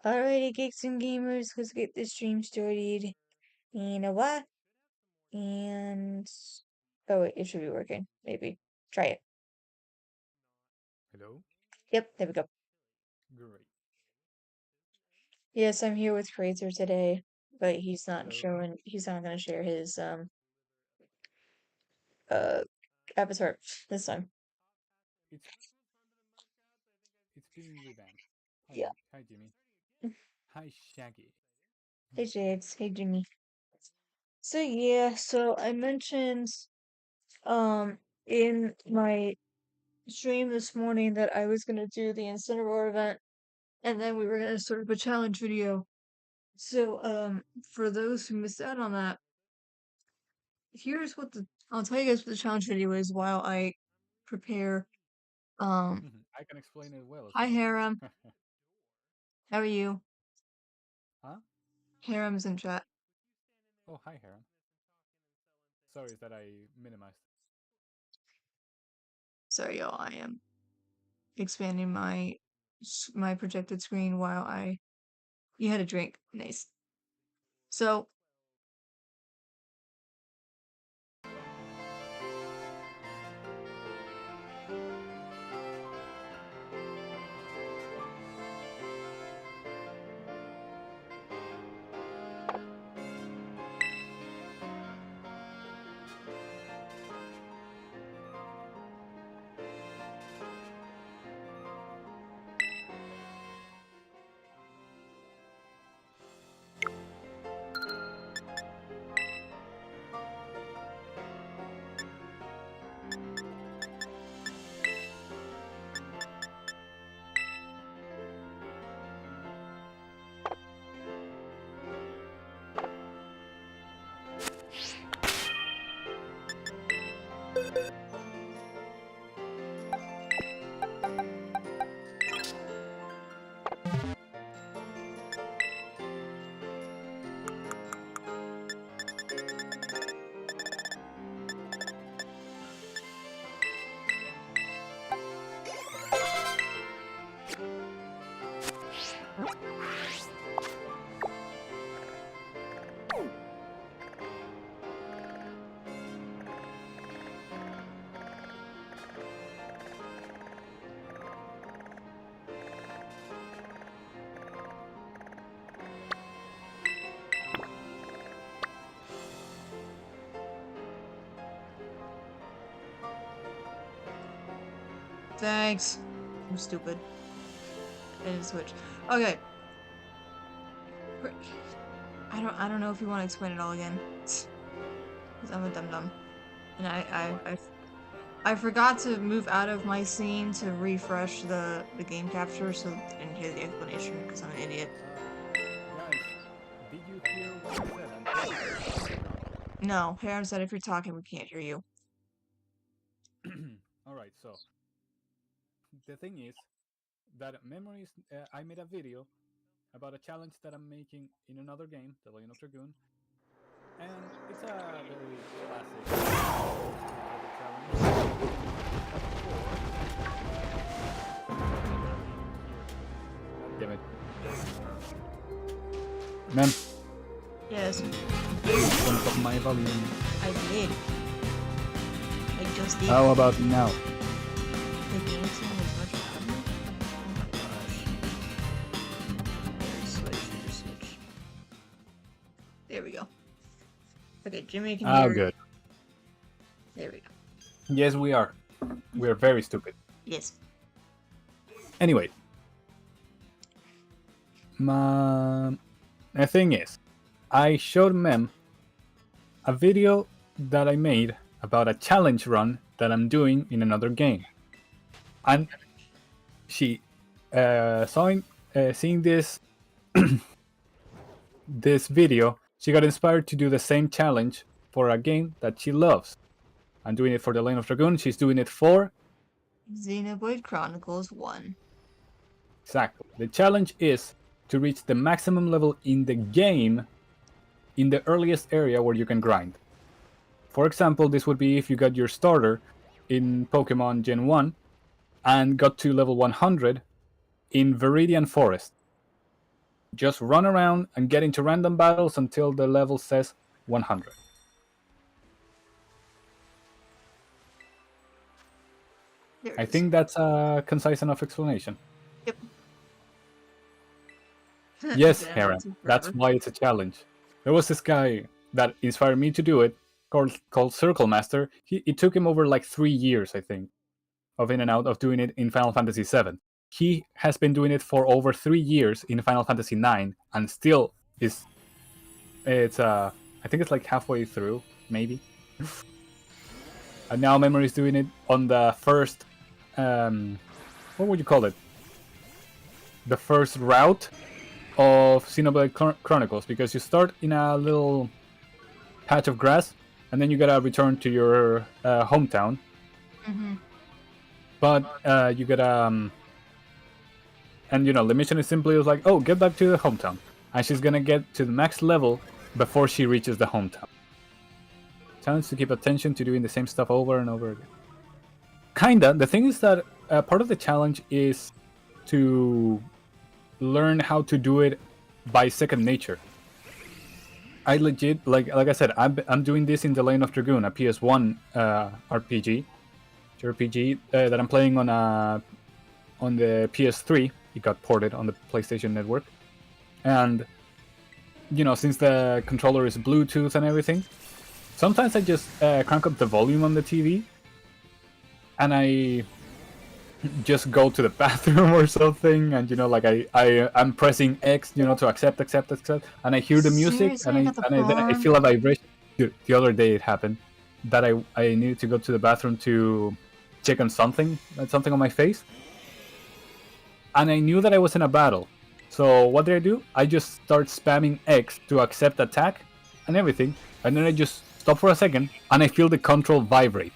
Alrighty, geeks and gamers, let's get this stream started. You know what? And oh wait, it should be working. Maybe try it. Hello? Yep, there we go. Great. Yes, I'm here with Fraser today, but he's not Hello. showing. He's not gonna share his uh avatar this time. It's been revamped. Yeah. Hi Jimmy. Hi Shaggy. Hey James. Hey Jimmy. So yeah, so I mentioned in my stream this morning that I was gonna do the Incineroar event, and then we were gonna sort of a challenge video. So, for those who missed out on that, here's what I'll tell you guys what the challenge video is while I prepare. Um, I can explain it well as Hi well. Harem, how are you? Huh? Harem's in chat. Oh, hi Heron. Sorry that I minimized. Sorry, y'all. I am expanding my projected screen while you had a drink. Nice. So, thanks. I'm stupid. I didn't switch. Okay. I don't know if you want to explain it all again. Because I'm a dum dum. And I forgot to move out of my scene to refresh the game capture, so I didn't hear the explanation because I'm an idiot. Guys, did you hear what I said? I'm talking. No, Harem said if you're talking, we can't hear you. Alright, so the thing is that memories. I made a video about a challenge that I'm making in another game, The Legend of Dragoon, and it's a very classic challenge. Damn it. Man, Yes, on top of my volume. I did. I just did. How about now? The game sound is much louder. Oh my gosh. There's switch. There we go. Okay, Jimmy can hear. Oh, good. There we go. Yes, we are. We are very stupid. Yes. Anyway, the thing is, I showed Mem a video that I made about a challenge run that I'm doing in another game, and she seeing this this video, she got inspired to do the same challenge for a game that she loves. I'm doing it for The Legend of Dragoon. She's doing it for Xenoblade Chronicles 1. exactly. The challenge is to reach the maximum level in the game in the earliest area where you can grind. For example, this would be if you got your starter in Pokemon Gen 1 and got to level 100 in Viridian Forest. Just run around and get into random battles until the level says 100. There it I is. think that's a concise enough explanation. Yep. Yes, Again, Hera, that took that's forever. why it's a challenge. There was this guy that inspired me to do it called Circle Master. It took him over like 3 years, I think, of in and out of doing it in Final Fantasy VII. He has been doing it for over 3 years in Final Fantasy IX, and still is it's I think it's like halfway through, maybe. And now Memory is doing it on the first, what would you call it? The first route of Xenoblade Chronicles, because you start in a little patch of grass, and then you gotta return to your hometown. Mm-hmm. But you gotta, and the mission is simply like, oh, get back to the hometown, and she's gonna get to the max level before she reaches the hometown. Challenge to keep attention to doing the same stuff over and over again. Kinda. The thing is that part of the challenge is to learn how to do it by second nature. I legit, like I said, I'm doing this in the Lane of Dragoon, a PS1 RPG, JRPG that I'm playing on the PS3. It got ported on the PlayStation Network, and since the controller is Bluetooth and everything, sometimes I just crank up the volume on the TV, and I just go to the bathroom or something, and like I'm pressing X, to accept, and I hear the music, and Seriously, I got the then I porn. feel a vibration. Dude, the other day it happened that I needed to go to the bathroom to check on something on my face, and I knew that I was in a battle. So what did I do? I just start spamming X to accept attack and everything, and then I just stop for a second, and I feel the control vibrate.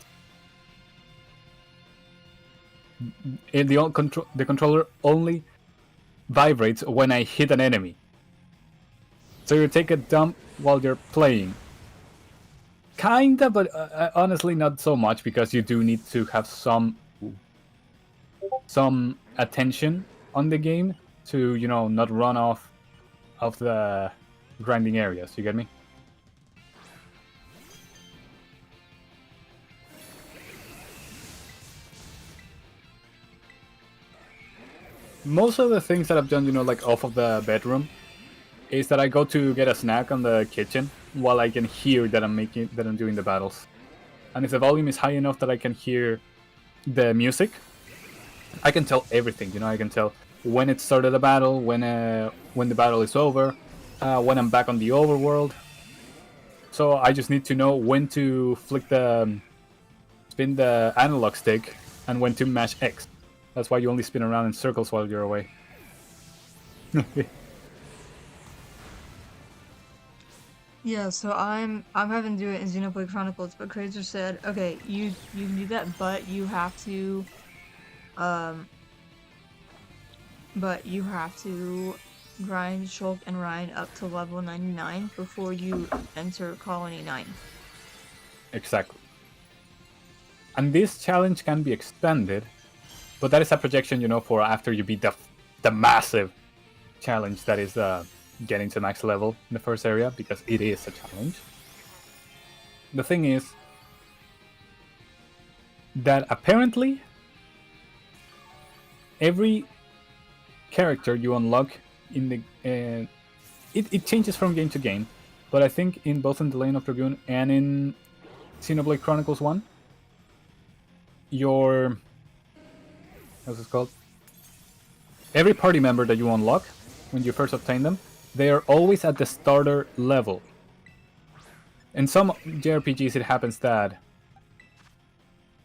The controller only vibrates when I hit an enemy. So you take a dump while you're playing. Kinda, but honestly not so much, because you do need to have some attention on the game to not run off of the grinding areas. You get me? Most of the things that I've done, like off of the bedroom, is that I go to get a snack on the kitchen while I can hear that I'm doing the battles. And if the volume is high enough that I can hear the music, I can tell everything. I can tell when it started a battle, when the battle is over, when I'm back on the overworld. So I just need to know when to spin the analog stick, and when to mash X. That's why you only spin around in circles while you're away. Yeah, so I'm having to do it in Xenoblade Chronicles, but Krazer said, okay, you can do that, but you have to grind Shulk and Rhine up to level 99 before you enter Colony 9. Exactly. And this challenge can be extended, but that is a projection, for after you beat the massive challenge that is getting to max level in the first area, because it is a challenge. The thing is that apparently every character you unlock in the it changes from game to game, but I think in both in the Lane of Dragoon and in Xenoblade Chronicles 1, your how's it called? Every party member that you unlock when you first obtain them, they are always at the starter level. In some JRPGs, it happens that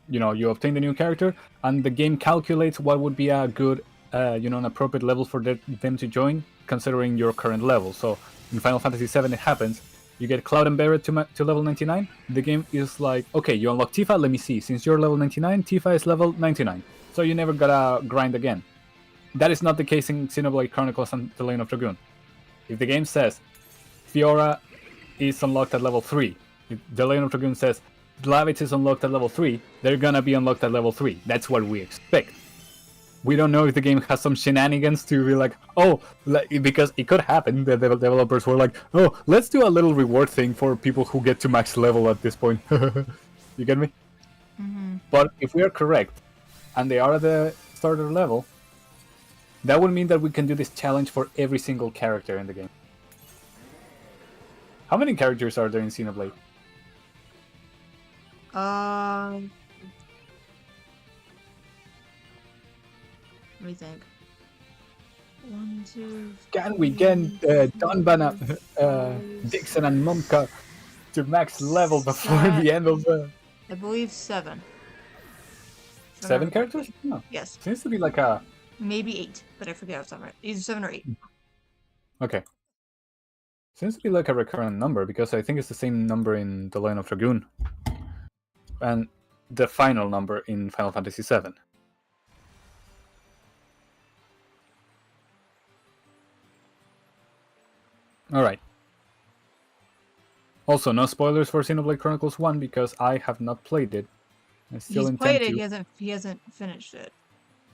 you obtain the new character, and the game calculates what would be a good, an appropriate level for them to join, considering your current level. So in Final Fantasy VII, it happens. You get Cloud and Barret to level 99. The game is like, okay, you unlock Tifa. Let me see. Since you're level 99, Tifa is level 99. So you never gotta grind again. That is not the case in Xenoblade Chronicles and the Lane of Dragoon. If the game says Fiora is unlocked at level 3, if the Lane of Dragoon says Glavitz is unlocked at level 3, they're gonna be unlocked at level 3. That's what we expect. We don't know if the game has some shenanigans to be like, oh, because it could happen. The developers were like, oh, let's do a little reward thing for people who get to max level at this point. You get me? But if we are correct, and they are at the starter level, that would mean that we can do this challenge for every single character in the game. How many characters are there in Xenoblade? Let me think. 1, 2. Can we get Donbana, Dixon, and Momka to max level before the end of the... I believe 7. 7 characters? No. Yes. Seems to be like a... Maybe 8, but I forget if I'm right. Either 7 or 8. Okay. Seems to be like a recurrent number, because I think it's the same number in The Legend of Dragoon. And the final number in Final Fantasy VII. Alright. Also, no spoilers for Xenoblade Chronicles 1, because I have not played it. I still He's intend played it, to. he hasn't finished it.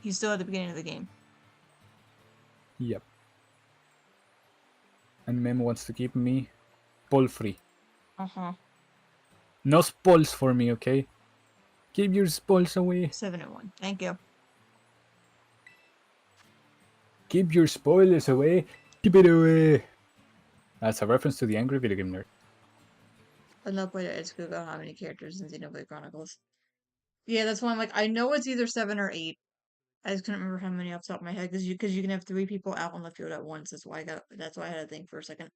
He's still at the beginning of the game. Yep. And Mem wants to keep me spoil free. No spoils for me, okay? Keep your spoils away. 7 and 1. Thank you. Keep your spoilers away. Keep it away. That's a reference to the Angry Video Game Nerd. But no point to Google how many characters in Xenoblade Chronicles. Yeah, that's why I'm like, I know it's either 7 or 8. I just couldn't remember how many off the top of my head, because you can have 3 people out on the field at once. That's why I had to think for a second.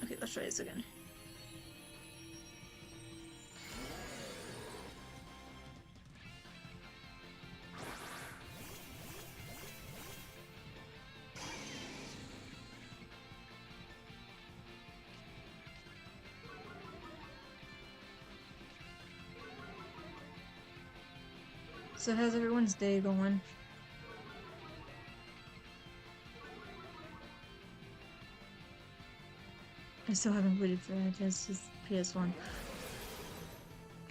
Okay, let's try this again. So how's everyone's day going? I still haven't completed Fantasy PS1.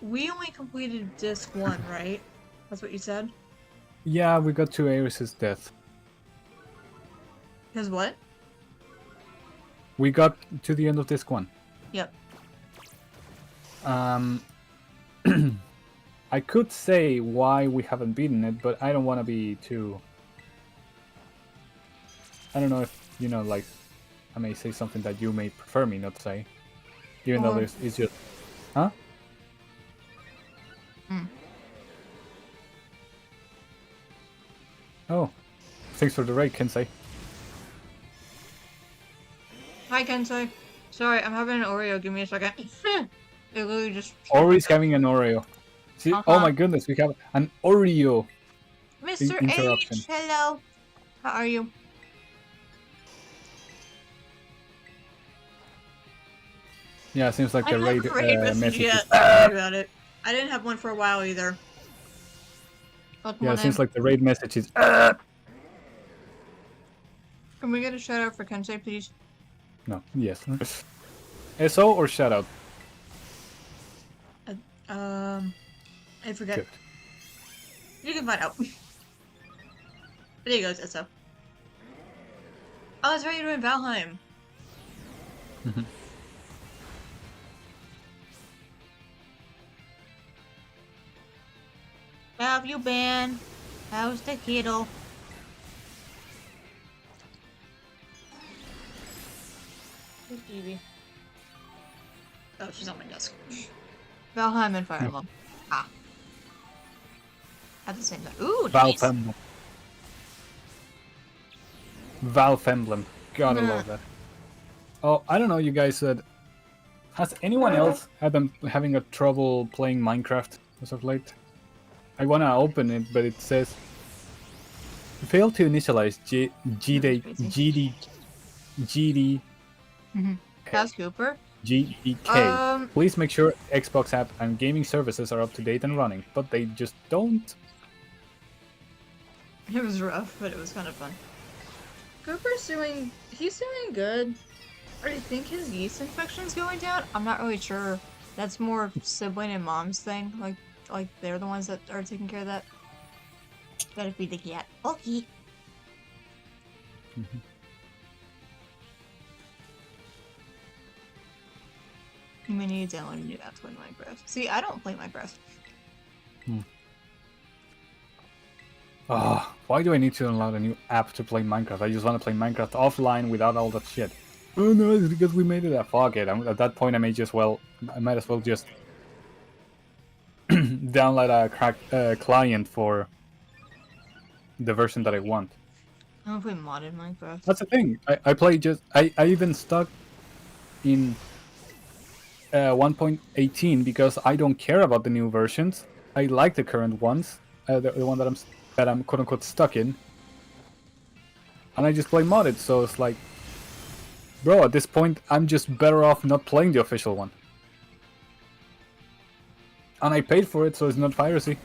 We only completed disc 1, right? That's what you said? Yeah, we got to Aeris' death. Because what? We got to the end of disc 1. Yep. I could say why we haven't beaten it, but I don't want to be too... I don't know if, you know, like, I may say something that you may prefer me not to say. Even though it's just... Huh? Oh. Thanks for the raid, Kensei. Hi, Kensei. Sorry, I'm having an Oreo. Give me a second. It literally just... Ori's having an Oreo. See? Oh my goodness, we have an Oreo Mr. interruption. H, hello. How are you? Yeah, it seems like the raid message yet. is... Sorry about it. I didn't have one for a while either. Yeah, it seems like the raid message is... Can we get a shout out for Kensei, please? No, yes. SO or shout out? I forget. Good. You can find out. There you go, SO. Oh, that's right, you're doing Valheim. How have you been? How's the kiddo? Where's Evie? Oh, she's on my desk. Valheim and Fire Emblem. Ah. At the same time. Ooh, nice. Valve Emblem. Valve Emblem. Gotta love that. Oh, I don't know, you guys. Has anyone else been having a trouble playing Minecraft as of late? I wanna open it, but it says failed to initialize GD. How's Cooper? GDK. Please make sure Xbox app and gaming services are up to date and running, but they just don't. It was rough, but it was kind of fun. Cooper's he's doing good. I think his yeast infection's going down. I'm not really sure. That's more sibling and mom's thing. Like, like they're the ones that are taking care of that. Gotta feed the cat. Okay. Mhm. You may need to download a new app to play Minecraft. See, I don't play Minecraft. Oh, why do I need to download a new app to play Minecraft? I just want to play Minecraft offline without all that shit. Oh no, it's because we made it a fuck it. At that point, I might as well just download a cracked client for the version that I want. I don't play modded Minecraft. That's the thing. I play just I even stuck in 1.18 because I don't care about the new versions. I like the current ones, the one that I'm quote unquote stuck in, and I just play modded. So it's like, bro, at this point, I'm just better off not playing the official one. And I paid for it, so it's not piracy.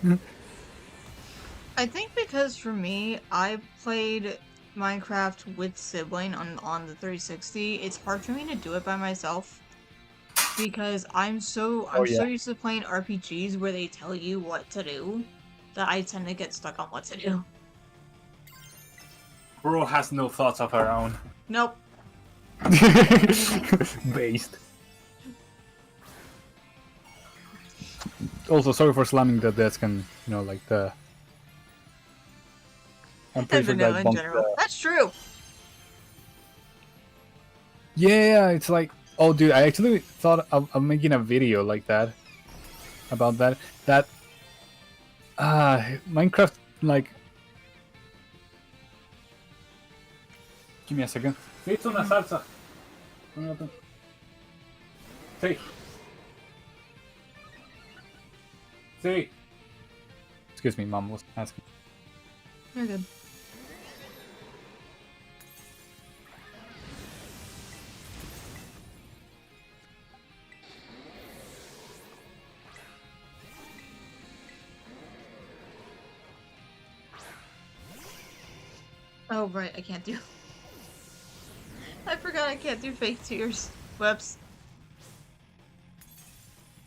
I think because for me, I played Minecraft with sibling on the 360. It's hard for me to do it by myself because I'm so used to playing RPGs where they tell you what to do that I tend to get stuck on what to do. Bro has no thoughts of her own. Nope. Based. Also, sorry for slamming the desk and, you know, like the... I'm pretty sure that in general. That's true. Yeah, it's like... Oh, dude, I actually thought of making a video like that. About that. Minecraft, like... Give me a second. It's una salsa. Sí. Sí. Excuse me, Mom was asking. You're good. Oh, right, I can't do... I forgot I can't do fake tears. Whoops.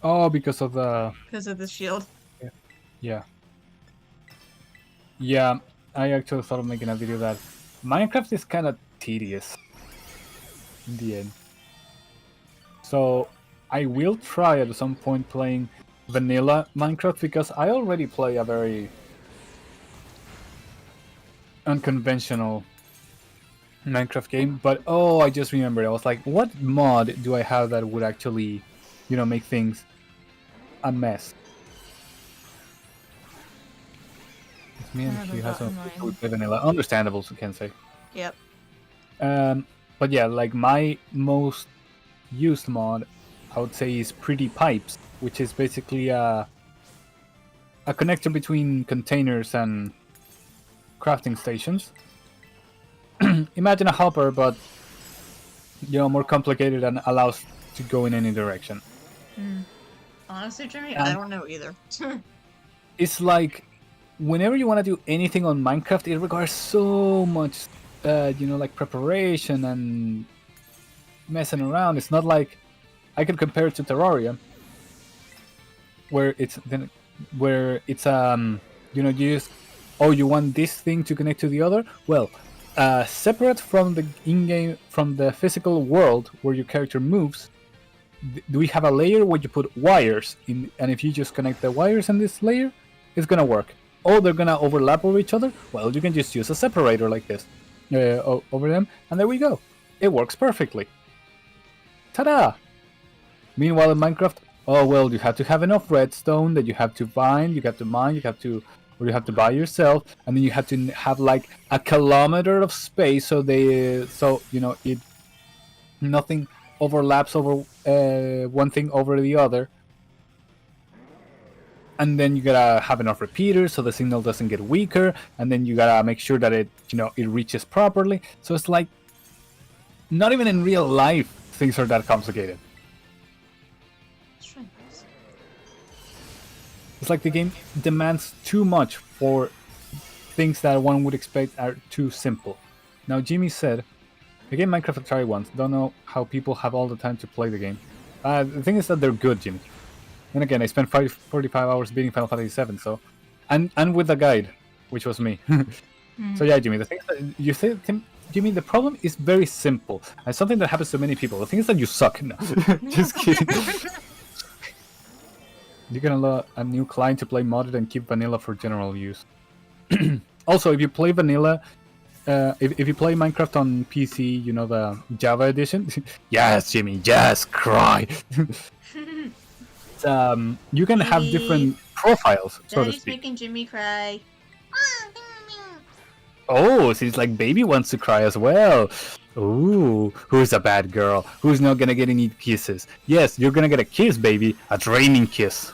Oh, because of the... Because of the shield. Yeah. Yeah, I actually thought of making a video that Minecraft is kind of tedious in the end. So I will try at some point playing vanilla Minecraft because I already play a very unconventional Minecraft game. But oh, I just remembered. I was like, what mod do I have that would actually, you know, make things a mess? It's me and she has a vanilla. Understandable, so can say. Yep. But yeah, like my most used mod, I would say, is Pretty Pipes, which is basically a connector between containers and crafting stations. Imagine a hopper, but more complicated and allows to go in any direction. Honestly, Jimmy, I don't know either. It's like whenever you want to do anything on Minecraft, it requires so much, like preparation and messing around. It's not like I could compare it to Terraria, where it's you just you want this thing to connect to the other. Well, separate from the in-game, from the physical world where your character moves, we have a layer where you put wires in, and if you just connect the wires in this layer, it's gonna work. Oh, they're gonna overlap over each other? Well, you can just use a separator like this over them, and there we go. It works perfectly. Ta-da! Meanwhile, in Minecraft, oh well, you have to have enough redstone that you have to find, you have to mine, you have to buy yourself, and then you have to have like a kilometer of space so it nothing overlaps over one thing over the other. And then you gotta have enough repeaters so the signal doesn't get weaker, and then you gotta make sure that it reaches properly. So it's like not even in real life things are that complicated. It's like the game demands too much for things that one would expect are too simple. Now, Jimmy said, the game Minecraft I tried once. Don't know how people have all the time to play the game. The thing is that they're good, Jimmy. And again, I spent 45 hours beating Final Fantasy VII, so and with the guide, which was me. So yeah, Jimmy, the thing is that you say, Jimmy, the problem is very simple, and something that happens to many people. The thing is that you suck. No, just kidding. You can allow a new client to play modded and keep vanilla for general use. Also, if you play vanilla, if you play Minecraft on PC, you know the Java edition. Yes, Jimmy, just cry. You can have Baby. different profiles, so to Daddy's speak. making Jimmy cry. Oh, seems like baby wants to cry as well. Ooh, who's a bad girl? Who's not gonna get any kisses? Yes, you're gonna get a kiss, baby. A draining kiss.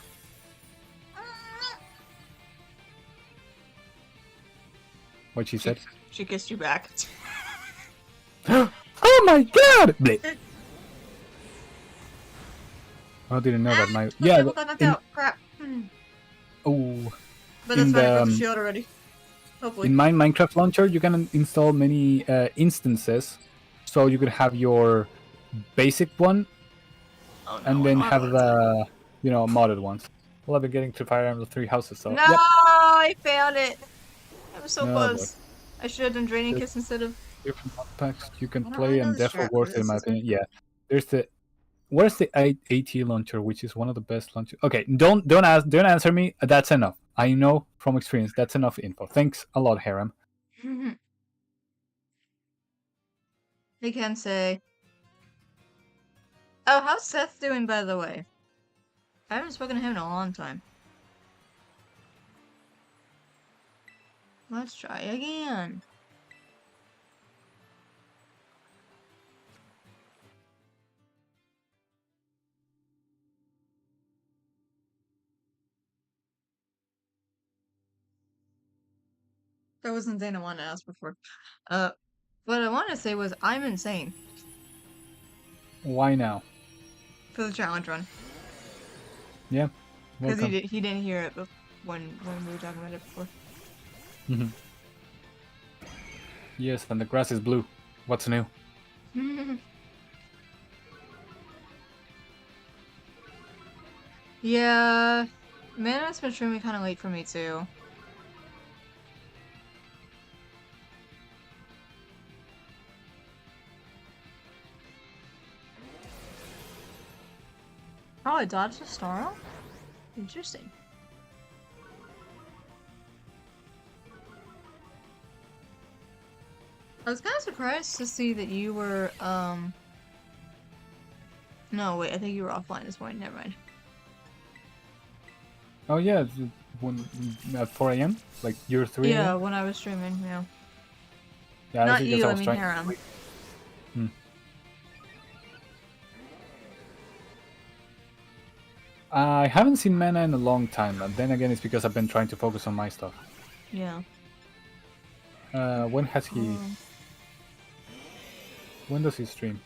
What she said? She kissed you back. Oh my god! Bleh. I didn't know that. My yeah. People got knocked out. Crap. Oh, But in that's fine. I broke the the shield already. Hopefully. in my Minecraft launcher, you can install many instances, so you could have your basic one, Oh, no, and then I have don't the modded ones. Well, I've been getting to Fire Emblem Three Houses, so No, yep. I failed it. I was so No, close. I should have done Draining There's Kiss instead of. different mod packs you can I don't play, really know and the therefore strat for worth it in this. my Is there? opinion. Yeah, there's the where's the AT launcher, which is one of the best launchers. Okay, don't answer me. That's enough. I know from experience. That's enough info. Thanks a lot, Harem. They can say. Oh, how's Seth doing, by the way? I haven't spoken to him in a long time. Let's try again. That wasn't the thing I wanted to ask before. What I wanted to say was I'm insane Why now? for the challenge run Yeah, because welcome. he didn't hear it when we were talking about it before. Yes, and the grass is blue. What's new? Yeah, man, it's been streaming kind of late for me too. Oh, I dodged a star? Interesting. I was kind of surprised to see that you were, No, wait, I think you were offline this morning. Never mind. Oh yeah, when at 4 a.m. Like you're 3 a.m. Yeah, when I was streaming, yeah. Yeah, Not that's because you, I I was mean trying. Harem. I haven't seen Mana in a long time, but then again, it's because I've been trying to focus on my stuff. Yeah. When has he? When does he stream?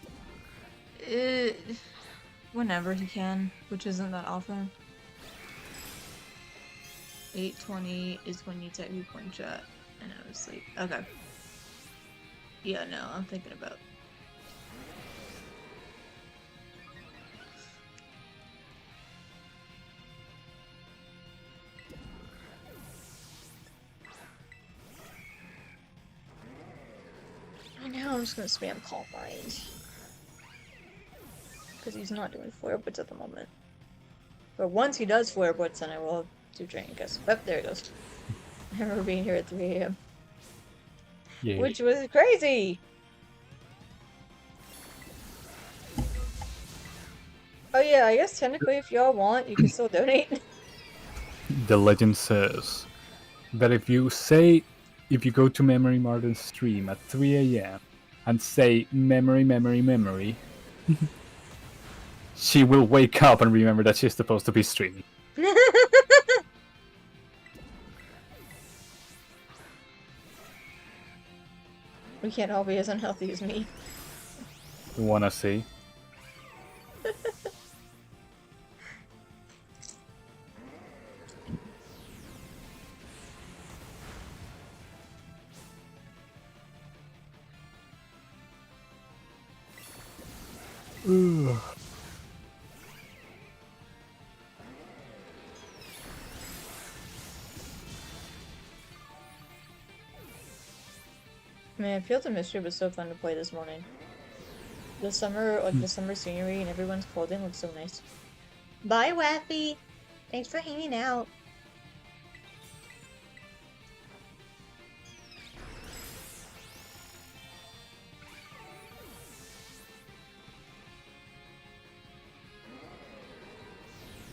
Whenever he can, which isn't that often. 8:20 is when you type people in chat, and I was asleep. Okay. Yeah, no, I'm thinking about. Right now, I'm just gonna spam Calm Mind. Because he's not doing flare blitz at the moment. But once he does flare blitz, then I will do Draining Kiss. Oh, there he goes. I remember being here at 3 a.m. Yeah. Which was crazy! Oh yeah, I guess technically if y'all want, you can still donate. The legend says that if you go to Memory Martin's stream at 3 a.m. and say memory, memory, memory, she will wake up and remember that she's supposed to be streaming. We can't all be as unhealthy as me. Wanna see? Man, Fields of Mystery was so fun to play this morning. The summer, like Hmm. the summer scenery and everyone's clothing looks so nice. Bye, Waffy! Thanks for hanging out.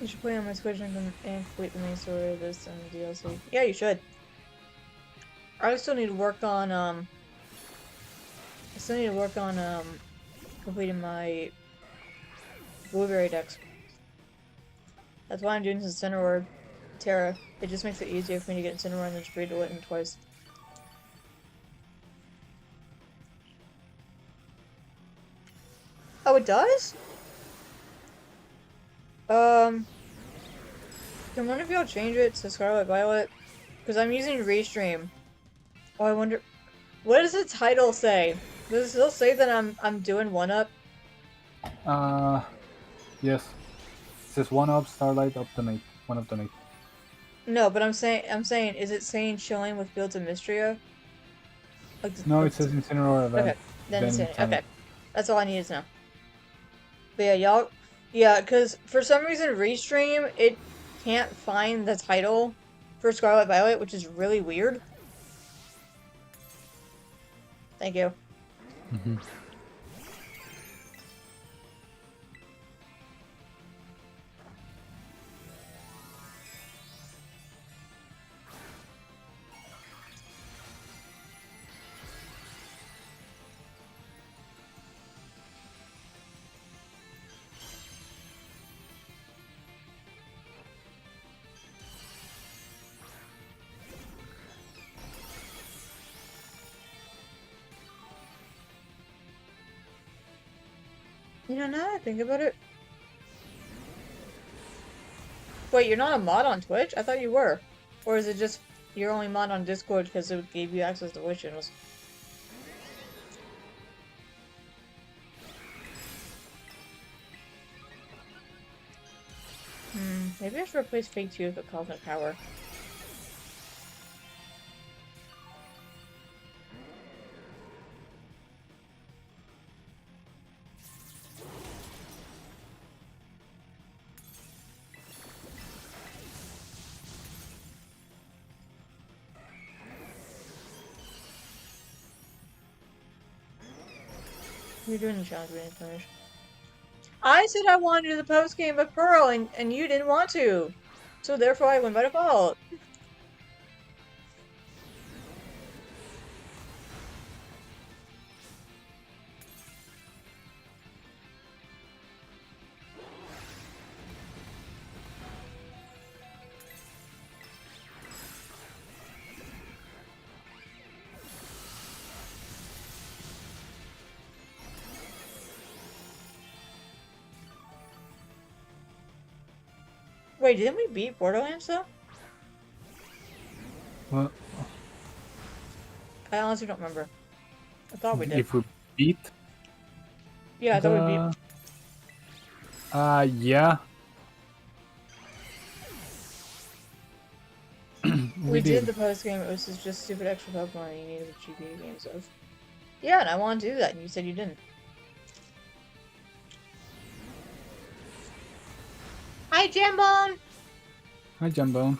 You should play on my Switch and complete the main story of this and the DLC. Yeah, you should. I still need to work on, completing my blueberry decks. That's why I'm doing this Incineroar Tera. It just makes it easier for me to get Incineroar and then just read it twice. Oh, it does? Can one of y'all change it to Scarlet Violet? Because I'm using Restream. Oh, I wonder... What does the title say? Does it still say that I'm doing 1-up? Yes. It says 1-up, starlight, optimate. 1 optimate. No, but I'm saying, is it saying chilling with Fields of Mystria? No, it says Incineroar Event. Okay, then it's Then saying, time. okay. That's all I needed to know. But yeah, y'all, yeah, because for some reason Restream, it can't find the title for Scarlet Violet, which is really weird. Thank you. Mm-hmm. You know, now that I think about it. Wait, you're not a mod on Twitch? I thought you were. Or is it just you're only mod on Discord because it gave you access to Twitch channels? Maybe I should replace Fake 2 with Cosmic Power. You're doing the challenge we didn't finish. I said I wanted to do the post game with Pearl, and you didn't want to. So therefore I went by default. Wait, didn't we beat Borderlands though? Well, I honestly don't remember. I thought we did. if we beat Yeah, I thought we beat. the... yeah. We We did did. the post game. It was just stupid extra Pokemon you needed the GPA games of. Yeah, and I wanted to do that, and you said you didn't. Hi, Jambone! Hi, Jumbo.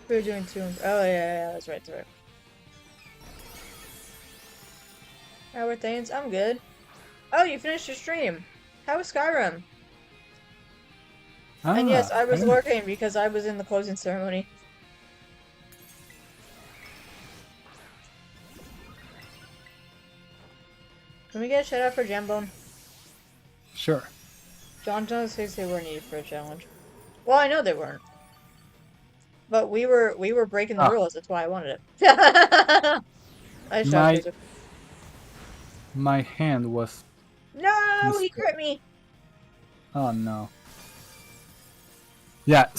We were doing 2 and... Oh, yeah, that's right, that's right. How are things? I'm good. Oh, you finished your stream. How was Skyrim? And yes, I was Hey. lurking because I was in the closing ceremony. Can we get a shout out for Jambone? Sure. John Jones thinks they were needed for a challenge. Well, I know they weren't. But we were breaking the Ah, rules, that's why I wanted it. Nice job, my Joseph. my hand was No, he mistake. crit me! Oh no. Yeah,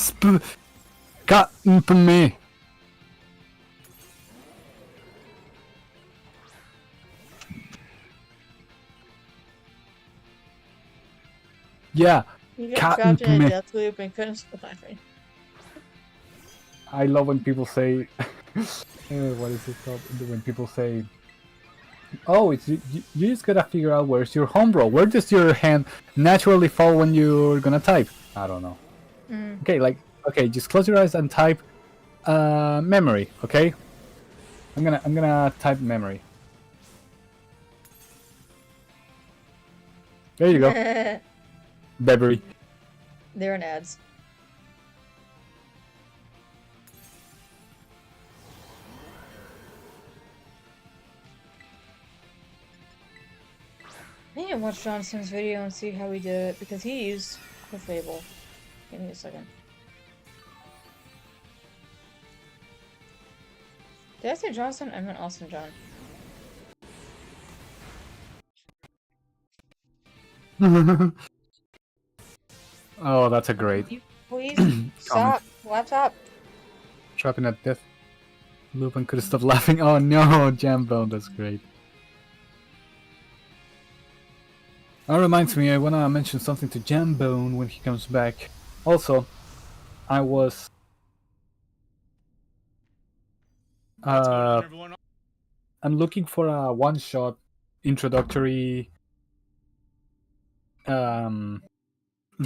got me. Yeah, You got Cat trapped in a me. death loop and couldn't stop laughing. I love when people say, what is it called? When people say, "Oh, it's you just gotta figure out where's your home roll. Where does your hand naturally fall when you're gonna type?" I don't know. Mm. Okay, just close your eyes and type memory. Okay, I'm gonna type memory. There you go, memory. They're in ads. I need to watch Johnson's video and see how he did it because he used the Fable. Give me a second. Did I say Johnson? I meant Austin John. Oh, that's a great You please comment. stop. Laptop. Trapping at death loop and could stop laughing. Oh no, Jambo, that's great. That reminds me, I wanna mention something to Jambone when he comes back. Also, I was I'm looking for a one-shot introductory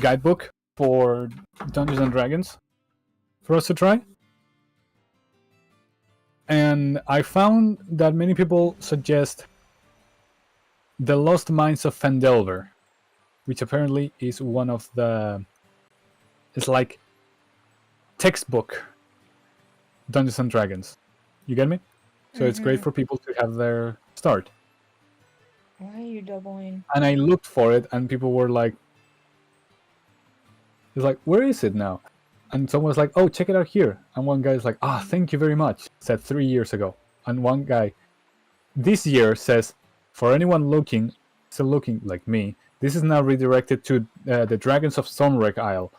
guidebook for Dungeons and Dragons for us to try. And I found that many people suggest The Lost Mines of Phandelver, which apparently is one of the... It's like textbook Dungeons and Dragons. You get me? So it's great for people to have their start. Why are you doubling? And I looked for it, and people were like, "It's like, where is it now?" And someone was like, "Oh, check it out here." And one guy's like, "Ah, thank you very much," said 3 years ago. And one guy this year says, "For anyone looking, still looking like me, this is now redirected to the Dragons of Stormwreck Isle.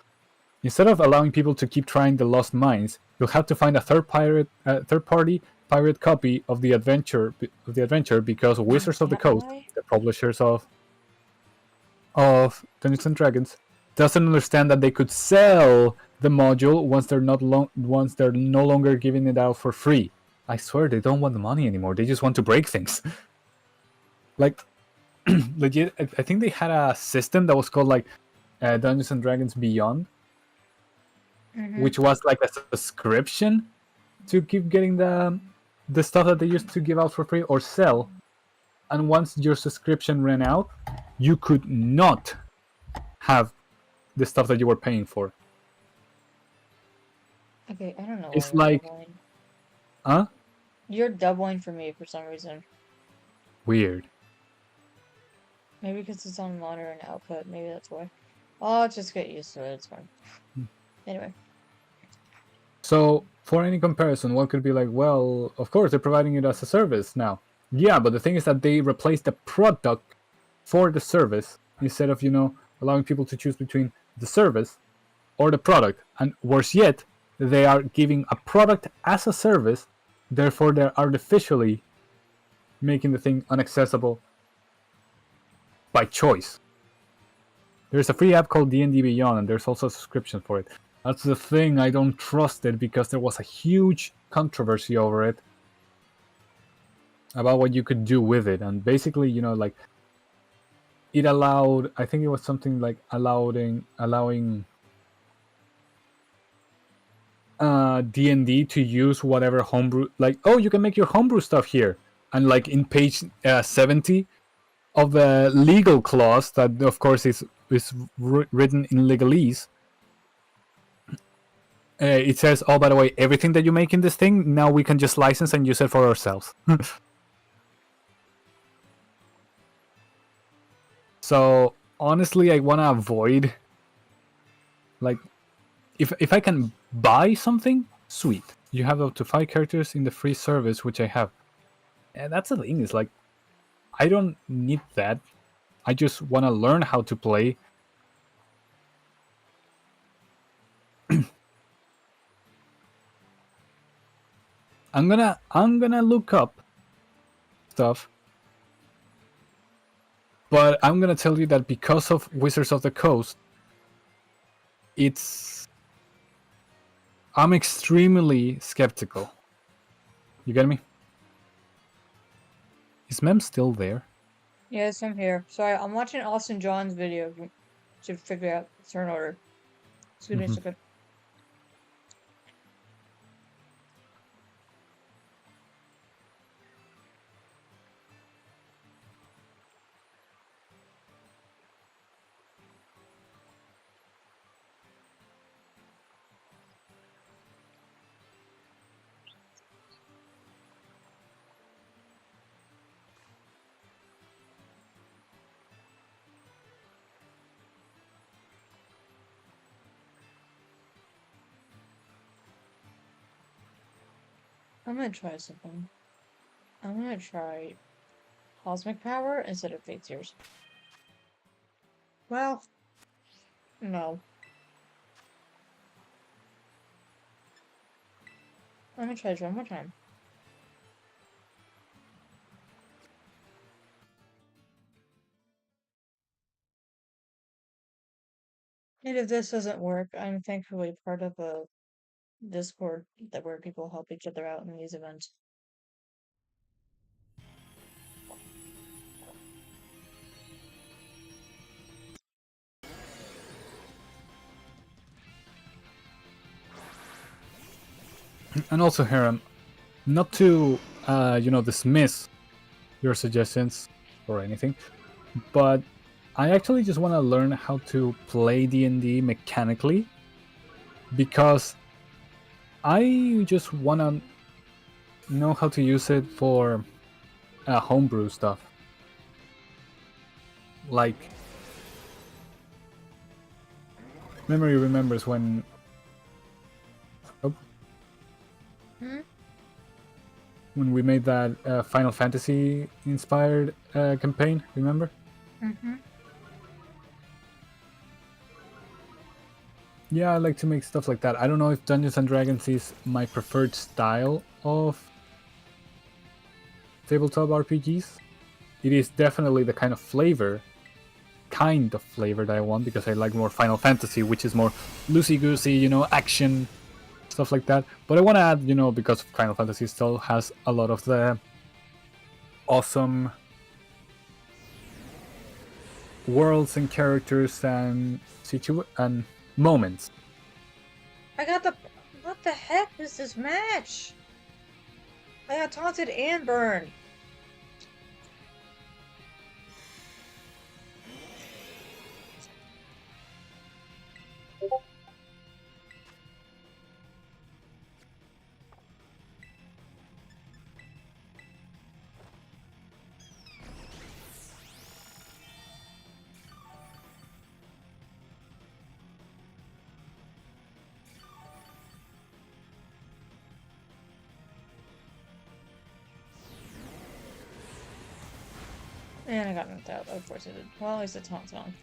Instead of allowing people to keep trying the Lost Mines, you'll have to find a third-party pirate copy of the adventure because Wizards of the That Coast, why? the publishers of Dungeons and Dragons, doesn't understand that they could sell the module once they're no longer giving it out for free. I swear they don't want the money anymore. They just want to break things. Like legit, I think they had a system that was called like Dungeons and Dragons Beyond, which was like a subscription to keep getting the stuff that they used to give out for free or sell. And once your subscription ran out, you could not have the stuff that you were paying for. Okay, I don't know why It's you're like, doubling. huh? You're doubling for me for some reason. Weird. Maybe because it's on monitor and output. Maybe that's why. I'll just get used to it. It's fine. Anyway. So, for any comparison, one could be like, well, of course, they're providing it as a service now. Yeah, but the thing is that they replaced the product for the service instead of, allowing people to choose between the service or the product. And worse yet, they are giving a product as a service, therefore they're artificially making the thing inaccessible by choice. There's a free app called D&D Beyond, and there's also a subscription for it. That's the thing, I don't trust it because there was a huge controversy over it about what you could do with it. And basically, like, it allowed, I think it was something like allowing D&D to use whatever homebrew, like, oh, you can make your homebrew stuff here. And like in page 70 of the legal clause that of course is written in legalese, it says, oh, by the way, everything that you make in this thing, now we can just license and use it for ourselves. So honestly, I want to avoid, like, if I can buy something, sweet. You have up to 5 characters in the free service, which I have. And that's the thing, is like, I don't need that. I just want to learn how to play. I'm gonna look up stuff, but I'm gonna tell you that because of Wizards of the Coast, I'm extremely skeptical. You get me? Is Mem still there? Yes, I'm here. Sorry, I'm watching Austin John's video to figure out the turn order. Excuse me a second. I'm gonna try something. I'm gonna try Cosmic Power instead of Fate Tears. Well, no. I'm gonna try this one more time. And if this doesn't work, I'm thankfully part of a Discord where people help each other out in these events. And also, Harem, not to dismiss your suggestions or anything, but I actually just want to learn how to play D&D mechanically, because I just want to know how to use it for homebrew stuff. Like, Memory remembers when... Oh. Hmm? When we made that Final Fantasy inspired campaign, remember? Mm-hmm. Yeah, I like to make stuff like that. I don't know if Dungeons and Dragons is my preferred style of tabletop RPGs. It is definitely the kind of flavor that I want, because I like more Final Fantasy, which is more loosey-goosey, action, stuff like that. But I want to add, because Final Fantasy still has a lot of the awesome worlds and characters and moments. I got the. What the heck is this match? I got taunted and burned. And I got knocked out. Of course I did. Well, at least the taunt's on.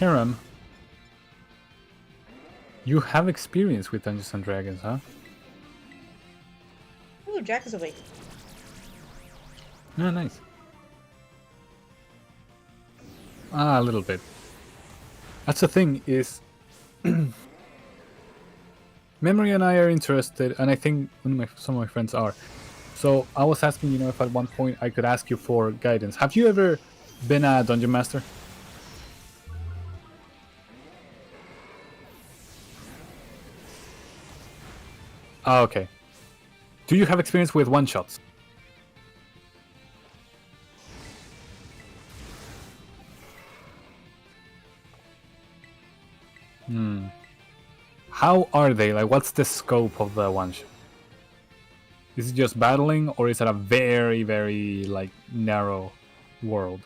Hiram, you have experience with Dungeons and Dragons, huh? Ooh, Jack is awake. Ah, nice. Ah, a little bit. That's the thing, is Memory and I are interested, and I think some of my friends are. So I was asking, if at one point I could ask you for guidance. Have you ever been a dungeon master? Ah, okay. Do you have experience with one-shots? How are they? Like, what's the scope of the one-shot? Is it just battling, or is it a very, very, narrow world?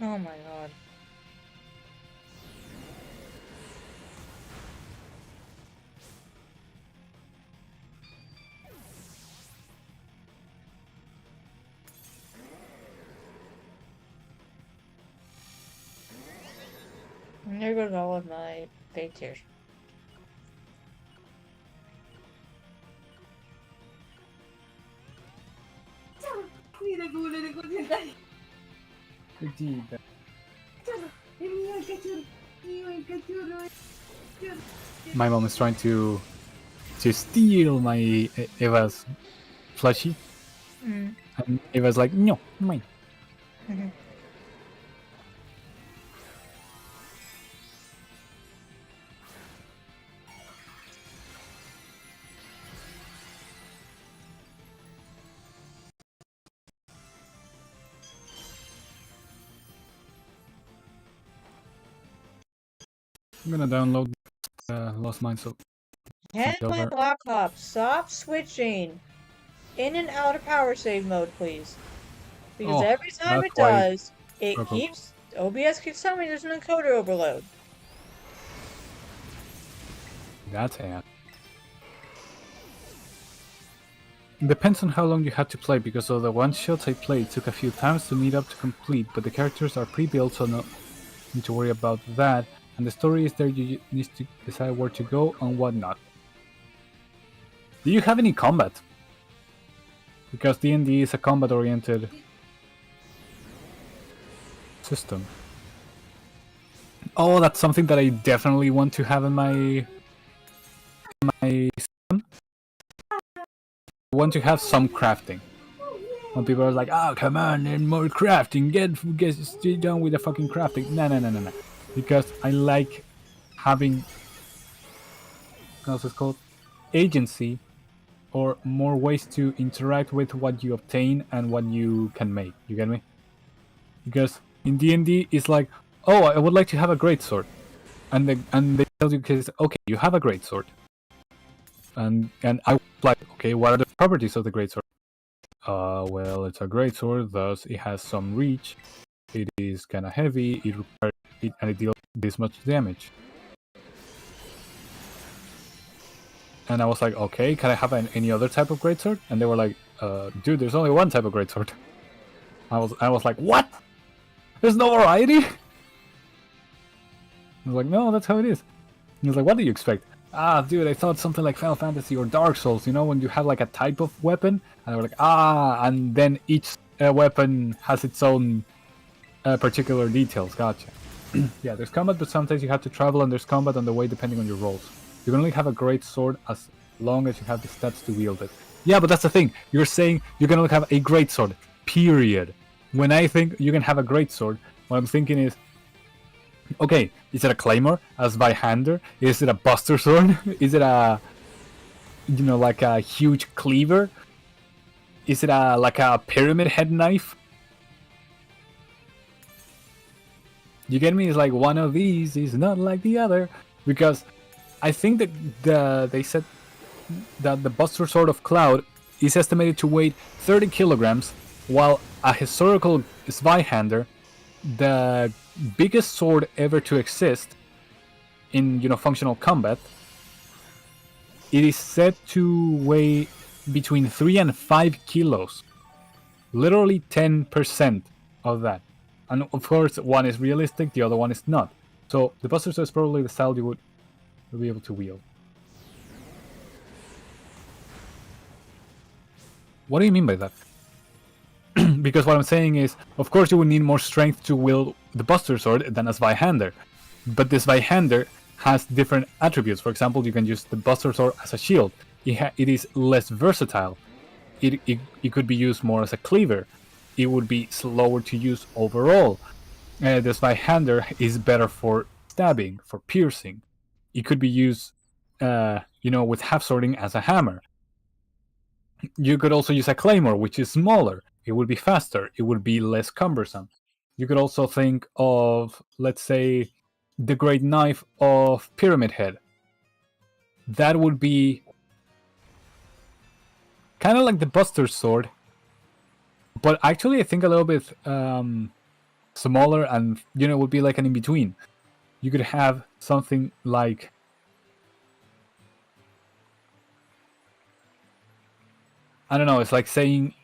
Oh my god. Here goes all of my fake tears. Mira cómo le recogí el daño. Vegeta. Mira el cachorro. Mira el cachorro. My mom is trying to steal my Eva's plushie, Mm. and Eva's like, no, mine. I'm gonna download Lost Mines of Can my Delver. Black Hop stop switching in and out of power save mode, please? Because Oh, every time that's it why does, it broke. keeps OBS keeps telling me there's an encoder overload. That's it. Depends on how long you had to play, because of the one-shots I played took a few times to meet up to complete, but the characters are pre-built, so no need to worry about that, and the story is there. You need to decide where to go and what not. Do you have any combat? Because D&D is a combat-oriented system. Oh, that's something that I definitely want to have in my system. I want to have some crafting. When people are like, "Oh, come on, and more crafting, get done with the fucking crafting." No. Because I like having, what's it called, agency, or more ways to interact with what you obtain and what you can make. You get me? Because in D&D, it's like, oh, I would like to have a great sword, and they tell you, because okay, you have a great sword, and I was like, okay, what are the properties of the great sword? Well, it's a great sword, thus it has some reach. It is kind of heavy. It requires it, and it deals this much damage. And I was like, okay, can I have any other type of greatsword? And they were like, dude, there's only one type of greatsword. I was like, what? There's no variety? I was like, no, that's how it is. And he was like, what do you expect? Ah, dude, I thought something like Final Fantasy or Dark Souls, you know, when you have like a type of weapon, and they were like, and then each weapon has its own particular details. Gotcha. Yeah, there's combat, but sometimes you have to travel, and there's combat on the way depending on your rolls. You can only have a great sword as long as you have the stats to wield it. Yeah, but that's the thing. You're saying you can only have a great sword. Period. When I think you can have a great sword, what I'm thinking is, okay, is it a claymore, a Zweihander? Is it a buster sword? Is it a, like a huge cleaver? Is it like a pyramid head knife? You get me? It's like one of these is not like the other, because I think that they said that the Buster Sword of Cloud is estimated to weigh 30 kilograms, while a historical Zweihander, the biggest sword ever to exist in functional combat, it is said to weigh between 3 and 5 kilos, literally 10% of that. And of course, one is realistic, the other one is not. So the Buster Sword is probably the style you would be able to wield. What do you mean by that? Because what I'm saying is, of course, you would need more strength to wield the Buster Sword than a Zweihander. But the Zweihander has different attributes. For example, you can use the Buster Sword as a shield. It is less versatile. It could be used more as a cleaver. It would be slower to use overall. The Zweihander is better for stabbing, for piercing. It could be used, with half swording as a hammer. You could also use a claymore, which is smaller. It would be faster. It would be less cumbersome. You could also think of, let's say, the great knife of Pyramid Head. That would be kind of like the Buster Sword, but actually I think a little bit smaller, and would be like an in-between. You could have something like, I don't know, it's like saying,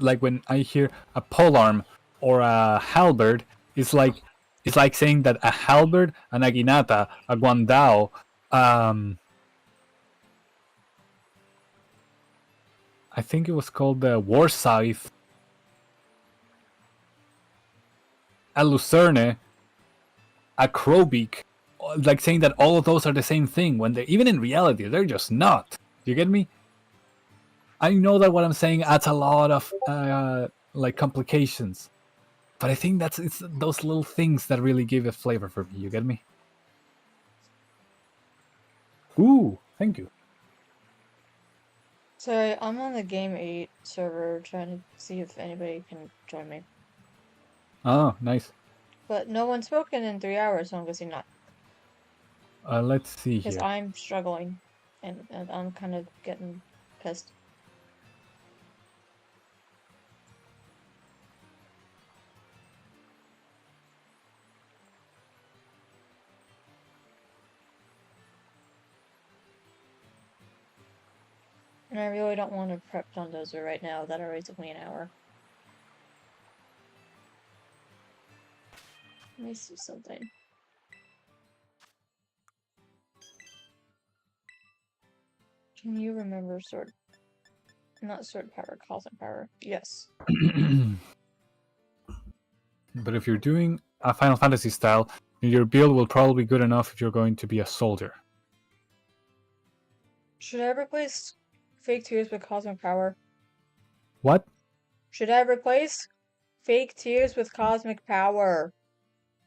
like when I hear a polearm or a halberd, it's like It's like saying that a halberd, a naginata, a guandao, I think it was called the war scythe, a lucerne, a crowbeak, like saying that all of those are the same thing when they even in reality they're just not. Do you get me? I know that what I'm saying adds a lot of like complications, but I think it's those little things that really give it flavor for me. You get me? Ooh, thank you. Sorry, I'm on the Game 8 server trying to see if anybody can join me. Oh, nice. But no one's spoken in 3 hours, so I'm guessing not. Let's see Because here. I'm struggling, and I'm kind of getting pissed. And I really don't want to prep Dundozer right now. That already took me an hour. Let me see something. Can you remember sword? Not sword power, cosmic power. Yes. But if you're doing a Final Fantasy style, your build will probably be good enough if you're going to be a soldier. Should I replace fake tears with cosmic power? What? Should I replace fake tears with cosmic power?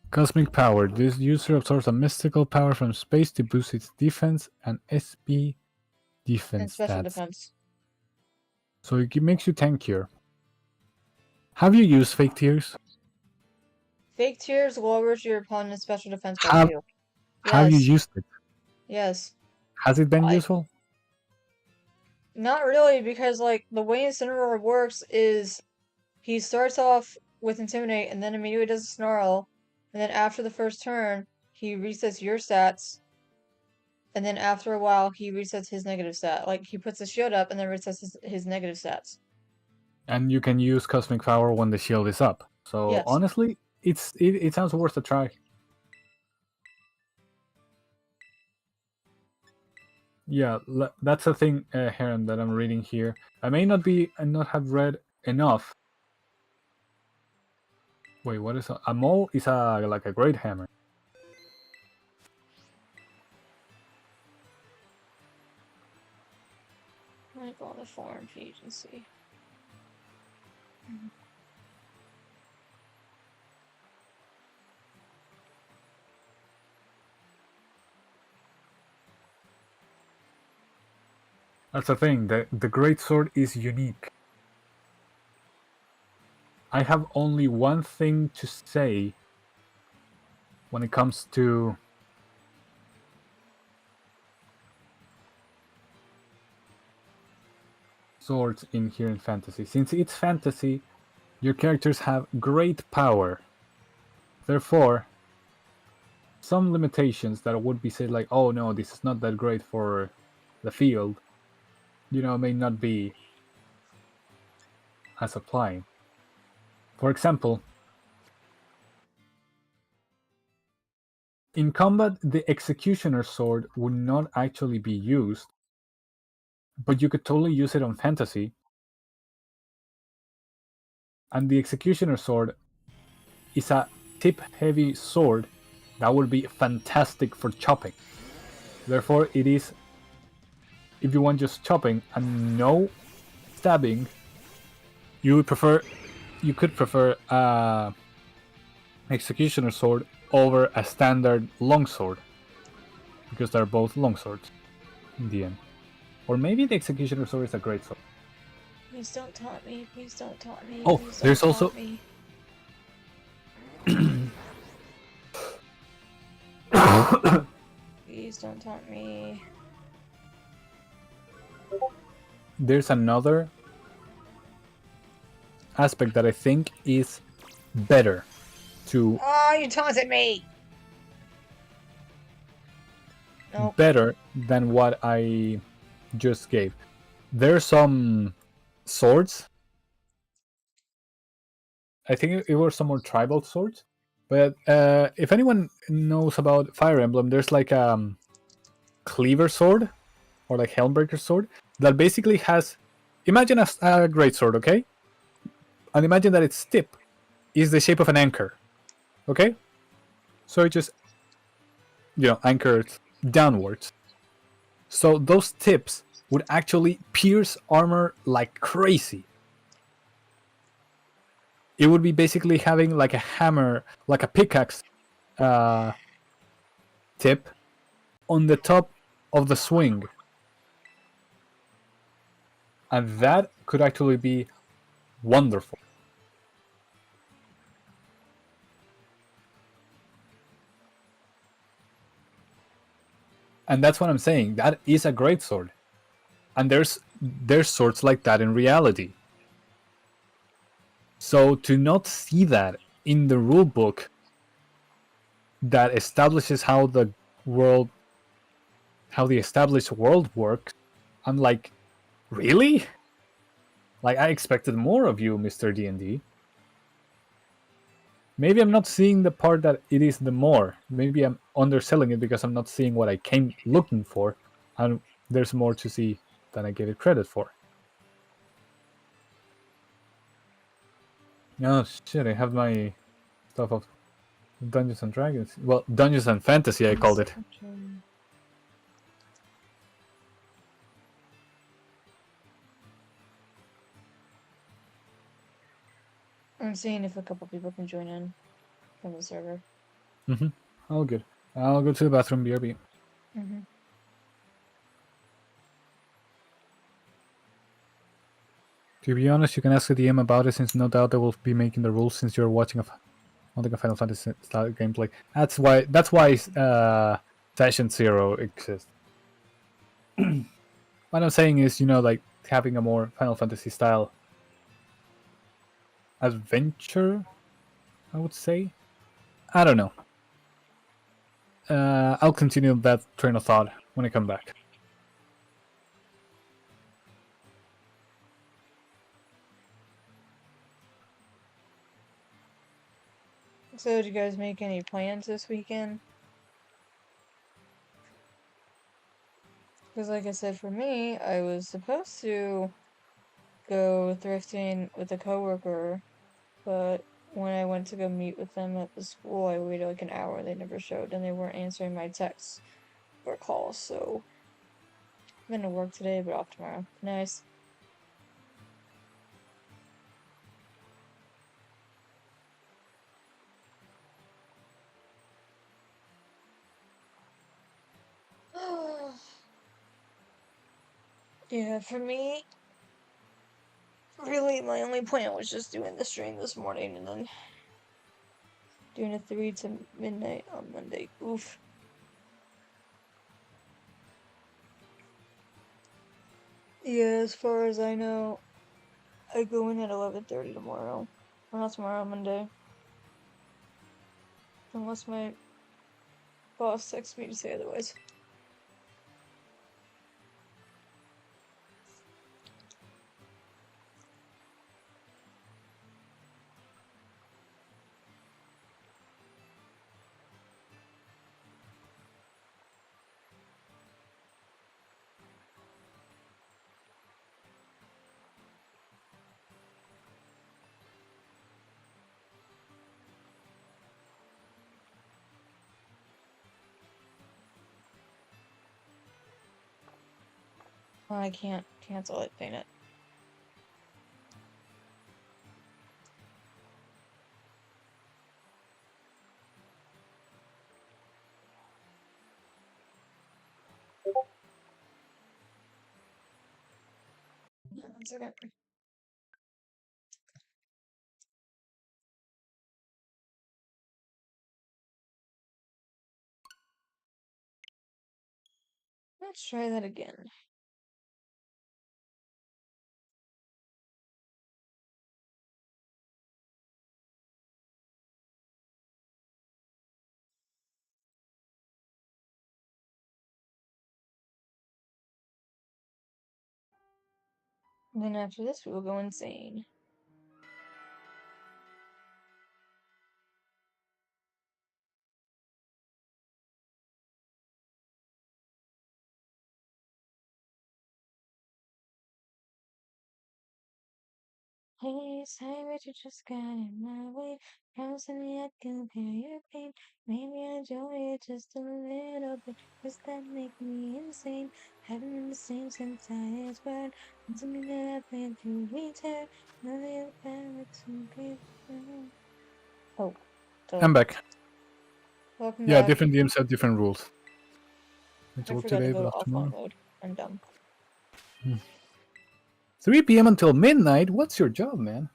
Cosmic power. This user absorbs a mystical power from space to boost its defense and SP And defense special stats. defense. So it makes you tankier. Have you used fake tears? Fake tears lowers your opponent's special defense by Have 2. Have you Yes. used it? Yes. Has it been I useful? Not really, because like the way Incineroar works is he starts off with Intimidate and then immediately does a Snarl, and then after the first turn, he resets your stats, and then after a while, he resets his negative stat. Like, he puts the shield up and then resets his negative stats. And you can use cosmic power when the shield is up. So Yes. honestly, it sounds worth a try. Yeah, that's a thing, Heron, that I'm reading here. I may not have read enough. Wait, what is a mole? Is like a great hammer. I'm gonna go on the forum page and see. That's the thing. The great sword is unique. I have only one thing to say when it comes to swords in here in fantasy. Since it's fantasy, your characters have great power. Therefore, some limitations that would be said like, oh no, this is not that great for the field, may not be as applying. For example, in combat, the Executioner Sword would not actually be used, but you could totally use it on fantasy. And the Executioner Sword is a tip-heavy sword that would be fantastic for chopping. Therefore, it is, if you want just chopping and no stabbing, you could prefer Executioner Sword over a standard longsword, because they're both longswords in the end. Or maybe the Executioner Sword is a great sword. Please don't taunt me. Please don't taunt me. Oh, Please don't there's taunt also me. Please don't taunt me. there's another aspect that I think is better to Oh, you taunted me! Nope. better than what I just gave. There's some swords. I think it were some more tribal swords But if anyone knows about Fire Emblem, there's like cleaver sword or like Helmbreaker sword that basically has. Imagine a great sword, okay? And imagine that its tip is the shape of an anchor, okay? So it just anchored downwards. So those tips would actually pierce armor like crazy. It would be basically having like a hammer, like a pickaxe uh, tip on the top of the swing. And that could actually be wonderful. And that's what I'm saying. That is a great sword. And there's swords like that in reality. So to not see that in the rule book that establishes world how the established world works, I'm like, really? Like I expected more of you, Mr. D&D. Maybe I'm not seeing the part that it is the more. Maybe I'm underselling it because I'm not seeing what I came looking for, and there's more to see than I gave it credit for. Oh shit! I have my stuff of Dungeons and Dragons. Well, Dungeons and Fantasy, I called it. I'm seeing if a couple people can join in from the server. All good. I'll go to the bathroom. BRB. Mm-hmm. To be honest, you can ask the DM about it, since no doubt they will be making the rules since you're watching a Final Fantasy style gameplay. That's why Session Zero exists. What I'm saying is, like having a more Final Fantasy style adventure, I would say. I don't know. I'll continue that train of thought when I come back. So, did you guys make any plans this weekend? Because, like I said, for me, I was supposed to go thrifting with a coworker, but when I went to go meet with them at the school, I waited like an hour. They never showed, and they weren't answering my texts or calls. So, I'm gonna work today, but off tomorrow. Nice. Yeah, for me, really, my only plan was just doing the stream this morning and then doing a 3 to midnight on Monday. Oof. Yeah, as far as I know, I go in at 11:30 tomorrow. Well, not tomorrow, Monday. Unless my boss texts me to say otherwise. I can't cancel it, dang it. One second. Let's try that again. And then after this, we will go insane. Hey, say what you just got in my way. Promising me I can hear your pain. Maybe I enjoy it just a little bit. Does that make me insane? Haven't been the same since I was born. It's something that I've been through return. None of the power to be. Oh, so I'm back. welcome Yeah, back. different games have different rules. Need to I work forgot to today, go but to off offline tomorrow. mode. I'm dumb. 3 p.m. until midnight? What's your job, man?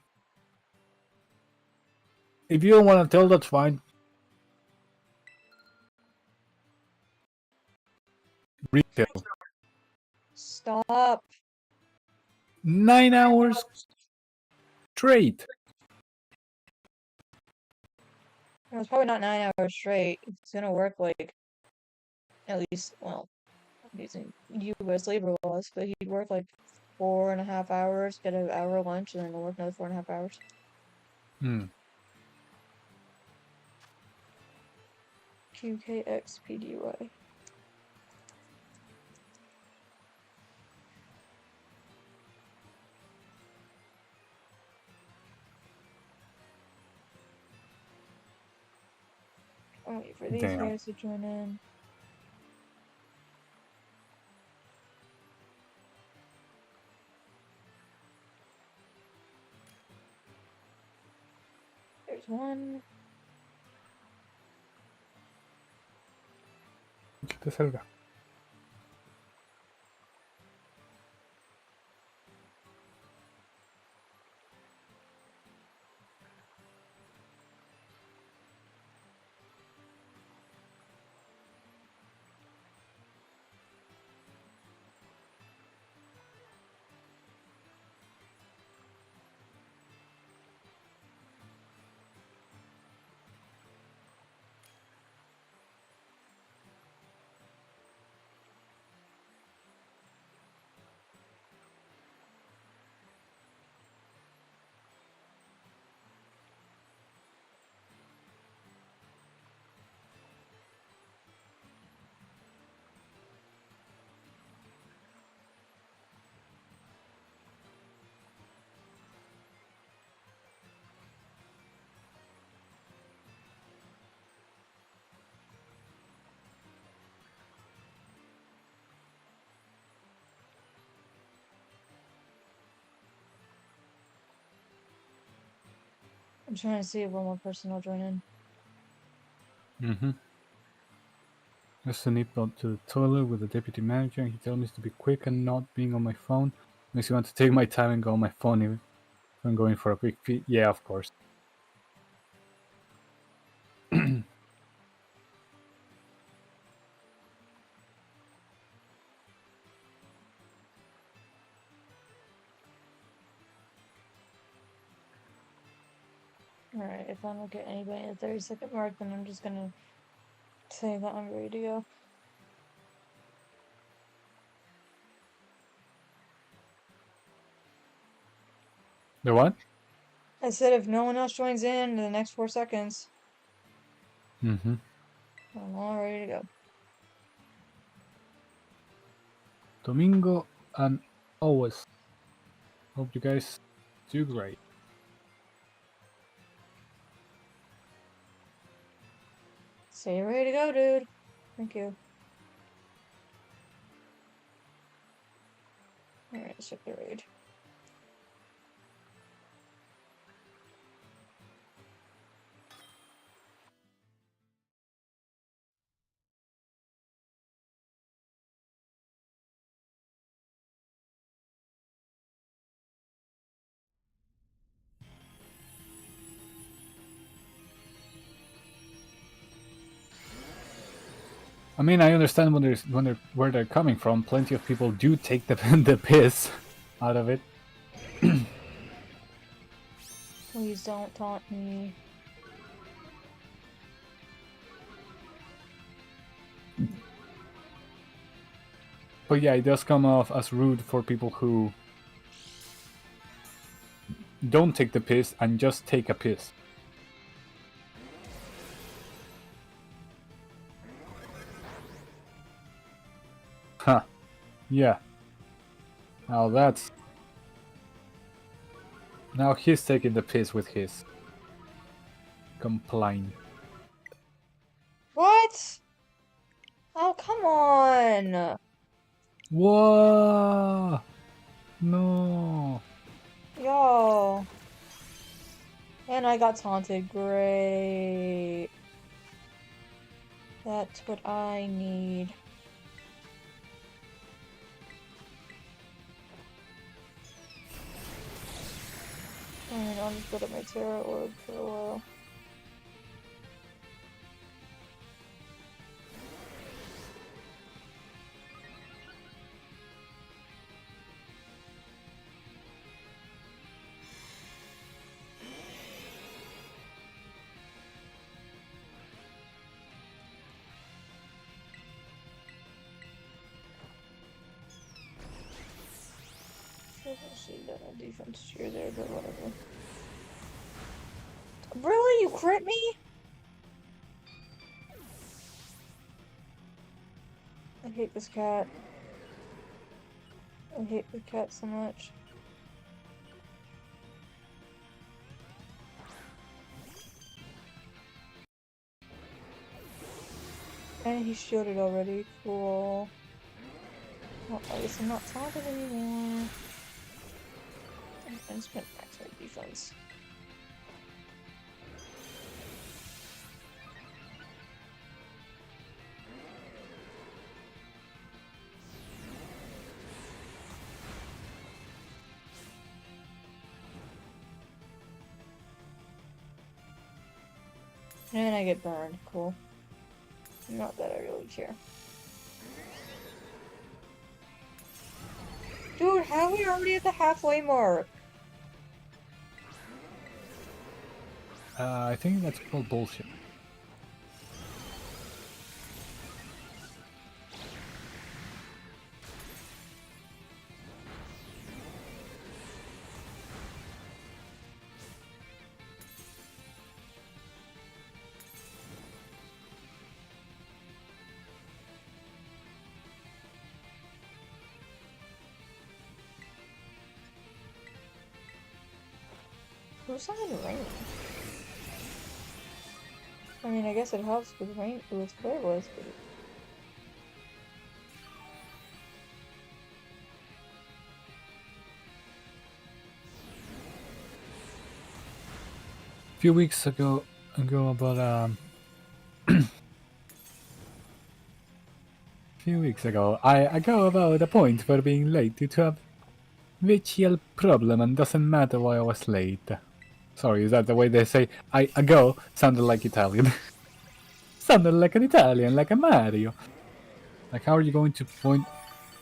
If you don't want to tell, that's fine. Retail. Stop. 9 hours straight. It was probably not 9 hours straight. It's gonna work like at least, well, I'm using U.S. labor laws, but he'd work like 4.5 hours, get an hour lunch, and then work another 4.5 hours. Hmm. QKXPDY. I'll wait for these Damn. guys to join in. There's one. ¿Qué te salga? I'm trying to see if one more person will join in. Mm-hmm. Just a nip out to the toilet with the deputy manager, and he tells me to be quick and not being on my phone. Makes me want to take my time and go on my phone even if I'm going for a quick pee. Yeah, of course. Alright, if I don't get anybody at the 30-second mark, then I'm just gonna say that I'm ready to go. The what? I said if no one else joins in the next 4 seconds, Mm-hmm. I'm all ready to go. Domingo and always. Hope you guys do great. Say you're ready to go, dude. Thank you. Alright, let's check the raid. I mean, I understand where they're coming from. Plenty of people do take the the piss out of it. Please don't taunt me. But yeah, it does come off as rude for people who don't take the piss and just take a piss. Huh. Yeah. Now Now he's taking the piss with his complaint. What? Oh, come on! Whoa! No. Yo. And I got taunted. Great. That's what I need. And I'll just go to my Tera Orb for a while. Should have done a defense cheer there, but whatever. Really? You crit me? I hate this cat. I hate the cat so much. And he's shielded already. Cool. Well, I guess I'm not taunted anymore. And spent max my defense. And I get burned. Cool. Not that I really care. Dude, how are we already at the halfway mark? I think that's called bullshit. Who's in rain? I mean, I guess it helps with rain, with Playlist, but... A few weeks ago about few weeks ago, I go about a point for being late due to a visual problem, and doesn't matter why I was late. Sorry, is that the way they say I go? Sounded like Italian. Sounded like an Italian, like a Mario. Like, how are you going to point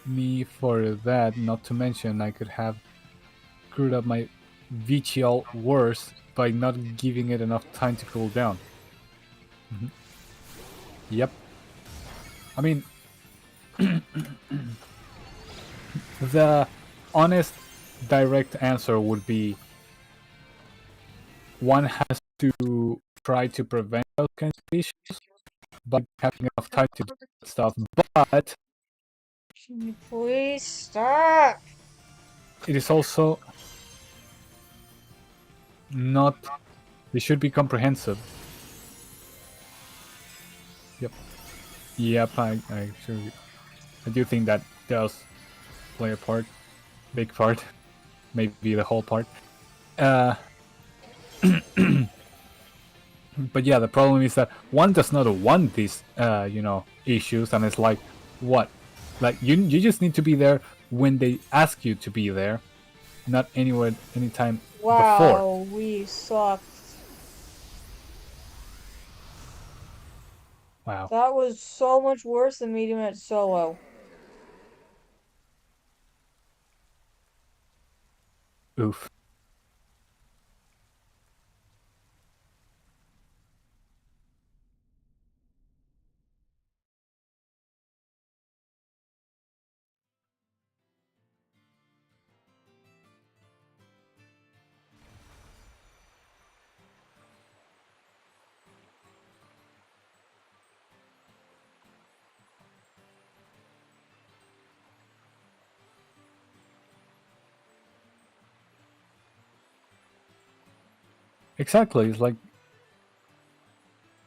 me for that? Not to mention, I could have screwed up my VTL worse by not giving it enough time to cool down. Yep. I mean, the honest, direct answer would be one has to try to prevent those kinds of issues by having enough time to do stuff, but Can you please stop? it is also not. They should be comprehensive. Yep. Yep, I do think that does play a part. Big part. Maybe the whole part. But yeah, the problem is that one does not want these, issues, and it's like, what? Like, you just need to be there when they ask you to be there, not anywhere, anytime before. Wow, we sucked. Wow. That was so much worse than medium at solo. Oof. Exactly. It's like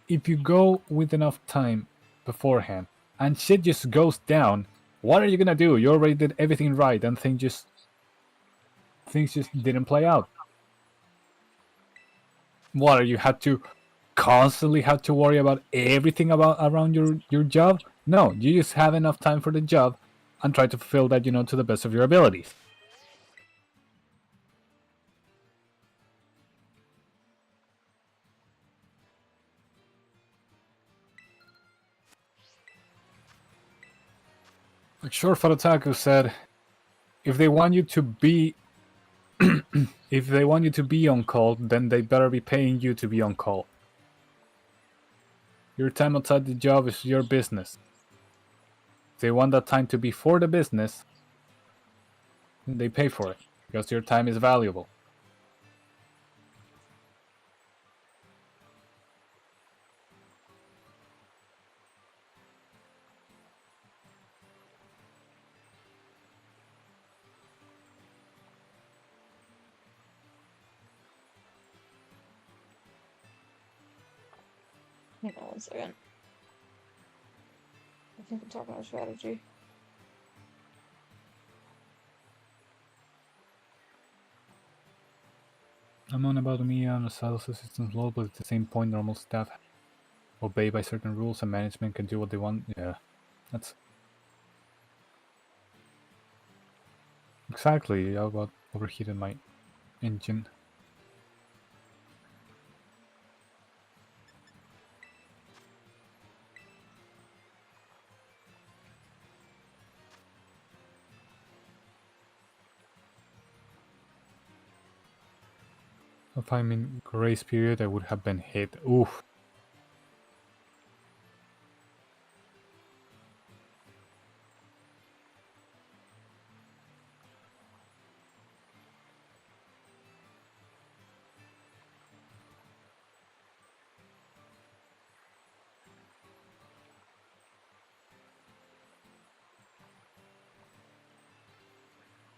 if you go with enough time beforehand and shit just goes down, what are you gonna do? You already did everything right and things just didn't play out. What, you had to constantly have to worry about everything about around your job? No, you just have enough time for the job and try to fulfill that, to the best of your abilities. Like Short Otaku said, if they want you to be if they want you to be on call, then they better be paying you to be on call. Your time outside the job is your business. If they want that time to be for the business, then they pay for it because your time is valuable. Hang on 1 second. I think I'm talking about strategy. I'm on about me on a sales assistant's role, but at the same point, normal staff obey by certain rules and management can do what they want. Yeah, that's exactly how about overheated my engine. If I'm in grace period, I would have been hit. Oof.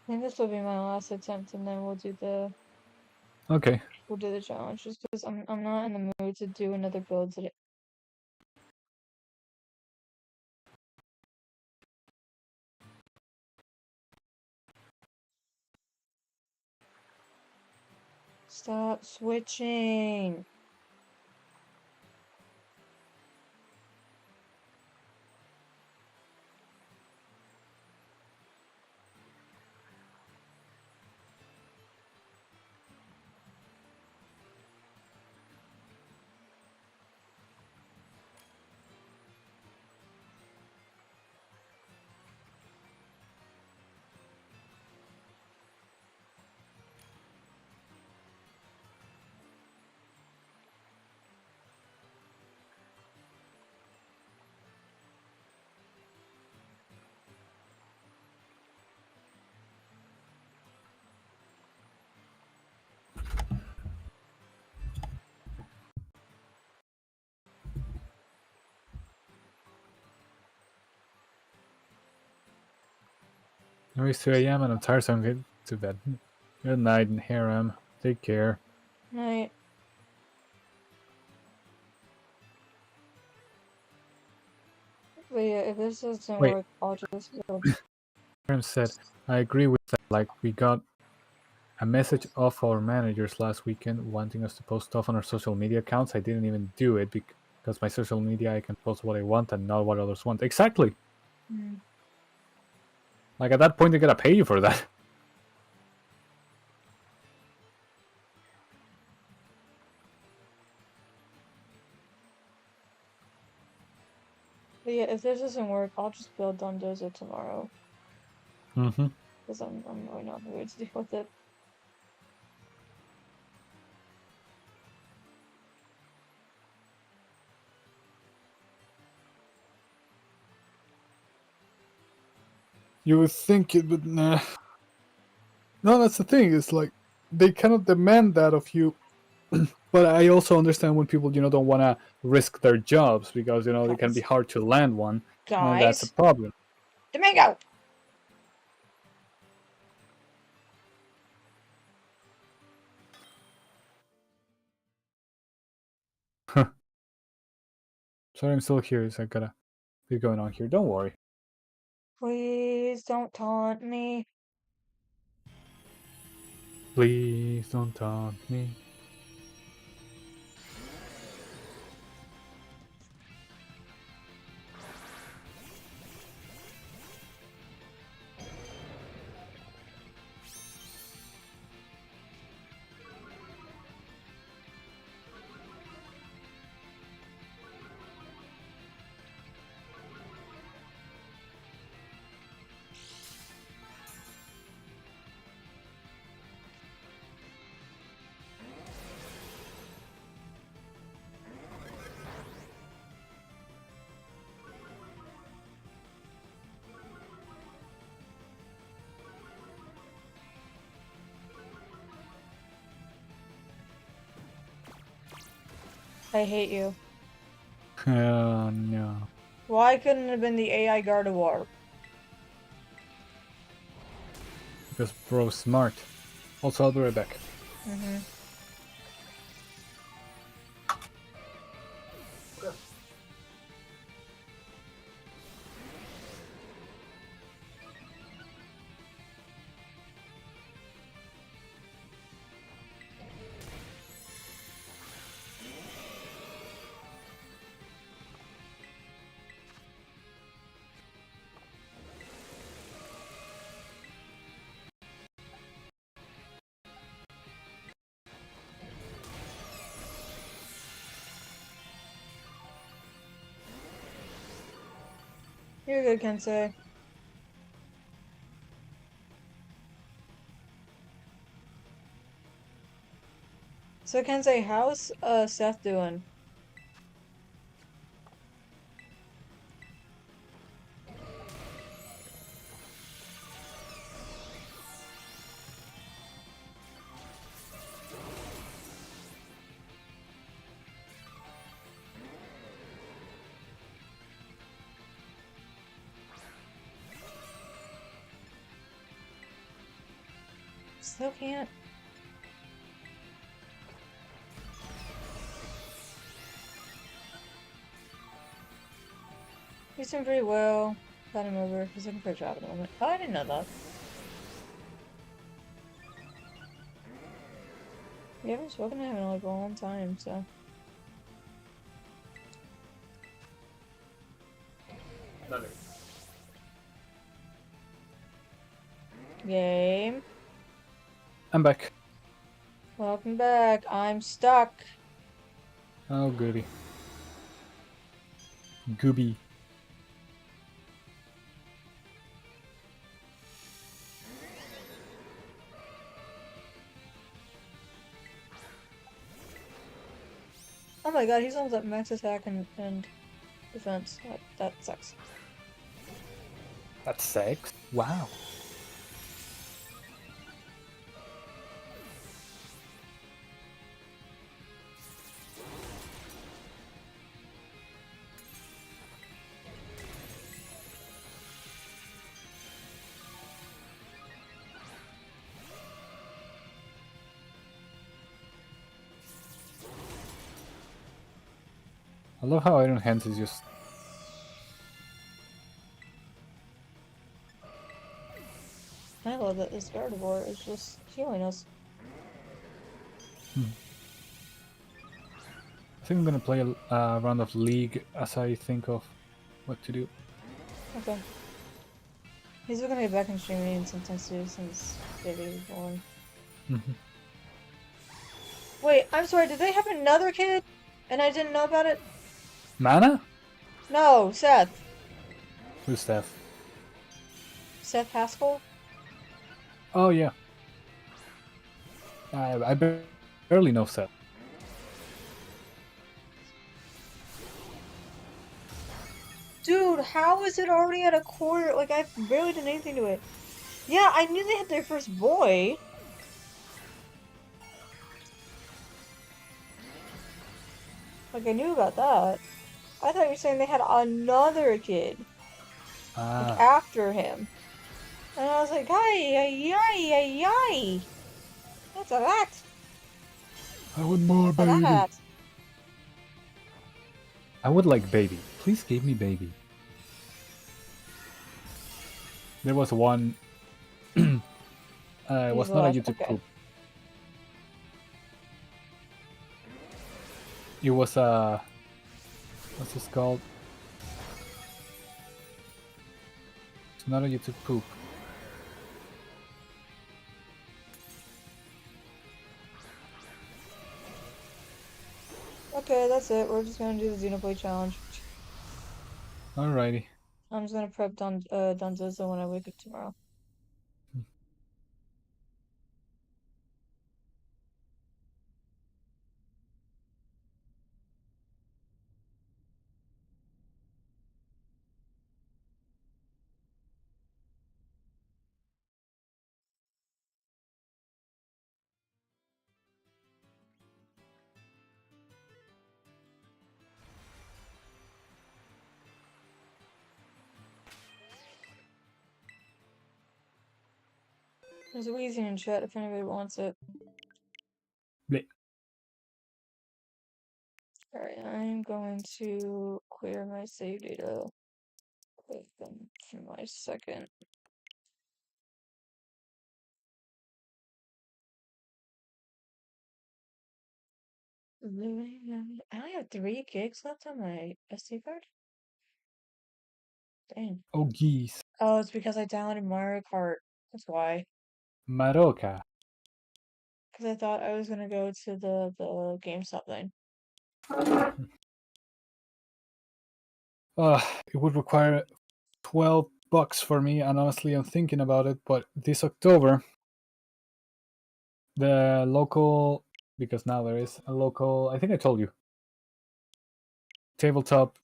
I think this will be my last attempt, and then we'll do the Okay. challenge. Just because I'm not in the mood to do another build today. Stop switching. Now it's 2 a.m. and I'm tired, so I'm getting to bed. Good night, Harem. Take care. Night. But yeah, if this doesn't Wait. work, I'll just build. Harem said, I agree with that. Like, we got a message off our managers last weekend wanting us to post stuff on our social media accounts. I didn't even do it because my social media, I can post what I want and not what others want. Exactly. Mm. Like, at that point, they gotta pay you for that. But yeah, if this doesn't work, I'll just build Dondozo tomorrow. Mm-hmm. Because I'm really not in the mood to deal with it. You would think it, but nah. No, that's the thing. It's like they cannot demand that of you. But I also understand when people, don't want to risk their jobs because, it can be Guys. hard to land one, and that's a Guys. problem. Domingo! Sorry, I'm still here. So I gotta be going on here. Don't worry. Please don't taunt me. Please don't taunt me. I hate you. Oh no. Why couldn't it have been the AI Gardevoir? Because bro's smart. Also, I'll be right back. Mm-hmm. You're good, Kensei. So Kensei, how's Seth doing? Still can't. He's doing pretty well. Got him over. He's looking for a job at the moment. Oh, I didn't know that. We haven't spoken to him in like a long time, so. Game. I'm back. Welcome back. I'm stuck. Oh goody. Gooby. Oh my god, he's almost at max attack and defense. That sucks. That's 6. Wow. I love how Iron Hands is just... I love that this Gardevoir is just healing us. I think I'm gonna play a round of League as I think of what to do. Okay. He's gonna get back in streaming sometime soon since baby is born. Wait, I'm sorry, did they have another kid? And I didn't know about it? Mana? No, Seth. Who's Steph? Seth Haskell? Oh yeah. I barely know Seth. Dude, how is it already at a quarter? Like, I barely did anything to it. Yeah, I knew they had their first boy. Like, I knew about that. I thought you were saying they had another kid. Like, Ah. after him. And I was like, ay, ay, ay, ay, ay. What's that? I want more, What's baby. that? I would like baby. Please give me baby. There was one. It He's was not a left. YouTube Okay. poop. It was a. What's this called? It's not a YouTube poop. Okay, that's it. We're just gonna do the Xenoblade challenge. Alrighty. I'm just gonna prep Dunzozo when I wake up tomorrow. There's a Wheezy in chat if anybody wants it. Bleh. Alright, I'm going to clear my save data for my second. I only have 3 gigs left on my SD card? Dang. Oh geez. Oh, it's because I downloaded Mario Kart. That's why. Maroka. Because I thought I was gonna go to the GameStop thing. It would require $12 for me, and honestly, I'm thinking about it. But this October, the local, because now there is a local. I think I told you, tabletop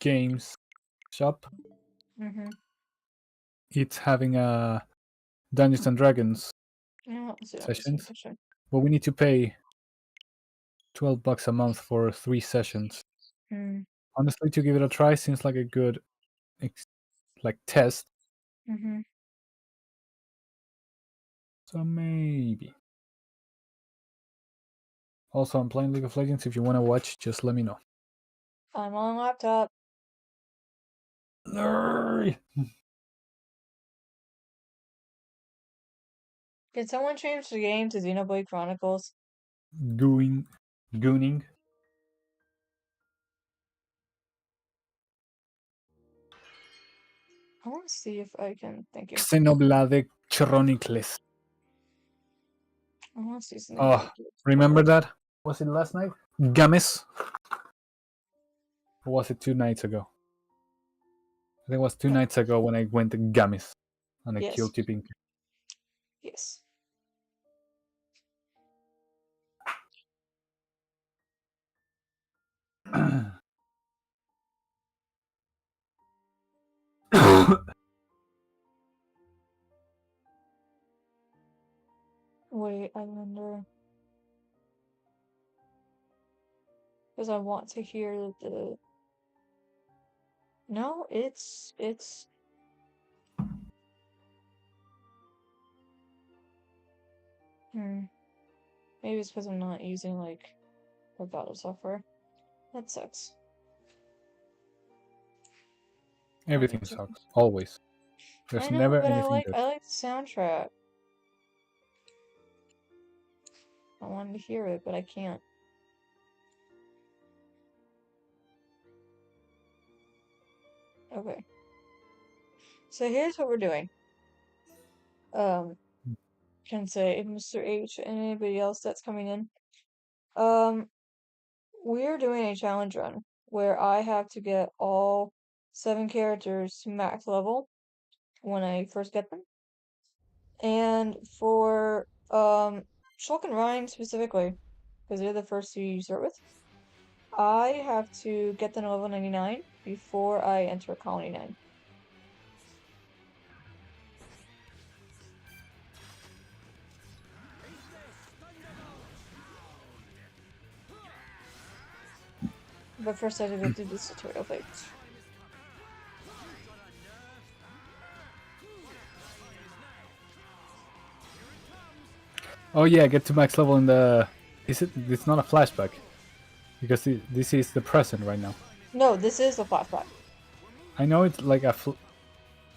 games shop. Mm-hmm. It's having a Dungeons and Dragons Yeah, let's do that this sessions, question. but we need to pay $12 a month for 3 sessions. Mm. Honestly, to give it a try seems like a good, like test. Mm-hmm. So maybe. Also, I'm playing League of Legends. If you want to watch, just let me know. I'm on laptop. Nerd. Can someone change the game to Xenoblade Chronicles? Gooning. I want to see if I can. Thank you. Xenoblade Chronicles. I want to see something Oh, really cute. remember that? Was it last night? Gamis? Or was it 2 nights ago? I think it was 2 nights ago when I went to Gamis and I Yes. killed Tipping. Yes. Wait, I wonder. Because I want to hear the. No, it's. Maybe it's because I'm not using, like, a battle software. That sucks. Everything sucks. Always. There's I know, never but I anything like good. the soundtrack. I wanted to hear it, but I can't. Okay. So here's what we're doing. Can say Mr. H and anybody else that's coming in. We're doing a challenge run where I have to get all 7 characters to max level when I first get them. And for Shulk and Ryan specifically, because they're the first 2 you start with, I have to get them to level 99 before I enter Colony 9. But first I have to go through this tutorial phase. Oh yeah, get to max level in the. It's not a flashback, because this is the present right now. No, this is a flashback. I know it's like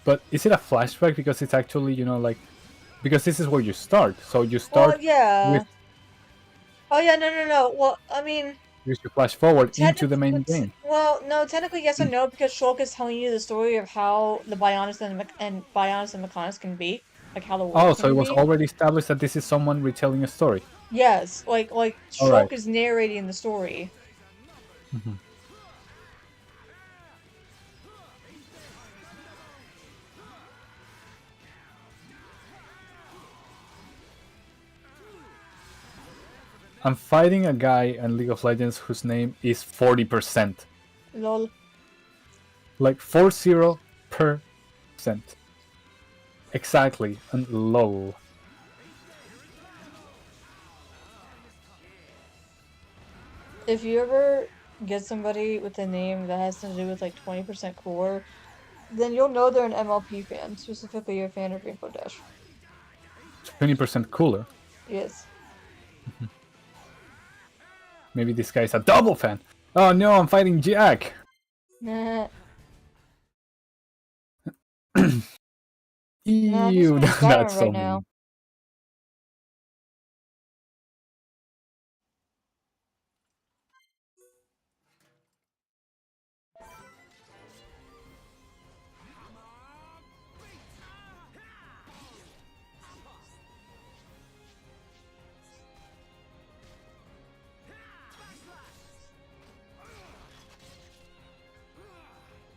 but is it a flashback because it's actually, you know, like, because this is where you start. So you Well, start yeah. with Oh yeah, no. Well, I mean, you flash forward into the technically, main game. well, no, technically yes and no, because Shulk is telling you the story of how the Bionis and Bionis and Mechonis can be, like how the Oh, world so it can was be. already established that this is someone retelling a story. Yes, like All right. Shulk is narrating the story. Mhm. I'm fighting a guy in League of Legends whose name is 40%. Lol. Like 40%. Exactly. And lol. If you ever get somebody with a name that has to do with like 20% core, then you'll know they're an MLP fan, specifically a fan of Rainbow Dash. 20% cooler. Yes. Maybe this guy's a double fan. Oh no, I'm fighting Jack. Nah, nah, he's Ew, fighting that's Skyrim so right now. mean.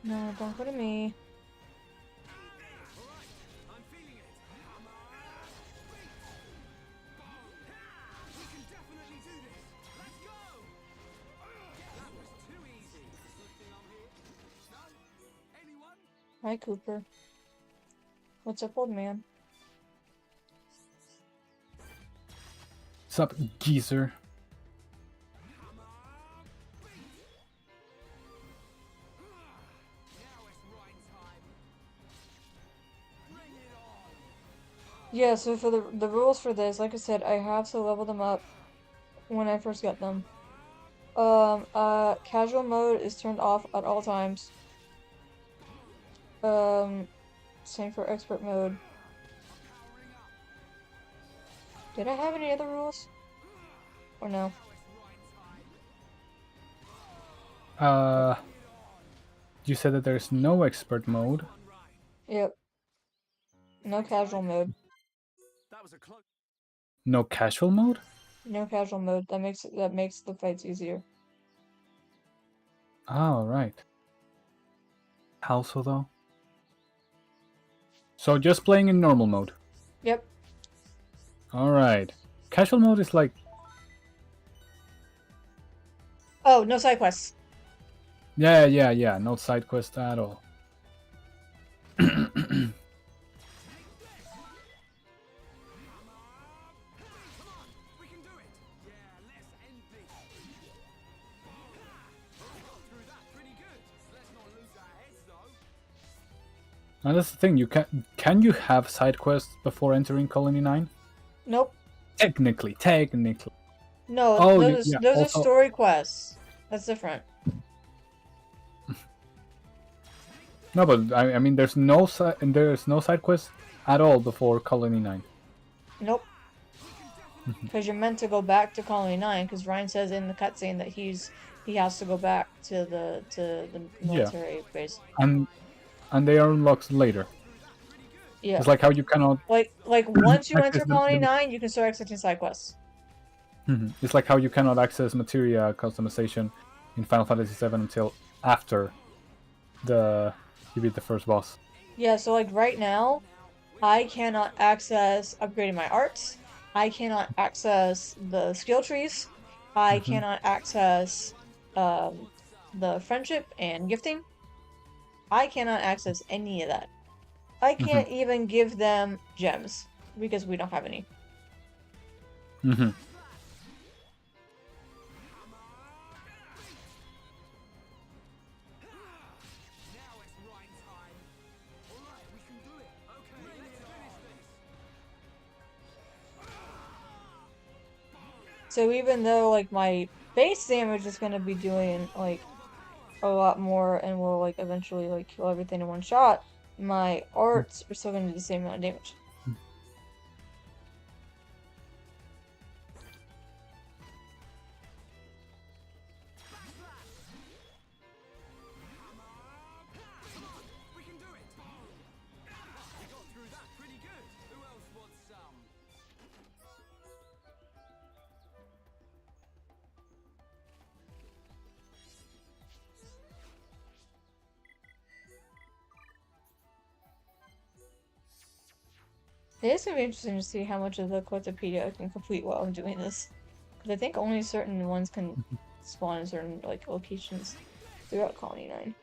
No, don't go to me. Hi, Cooper. What's up, old man? What's up, geezer? Yeah, so for the rules for this, like I said, I have to level them up when I first get them. Casual mode is turned off at all times. Um, Same for expert mode. Did I have any other rules? Or no? Uh, you said that there's no expert mode. Yep. No casual mode. No casual mode? No casual mode. That makes the fights easier. Oh, right. How so, though? So just playing in normal mode. Yep. Alright. Casual mode is like... Oh, no side quests. Yeah. No side quest at all. And that's the thing, you can you have side quests before entering Colony 9? Nope. Technically. No, Oh, those yeah, those are also... story quests. That's different. No, but I mean, there's no side quest at all before Colony 9. Nope. Because you're meant to go back to Colony 9, because Ryan says in the cutscene that he has to go back to the Yeah, military base. and they are unlocked later. Yeah. It's like how you cannot Like once you access enter Colony 9, you can start accepting side quests. It's like how you cannot access materia customization in Final Fantasy VII until after you beat the first boss. Yeah, so like right now, I cannot access upgrading my arts. I cannot access the skill trees. I hmm cannot access um, the friendship and gifting. I cannot access any of that. I hmm can't even give them gems because we don't have any. hmm So even though like my base damage is gonna be doing like a lot more and will like eventually like kill everything in one shot, my arts are still gonna do the same amount of damage. It is gonna be interesting to see how much of the Quotopedia I can complete while I'm doing this. Because I think only certain ones can spawn in certain like locations throughout Colony 9.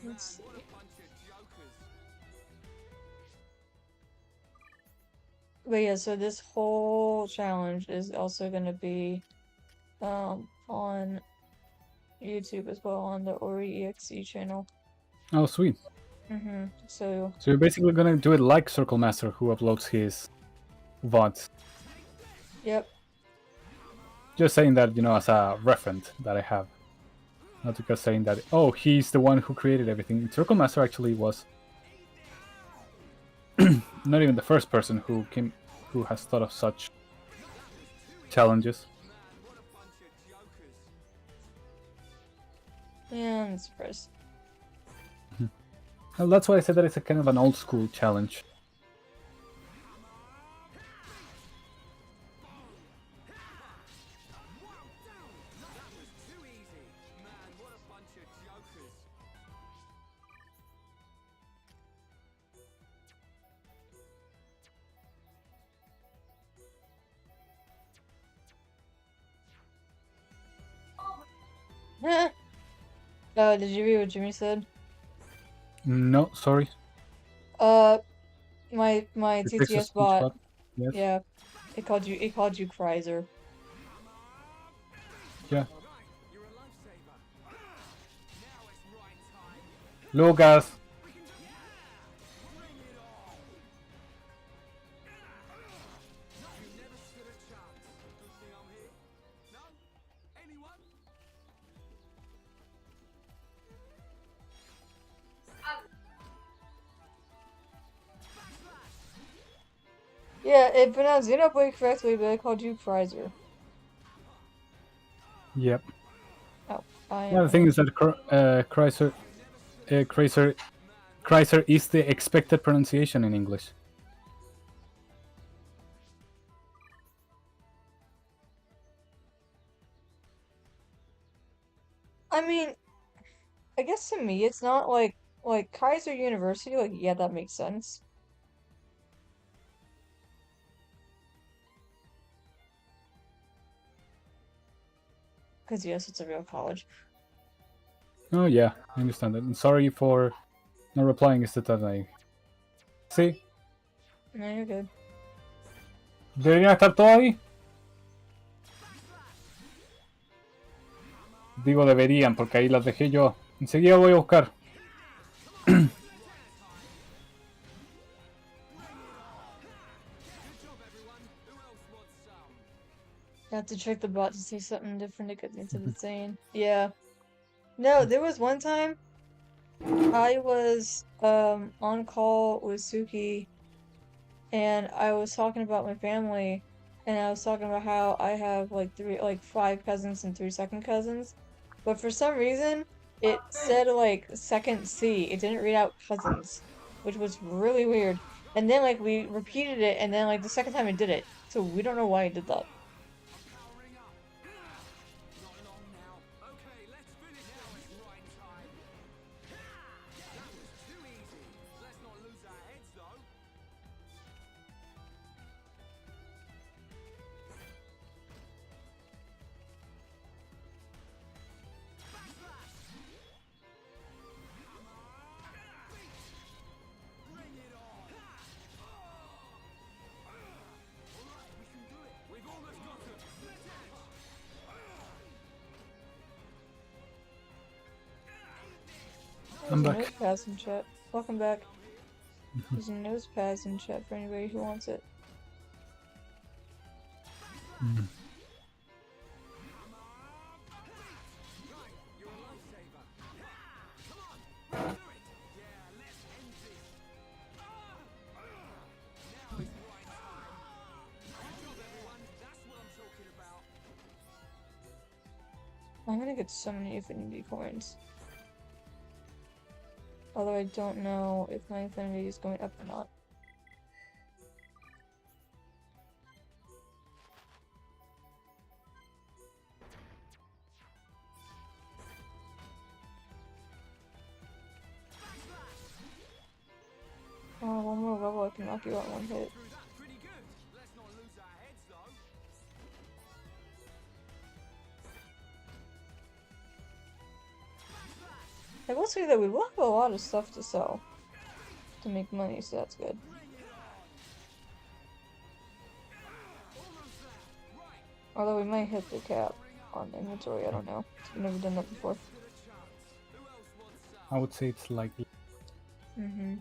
Let's see. But yeah, so this whole challenge is also gonna be on YouTube as well on the Ori EXE channel. Oh, sweet. So So you're basically gonna do it like Circle Master, who uploads his VODs. yep. Just saying that, you know, as a reference that I have. Not because saying that, oh, he's the one who created everything. Circle Master actually was not even the first person who has thought of such challenges. Yeah, I'm surprised. Well, that's why I said that it's a kind of an old school challenge. Did you read what Jimmy said? No, sorry. My The text to TTS speech bot. bot. Yes. Yeah, it called you Chrysler. Yeah. Lucas. Yeah, it pronounced Xenoblade correctly, but it called you Chrysler. Yep. Oh, Yeah, the thing is that Chrysler is the expected pronunciation in English. I mean, I guess to me it's not like Kaiser University, like yeah, that makes sense. Because yes, it's a real college. Oh yeah, I understand that. And sorry for not replying. Is that I sí? No, you're good. ¿Deberían estar todos ahí? Digo deberían, porque ahí las dejé yo. Enseguida voy a buscar. I have to trick the bot to say something different to get me to the sane. Yeah. No, there was one time I was on call with Suki and I was talking about my family and I was talking about how I have like five cousins and three second cousins. But for some reason it said like second C. It didn't read out cousins, which was really weird. And then like we repeated it and then like the second time it did it. So we don't know why it did that. I'm There's a back. notepads in chat. Welcome back. There's a notepads in chat for anybody who wants it. Mm. I'm gonna get so many affinity coins. Although I don't know if my affinity is going up or not. Oh, one more level I can knock you out in one hit. I will say that we will have a lot of stuff to sell to make money, so that's good. Although we might hit the cap on inventory, I don't know. I've never done that before. I would say it's likely. Mm-hmm.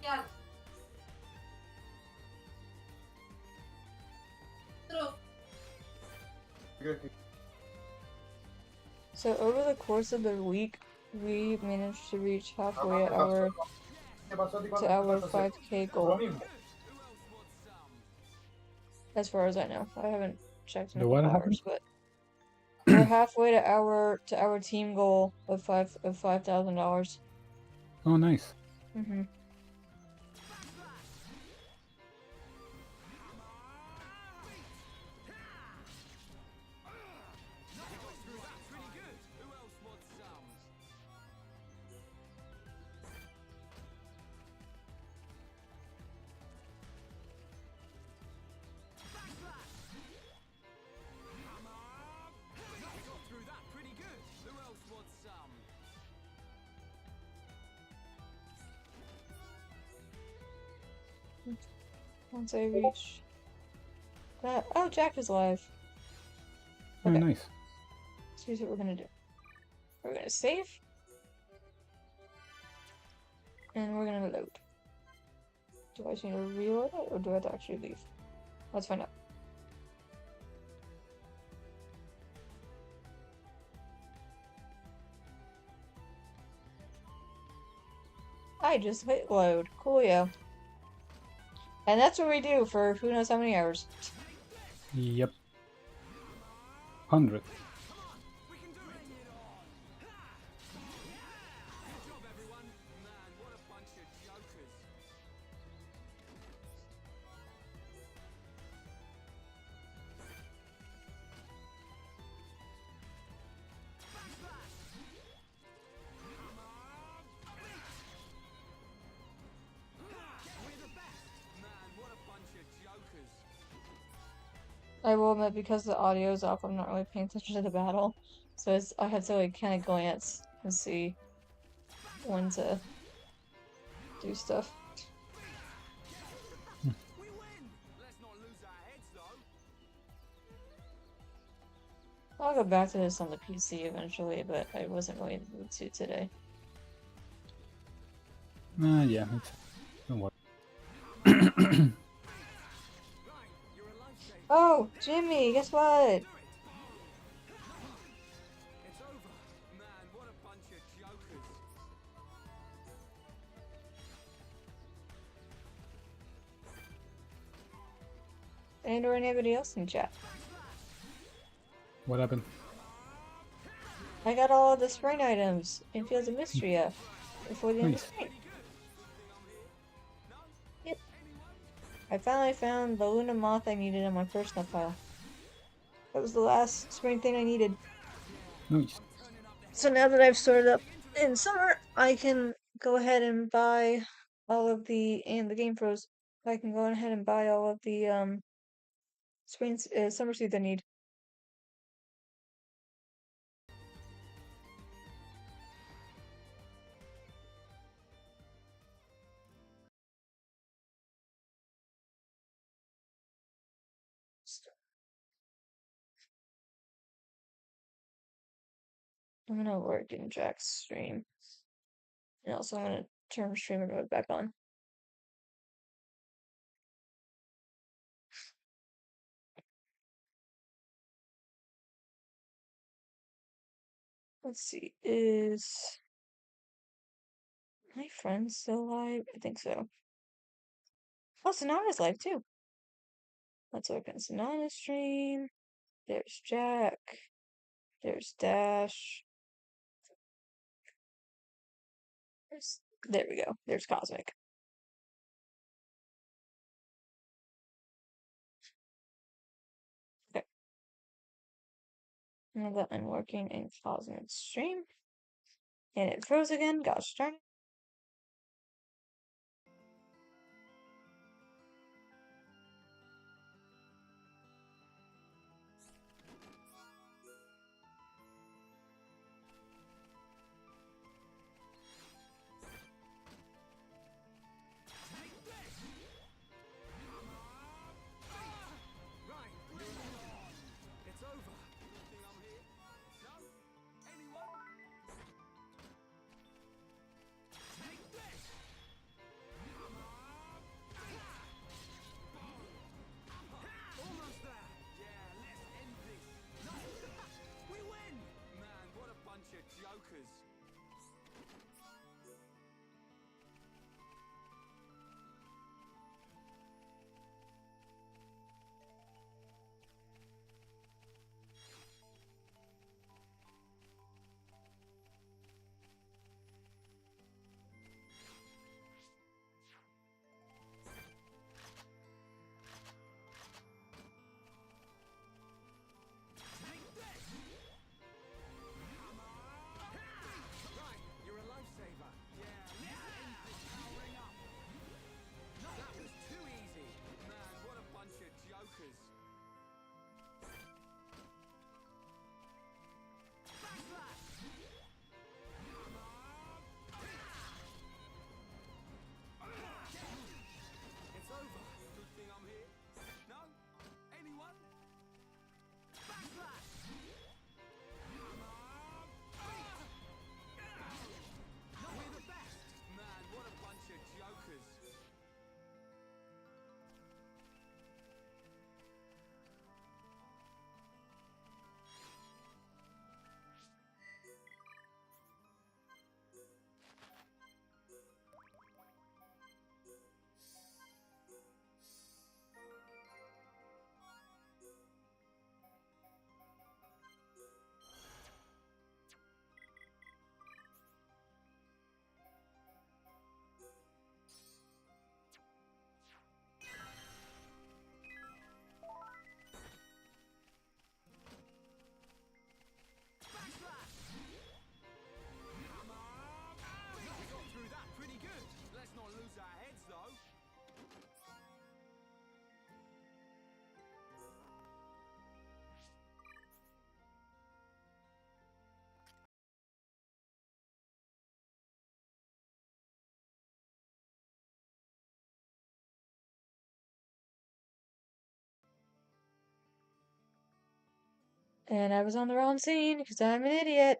Yeah. So over the course of the week, we managed to reach halfway to our 5K goal. As far as I know, I haven't checked in a The what couple happened? hours, but we're halfway to our team goal of $5,000. Oh, nice. Mm-hmm. Once I reach that, oh, Jack is alive. Oh, Okay, nice. so here's what we're gonna do. We're gonna save, and we're gonna load. Do I just need to reload it, or do I have to actually leave? Let's find out. I just hit load. Coolio. And that's what we do for who knows how many hours. Yep. 100. I will admit because the audio is off, I'm not really paying attention to the battle, so I have to like kind of glance and see when to do stuff. I'll go back to this on the PC eventually, but I wasn't really in the mood to today. Yeah, don't worry. Oh, Jimmy, guess what? And or anybody else in chat. What happened? I got all the spring items in Fields of Mystria before the end of Nice. spring. Yep. I finally found the Luna Moth I needed in my personal pile. That was the last spring thing I needed. Nice. So now that I've sorted up in summer, I can go ahead and buy all of the, and the Game Pros, I can go ahead and buy all of the summer seeds I need. I'm gonna work in Jack's stream. And also I'm gonna turn streamer mode back on. Let's see, is my friend still live? I think so. Oh, Sonata's live too. Let's open Sonata's stream. There's Jack. There's Dash. There we go. There's Cosmic. Okay. Now that I'm working in Cosmic's stream. And it froze again. Gosh darn it. And I was on the wrong scene because I'm an idiot.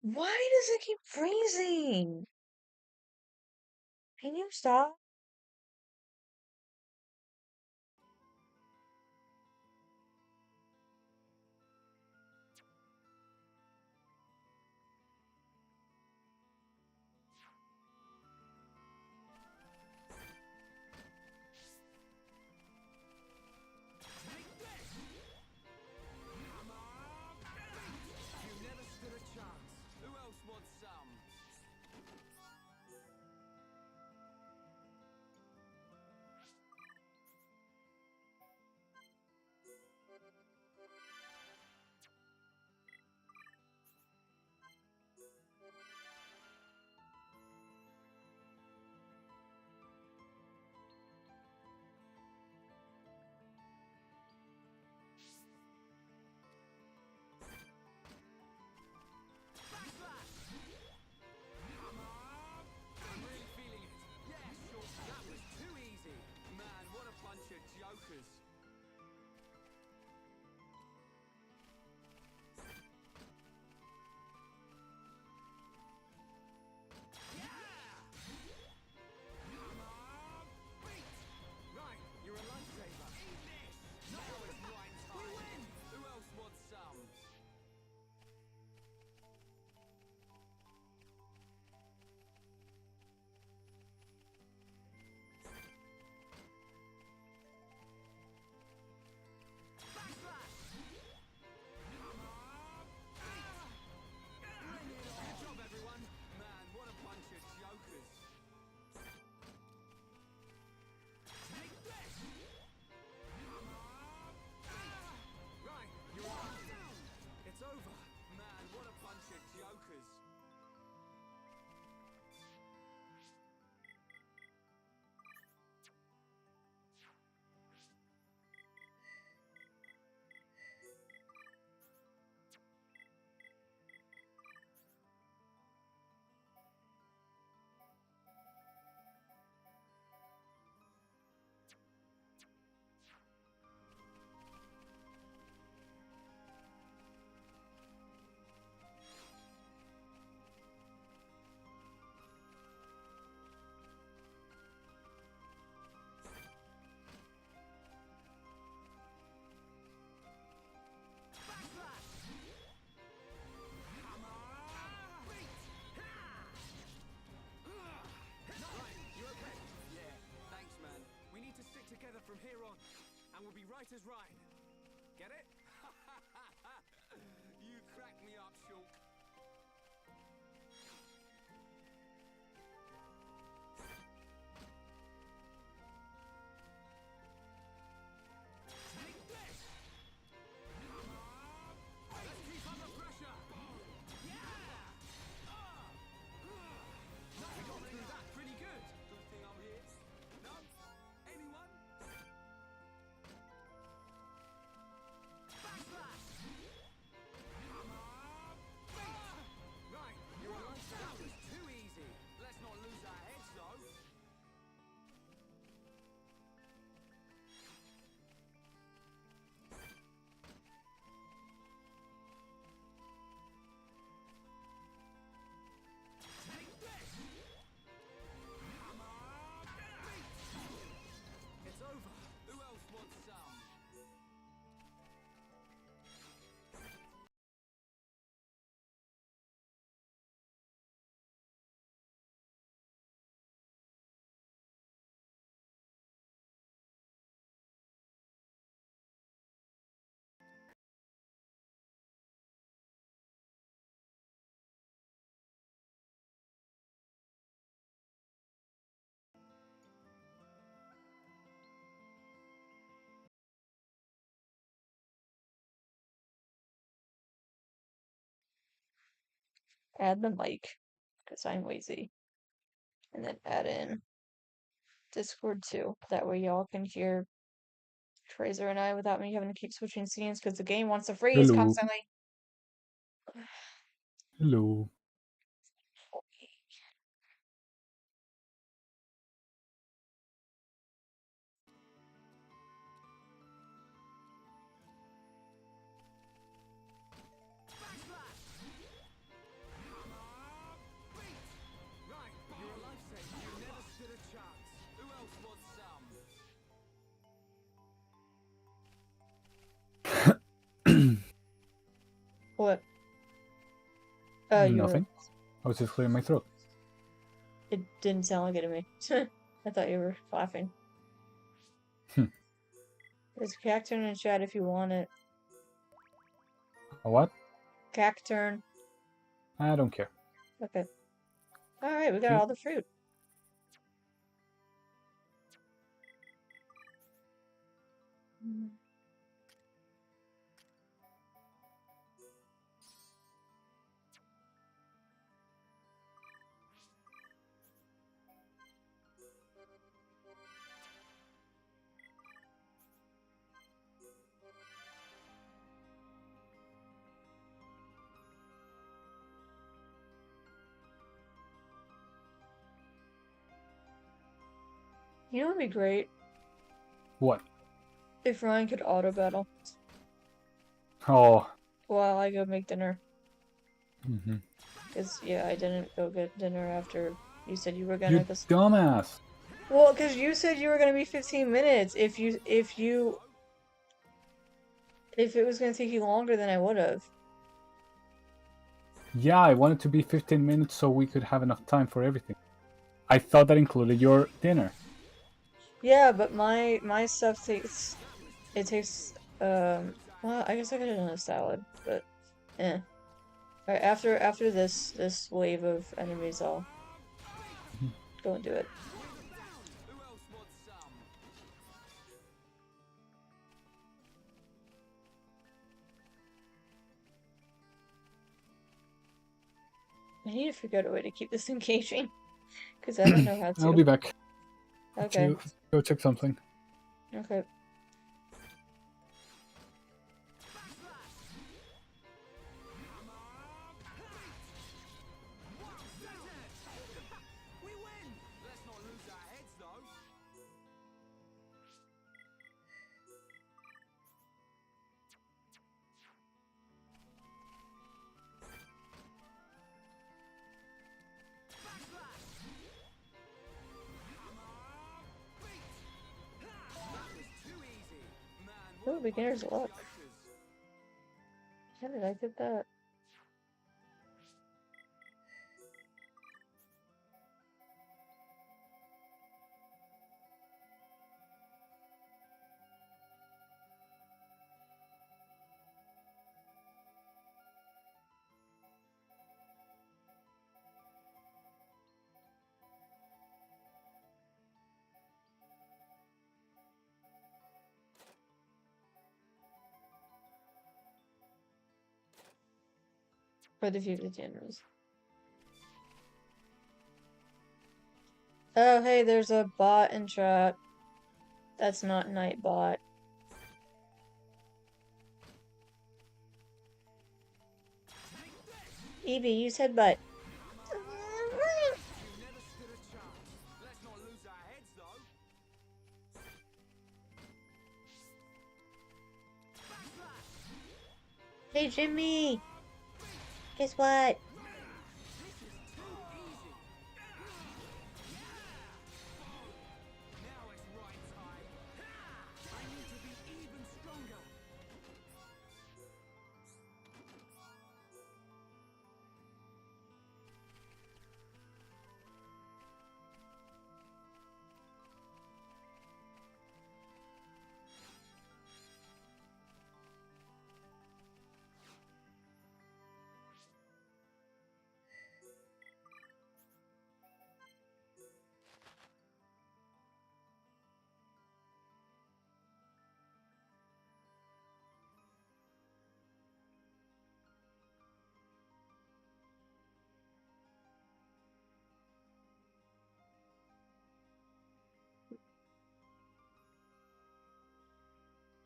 Why does it keep freezing? Can you stop? You never stood a chance. Who else wants some? I'm really feeling it. Yeah, sure. That was too easy. Man, what a bunch of jokers. Right, you're a lifesaver. Eat this! Now is right time. We win! Who else wants some? Good job, everyone. Man, what a bunch of jokers. Take this! Right, you're on. It's over. Man, what a bunch of jokers. Right, you okay? Yeah, thanks, man. We need to stick together from here on, and we'll be right as rain. Get it? You crack me up, Shulk. Take this! Let's keep under pressure! Yeah! We got through that pretty good. Good thing I'm here. No? Anyone? Backslash! Right, you're on. That was too easy. Let's not lose our heads, though. Take this! It's over. Who else wants some? Add the mic because I'm lazy. And then add in Discord too. That way y'all can hear Tracer and I without me having to keep switching scenes because the game wants to freeze Hello. constantly. Hello. Oh, you were. Nothing. I was just clearing my throat. It didn't sound like it to me. I thought you were laughing. Hmm. There's a cacturn in chat if you want it. A what? Cacturn. I don't care. Okay. Alright, we got Okay. all the fruit. You know what would be great? What? If Ryan could auto battle Oh. while I go make dinner. Mm-hmm. Cause yeah, I didn't go get dinner after you said you were You gonna. Cause dumbass. well, cause you said you were gonna be 15 minutes. If it was gonna take you longer than I would have. Yeah, I wanted to be 15 minutes so we could have enough time for everything. I thought that included your dinner. Yeah, but my stuff takes well, I guess I could have done a salad, but eh. Alright, after this wave of enemies, I'll go and do it. Who else wants some? I need to figure out a way to keep this engaging, because I don't know how I'll to. be back Okay. to go check something. Okay. We win! Let's not lose our heads though. That was too easy. Man, Oh, what beginner's luck. fighters. How did I get that? For the few beginners. Oh, hey, there's a bot in chat. That's not Nightbot. Evie, you said butt. You never stood a chance. Let's not lose our heads though. Hey, Jimmy! Guess what? Now it's right time. I need to be even stronger.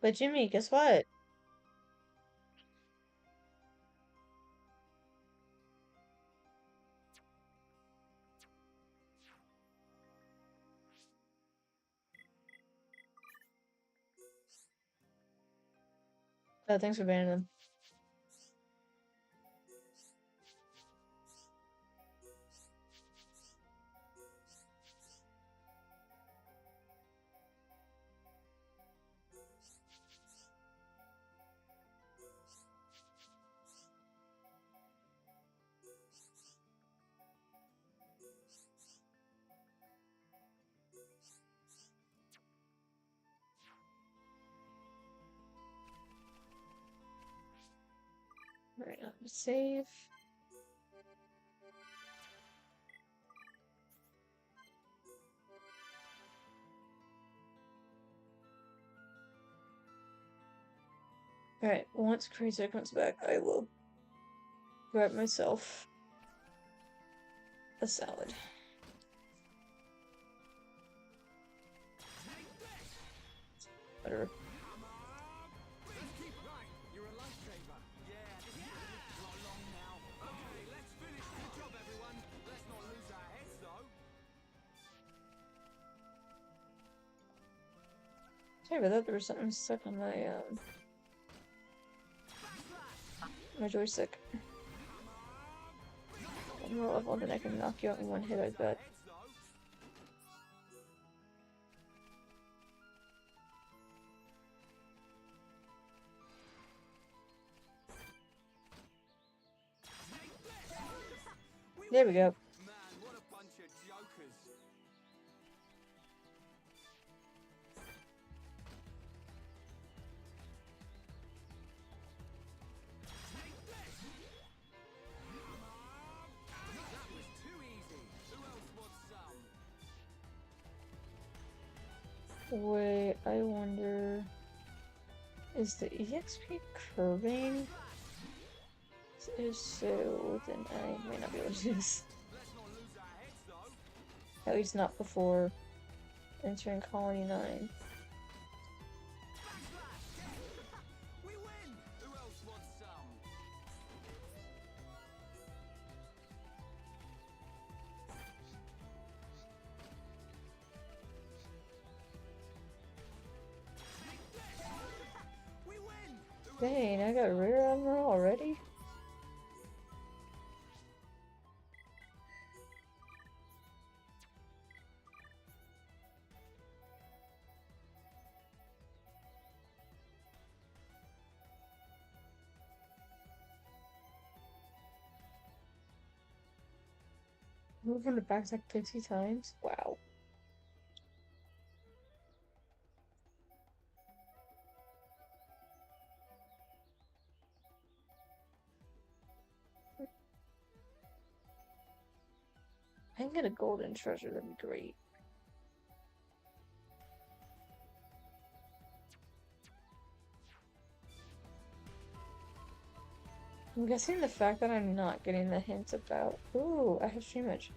But Jimmy, guess what? Oh, thanks for banning them. Alright, save. Alright, once Crazy comes back, I will grab myself a salad. Whatever. Let's keep right. You're a lifesaver. Yeah. Not long now. Okay, let's finish the job, everyone. Let's not lose our heads, though. Sorry about that, there was something stuck on my joystick. I'm more level than I can knock you out in one hit, I bet. There we go. Man, what a bunch of jokers. That was too easy. Who else wants some? Wait, I wonder... Is the EXP curving? If so, then I may not be able to do this. Let's not lose our heads, though. At least not before entering Colony 9. We win! Who else wants some? We win! Dang, I got Rear Admiral already? Move from the backpack 50 times? Wow. I can get a golden treasure, that'd be great. I'm guessing the fact that I'm not getting the hint about... Ooh, I have stream edge.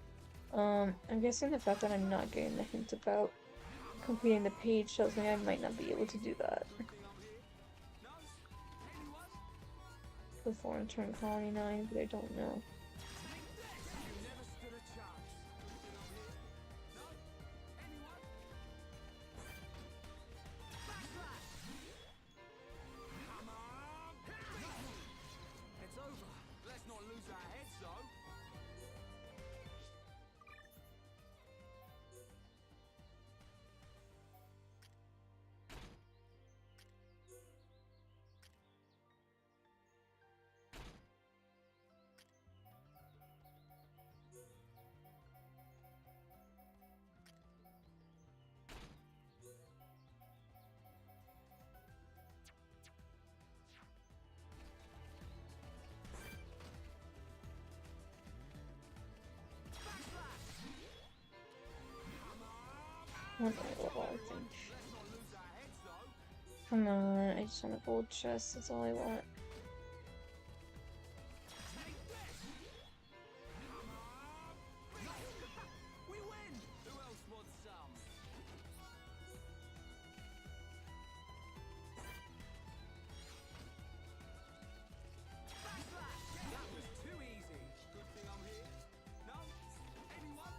I'm guessing the fact that I'm not getting the hint about completing the page tells me I might not be able to do that. Before I turn Colony 9, but I don't know. It's over. Let's not lose our heads, though. What level, I think. Come on, I just want a gold chest, that's all I want. We win! Who else wants some? That was too easy. Good thing I'm here. No? Anyone?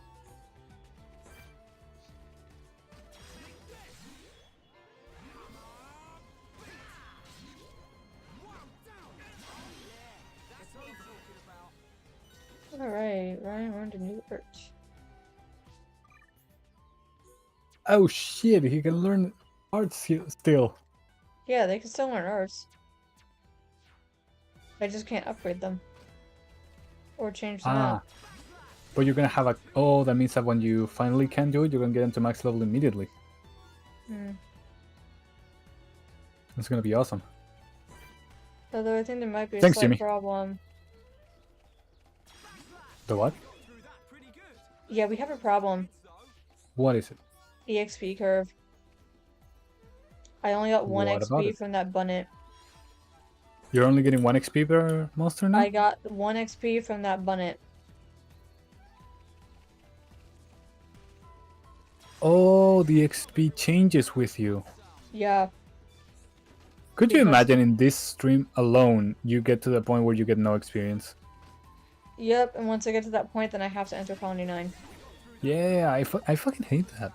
Take this! Wow, down! Yeah, that's what I'm talking about. Alright, Ryan learned a new art. Oh shit, he can learn art still. Yeah, they can still learn arts. I just can't upgrade them. Or change them out. But you're gonna have a... Oh, that means that when you finally can do it, you're gonna get into max level immediately. Hmm. It's gonna be awesome. Although I think there might be a Thanks, slight Jimmy. problem. The what? Through that pretty good. Yeah, we have a problem. What is it? EXP curve. I only got 1 What about XP it? from that bunnet. You're only getting 1 XP per monster now? I got 1 XP from that bunnet. Oh, the XP changes with you. Yeah. Could you Because- imagine in this stream alone, you get to the point where you get no experience? Yep, and once I get to that point, then I have to enter Colony 9. Yeah, I fucking hate that.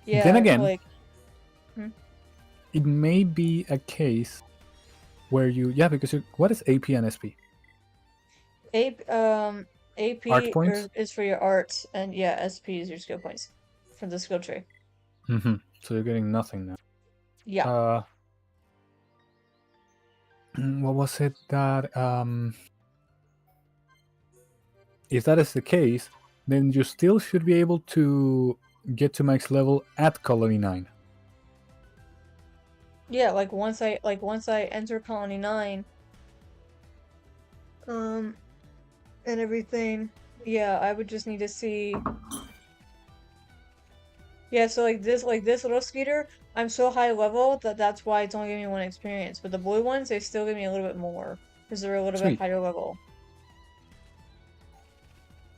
Yeah, Then again, like, it may be a case where you... Yeah, because what is AP and SP? AP Art points? is for your arts, and yeah, SP is your skill points from the skill tree. Mm-hmm. So you're getting nothing now. Yeah. What was it that... If that is the case, then you still should be able to get to max level at Colony 9. Yeah, like once I enter Colony 9, and everything, yeah, I would just need to see. Yeah, so like this little skeeter, I'm so high level that that's why it's only giving me 1 experience. But the blue ones, they still give me a little bit more because they're a little bit Sweet. higher level.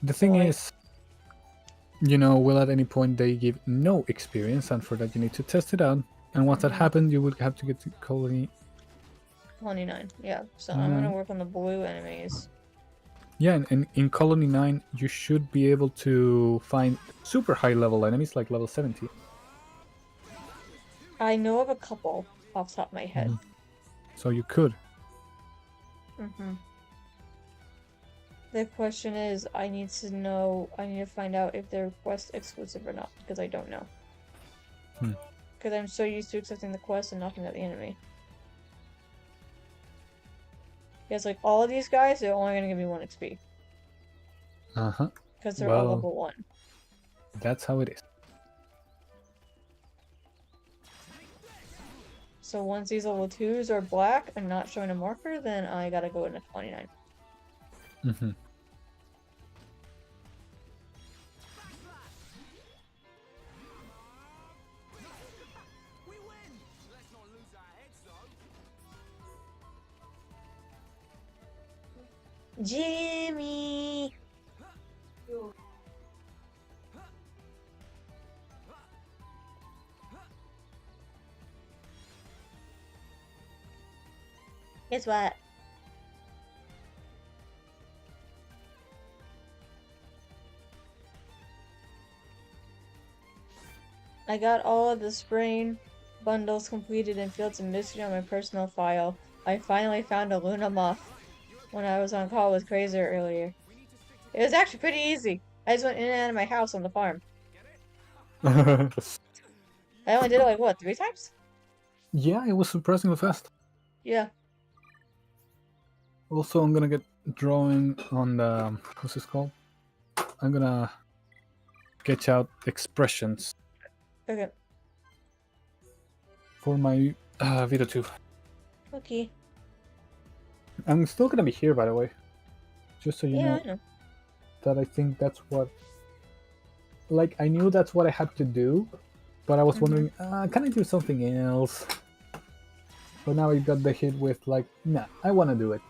The thing like- is, you know, will at any point they give no experience, and for that you need to test it out. And once that happens, you would have to get to Colony. Colony 9, yeah. So I'm gonna work on the blue enemies. Yeah, and in Colony 9, you should be able to find super high level enemies, like level 70. I know of a couple off the top of my head. So you could. The question is, I need to find out if they're quest exclusive or not, because I don't know. Because I'm so used to accepting the quest and knocking out the enemy. Yeah, it's like all of these guys, they're only gonna give me 1 XP. Uh-huh. Because they're all Well, level 1. That's how it is. So once these level 2s are black and not showing a marker, then I gotta go into 29. Mm-hmm. We win. Let's not lose our heads though. Jimmy! Guess what? I got all of the spraying bundles completed in Fields of Mystery on my personal file. I finally found a Luna Muff when I was on call with Crazer earlier. It was actually pretty easy. I just went in and out of my house on the farm. I only did it like, what, 3 times? Yeah, it was surprisingly fast. Yeah. Also, I'm gonna get drawing on the... What's this called? I'm gonna sketch out expressions Okay. for my video too. Okay. I'm still gonna be here, by the way. Just so you Yeah, know, I know. that I think that's what... Like, I knew that's what I had to do, but I was wondering, can I do something else? But now I got the hit with, like, nah, I want to do it.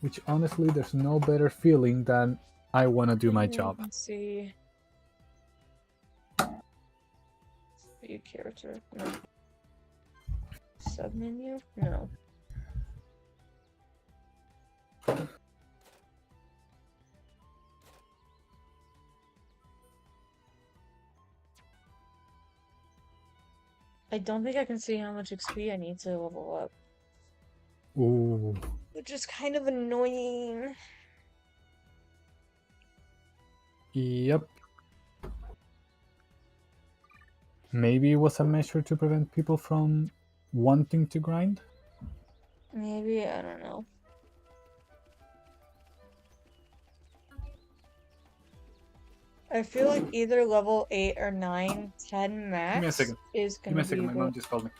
Which, honestly, there's no better feeling than I want to do my job. Let's see. View character. No. Submenu? No. I don't think I can see how much XP I need to level up. Ooh. Which is kind of annoying. Yep. Maybe it was a measure to prevent people from wanting to grind? Maybe, I don't know. I feel like either level 8 or 9, 10 max Give me a second. is Give me gonna a second, be my mom just called me.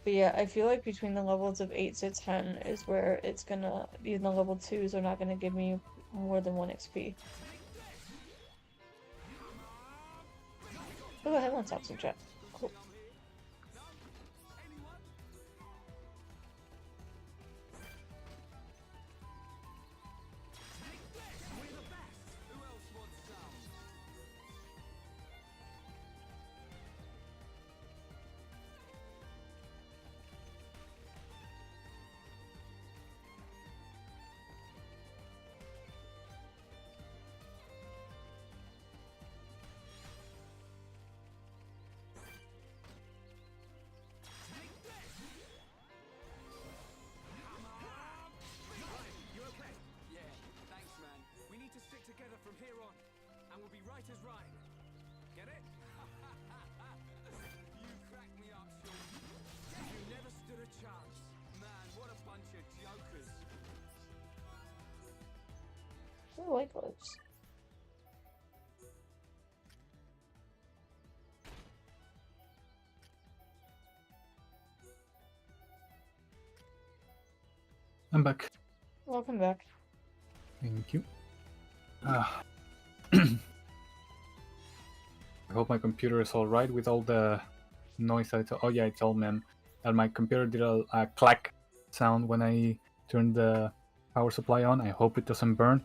But yeah, I feel like between the levels of 8 to 10 is where it's gonna, even the level 2s are not gonna give me more than 1 XP. Oh, I have one toxic chat. Cool. Together from here on, and we'll be right as rain. Get it? You crack me up, Sean. You never stood a chance. Man, what a bunch of jokers. Oh, white gloves. I'm back. Welcome back. Thank you. I hope my computer is all right with all the noise. Oh yeah, it's all mem. And my computer did a clack sound when I turned the power supply on. I hope it doesn't burn.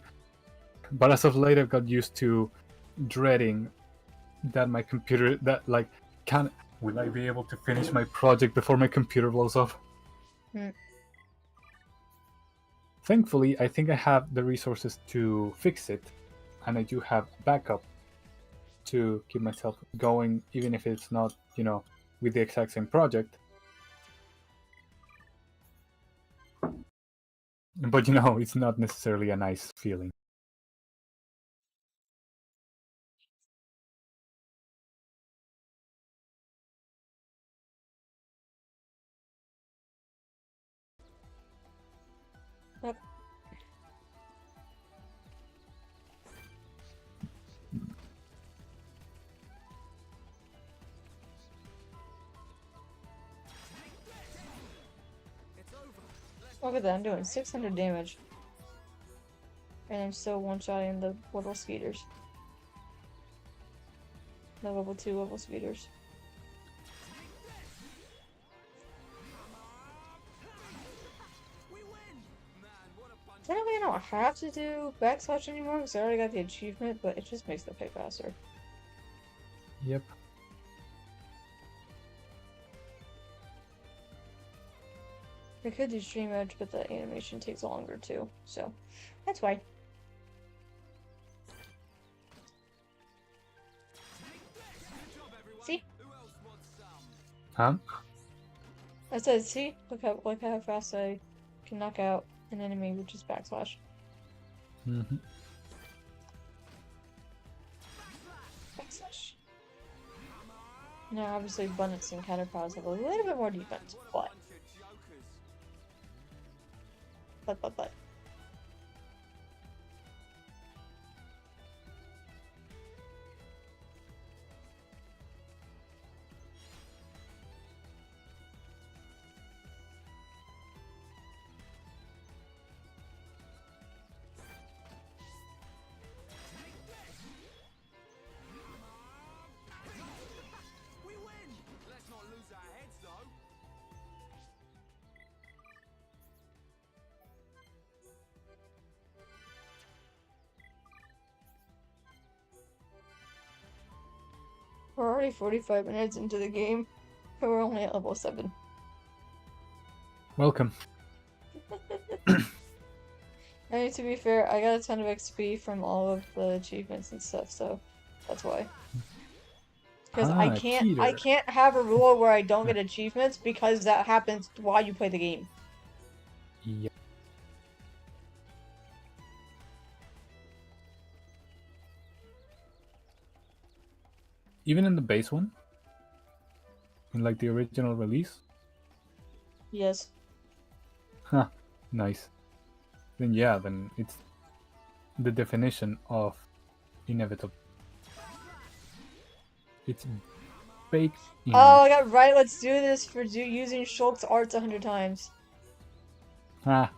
But as of late, I've got used to dreading that my computer, will I be able to finish my project before my computer blows up? Thankfully, I think I have the resources to fix it, and I do have backup to keep myself going, even if it's not, with the exact same project. But it's not necessarily a nice feeling. Yep. Look at that, I'm doing 600 damage. And I'm still one-shotting the little speeders. The level 2 level speeders. Technically, I don't have to do backslash anymore because I already got the achievement, but it just makes the pay faster. Yep. I could do stream edge, but the animation takes longer too, so that's why. See? Huh? I said, see? Look how fast I can knock out an enemy with just backslash. Mm-hmm. Backslash. Now, obviously, Abundance and Counterpowers have a little bit more defense, but. We're already 45 minutes into the game, and we're only at level 7. Welcome. I mean, to be fair, I got a ton of XP from all of the achievements and stuff, so that's why. Because I can't have a rule where I don't get achievements because that happens while you play the game. Yep. Even in the base one? In like the original release? Yes. Huh. Nice. Then yeah, then it's the definition of inevitable. It's baked in. Oh, I got right. Let's do this for using Shulk's arts 100 times. Ah,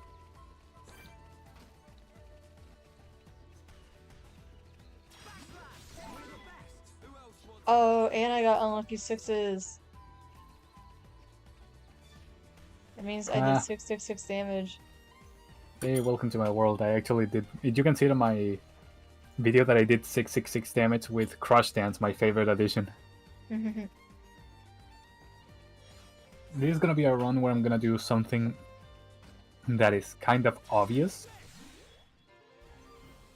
Oh, and I got unlucky sixes. That means I did ah. 666 damage. Hey, welcome to my world. I actually did. You can see it on my video that I did 666 damage with Crush Dance, my favorite addition. This is gonna be a run where I'm gonna do something that is kind of obvious,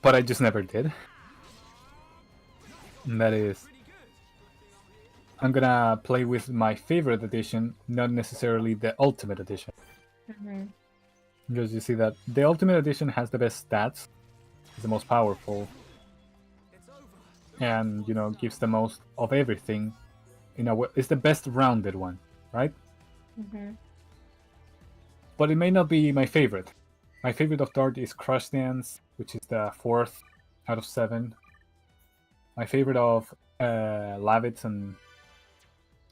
but I just never did. And that is, I'm gonna play with my favorite edition, not necessarily the Ultimate Edition. Because you see that the Ultimate Edition has the best stats, is the most powerful, and gives the most of everything. It's the best rounded one, right? But it may not be my favorite. My favorite of Dart is Crush Dance, which is the 4th out of 7. My favorite of Lavitz and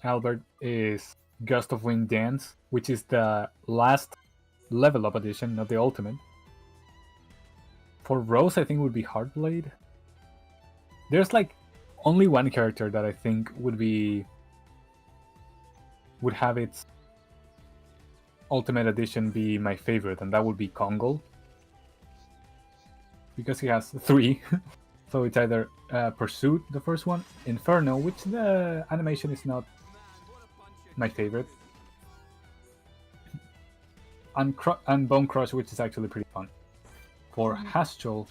Albert is Gust of Wind Dance, which is the last level up edition, not the ultimate. For Rose, I think would be Heartblade. There's like only one character that I think would have its ultimate edition be my favorite, and that would be Kongol. Because he has 3. So it's either Pursuit, the first one, Inferno, which the animation is not my favorite, and Bone Crush, which is actually pretty fun. For Haschel,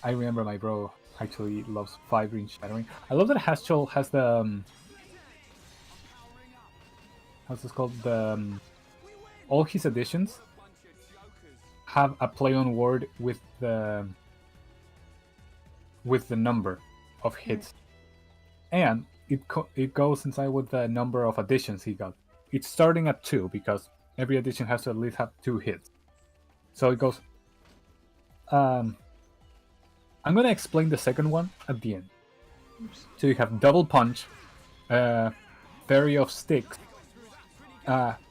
I remember my bro actually loves 5 Ring Shattering. I love that Haschel has the how's this called? All his additions have a play on word with the number of hits, and it goes inside with the number of additions he got. It's starting at 2 because every addition has to at least have 2 hits. So it goes. I'm gonna explain the second one at the end. So you have Double Punch, Fairy of Sticks,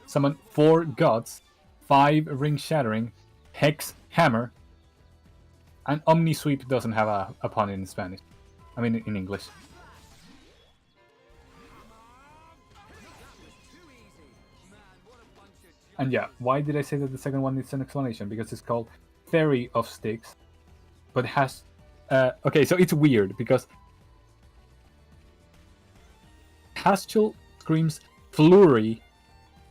summon 4 Gods, 5 Ring Shattering, Hex Hammer, and Omni Sweep doesn't have a pun in Spanish. I mean in English. And yeah, why did I say that the second one needs an explanation? Because it's called Fairy of Sticks, but has... okay, so it's weird, because Haschel screams Flurry,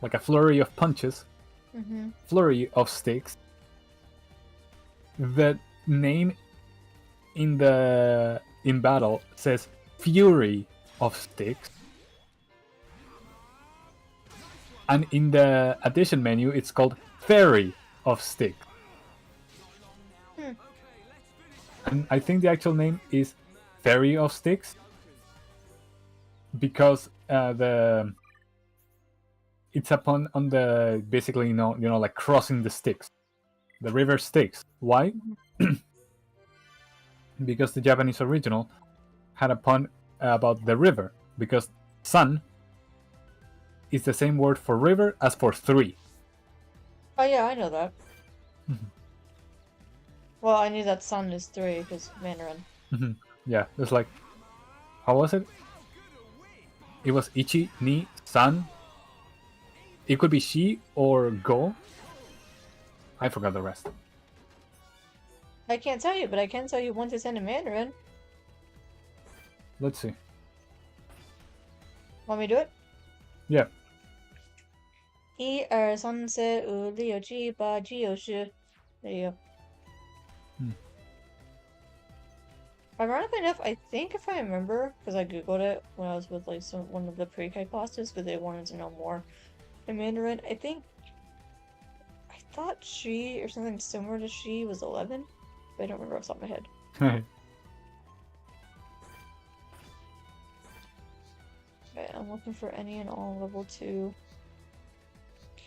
like a flurry of punches, Flurry of Sticks. The name in battle says Fury of Sticks. And in the addition menu, it's called Fairy of Sticks. And I think the actual name is Fairy of Sticks because it's upon on the basically like crossing the Styx, the river Styx. Why? Because the Japanese original had a pun about the river, because sun is the same word for river as for 3. Oh yeah, I know that. Well, I knew that sun is 3 because Mandarin. Yeah, it's like, how was it? It was Ichi, Ni, San. It could be Shi or Go. I forgot the rest. I can't tell you, but I can tell you 1 to 10 in Mandarin. Let's see. Want me to do it? Yeah. 1、2、3、4、5、6、7、8、9、10。There you go. Ironically enough, I think if I remember, because I googled it when I was with like one of the pre-K classes, but they wanted to know more in Mandarin. I thought she or something similar to she was 11, but I don't remember off the top of my head. Okay, I'm looking for any and all level 2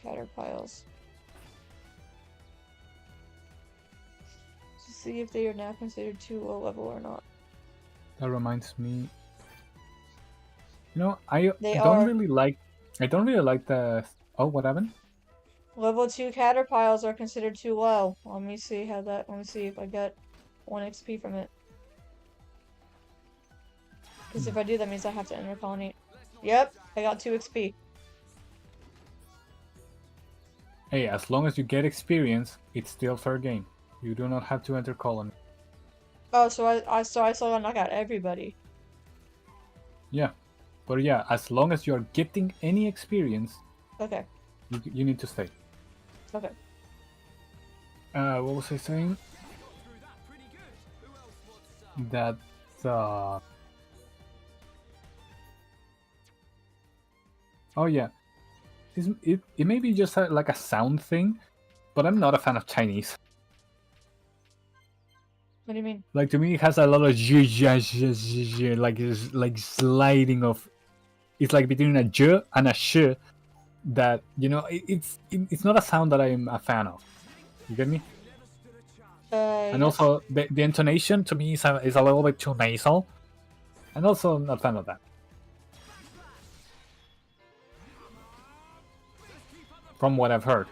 caterpiles to see if they are now considered too low level or not. That reminds me. You know, I They don't are. really like. I don't really like the. Oh, what happened? Level 2 caterpiles are considered too low. Let me see how that. Let me see if I get 1 XP from it. Because if I do, that means I have to enter colony. Yep, I got 2 XP. Hey, as long as you get experience, it's still fair game. You do not have to enter colony. Oh, so I still gotta knock out everybody. Yeah, but yeah, as long as you are getting any experience, Okay, you need to stay. okay. What was I saying? Through that pretty good. Who else wants some? That oh yeah, it may be just like a sound thing, but I'm not a fan of Chinese. What do you mean? Like to me, it has a lot of like sliding of. It's like between a j and a sh. That it's not a sound that I'm a fan of. You get me? And Yes. also the intonation to me is a little bit too nasal, and also I'm not a fan of that. From what I've heard,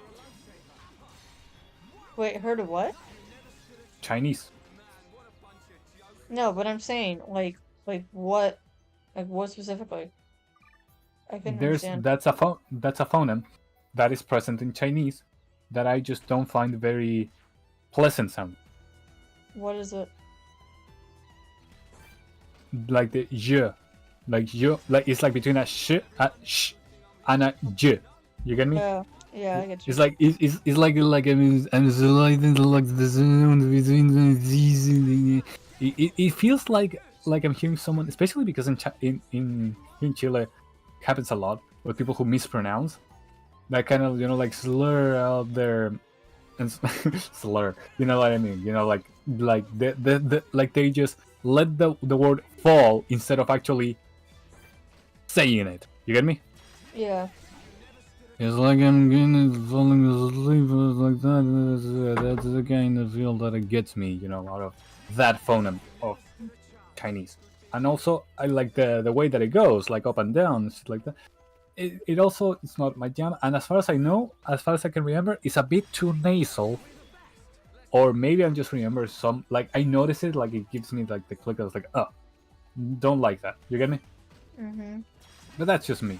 Wait, heard of what? Chinese. No, but I'm saying, like what? Like what specifically? I couldn't understand. That's a phoneme that is present in Chinese that I just don't find very pleasant sound. What is it? Like the j, like it's like between a sh and a j. You get me? Oh, yeah, I get you. It's like it's like I'm sliding like the sound between these. It feels like I'm hearing someone, especially because in Chile, it happens a lot with people who mispronounce that kind of like slur out their and slur. You know what I mean? Like like they just let the word fall instead of actually saying it. You get me? Yeah. It's like I'm falling asleep like that. That's the kind of feel that it gets me, out of that phoneme of Chinese. And also, I like the way that it goes, like up and down, shit like that. It also it's not my jam. And as far as I know, as far as I can remember, it's a bit too nasal. Or maybe I'm just remember some like I notice it, like it gives me like the click. I was like, oh, don't like that. You get me? Mm-hmm. But that's just me.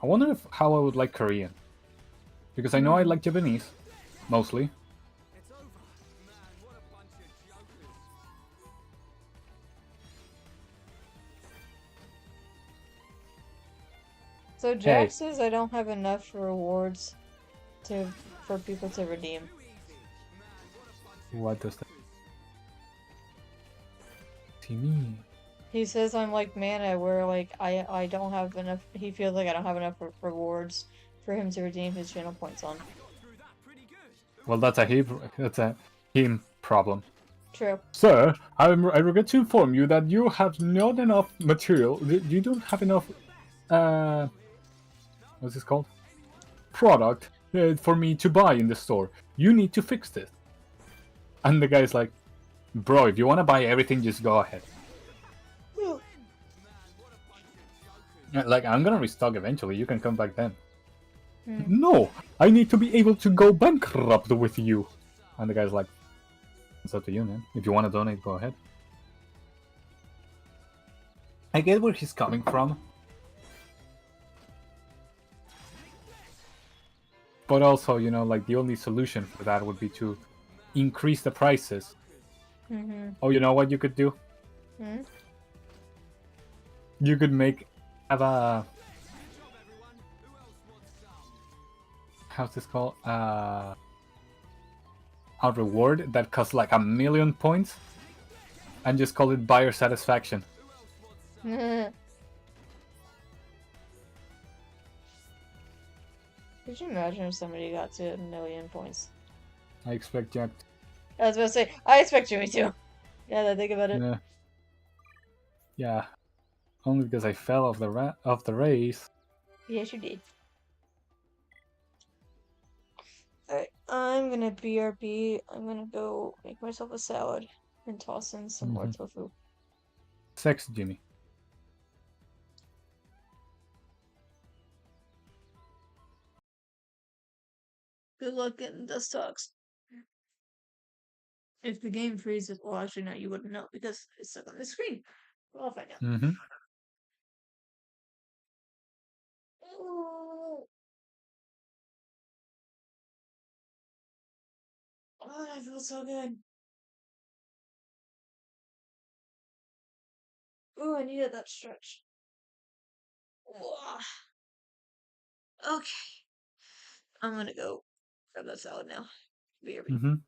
I wonder how I would like Korean. Because I know I like Japanese, mostly. So Hey, Jack says I don't have enough rewards for people to redeem. what does that see me? He says I'm like Mana, where like I don't have enough. He feels like I don't have enough rewards for him to redeem his channel points on. Well, that's a him problem. True. Sir, I regret to inform you that you have not enough material. You don't have enough. What's this called? Product for me to buy in the store. You need to fix this. And the guy's like, bro, if you want to buy everything, just go ahead. Like, I'm gonna restock eventually. You can come back then. No, I need to be able to go bankrupt with you. And the guy's like, it's up to you, man. If you want to donate, go ahead. I get where he's coming from. But also, like the only solution for that would be to increase the prices. Mm-hmm. Oh, you know what you could do? Hmm? You could have a how's this called? A reward that costs like 1,000,000 points, and just call it buyer satisfaction. Could you imagine if somebody got to 1,000,000 points? I expect Jack. I was about to say, I expect Jimmy to. Yeah, I think about it. Yeah. Yeah. Only because I fell off the race. Yes, you did. Alright, I'm gonna BRB. I'm gonna go make myself a salad. and toss in some more tofu. Sex, Jimmy. Good luck getting dust socks. If the game freezes, well, actually, no, you wouldn't know because it's stuck on the screen. Well, I'll find out. Oh, I feel so good. Ooh, I needed that stretch. Okay, I'm gonna go grab that salad now. BRB.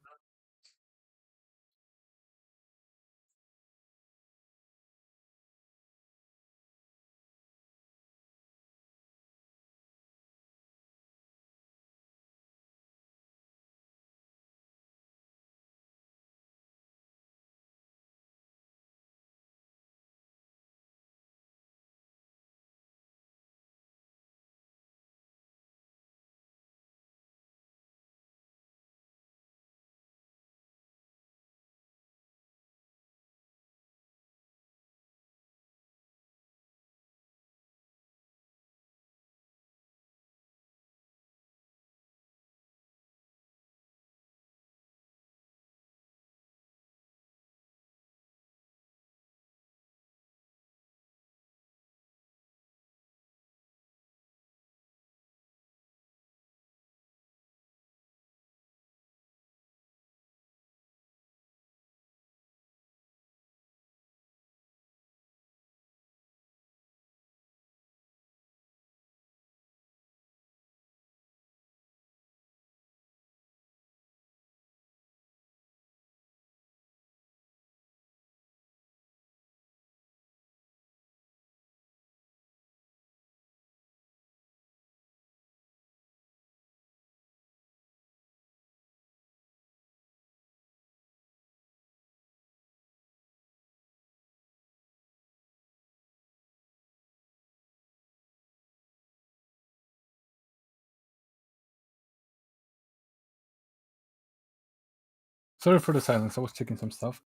Sorry for the silence. I was checking some stuff.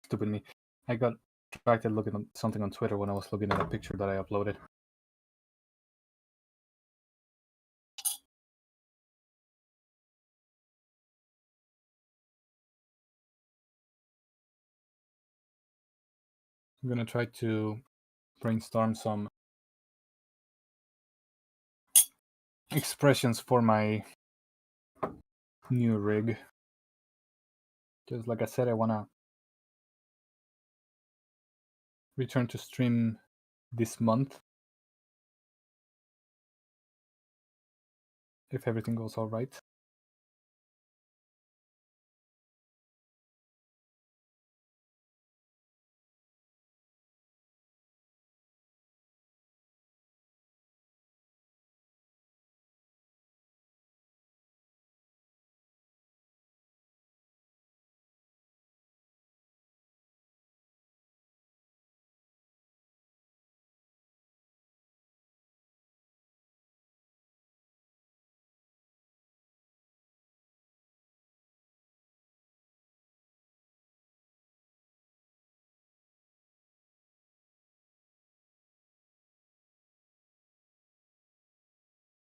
Stupid me. I got distracted looking at something on Twitter when I was looking at a picture that I uploaded. I'm gonna try to brainstorm some expressions for my new rig. Just like I said, I wanna return to stream this month if everything goes all right.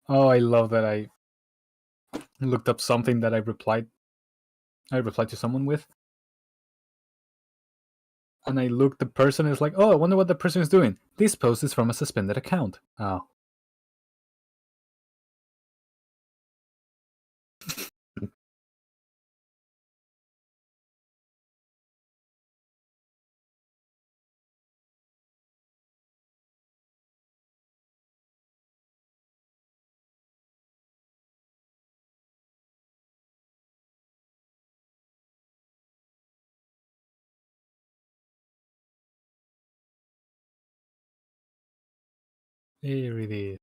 Oh, I love that I looked up something that I replied to someone with. And I looked, the person is like, oh, I wonder what the person is doing. This post is from a suspended account. Oh. There it is.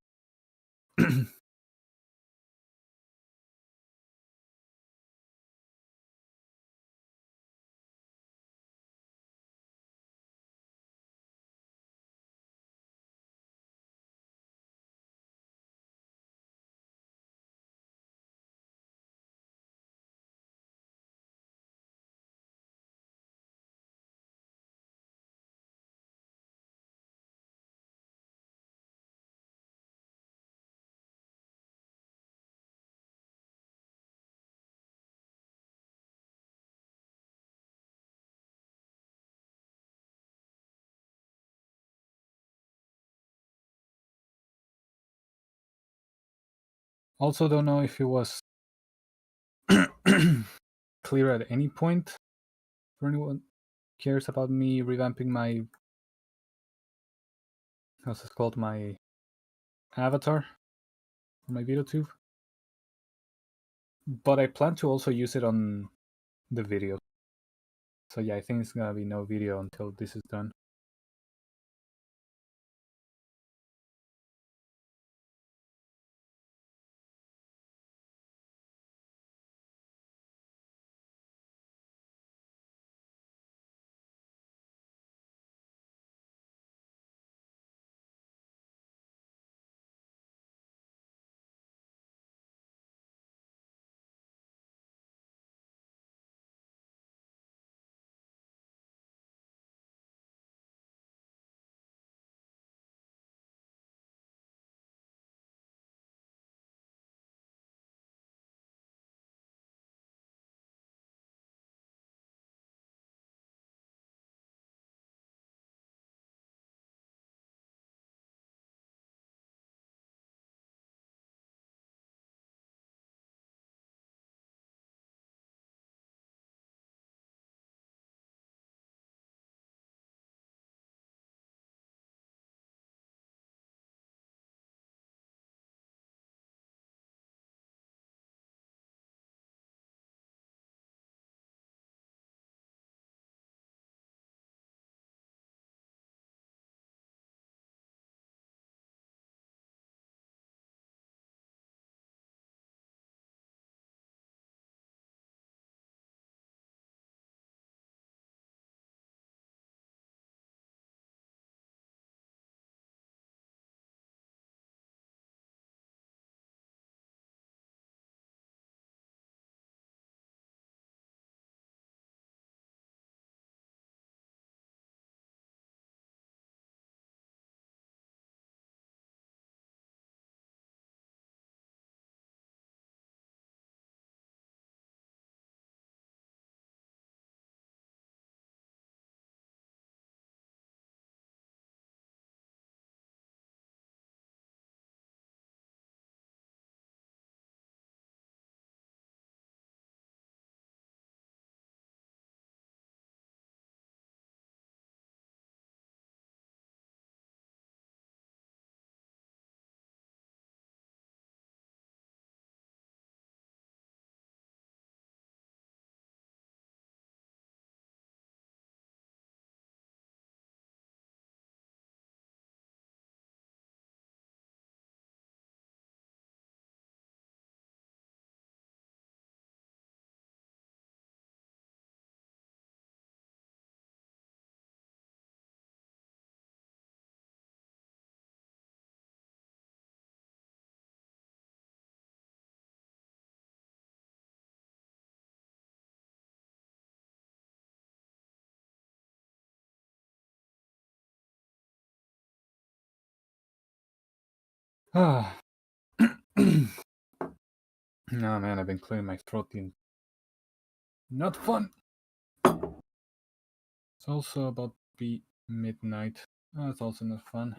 Also, don't know if it was clear at any point for anyone cares about me revamping my, how's it called, my avatar for my video tube. But I plan to also use it on the video. So yeah, I think it's gonna be no video until this is done. Ah. No man, I've been clearing my throat. Not fun. It's also about to be midnight. That's also not fun.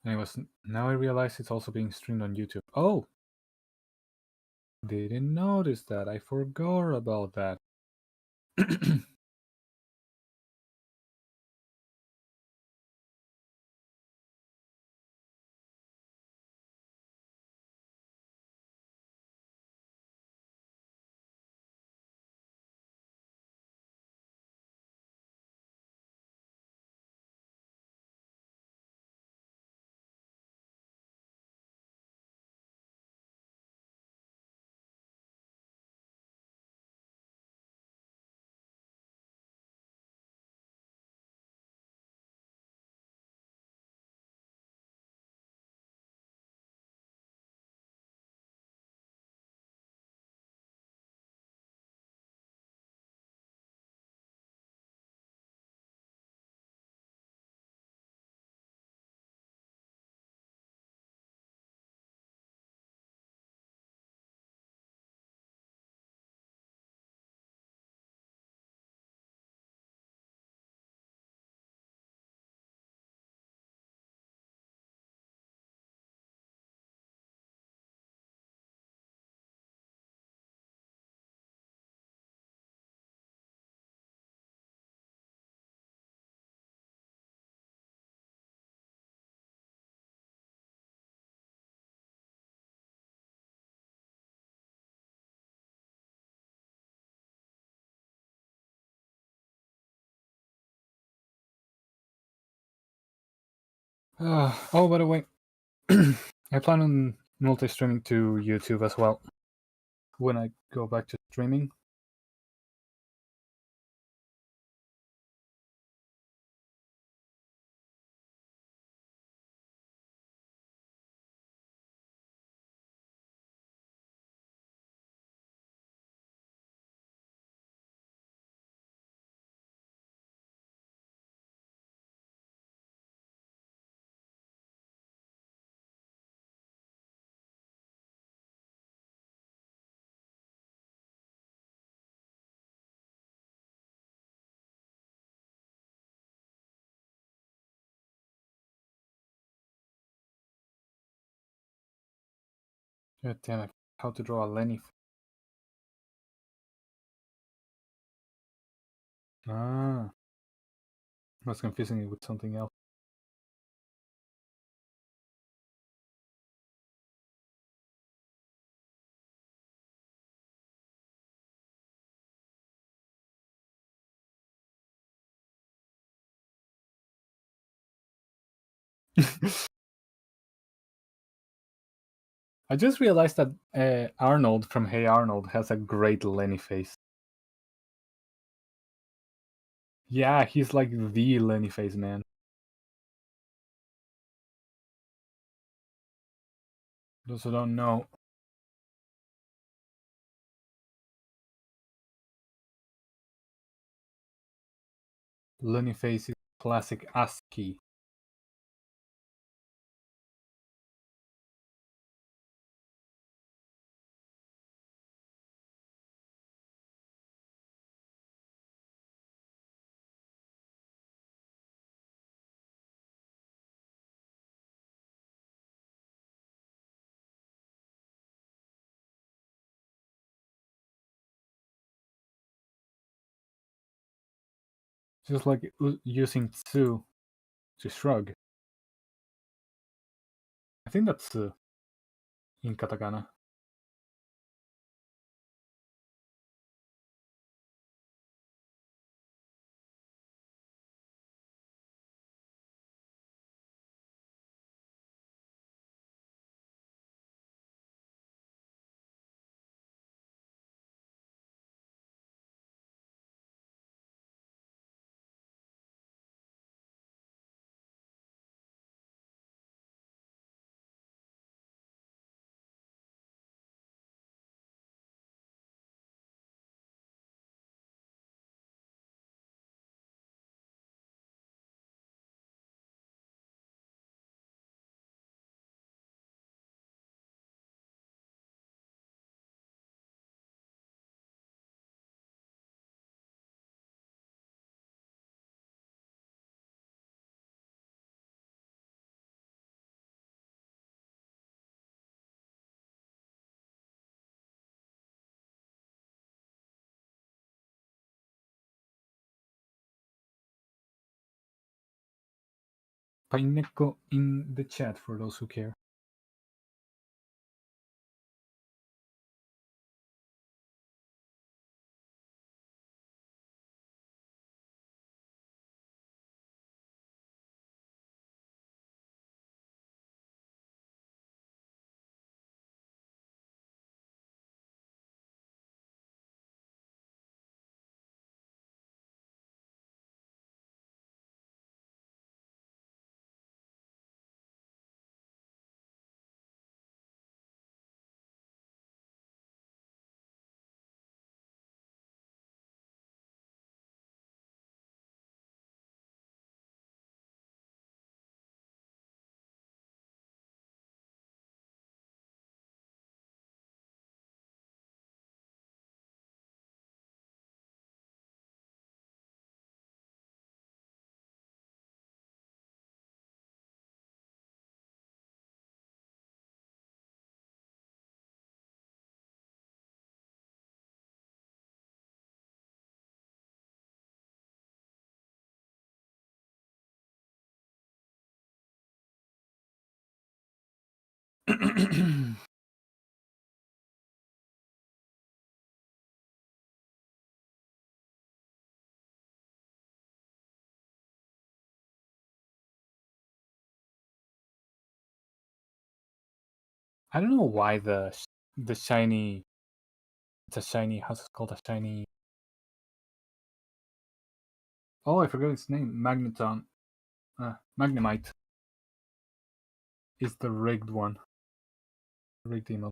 Anyways, now I realize it's also being streamed on YouTube. Oh! Didn't notice that. I forgot about that. Oh, by the way, I plan on multi-streaming to YouTube as well when I go back to streaming. God damn it! How to draw a Lenny? Ah, I was confusing it with something else. I just realized that Arnold from Hey Arnold has a great Lenny face. Yeah, he's like the Lenny face man. Those who don't know, Lenny face is classic ASCII. Just like using tsu to shrug. I think that's in katakana. Paineko in the chat for those who care. I don't know why the shiny. It's a shiny. How's it called? A shiny. Oh, I forgot its name. Magneton. Magnemite is the rigged one. Rigged emote.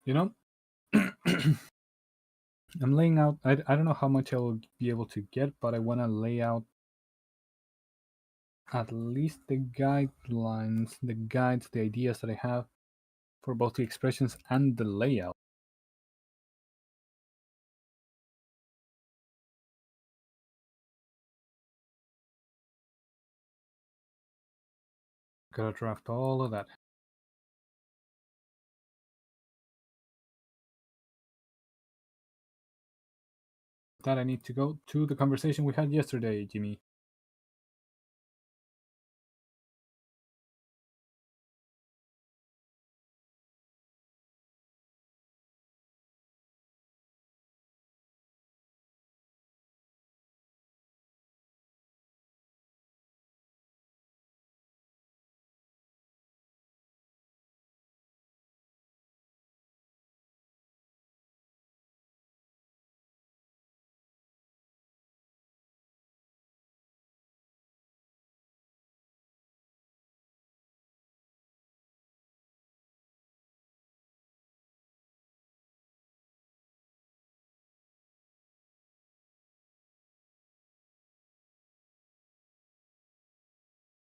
You know, I'm laying out. I don't know how much I will be able to get, but I want to lay out at least the guidelines, the guides, the ideas that I have for both the expressions and the layout. Gotta draft all of that. That I need to go to the conversation we had yesterday, Jimmy.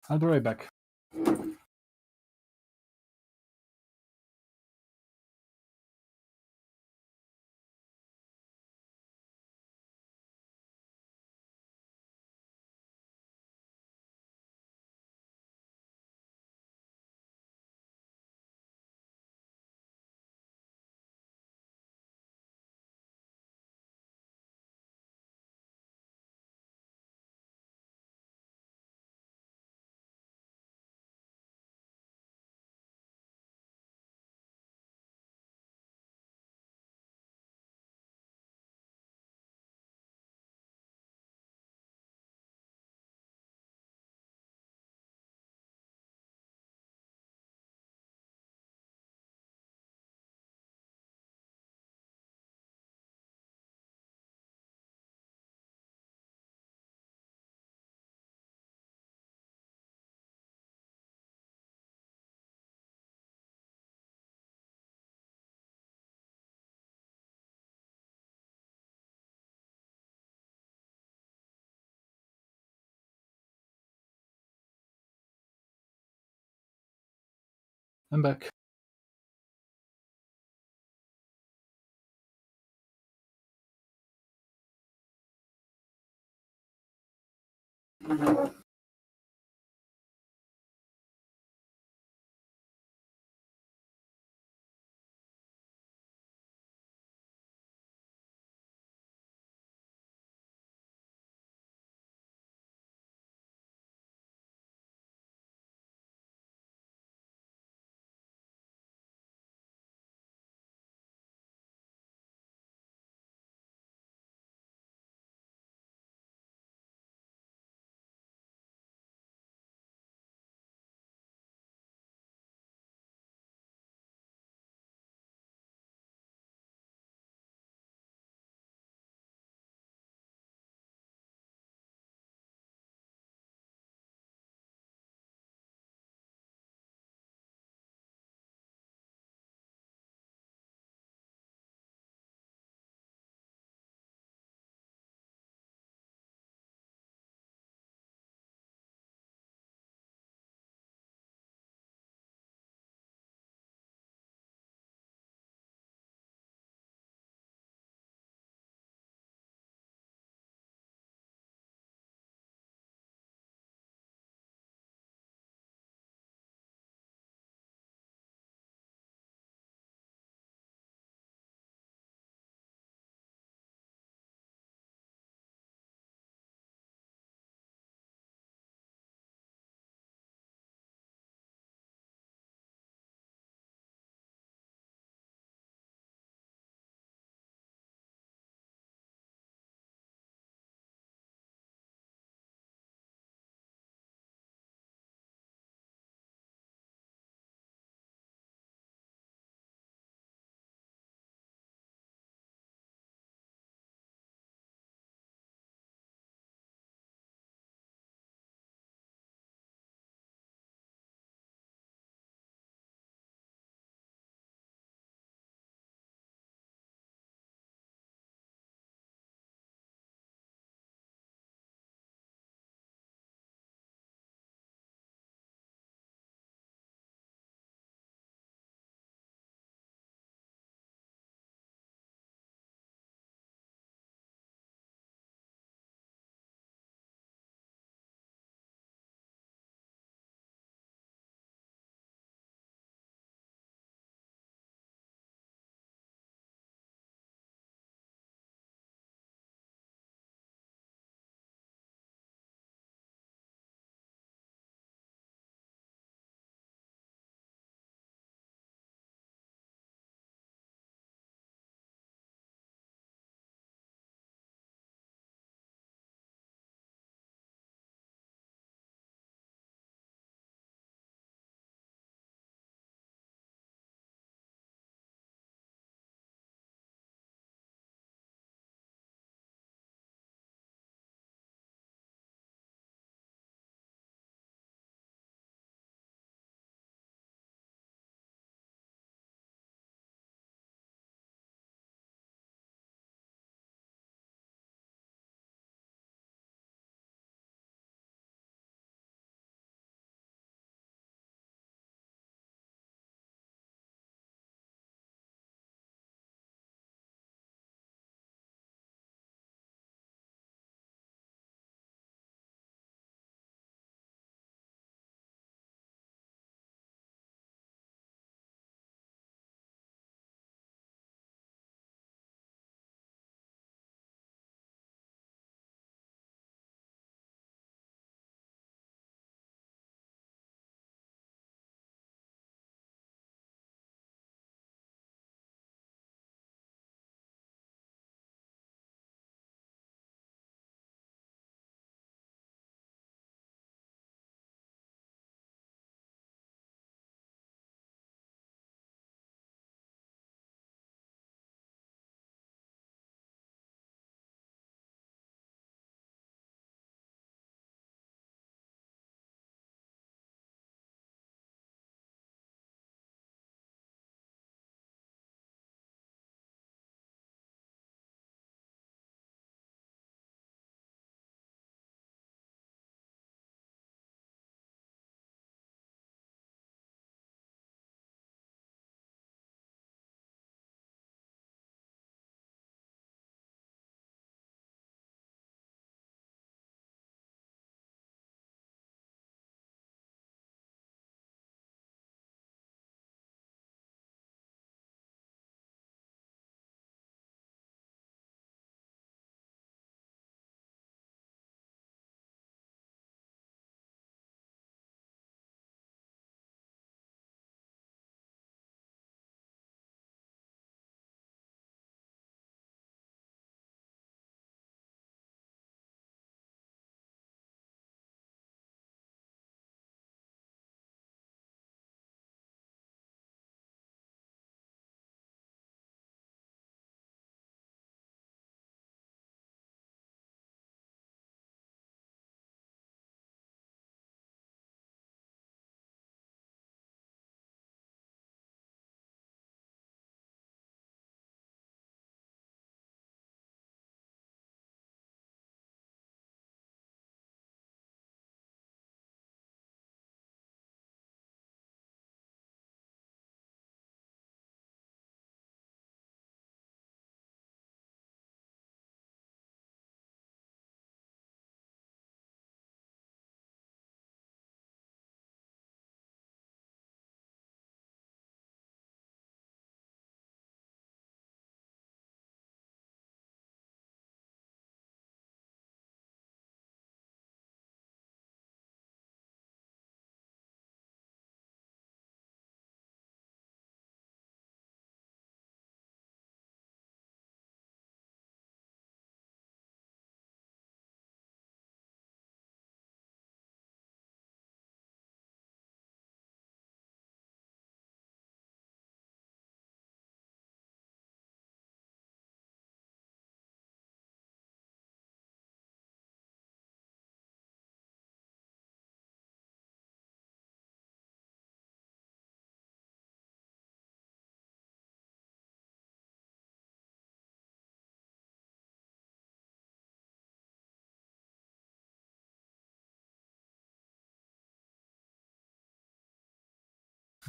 I'll be right back. I'm back.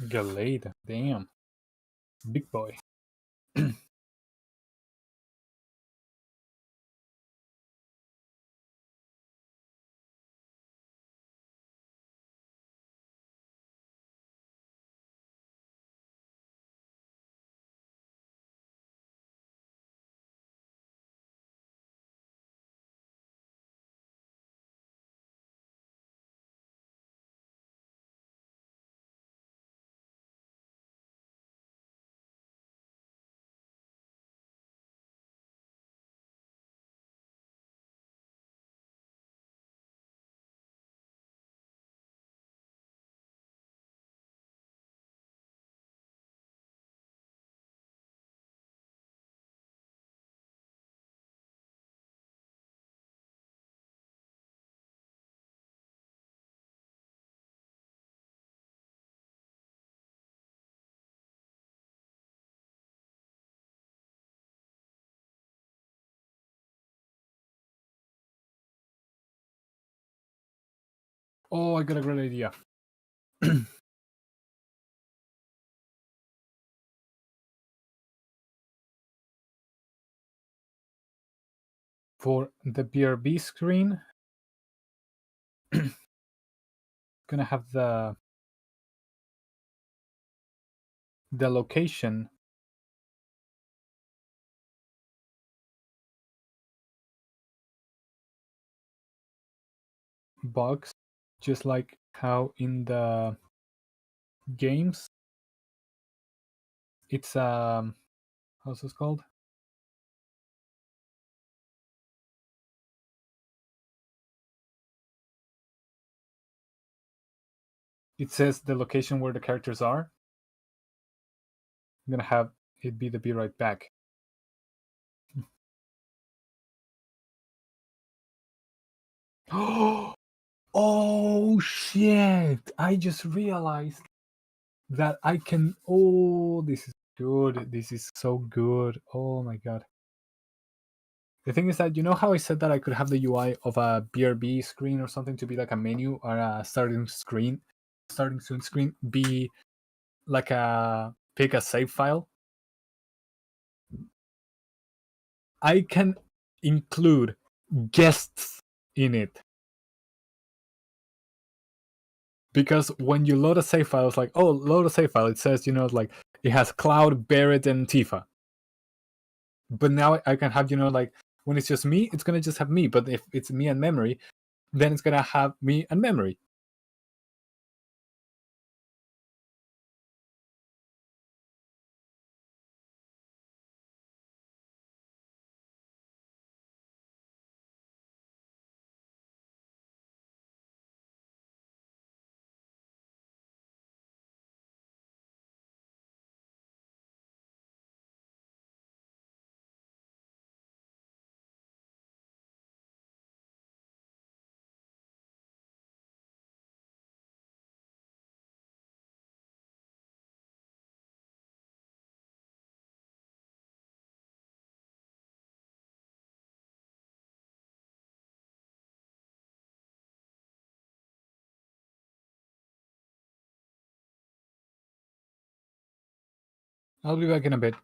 Galade, damn. Big boy. Oh, I got a great idea. For the BRB screen, gonna have the location box, just like how in the games it's how's this called? It says the location where the characters are. I'm gonna have it be the be right back. Oh shit! I just realized that I can. Oh, this is good. This is so good. Oh my god. The thing is that you know how I said that I could have the UI of a BRB screen or something to be like a menu or a starting soon screen be like a pick a save file. I can include guests in it because when you load a save file, it's like, oh, load a save file. It says, like it has Cloud, Barrett, and Tifa. But now I can have, like when it's just me, it's gonna just have me. But if it's me and memory, then it's gonna have me and memory. I'll be back in a bit.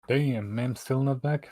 Damn, Mem's still not back?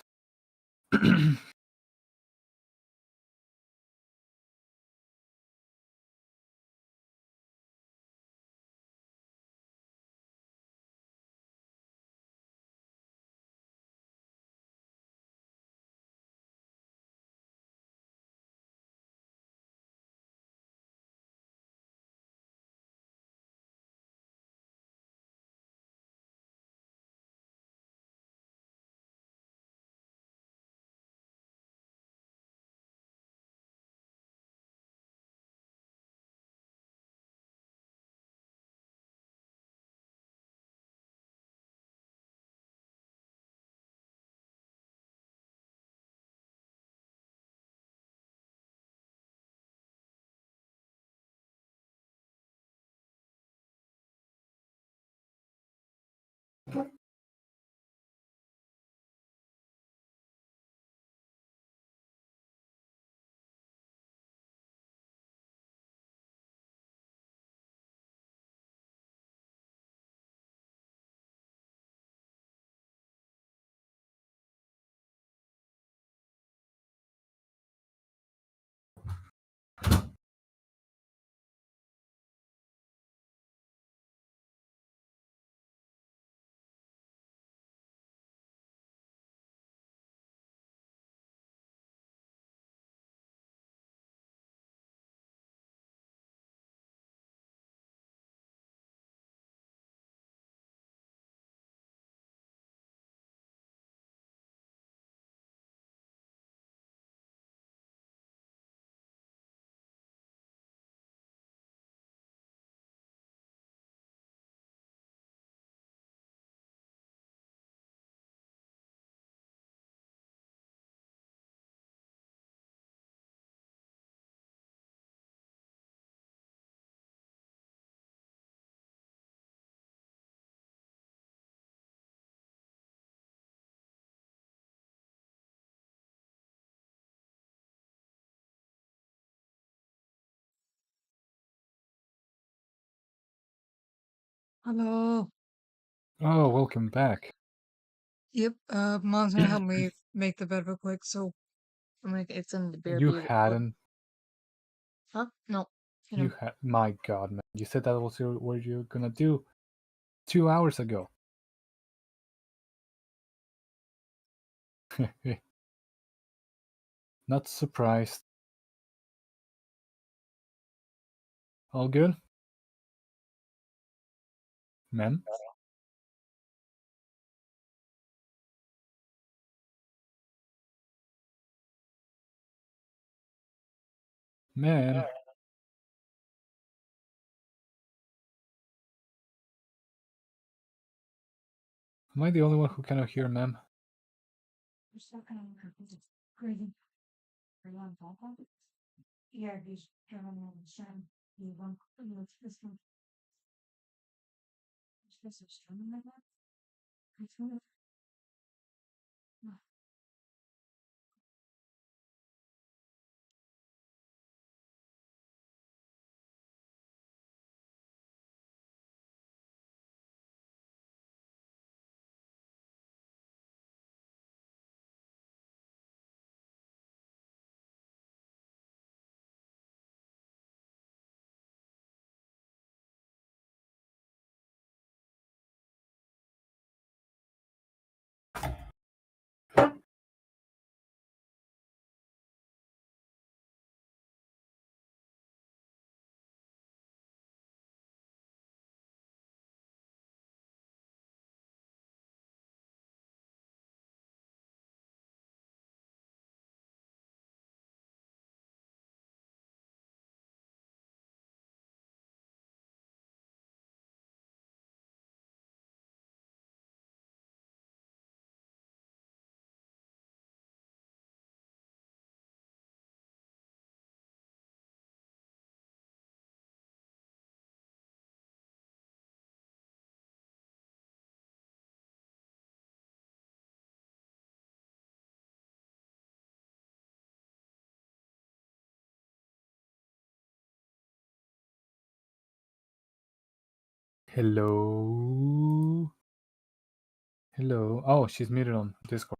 Hello. Oh, welcome back. Yep. Mom's gonna help me make the bed real quick, so I'm like, it's in the bare You be. hadn't. Huh? No. You had. My god, man. You said that was what you're gonna do 2 hours ago. Not surprised. All good? Mem? Mem? Am I the only one who cannot hear Mem? Yeah, he's trying to understand. You want this one. Is this a stream like that? I feel it. Hello? Hello. Oh, she's muted on Discord.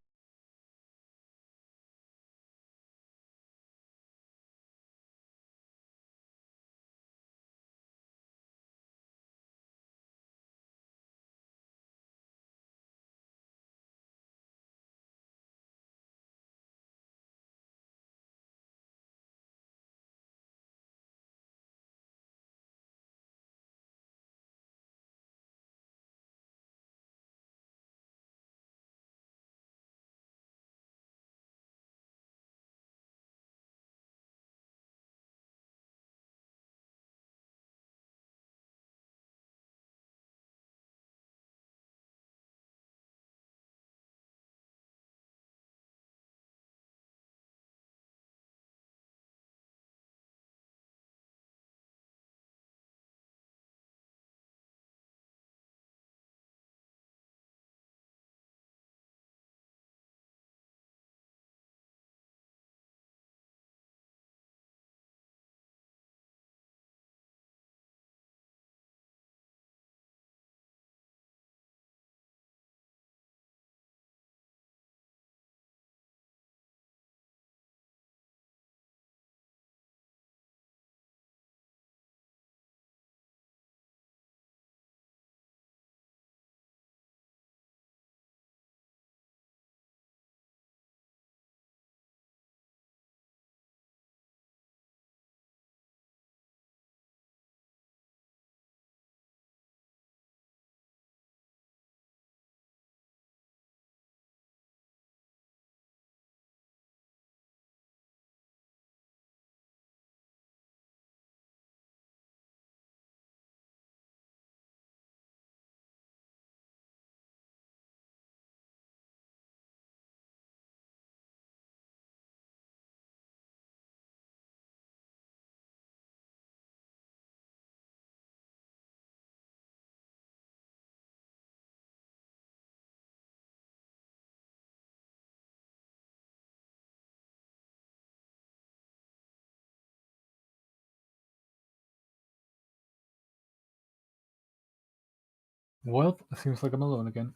Well, seems like I'm alone again.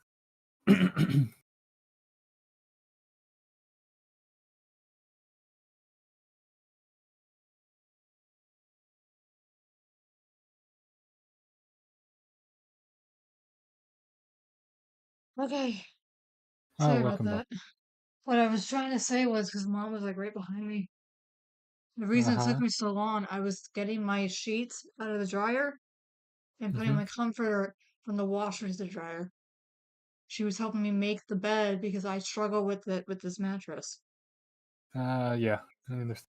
Okay, Oh, sorry about welcome back. that. What I was trying to say was because mom was like right behind me. The reason it took Uh-huh. me so long, I was getting my sheets out of the dryer and putting Mm-hmm. my comforter from the washer to the dryer. She was helping me make the bed because I struggle with it with this mattress. Yeah. I understand.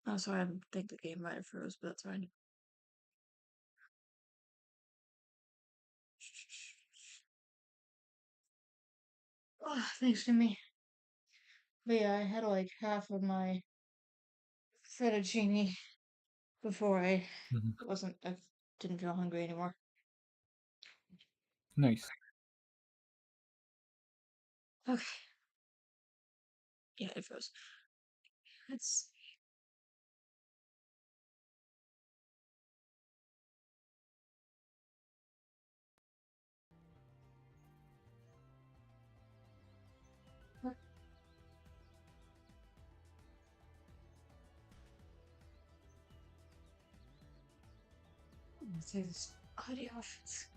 Oh, sorry, I think the game might have froze, but that's fine. Oh, thanks to me. But yeah, I had like half of my fettuccine before Mhm. I didn't feel hungry anymore. Nice. Okay, yeah, it froze. Let's say this audio off. It's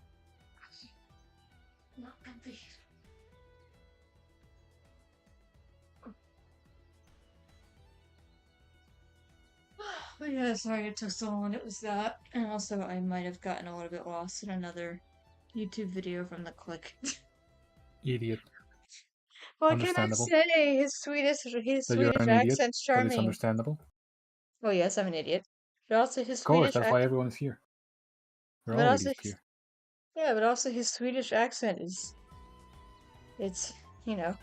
not comfy. But yeah, sorry it took so long. It was that, and also I might have gotten a little bit lost in another YouTube video from the click. Idiot. What can I Understandable. say? His That you're Swedish an idiot, accent's but it's charming. understandable. Oh yes, I'm an idiot. But also his Of course, Swedish that's why everyone's here. We're but all also idiots here. yeah, but also his Swedish accent is it's you know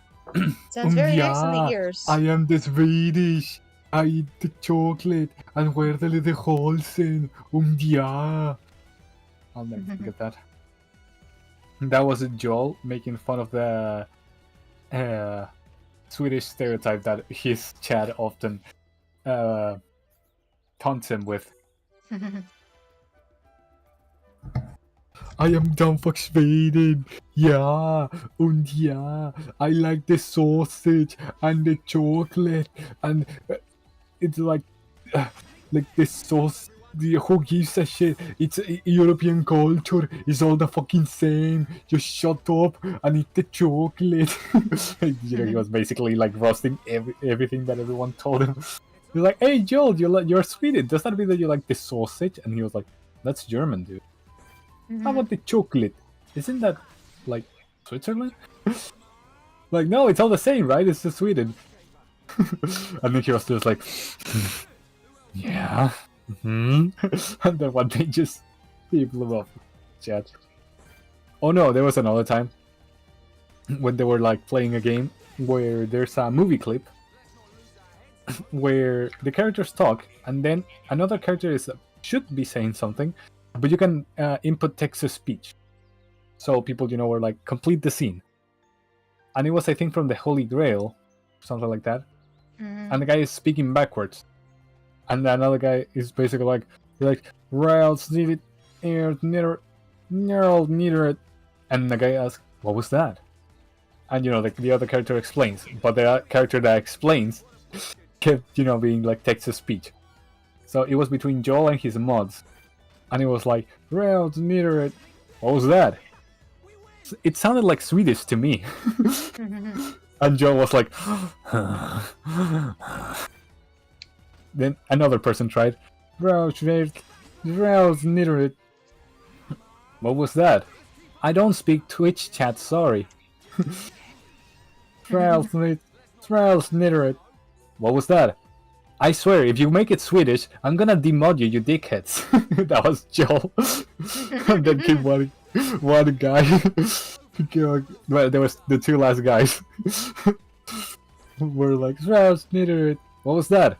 sounds Um, very nice in the yeah, I ears. am the Swedish. I eat the chocolate and wear the little holes in. Yeah. I'll never forget that. That was Joel making fun of the uh, Swedish stereotype that his chat often uh, taunts him with. I am down for Sweden. Yeah, and yeah, I like the sausage and the chocolate, and it's uh, like the sauce. Who gives a shit? It's European culture. It's all the fucking same. Just shut up and eat the chocolate. He was basically like roasting everything that everyone told him. He's like, "Hey, Joel, you're Sweden. Does that mean that you like the sausage?" And he was like, "That's German, dude. How about the chocolate? Isn't that like Switzerland?" Like, no, it's all the same, right? It's just Sweden. And then he was just like, yeah. And then one day just he blew up chat. Oh no, there was another time when they were like playing a game where there's a movie clip where the characters talk and then another character should be saying something, but you can input text to speech. So people, were like, complete the scene. And it was, I think, from the Holy Grail, something like that. And the guy is speaking backwards. And another guy is basically like, rails needed, air near, near. And the guy asks, what was that? And, the other character explains. But the character that explains kept, being like text to speech. So it was between Joel and his mods. And it was like, rails near it. What was that? It sounded like Swedish to me. And Joel was like, then another person tried, rails near it. What was that? I don't speak Twitch chat, sorry. Rails near it. What was that? I swear, if you make it Swedish, I'm gonna demod you, you dickheads. That was Joel. And then came one guy. Well, there was the two last guys. Were like, Rails near it. What was that?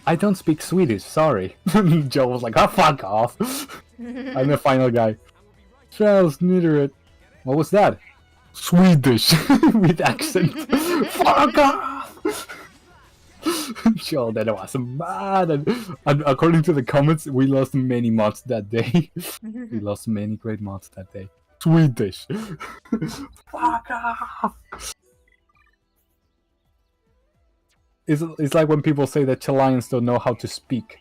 I don't speak Swedish, sorry. Joel was like, oh, fuck off. And the final guy, Rails near it. What was that? Swedish with accent. Fuck off! Joel then was mad, and according to the comments, we lost many mods that day. We lost many great mods that day. Swedish. Fuck off! It's like when people say that Chileans don't know how to speak,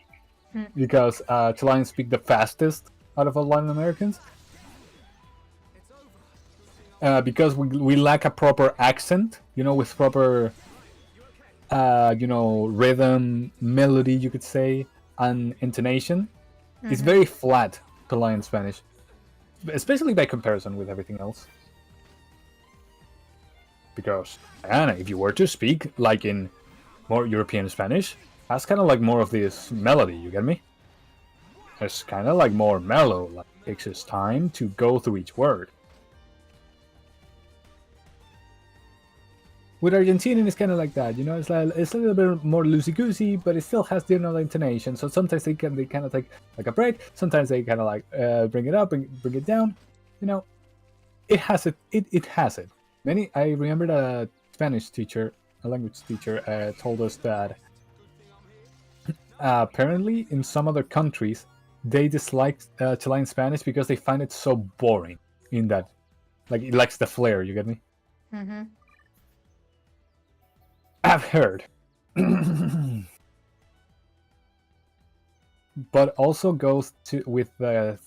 because Chileans speak the fastest out of all Latin Americans. Because we lack a proper accent, with proper, rhythm, melody, you could say, and intonation. It's very flat, Chilean Spanish, especially by comparison with everything else. Because, Anna, if you were to speak like in more European Spanish, that's kind of like more of this melody, you get me? It's kind of like more mellow, like it takes its time to go through each word. With Argentinian, it's kind of like that, it's a little bit more loosey-goosey, but it still has the intonation, so sometimes they kind of take like a break, sometimes they kind of like bring it up and bring it down, it has it. It has it. I remember a Spanish teacher, a language teacher, told us that apparently in some other countries they dislike Chilean Spanish because they find it so boring. In that, like, it lacks the flair. You get me? I've heard. But also goes with the,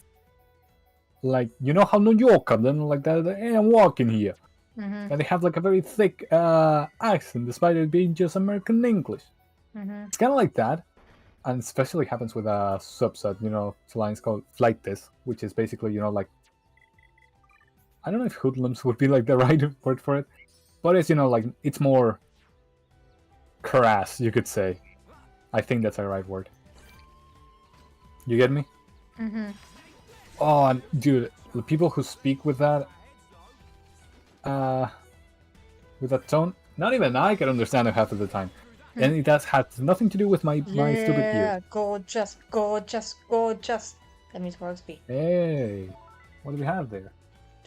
like, how New Yorker, then like that, hey, I'm walking here. And they have like a very thick accent, despite it being just American English. It's kind of like that, and especially happens with a subset, Chileans called flightes, which is basically, like, I don't know if hoodlums would be like the right word for it, but it's, like, it's more crass, you could say. I think that's a right word. You get me? Oh, and dude, the people who speak with that tone, not even I can understand it half of the time. And it has nothing to do with my stupid ears. Yeah, gorgeous. That means more XP. Hey, what do we have there?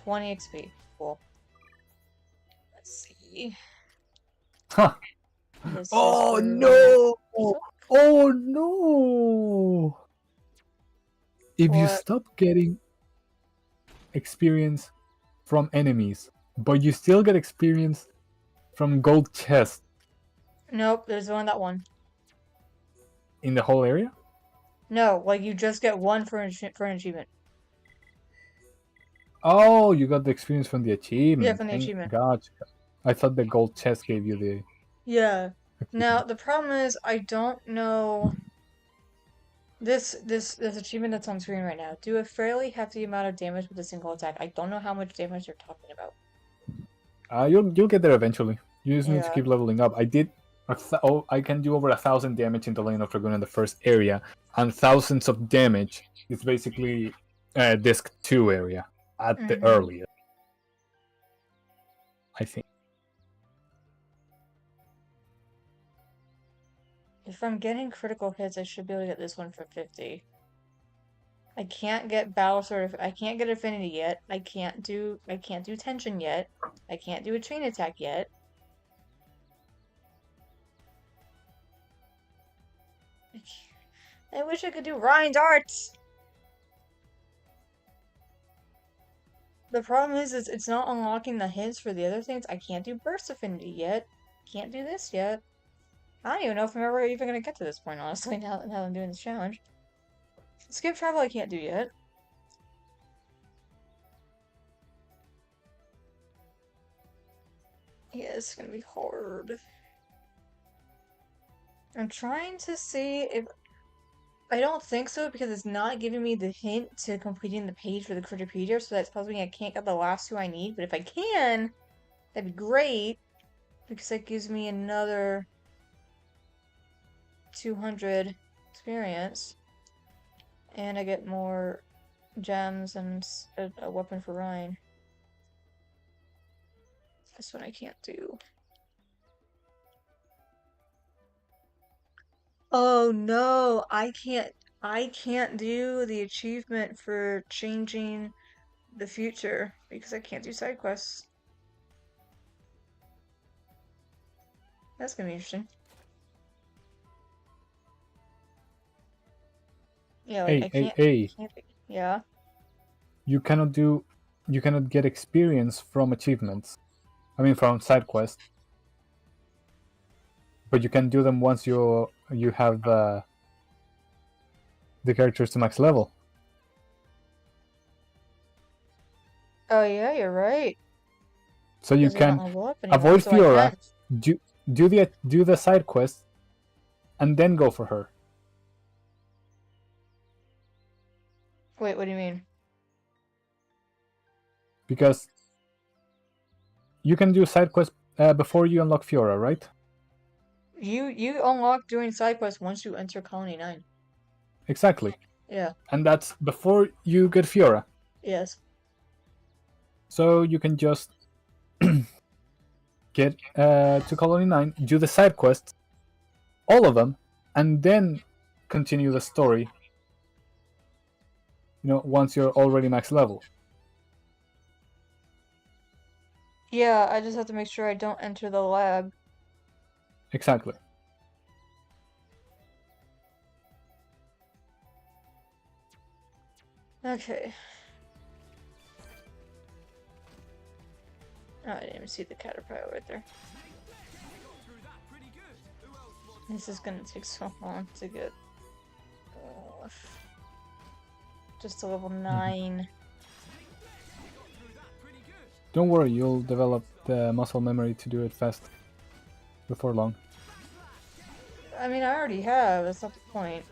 20 XP. Cool. Let's see. Huh. Oh no! Oh no! If you stop getting experience from enemies, but you still get experience from gold chests Nope, there's only that one. in the whole area. No, like you just get one for for an achievement. Oh, you got the experience from the achievement. Yeah, from the achievement. Gotcha. I thought the gold chest gave you the Yeah. Now achievement. the problem is I don't know this achievement that's on screen right now. Do a fairly hefty amount of damage with a single attack. I don't know how much damage you're talking about. You'll get there eventually. You just need to Yeah. keep leveling up. I can do over 1,000 damage in the Lane of Dragoon in the first area, and thousands of damage. It's basically disc 2 area at the earliest, I think. If I'm getting critical hits, I should be able to get this one for 50. I can't get battle sword. I can't get affinity yet. I can't do tension yet. I can't do a chain attack yet. I wish I could do Ryan's arts. The problem is it's not unlocking the hints for the other things. I can't do burst affinity yet. Can't do this yet. I don't even know if I'm ever even gonna get to this point, honestly, now that I'm doing this challenge. Skip travel I can't do yet. Yeah, it's gonna be hard. I'm trying to see if... I don't think so, because it's not giving me the hint to completing the page for the Critterpedia, so that tells me I can't get the last two I need, but if I can, that'd be great, because that gives me another 200 experience, and I get more gems and a weapon for Ryan. This one I can't do. Oh no, I can't do the achievement for changing the future because I can't do side quests. That's gonna be interesting. Yeah, like Hey. yeah. You cannot get experience from achievements. I mean, from side quests. But you can do them once you have the characters to max level. Oh yeah, you're right. So you 'Cause they don't can level up anymore, avoid so I Fiora, can. do the side quest, and then go for her. Wait, what do you mean? Because you can do side quests before you unlock Fiora, right? You unlock doing side quests once you enter Colony 9. Exactly. Yeah. And that's before you get Fiora. Yes. So you can just get to Colony 9, do the side quests, all of them, and then continue the story. Once you're already max level. Yeah, I just have to make sure I don't enter the lab. Exactly. Okay. Oh, I didn't even see the caterpillar right there. This is gonna take so long to get just to level 9. Don't worry, you'll develop the muscle memory to do it fast before long. I mean, I already have. That's not the point.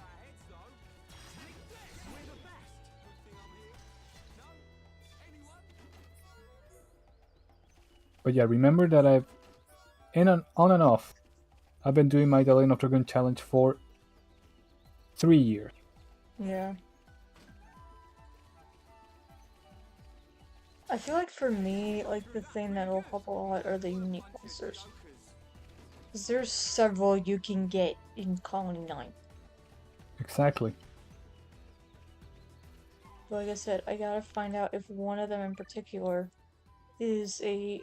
But yeah, remember that I've on and off. I've been doing my The Lane of Dragoon challenge for 3 years. Yeah. I feel like for me, like the thing that'll help a lot are the unique monsters. 'Cause there's several you can get in Colony 9. Exactly. But like I said, I gotta find out if one of them in particular is a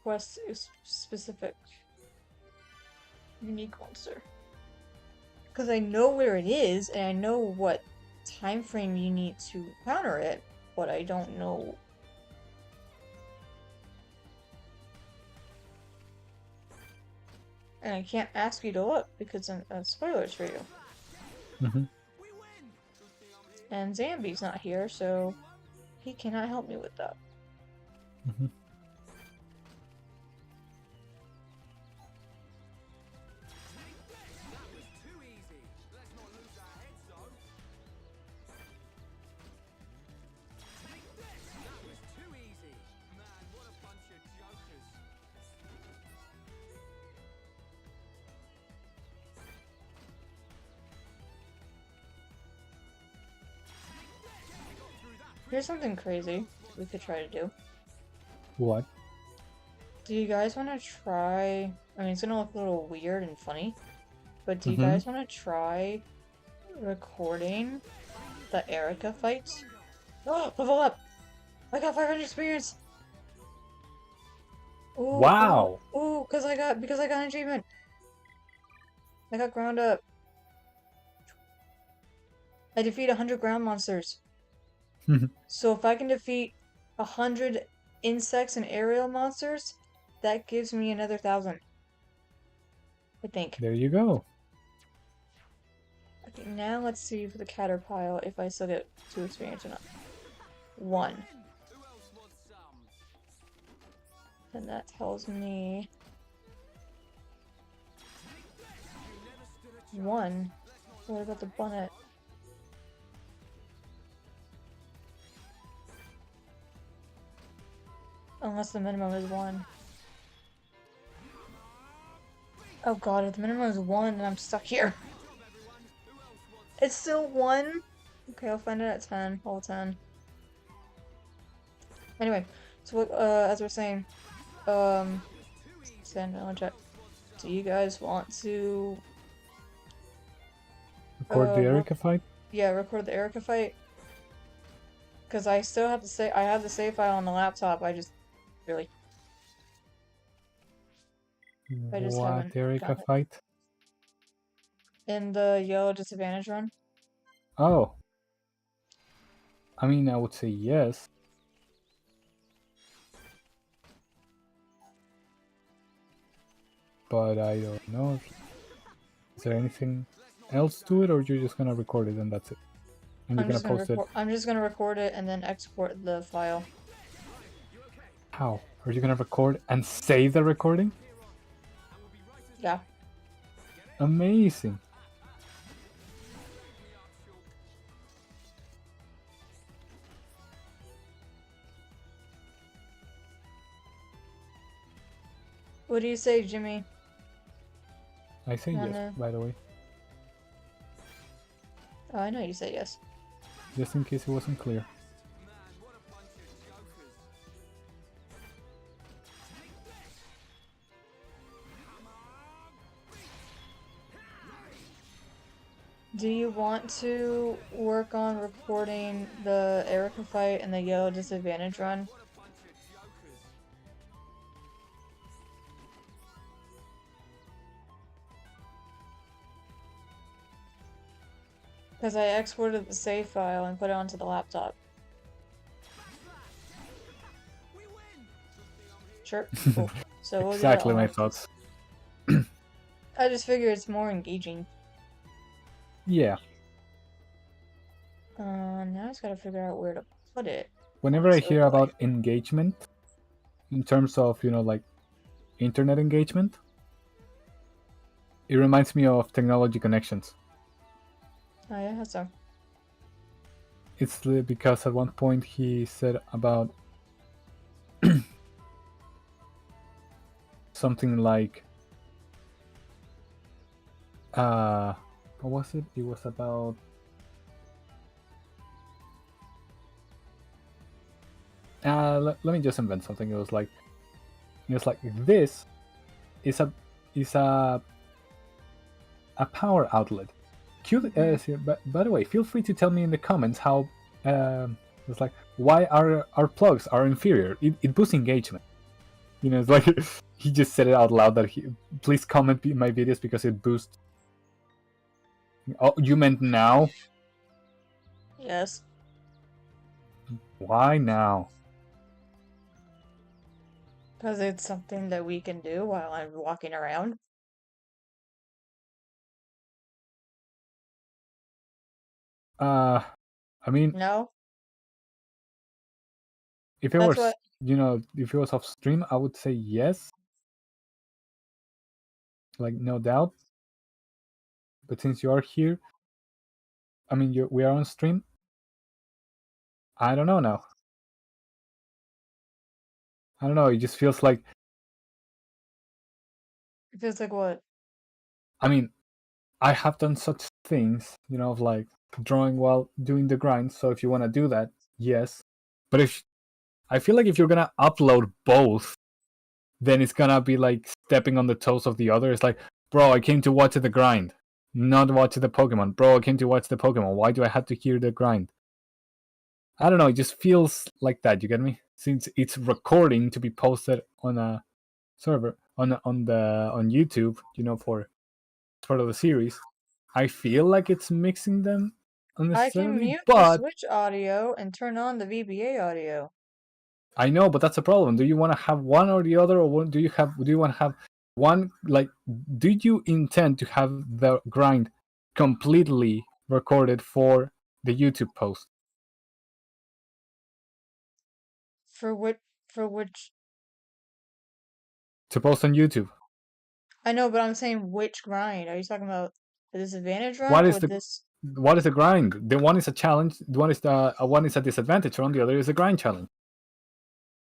quest specific unique monster. Because I know where it is, and I know what time frame you need to counter it, but I don't know. And I can't ask you to look because that's spoilers for you. Mm-hmm. And Zambi's not here, so he cannot help me with that. Mm-hmm. Here's something crazy we could try to do. What? Do you guys want to try? I mean, it's gonna look a little weird and funny, but do you Mm-hmm. guys want to try recording the Erica fights? Oh, level up! I got 500 experience. Ooh, Wow! Ooh, because I got an achievement. I got ground up. I defeat 100 ground monsters. So if I can defeat 100 insects and aerial monsters, that gives me another 1,000. I think. There you go. Okay, now let's see for the Caterpillar if I still get 2 experience or not. 1. And that tells me 1. What about the bonnet? Unless the minimum is 1. Oh god, if the minimum is 1, then I'm stuck here. It's still 1? Okay, I'll find it at 10. All 10. Anyway, so as we're saying, stand on chat. Do you guys want to Record the Erica fight? Yeah, record the Erica fight? Because I still have to say I have the save file on the laptop, I just really I just What haven't Erica gotten it. fight? In the yellow disadvantage run? Oh. I mean, I would say yes. But I don't know if... Is there anything else to it, or you're just gonna record it and that's it? And you're gonna post it? I'm just gonna record it and then export the file. How? Are you gonna record and save the recording? Yeah. Amazing. What do you say, Jimmy? I say yes, by the way. Oh, I know you say yes. Just in case it wasn't clear. Do you want to work on recording the Erica fight and the yellow disadvantage run? Because I exported the save file and put it onto the laptop. Sure. Cool. So we'll Exactly my get it on. thoughts. I just figure it's more engaging. Yeah. Now I just gotta figure out where to put it. Whenever I hear about engagement, in terms of, you know, like internet engagement, it reminds me of Technology Connections. Oh yeah, that's so. It's because at one point he said about something like what was it? It was about let me just invent something. It was like this is a power outlet. By the way, feel free to tell me in the comments how it's like why our plugs are inferior. It boosts engagement. You know, it's like he just said it out loud that please comment my videos because it boosts. Oh, you meant now? Yes. Why now? Because it's something that we can do while I'm walking around. Uh, I mean, No? if it That's was, what. if it was off stream, I would say yes, like no doubt. But since you are here, I mean, we are on stream. I don't know now. I don't know. It just feels like. It feels like what? I mean, I have done such things, of like drawing while doing the grind. So if you want to do that, yes. But if I feel like if you're gonna upload both, then it's gonna be like stepping on the toes of the other. It's like, bro, I came to watch the grind, not watch the Pokemon. Bro, I came to watch the Pokemon. Why do I have to hear the grind? I don't know. It just feels like that. You get me? Since it's recording to be posted on a server on YouTube, for part of the series. I feel like it's mixing them I can unnecessarily, mute the but Switch audio and turn on the VBA audio. I know, but that's a problem. Do you want to have one or the other, or do you want to have one? Like, do you intend to have the grind completely recorded for the YouTube post For which, for which, to post on YouTube? I know, but I'm saying which grind. Are you talking about the disadvantage run What is or the this? what is the grind? The one is a challenge. The one is a disadvantage run. The other is a grind challenge.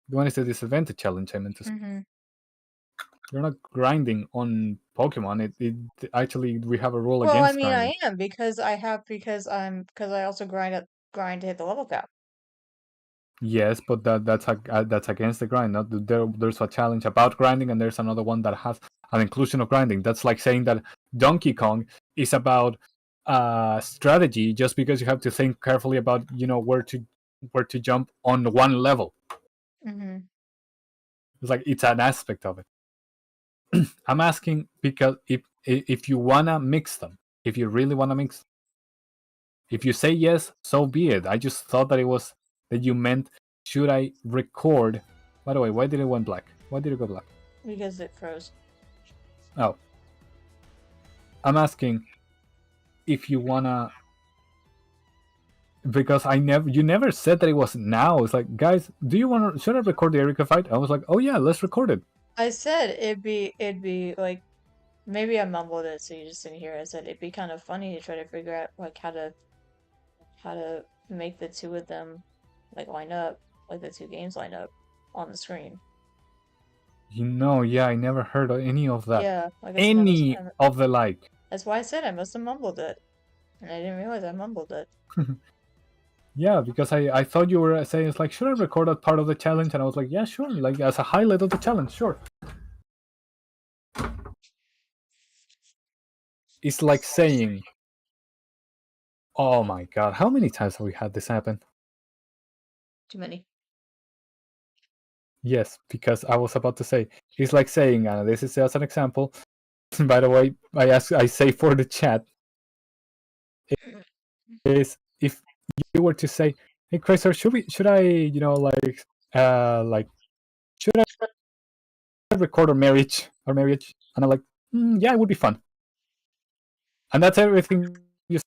The one is the disadvantage challenge. I meant to say. Mm-hmm. You're not grinding on Pokemon. It actually we have a rule Well, I against mean, I grinding. am because I also grind to hit the level cap. Yes, but that's against the grind. Not there's a challenge about grinding, and there's another one that has an inclusion of grinding. That's like saying that Donkey Kong is about strategy, just because you have to think carefully about where to jump on one level. Mm-hmm. It's like it's an aspect of it. I'm asking because if you wanna mix them, if you really wanna mix them, if you say yes, so be it. I just thought that you meant should I record. By the way, why did it went black? Why did it go black? Because it froze. Oh, I'm asking if you wanna because you never said that it was now. It's like, guys, do you wanna should I record the Erika fight? I was like, oh yeah, let's record it. I said it'd be like maybe I mumbled it so you just didn't hear it. I said it'd be kind of funny to try to figure out like how to make the two of them like line up, like the two games line up on the screen. Yeah, I never heard of any of that. Yeah, like I said, Any of the like. that's why I said I must have mumbled it, and I didn't realize I mumbled it. Yeah, because I thought you were saying it's like, should I record that part of the challenge? And I was like, yeah, sure. Like as a highlight of the challenge, sure. It's like saying, oh my god, how many times have we had this happen? Too many. Yes, because I was about to say, it's like saying, this is just an example. By the way, I say for the chat, is if you were to say, hey Chrysler, should I, should I record our marriage? And I'm like, yeah, it would be fun. And that's everything you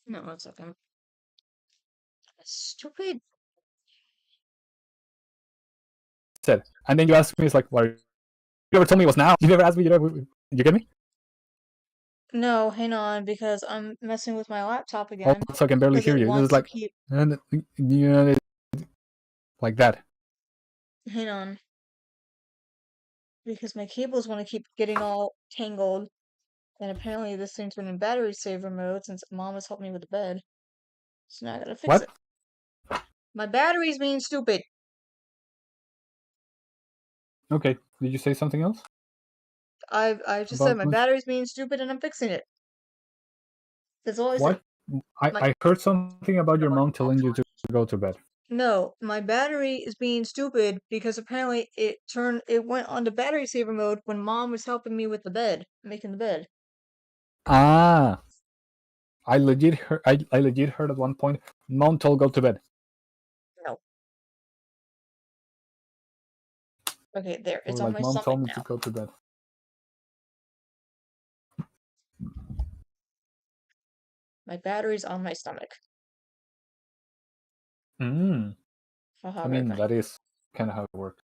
No, it's okay. Stupid. said. And then you ask me, it's like, well, you never told me it was now. You never asked me, you get me? No, hang on, because I'm messing with my laptop again. Also, I can barely Because hear it you. It's wants to like, keep. and like that. Hang on. Because my cables want to keep getting all tangled. And apparently this thing's been in battery saver mode since mom has helped me with the bed. So now I gotta fix What? it. My battery's being stupid. Okay. Did you say something else I just said about my this? battery's being stupid and I'm fixing it. That's all I said. What? I, My I heard something about your mom telling you to go to bed. No, my battery is being stupid because apparently it went onto battery saver mode when mom was helping me with the bed, making the bed. Ah. I legit heard at one point, Mount Toll, go to bed. No. Okay, there. Or It's on like, my Mom stomach told me to now. go to bed. My battery's on my stomach. I Haha, very mean, funny. that is kind of how it works.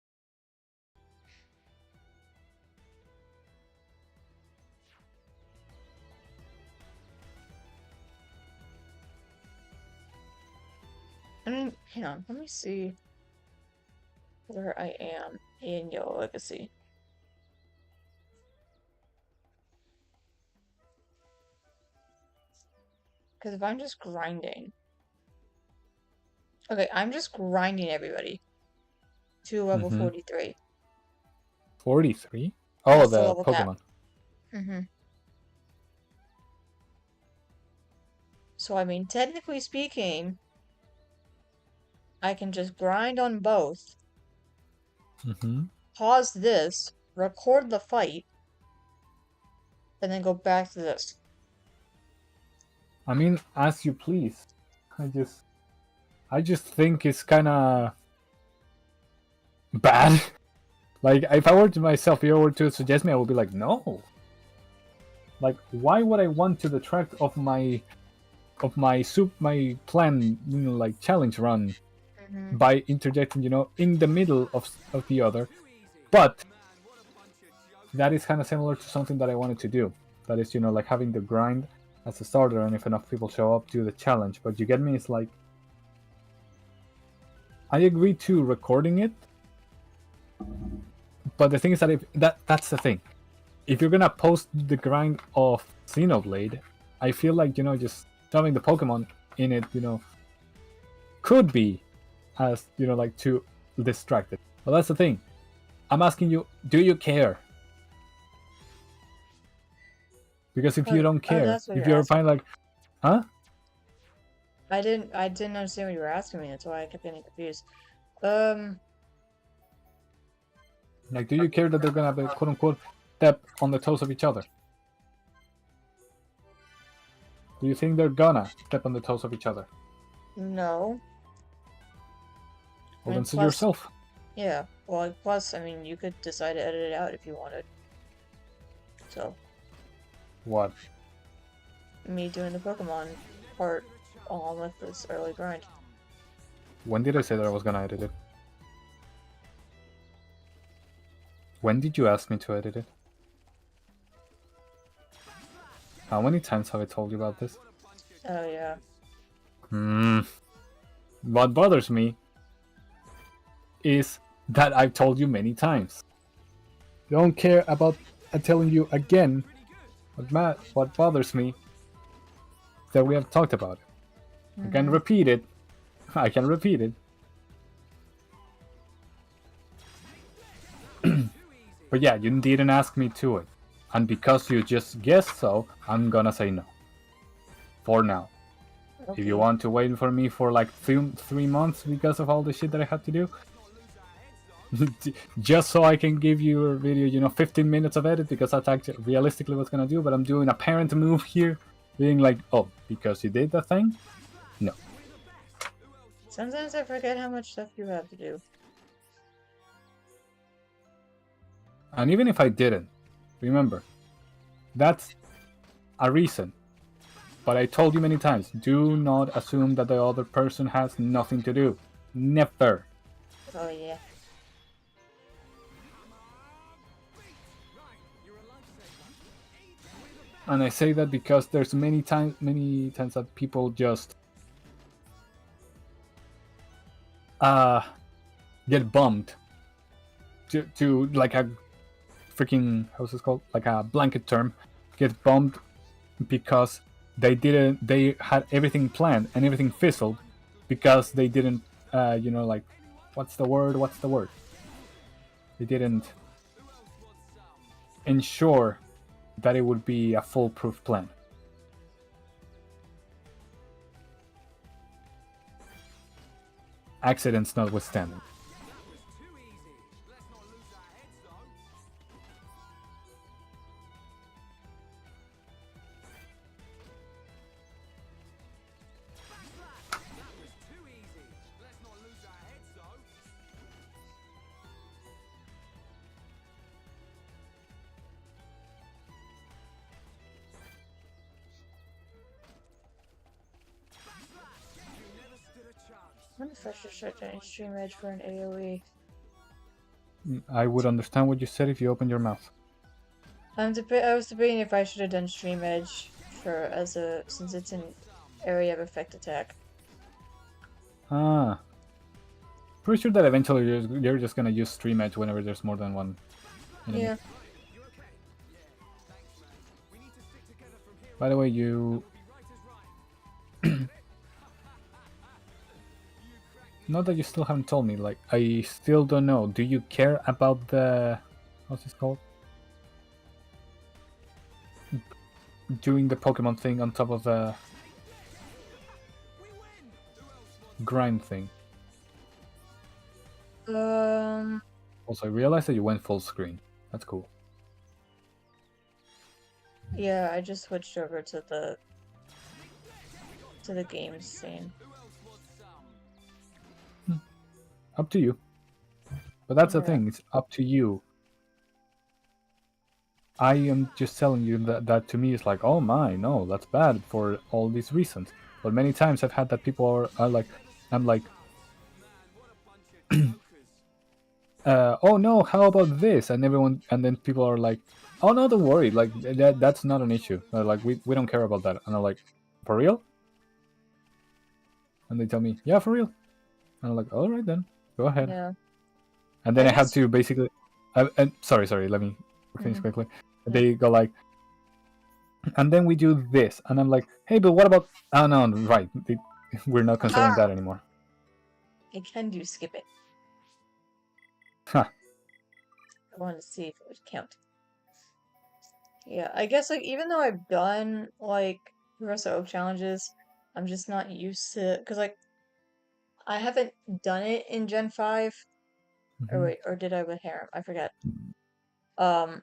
I mean, hang on. Let me see where I am in Yellow Legacy. Because if I'm just grinding... Okay, I'm just grinding everybody to level 43. 43? Oh, That's the the level cap. Pokemon. So, I mean, technically speaking, I can just grind on both, pause this, record the fight, and then go back to this. I mean, as you please. I just think it's kind of bad. Like, if I were to myself, if you were to suggest me, I would be like, no. Like, why would I want to detract of my plan, like challenge run by interjecting, in the middle of the other? But that is kind of similar to something that I wanted to do. That is, like having the grind as a starter, and if enough people show up, do the challenge. But you get me? It's like, I agree to recording it, but the thing is that that's the thing. If you're gonna post the grind of Xenoblade, I feel like, just shoving the Pokemon in it, could be as, like too distracted. But that's the thing. I'm asking you, do you care? Because if you don't Oh, care, that's what if you're you're asking. fine, like, huh? I didn't understand what you were asking me, that's why I kept getting confused. Like, do you care that they're gonna be, quote unquote, step on the toes of each other? Do you think they're gonna step on the toes of each other? No. Well, I mean, then suit plus, yourself. yeah. Well, plus, I mean, you could decide to edit it out if you wanted. So, What? me doing the Pokemon part along with this early grind. When did I say that I was gonna edit it? When did you ask me to edit it? How many times have I told you about this? Oh, yeah. What bothers me is that I've told you many times. Don't care about telling you again. What bothers me is that we have talked about it. I can repeat it. I can repeat it. But yeah, you didn't ask me to it. And because you just guessed so, I'm gonna say no. For now. Okay. If you want to wait for me for like 3 months because of all the shit that I had to do, just so I can give you a video, 15 minutes of edit, because that's actually realistically what's gonna do. But I'm doing a parent move here, being like, oh, because you did that thing? No. Sometimes I forget how much stuff you have to do. And even if I didn't, remember, that's a reason. But I told you many times, do not assume that the other person has nothing to do. Never. Oh, yeah. And I say that because there's many times that people just get bummed to like a freaking, how's this called, like a blanket term, get bummed because they had everything planned and everything fizzled because they didn't like, what's the word they didn't ensure that it would be a foolproof plan. Accidents notwithstanding. wonder if I should start doing stream edge for an AoE. I would understand what you said if you opened your mouth. I was debating if I should have done stream edge for since it's an area of effect attack. Ah. Pretty sure that eventually you're just gonna use stream edge whenever there's more than one enemy. Yeah. By the way, you... Not that you still haven't told me, like, I still don't know. Do you care about the... What's this called? Doing the Pokemon thing on top of the... grind thing. Also, I realized that you went full screen. That's cool. Yeah, I just switched over to the games scene. Up to you. But that's the Yeah. thing, it's up to you. I am just telling you that to me is like, oh my, no, that's bad for all these reasons. But many times I've had that people are like, I'm like, oh no, how about this? And then people are like, oh no, don't worry, like that's not an issue. Like we don't care about that. And I'm like, for real? And they tell me, yeah, for real. And I'm like, all right then, go ahead. Yeah. And then I have guess- to basically, and sorry, let me finish quickly. They go like, and then we do this, and I'm like, hey, but what about? Oh no, right, we're not considering that anymore. I can do skip it. Huh. I wanted to see if it would count. Yeah, I guess like even though I've done like Progressive Oak challenges, I'm just not used to because like I haven't done it in Gen 5. Or wait, or did I with Harem? I forget. And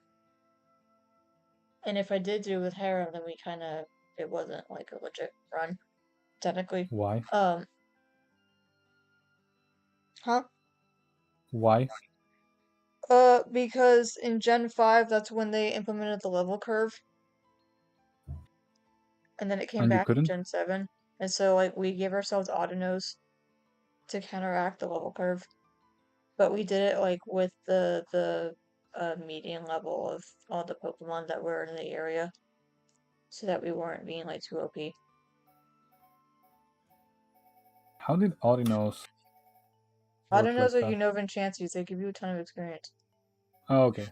if I did do it with Harem, then it wasn't like a legit run, technically. Why? Huh? Why? Because in Gen 5, that's when they implemented the level curve. And then it came And you back in couldn't? Gen 7. And so, like, we gave ourselves Autonos to counteract the level curve. But we did it, like, with the median level of all the Pokemon that were in the area. So that we weren't being, like, too OP. How did Audino's work Autonos like are that? Unova Chansey's. They give you a ton of experience. Oh, okay.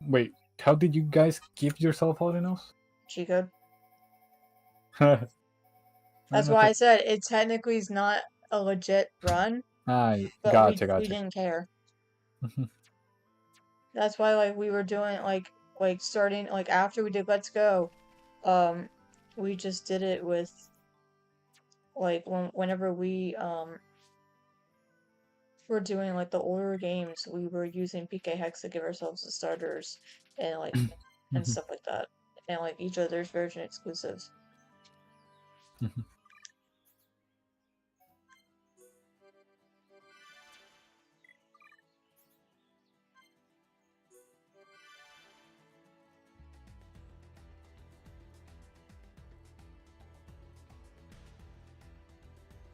Wait, how did you guys give yourself Audino's? G-code. That's why I said it technically is not a legit run, but Gotcha. we didn't care. That's why like we were doing like starting like after we did Let's Go, we just did it with like whenever we were doing like the older games, we were using PK Hex to give ourselves the starters and like and stuff like that, and like each other's version exclusives.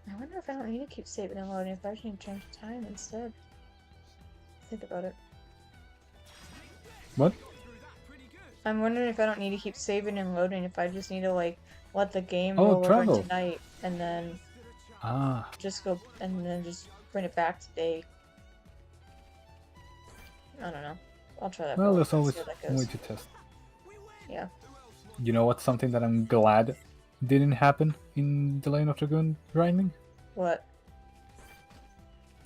I wonder if I don't need to keep saving and loading, if I should change the time instead. Think about it. What? I'm wondering if I don't need to keep saving and loading, if I just need to like let the game Oh, roll over travel. tonight and then just go and then just bring it back today. I don't know. I'll try that. Well, for there's always see how that a way goes. to test. Yeah. You know what's something that I'm glad didn't happen in the Lane of Dragoon grinding? What?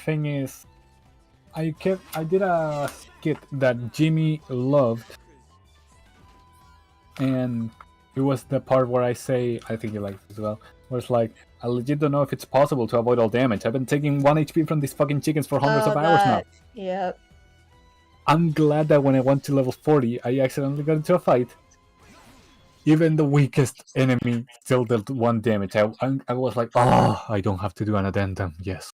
Thing is, I did a skit that Jimmy loved, and it was the part where I say, I think you liked it as well, where it's like, I legit don't know if it's possible to avoid all damage. I've been taking 1 HP from these fucking chickens for hundreds of hours now. Yep. I'm glad that when I went to level 40, I accidentally got into a fight. Even the weakest enemy still dealt 1 damage. I was like, oh, I don't have to do an addendum. Yes.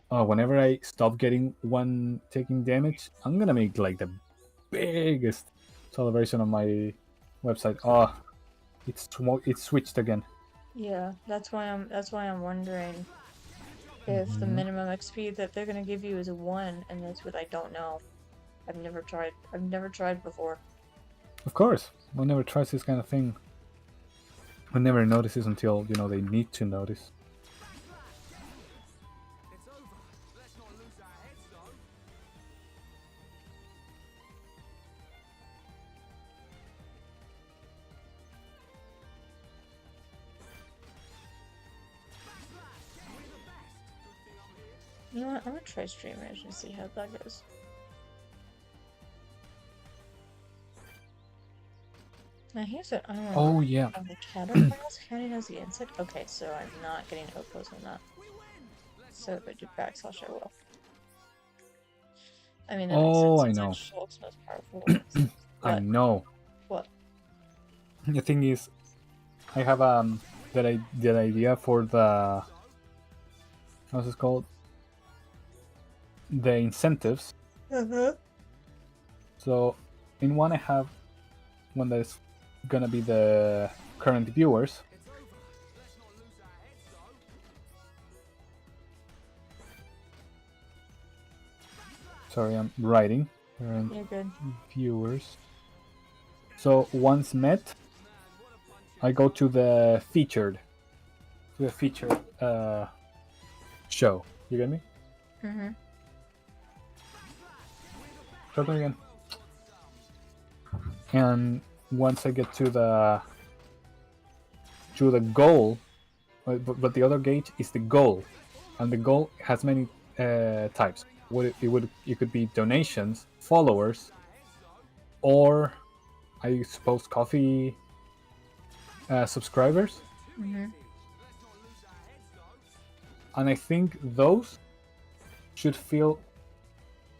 Whenever I stop getting one taking damage, I'm gonna make like the biggest celebration on my website. Oh, it's switched again. Yeah, that's why I'm wondering if the Mhm. minimum XP that they're gonna give you is a 1, and that's what I don't know. I've never tried before. Of course, one never tries this kind of thing. One never notices until they need to notice. It's over. Let's not lose our heads, though. We're the best. Good thing I'm here. You know what? I'm gonna try streamers and see how that goes. Now here's what I want to know. Oh yeah. Are the caterpillars counting as the insect? Okay, so I'm not getting outposts on that. We win. Let's So not if I lose do our heads, backslash, I though. will. I mean, that makes Oh, sense. I It's know. Schultz most powerful. I What? know. What? The thing is, I have that idea for the how's this called? The incentives. Uh-huh. So in one I have one that's gonna be the current viewers. It's over. Let's not lose our heads, though. Sorry, I'm writing. Current You're good. viewers. So once met, I go to the featured show. You get me? Mm-hmm. Start that again. And once I get to the goal, but the other gauge is the goal, and the goal has many types. It could be donations, followers, or I suppose coffee subscribers. Mm-hmm. And I think those should feel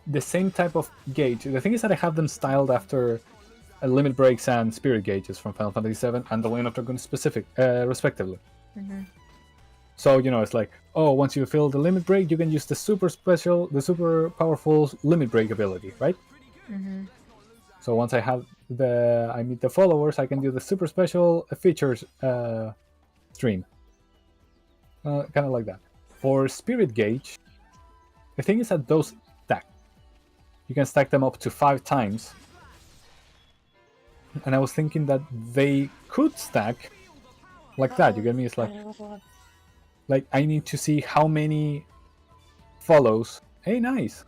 the same type of gauge. The thing is that I have them styled after limit breaks and spirit gauges from Final Fantasy VII and the Lane of Dragon specific, respectively. Mm-hmm. So it's like, oh, once you fill the limit break, you can use the super powerful limit break ability, right? Mm-hmm. So once I meet the followers, I can do the super special features stream, kind of like that. For spirit gauge, the thing is that those stack. You can stack them up to 5 times. And I was thinking that they could stack like that. You get me? It's like I need to see how many follows. Hey, nice.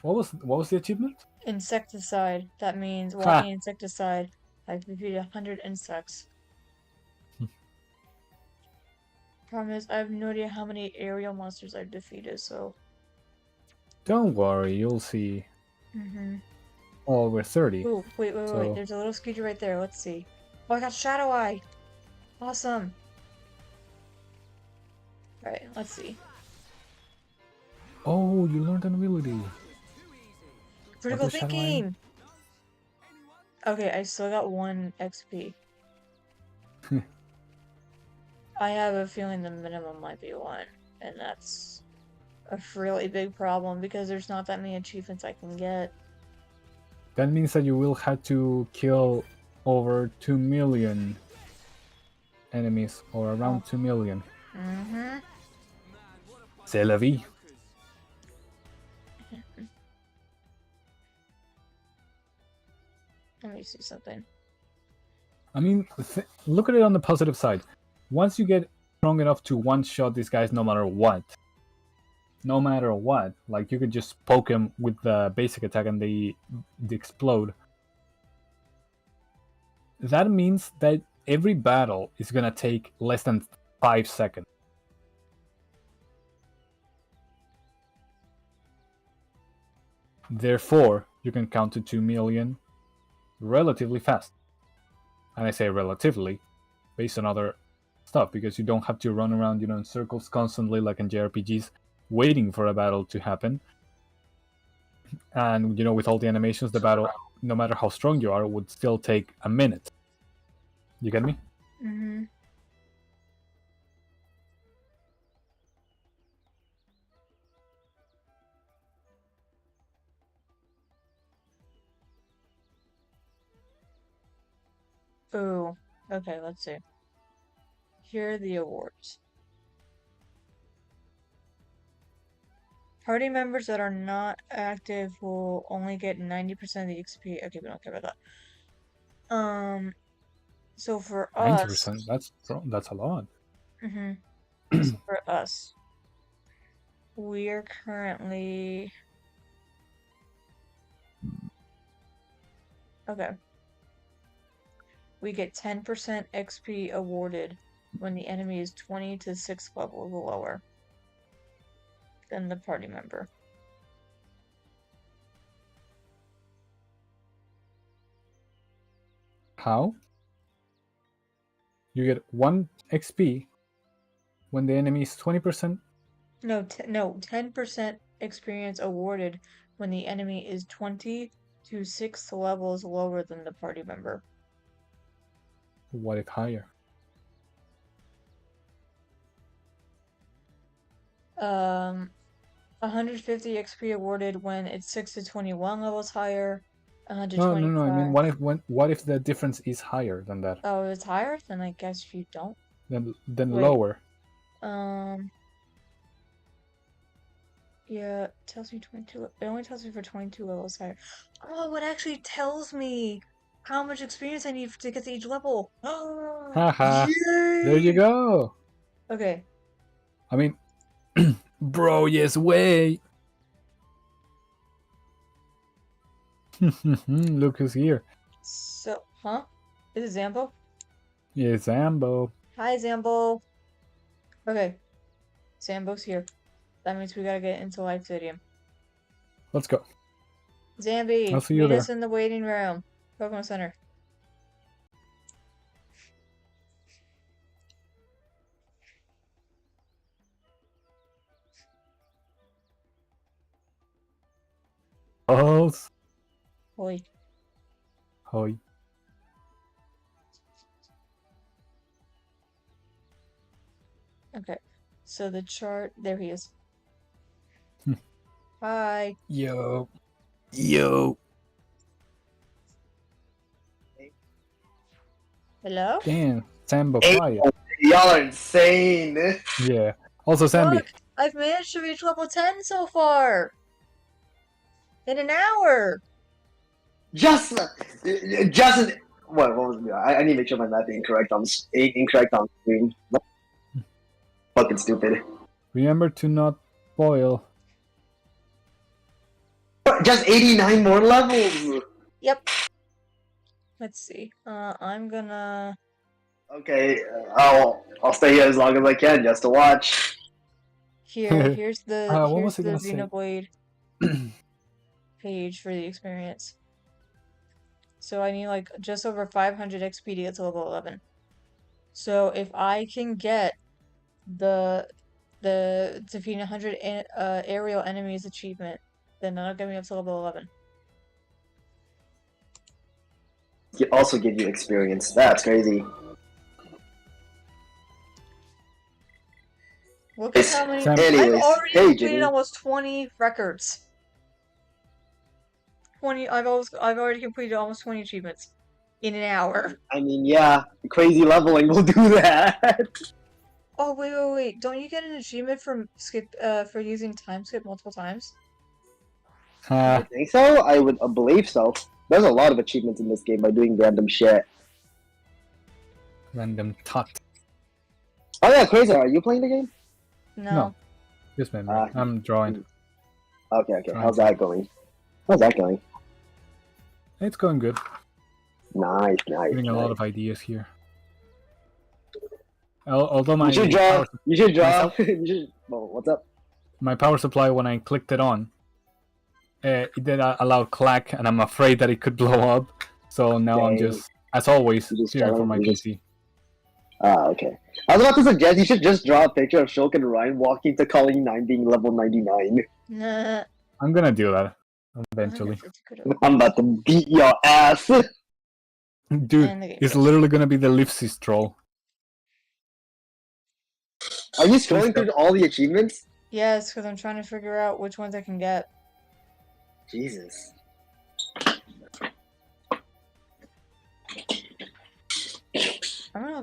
What was the achievement? Insecticide. That means Ha! walking insecticide. I've defeated 100 insects. Problem is, I have no idea how many aerial monsters I've defeated, so. Don't worry, you'll see. Mm-hmm. Oh, we're 30. Ooh, wait. So There's a little skeeter right there. Let's see. Oh, I got Shadow Eye! Awesome! Alright, let's see. oh, you learned an ability. Critical does Shadow Eye mean? thinking! Okay, I still got 1 XP. I have a feeling the minimum might be 1, and that's a really big problem because there's not that many achievements I can get. That means that you will have to kill over 2 million enemies, or around 2 million. Mm-hmm. C'est la vie. Let me see something. I mean, look at it on the positive side. Once you get strong enough to one-shot these guys no matter what, like you could just poke them with the basic attack and they explode. That means that every battle is gonna take less than 5 seconds. Therefore, you can count to 2 million relatively fast. And I say relatively, based on other stuff, because you don't have to run around, in circles constantly like in JRPGs, waiting for a battle to happen. And with all the animations, the battle, no matter how strong you are, would still take a minute. You get me? Mm-hmm. Ooh. Okay, let's see. Here are the awards. Party members that are not active will only get 90% of the XP. Okay, we don't care about that. So for us, 90%. That's a lot. so for us, we are currently okay. We get 10% XP awarded when the enemy is 20 to 6 levels lower than the party member. How? You get 1 XP when the enemy is 20%. No, 10% experience awarded when the enemy is 20 to 6 levels lower than the party member. What if higher? 150 XP awarded when it's 6 to 21 levels higher. No. 125. I mean, what if the difference is higher than that? Oh, it's higher? Then I guess you don't. Then Wait. lower. Yeah, it tells me 22. It only tells me for 22 levels higher. Oh, it actually tells me how much experience I need to get to each level. Oh, Haha. There you yay! go. Okay. I mean, bro, yes way. Look who's here. So, huh? Is it Zambo? Yeah, Zambo. Hi, Zambo. Okay. Zambo's here. That means we gotta get into Light Stadium. Let's go. Zambi, I'll see you meet there. us in the waiting room. Pokemon Center. Pulse. Hoi. Hoi. Okay. So the chart, there he is. Hi. Yo. Yo. Hello? Damn. Zambo Hey, quiet. y'all are insane. Yeah. Also, Zambi. Look, I've managed to reach level 10 so far! In an hour! Just, what was it? I need to make sure my math is incorrect. Incorrect on screen. Fucking stupid. Remember to not spoil. Just 89 more levels. Yep. Let's see. I'm gonna... Okay, I'll stay here as long as I can just to watch. Here's the what was I gonna say? Xenoblade page for the experience. So I need like just over 500 XP to get to level 11. So if I can get the defeating 100 aerial enemies achievement, then that'll get me up to level 11. Also give you experience. That's crazy. Look at how many. I've Anyways, already hey completed Jimmy. almost 20 records. 20. I've already completed almost 20 achievements in an hour. I mean, yeah, crazy leveling will do that. Oh wait! Don't you get an achievement for for using time skip multiple times? I think so. I would believe so. There's a lot of achievements in this game by doing random shit. Random tot. Oh yeah, crazy. Are you playing the game? No. Just memory. I'm drawing. Okay. Trying How's to. that going? How's that going? It's going good. Nice. Getting a lot of ideas here. Although my You should draw. myself- Well, what's up? my power supply, when I clicked it on, it did allow clack, and I'm afraid that it could blow up. So now I'm Dang. just, as always, You just fearing for telling- my you just- PC. Okay. I was about to suggest you should just draw a picture of Shulk and Ryan walking to Colleen 9 being level 99. Nah. I'm gonna do that eventually. 150 could I'm about to beat your ass. Dude, And the game it's goes. literally gonna be the Lipsy troll. Are you scrolling through all the achievements? Yes, because I'm trying to figure out which ones I can get. Jesus.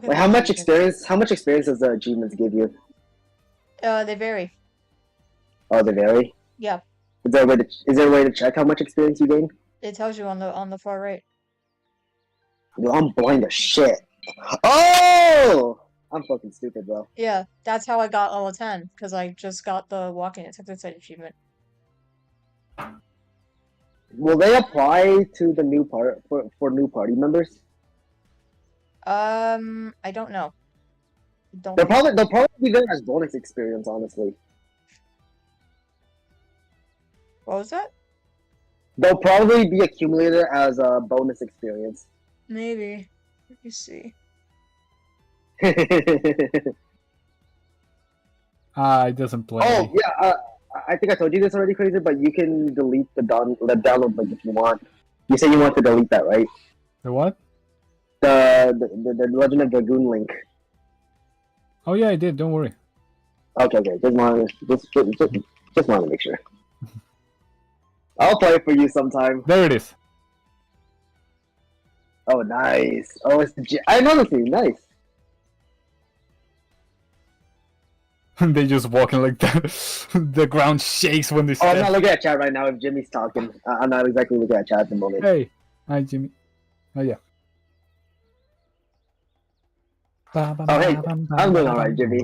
don't think Like, there's how much achievements. experience? How much experience does the achievements give you? They vary. Oh, they vary. Yeah, Is there a way to check how much experience you gain? it tells you on the far right. Dude, I'm blind as shit. Oh, I'm fucking stupid, bro. Yeah, that's how I got level 10, because I just got the walking detective site achievement. Will they apply to the new part for new party members? I don't know. Don't They'll think so. probably be there as bonus experience, honestly. What was that? They'll probably be accumulated as a bonus experience. Maybe. Let me see. Ah, it doesn't play. Oh yeah, I think I told you this already, Crazy, but you can delete the download link if you want. You said you want to delete that, right? The what? The Legend of Dragoon link. Oh yeah, I did. Don't worry. Okay, just want to make sure. I'll play it for you sometime. There it is. Oh, nice. Oh, it's I know this thing. Nice. They just walking like that. The ground shakes when they Oh, I'm step. not looking at chat right now. If Jimmy's talking, I'm not exactly looking at chat at the moment. Hey, hi Jimmy. Oh yeah. Oh hey, I'm doing all right, Jimmy.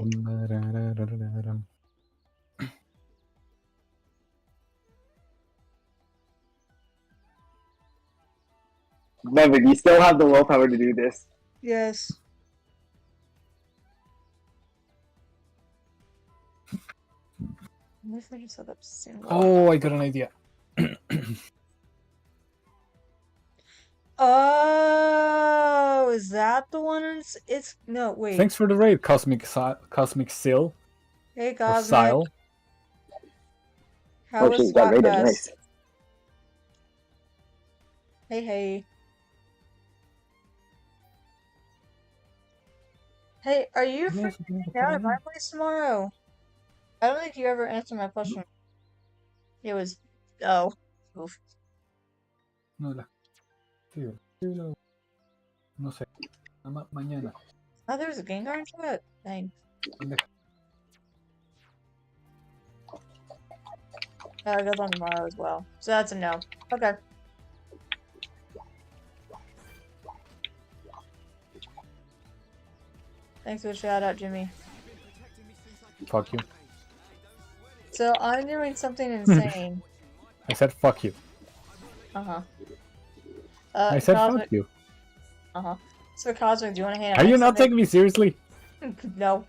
Remember, you still have the willpower to do this. Yes. What if I just set up single? Oh, I got an idea. Oh, is that the one? It's no, wait. Thanks for the raid, Cosmic Seal Hey, or Cosmic. Sile. How Oh was shit, you got rated. Splatfest? Nice. Hey. Hey, are you free to hang out at my place tomorrow? I don't think you ever answered my question. It was, oh. Oof. No, no sé. Mañana. Oh, there's a Gengar in chat? Dang. It goes on tomorrow as well. So that's a no. Okay. Thanks for the shout out, Jimmy. Fuck you. So I'm doing something insane. I said fuck you. Uh-huh. I said Cosmic, fuck you. uh-huh. So Cosmic, do you want to hang out Are you next not Sunday? taking me seriously? No.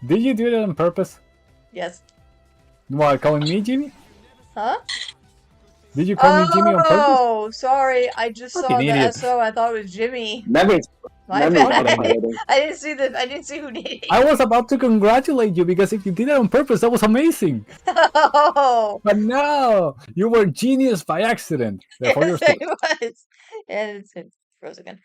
Did you do that on purpose? Yes. Why, calling me Jimmy? Huh? Did you call me Jimmy on purpose? Oh, sorry. I just saw Fucking the idiot. SO. I thought it was Jimmy. Memory's My memory's bad. fluctuating. I didn't see who needed. I was about to congratulate you because if you did it on purpose, that was amazing. Oh. But no, you were genius by accident. Therefore, you're Yes, stupid. it was. And it froze again.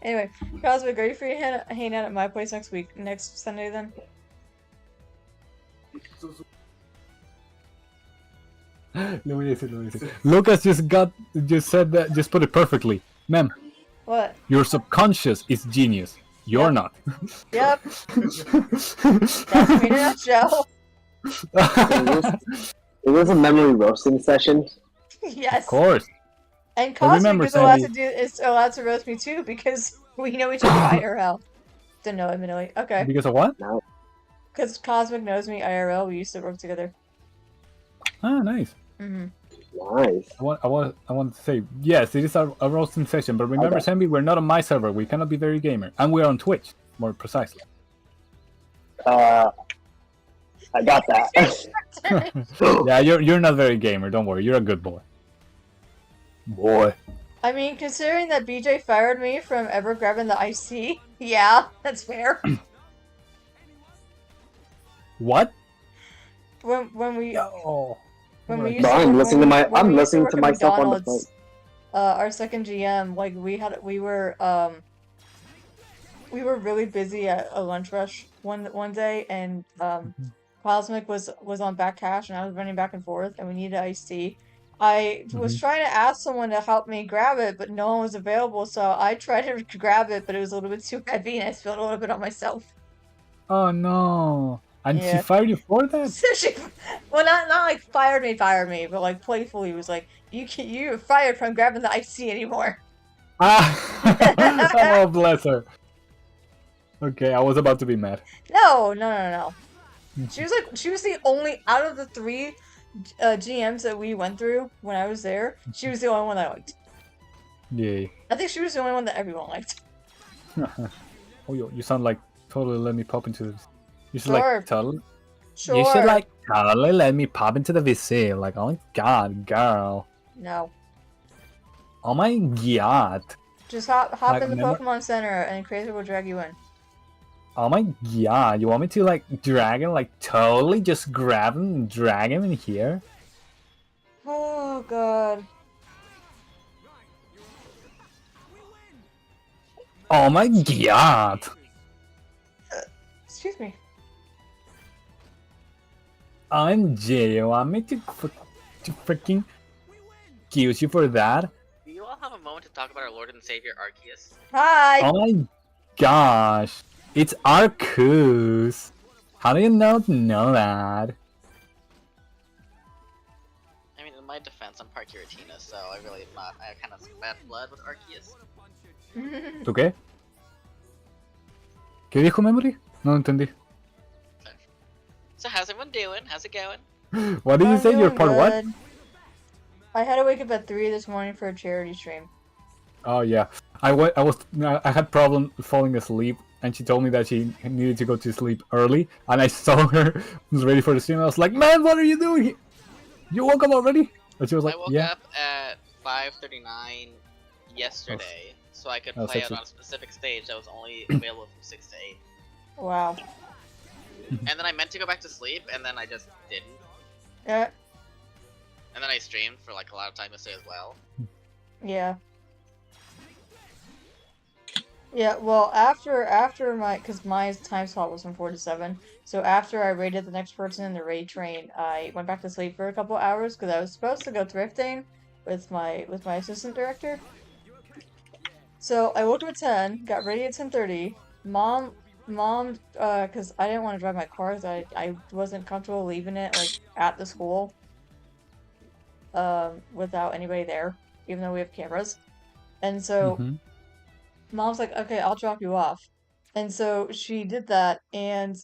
Anyway, Cosmic, are you free to hang out at my place next Sunday then? Lucas just said that, just put it perfectly. Ma'am, What? your subconscious is genius. You're Yep. not. Yep. That's me in a nutshell. It was a memory roasting session. Yes. Of course. And But Cosmic remember, is allowed Sandy, is allowed to roast me too because we know each other IRL. Didn't know admittedly. Okay. because of what? Because Cosmic knows me IRL. We used to work together. Ah, nice. Mm-hmm. Nice. I want to say, yes, it is a roasting session, but remember, Okay. Sambi, we're not on my server. We cannot be very gamer. And we're on Twitch, more precisely. I got that. Yeah, you're not very gamer. Don't worry. You're a good boy. Boy. I mean, considering that BJ fired me from ever grabbing the IC, yeah, that's fair. What? When we Oh. when we used Bro, to I'm when listening we- to my when I'm we used to listening work to at myself on the phone. McDonald's, our second GM, like we were really busy at a lunch rush one day, and Cosmic was on back cash, and I was running back and forth, and we needed iced tea, I was Mhm. trying to ask someone to help me grab it, but no one was available, so I tried to grab it, but it was a little bit too heavy, and I spilled a little bit on myself. Oh no! And she Yeah. fired you for that? So she, well, not like fired me, but like playfully was like, you're fired from grabbing the icy anymore. Ah! Oh, bless her. Okay, I was about to be mad. No. She was the only out of the three GMs that we went through when I was there. She was the only one that I liked. Yay. I think she was the only one that everyone liked. Oh, you sound like totally let me pop into this. You should Sure, like totally. You should sure. like totally let me pop into the VC. Like, oh my god, girl. No. Oh my god. Just hop Like, in the remember? Pokemon Center and Crazy will drag you in. Oh my god. You want me to like drag him? Like, totally just grab him and drag him in here? Oh god. Oh my god. Excuse me. OMG, you want me to freaking accuse you for that? Do you all have a moment to talk about our Lord and Savior Arceus? Hi. Oh my gosh. It's Arcus. How do you not know that? I mean, in my defense, I'm part Giratina, so I really am not. I have kind of bad blood with Arceus. ¿Tú qué? ¿Qué dijo Memory? No entendí. So how's everyone doing? How's it going? What did you I'm say? You're doing part what? good. I had to wake up at 3 this morning for a charity stream. Oh yeah. I had problem falling asleep, and she told me that she needed to go to sleep early, and I saw her was ready for the stream. I was like, man, what are you doing? You woke up already? And she was like, I woke yeah. up at 5:39 yesterday, so I could Oh, play sexy. out on a specific stage that was only available from 6 to 8. Wow. And then I meant to go back to sleep, and then I just didn't. Yeah. And then I streamed for like a lot of time yesterday as well. Yeah. Yeah, well, after cause my time slot was from 4 to 7, so after I raided the next person in the raid train, I went back to sleep for a couple hours because I was supposed to go thrifting with my assistant director. So I woke up at 10, got ready at 10:30. Mom, cause I didn't want to drive my car, 'cause I wasn't comfortable leaving it like at the school, without anybody there, even though we have cameras, and so. Mhm. Mom's like, okay, I'll drop you off. And so she did that, and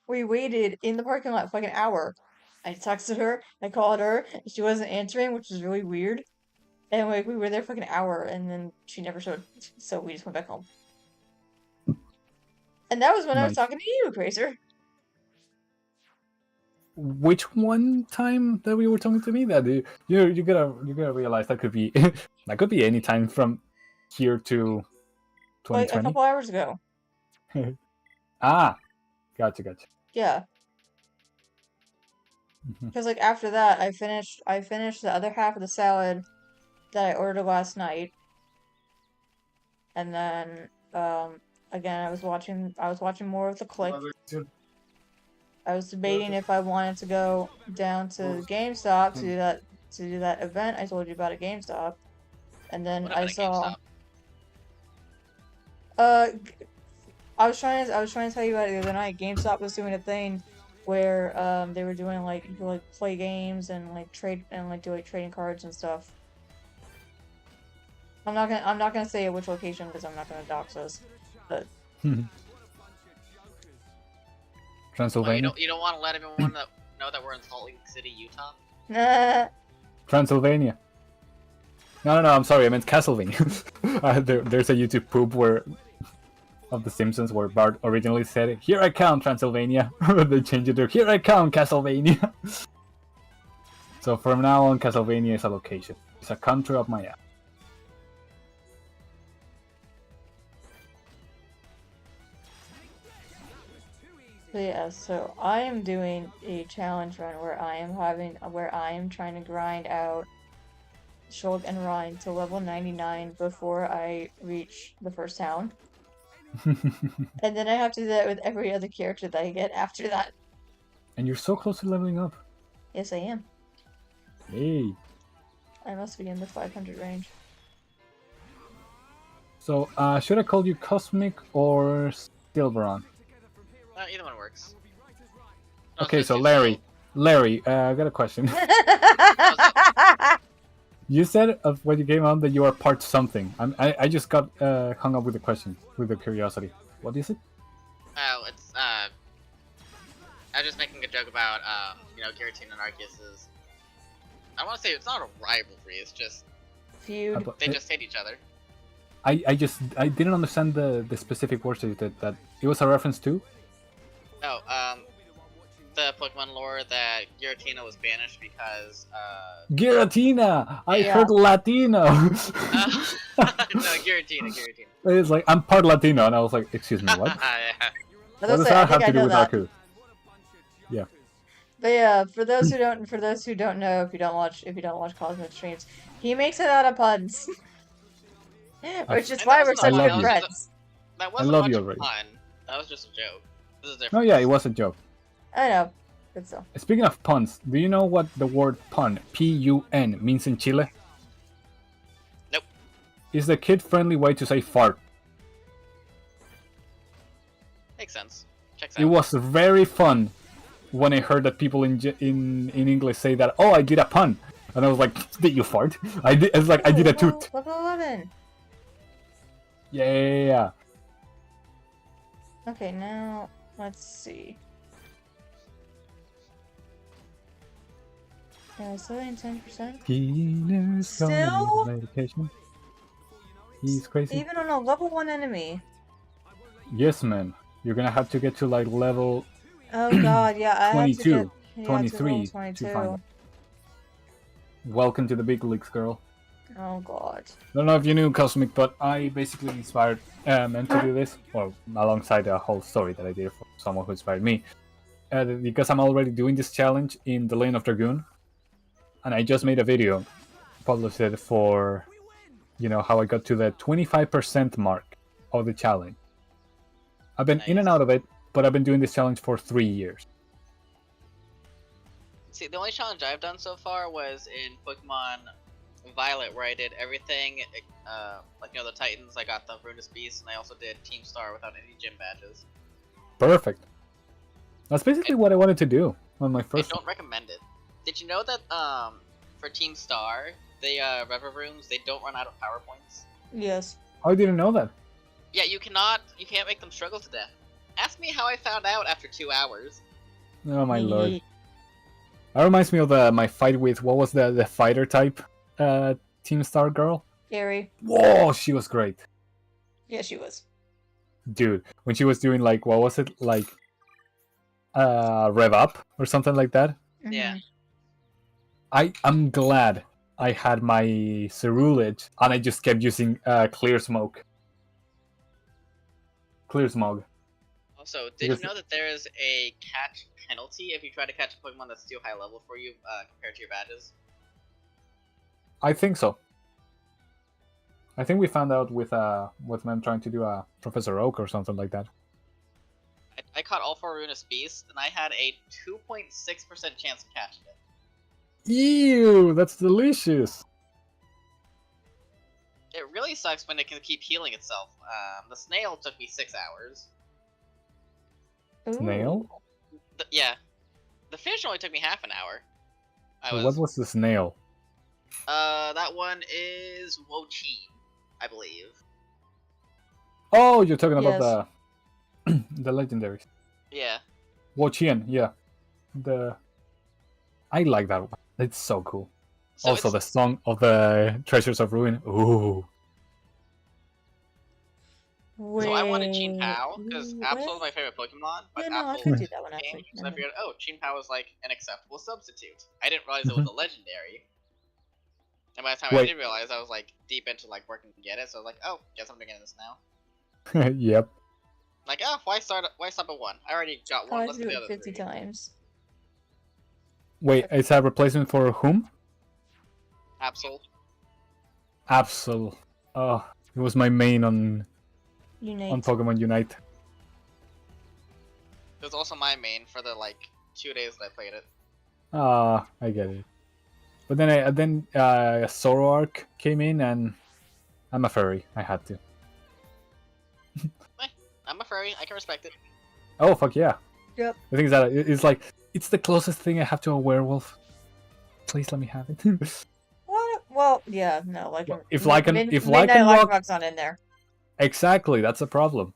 we waited in the parking lot for like an hour. I texted her, I called her, and she wasn't answering, which was really weird. And like we were there for like an hour, and then she never showed, so we just went back home. And that was when I was Nice. talking to you, Crazer. Which one time that we were talking to me? That you gotta realize that could be that could be any time from here to Like a 2020. couple hours ago. Ah, gotcha. Yeah. Mhm. Because like after that, I finished the other half of the salad that I ordered last night, and then again I was watching more of the Click. I was debating if I wanted to go down to GameStop to do that event I told you about at GameStop, and then What I about a saw. GameStop? I was trying to tell you about it the other night. GameStop was doing a thing where they were doing like you could like play games and like trade and like do like trading cards and stuff. I'm not gonna say at which location because I'm not gonna dox us. But Well, Transylvania. you don't want to let everyone know that we're in Salt Lake City, Utah? nah. Transylvania. No, I'm sorry. I meant Castlevania. There's a YouTube poop where of The Simpsons where Bart originally said, "Here I come, Transylvania." They changed it to "Here I come, Castlevania." So from now on, Castlevania is a location. It's a country of my ass. So yeah, so I am doing a challenge run where I am trying to grind out Shulk and Rhine to level 99 before I reach the first town. And then I have to do that with every other character that I get after that. And you're so close to leveling up. Yes, I am. Hey. I must be in the 500 range. So, should I call you Cosmic or Silveron? Either one works. No, Okay, it's so too Larry. Larry, I got a question. You said of when you came on that you are part something. I just got hung up with the question, with the curiosity. What is it? Oh, it's I was just making a joke about Giratina and Arceus's. I want to say it's not a rivalry. It's just Feud. they just hate each other. I didn't understand the specific words that you did. That it was a reference to. Oh, the Pokemon lore that Giratina was banished because Giratina! I Yeah. heard Latino! no, Giratina. It's like, I'm part Latino, and I was like, excuse me, what? Yeah. But What does that have to do with Aku? Yeah. But yeah, for those who don't know, if you don't watch Cosmic streams, he makes it out of puns. Which is And why that we're wasn't a such I pun, love good you. friends. That I wasn't love much you of a already. pun. That was just a joke. This is Oh different. yeah, it was a joke. I know. But still. Speaking of puns, do you know what the word pun, P-U-N, means in Chile? Nope. It's the kid-friendly way to say fart. Makes sense. Checks It out. was very fun when I heard that people in English say that, oh, I did a pun. And I was like, did you fart? I did. It's like, I did a toot. Level 11. Yeah. Okay, now let's see. Still in 10%. Healer's Still? gonna need medication. He's crazy. Even on a level 1 enemy. Yes, man. You're gonna have to get to like level Oh god, yeah, I have to 22, get to 23 level to 22. find it. Welcome to the big leagues, girl. Oh god. Don't know if you knew, Cosmic, but I basically inspired men to do this, well, alongside a whole story that I did for someone who inspired me. Because I'm already doing this challenge in the Lane of Dragoon, and I just made a video, published it for, how I got to the 25% mark of the challenge. I've been in and Nice. out of it, but I've been doing this challenge for 3 years. See, the only challenge I've done so far was in Pokemon Violet, where I did everything, the Titans. I got the Runus Beast, and I also did Team Star without any gym badges. Perfect. That's basically what I wanted to do on my I first don't recommend it. Did you know that for Team Star, the Rever Rooms, they don't run out of power points? Yes. I didn't know that. Yeah, you can't make them struggle to death. Ask me how I found out after 2 hours. Oh my lord. That reminds me of my fight with, what was the fighter type Team Star girl? Gary. Whoa, she was great. Yeah, she was. Dude, when she was doing like, what was it? Like, rev up or something like that? Yeah. I'm glad I had my Cerulege and I just kept using Clear Smoke. Clear Smog. Also, did you know that there is a catch penalty if you try to catch a Pokemon that's too high level for you compared to your badges? I think so. I think we found out with them trying to do a Professor Oak or something like that. I caught all 4 Runus Beasts, and I had a 2.6% chance of catching it. Ew, that's delicious. It really sucks when it can keep healing itself. The snail took me 6 hours. Snail? Yeah. The fish only took me half an hour. What was the snail? That one is Wochin, I believe. Oh, you're talking about the legendaries. Yeah. Wochien, yeah. I like that one. It's so cool. So also, the song of the Treasures of Ruin. Ooh. So I wanted Chin Pao, because Absol is my favorite Pokemon, but Yeah, no, I Absol could do that one came, actually. so I figured, oh, Chin Pao was like an acceptable substitute. I didn't realize it was a legendary. And by the time I did realize, I was like deep into like working to get it, so I was like, oh, guess I'm getting this now. Yep. Like, oh, why stop at 1? I already got one, let's do do the it other 50 3. times. Wait, it's a replacement for whom? Absol. Absol. Oh, it was my main on Pokemon Unite. It was also my main for the like 2 days that I played it. Ah, I get it. But then Zoroark came in, and I'm a furry. I had to. I'm a furry. I can respect it. Oh fuck yeah! Yep. The thing is that it's like it's the closest thing I have to a werewolf. Please let me have it. What? Well, yeah, no, like If Lycan Midnight walk, Rock's not in there. exactly, that's the problem.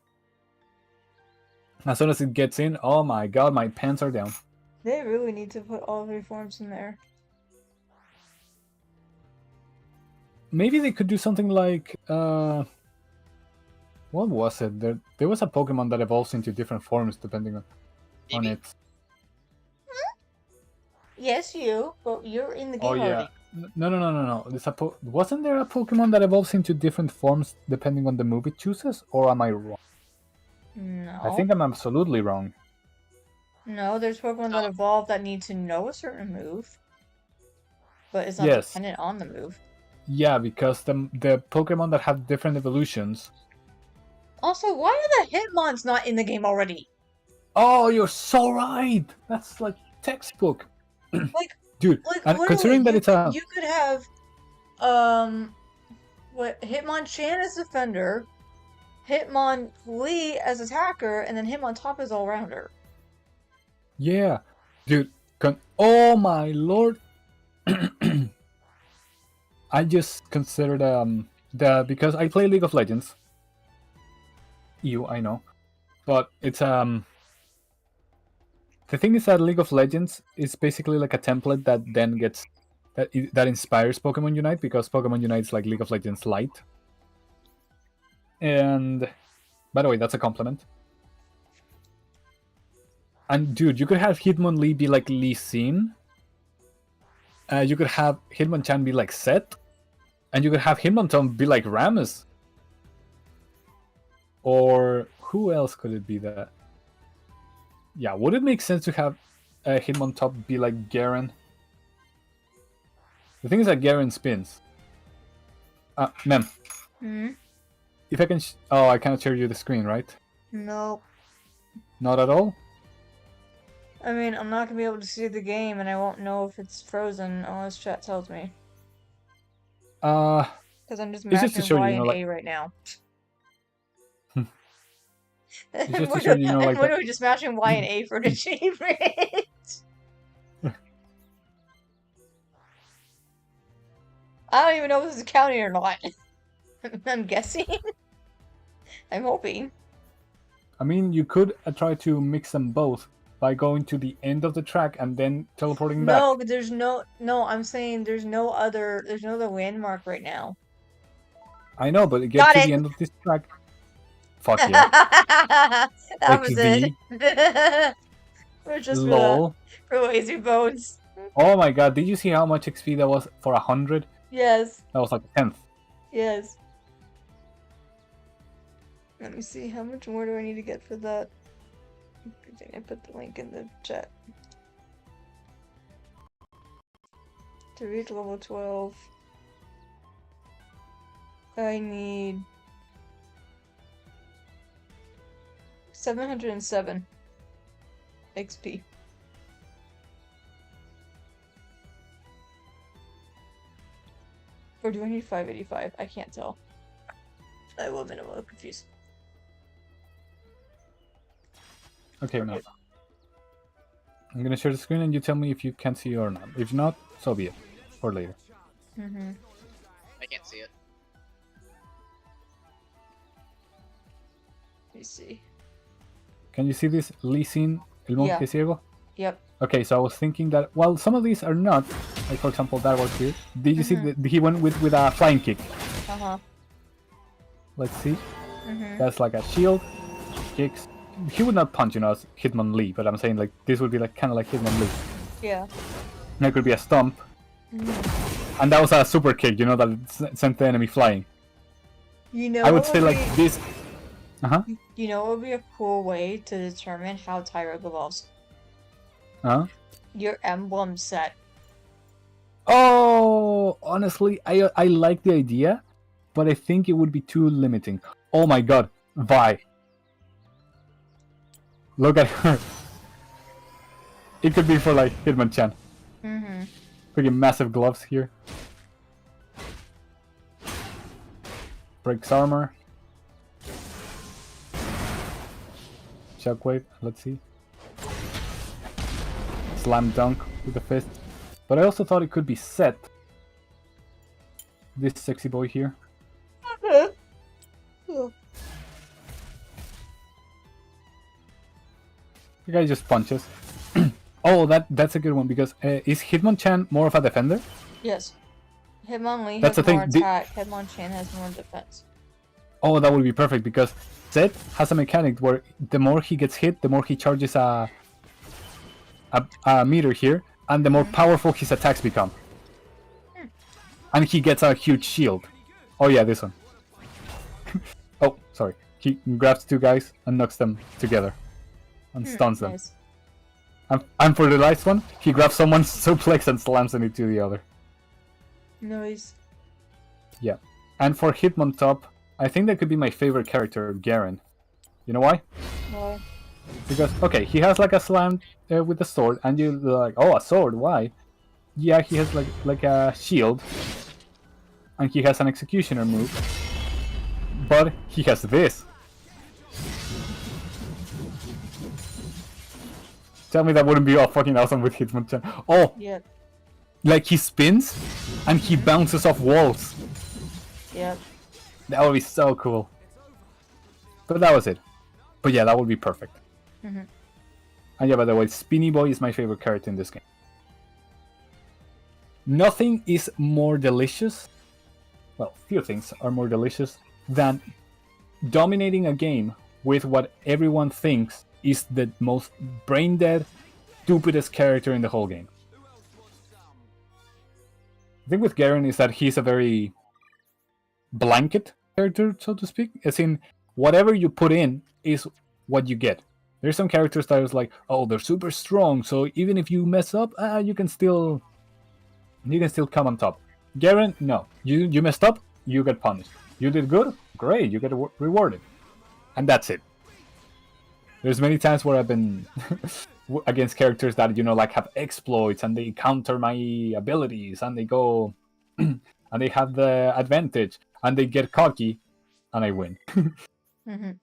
As soon as it gets in, oh my god, my pants are down. They really need to put all 3 forms in there. Maybe they could do something like what was it? There was a Pokemon that evolves into different forms depending on Maybe. its. Yes, you, but you're in the Oh game yeah. already. No. Wasn't there a Pokemon that evolves into different forms depending on the move it chooses, or am I wrong? No. I think I'm absolutely wrong. No, there's Pokemon that evolve that need to know a certain move, but it's not Yes. dependent on the move. Yeah, because the Pokemon that have different evolutions. Also, why are the Hitmons not in the game already? Oh, you're so right. That's like textbook. Like, Dude, like and literally, considering that it's a you could have, what Hitmonchan as defender, Hitmonlee as attacker, and then Hitmontop as all-rounder. yeah, dude. Oh my lord. I just considered because I play League of Legends. I know, but it's the thing is that League of Legends is basically like a template that then gets that inspires Pokemon Unite, because Pokemon Unite is like League of Legends Lite. And by the way, that's a compliment. And dude, you could have Hitmonlee be like Lee Sin. You could have Hitmonchan be like Seth. And you could have Hitmontop be like Rammus. Or who else could it be that? Yeah, would it make sense to have Hitmontop be like Garen? The thing is that Garen spins. Mem. Hmm? If I can... oh, I cannot share you the screen, right? Nope. Not at all? I mean, I'm not gonna be able to see the game, and I won't know if it's frozen unless chat tells me. Because I'm just it's just to mashing show Y you, and like... A right now. It's just to show you, like... What are we just mashing Y and A for an achievement? I don't even know if this is counting or not. I'm guessing. I'm hoping. I mean, you could try to mix them both by going to the end of the track and then teleporting back. No, but there's no. I'm saying there's no other landmark right now. I know, but get to the end of this track. Fuck yeah. That was XD. it. We're just Lol. for lazy bones. Oh my god, did you see how much XP that was for 100? Yes. That was like a 10th. Yes. Let me see, how much more do I need to get for that? I think I put the link in the chat. To reach level 12, I need 707 XP. Or do I need 585? I can't tell. I will admit I'm a little confused. Okay, now. I'm gonna share the screen and you tell me if you can see it or not. If not, so be it. For later. Mm-hmm. I can't see it. Let me see. Can you see this? Lee Sin, El Monje Ciego? Yep. Okay, so I was thinking that while some of these are not, like for example that was here. Did you see that he went with a flying kick? Uh-huh. Let's see. That's like a shield, kicks. He would not punch, as Hitmonlee, but I'm saying like this would be like kind of like Hitmonlee. Yeah. That could be a stomp. And that was a super kick, that sent the enemy flying. I would say like this. You know what would be a cool way to determine how Tyrogue evolves? Your emblem set. Oh, honestly, I like the idea, but I think it would be too limiting. Oh my god, Vi. Look at her. It could be for like Hitmonchan. Freaking massive gloves here. Breaks armor. Shockwave, let's see. Slam dunk with the fist. But I also thought it could be set. This sexy boy here. Oh. The guy just punches. Oh, that's a good one because is Hitmonchan more of a defender? Yes. Hitmonlee That's has the more thing, attack, Hitmonchan has more defense. Oh, that would be perfect because Zed has a mechanic where the more he gets hit, the more he charges a meter here, and the more powerful his attacks become. And he gets a huge shield. Oh yeah, this one. Oh, sorry. He grabs two guys and knocks them together. And stuns them. Nice. And for the last one, he grabs someone's suplex and slams them into the other. Nice. Yeah. And for Hitmontop, I think that could be my favorite character, Garen. You know why? Why? Because, okay, he has like a slam with the sword, and you're like, oh, a sword, why? Yeah, he has like a shield, and he has an executioner move, but he has this. Tell me that wouldn't be all fucking awesome with Hitmonchan. Oh, Yep. like he spins, and he bounces off walls. Yep. That would be so cool. But that was it. But yeah, that would be perfect. Mhm. And yeah, by the way, Spinny Boy is my favorite character in this game. Nothing is more delicious, well, few things are more delicious than dominating a game with what everyone thinks is the most brain-dead, stupidest character in the whole game. The thing with Garen is that he's a very blanket character, so to speak. As in, whatever you put in is what you get. There's some characters that is like, oh, they're super strong, so even if you mess up, you can still come on top. Garen, no. You messed up, you get punished. You did good, great, you get rewarded. And that's it. There's many times where I've been against characters that, like have exploits and they counter my abilities and they go and they have the advantage and they get cocky and I win. Mhm.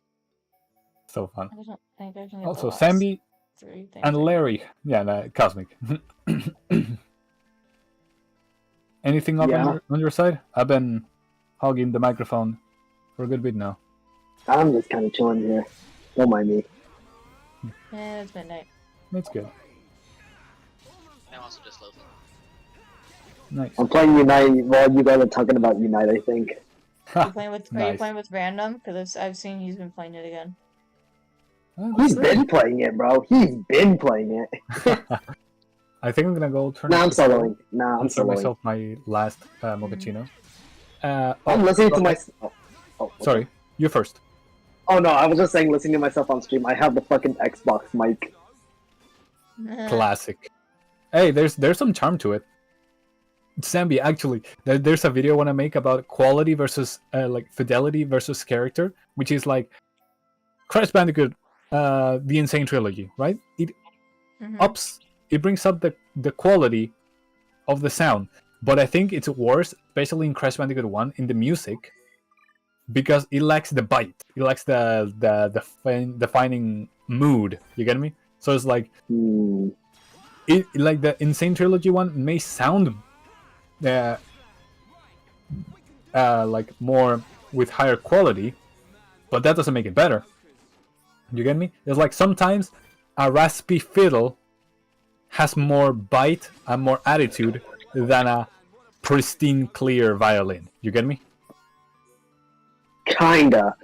So fun. I don't think I can get Also, the last Sambi 3 things. and Larry. Yeah, Cosmic. Anything up Yeah. on your side? I've been hogging the microphone for a good bit now. I'm just kind of chilling here. Don't mind me. Yeah, it's midnight. That's good. I'm also just loafing. Nice. I'm playing Unite while you guys are talking about Unite, I think. Are you playing with Nice. random? Because I've seen he's been playing it again. He's been playing it, bro. He's been playing it. I think I'm gonna go turn. Nah, I'm it to soloing. Nah, I'm and serve soloing. myself my last mochaccino. I'm listening to myself. Oh, Sorry, you first. Oh no, I was just saying, listening to myself on stream. I have the fucking Xbox mic. Classic. Hey, there's some charm to it. Sambi, actually, there's a video I want to make about quality versus like fidelity versus character, which is like Crash Bandicoot, the Insane Trilogy, right? It brings up the quality of the sound, but I think it's worse, especially in Crash Bandicoot 1, in the music, because it lacks the bite. It lacks the defining mood. You get me? So it's like it like the Insane Trilogy one may sound like more with higher quality, but that doesn't make it better. You get me? It's like sometimes a raspy fiddle has more bite and more attitude than a pristine clear violin. You get me? Kinda.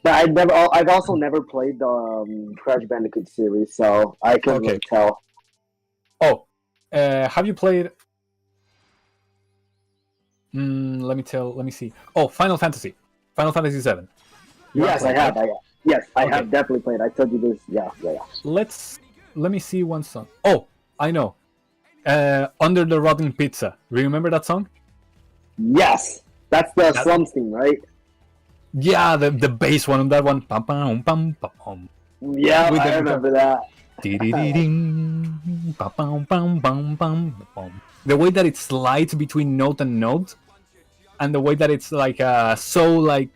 But I've also never played the Crash Bandicoot series, so I can't really tell. Oh, have you played? Let me see. Oh, Final Fantasy VII. Yes, I have. I Okay. have definitely played. I told you this. Yeah. Let me see one song. Oh, I know. Under the Rotten Pizza. Remember that song? Yes, that's the Slums theme, right? Yeah, the bass one on that one. Pam pam pam pam. Yeah, I remember that. Ding, pam pam pam pam pam. the way that it slides between note and note, and the way that it's like so like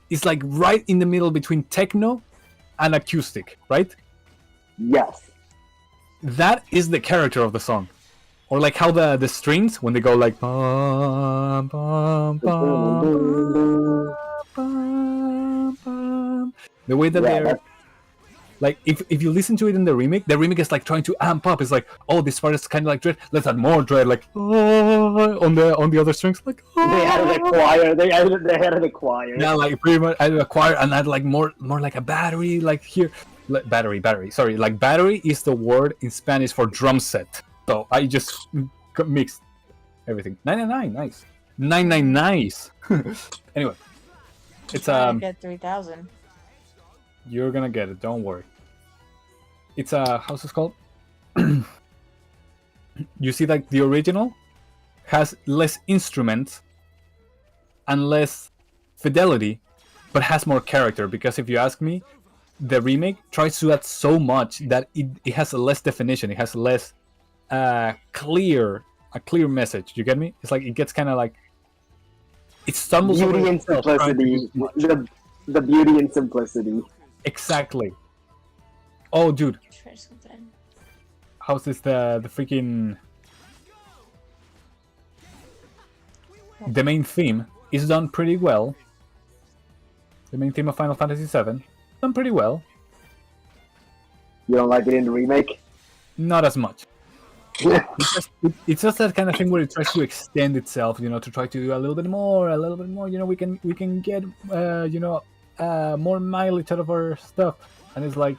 it's like right in the middle between techno and acoustic, right? Yes. That is the character of the song. Or like how the strings when they go like bum, bum, bum, bum, bum. The way that Yeah, they're like if you listen to it in the remake is like trying to amp up. It's like, oh, this part is kind of like dread. Let's add more dread, like on the other strings, like they added a choir. They added a choir. yeah, like pretty much add a choir and add like more like a battery, like here, like, battery. Sorry, like battery is the word in Spanish for drum set. So I just mixed everything. 999, nice. 99, nice. Anyway, it's I get 3,000. you're gonna get it. Don't worry. It's how's this called? You see, like the original has less instruments and less fidelity, but has more character. Because if you ask me, the remake tries to add so much that it has less definition. It has less a clear message. You get me? It's like it gets kind of like it stumbles Beauty over and itself trying to do simplicity. too much. The beauty and simplicity. Exactly. Oh, dude, Try something. how's this? The freaking the main theme is done pretty well. The main theme of Final Fantasy VII done pretty well. You don't like it in the remake? Not as much. It's just that kind of thing where it tries to extend itself, you know, to try to do a little bit more. You know, we can get more mileage out of our stuff, and it's like,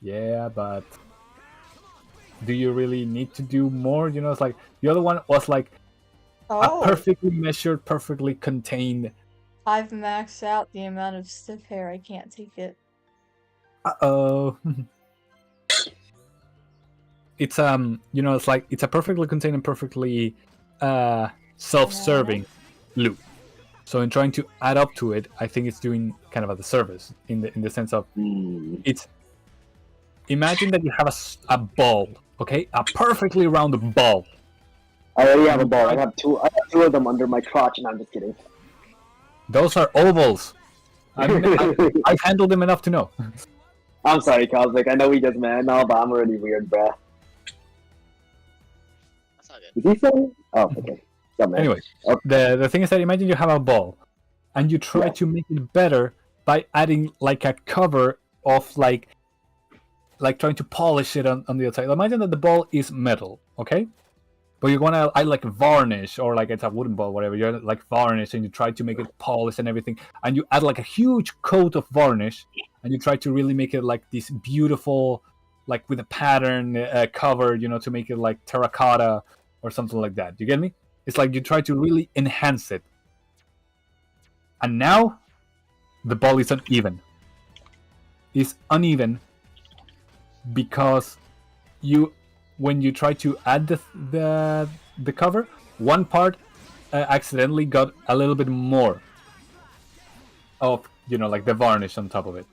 yeah, but do you really need to do more? You know, it's like the other one was like Oh, a perfectly measured, perfectly contained. I've maxed out the amount of stiff hair. I can't take it. Uh-oh. It's you know, it's like it's a perfectly contained and perfectly self-serving loop. So in trying to add up to it, I think it's doing kind of a disservice in the sense of it's. Imagine that you have a ball, okay, a perfectly round ball. I already have a ball. I have two of them under my crotch, and I'm just kidding. Those are ovals. I've handled them enough to know. I'm sorry, Cosmic. I know we just met now, but I'm already weird, bruh. That's not good. Is he saying? Oh, okay. Something. Anyway, Okay. the thing is that imagine you have a ball, and you try Yeah. to make it better by adding like a cover of like trying to polish it on the outside. Imagine that the ball is metal, okay? But you wanna add like varnish, or like it's a wooden ball, whatever. You add like varnish, and you try to make it polished and everything, and you add like a huge coat of varnish, and you try to really make it like this beautiful, like with a pattern cover, you know, to make it like terracotta or something like that. You get me? It's like you try to really enhance it, and now the ball is uneven. It's uneven because when you try to add the cover, one part accidentally got a little bit more of, you know, like the varnish on top of it,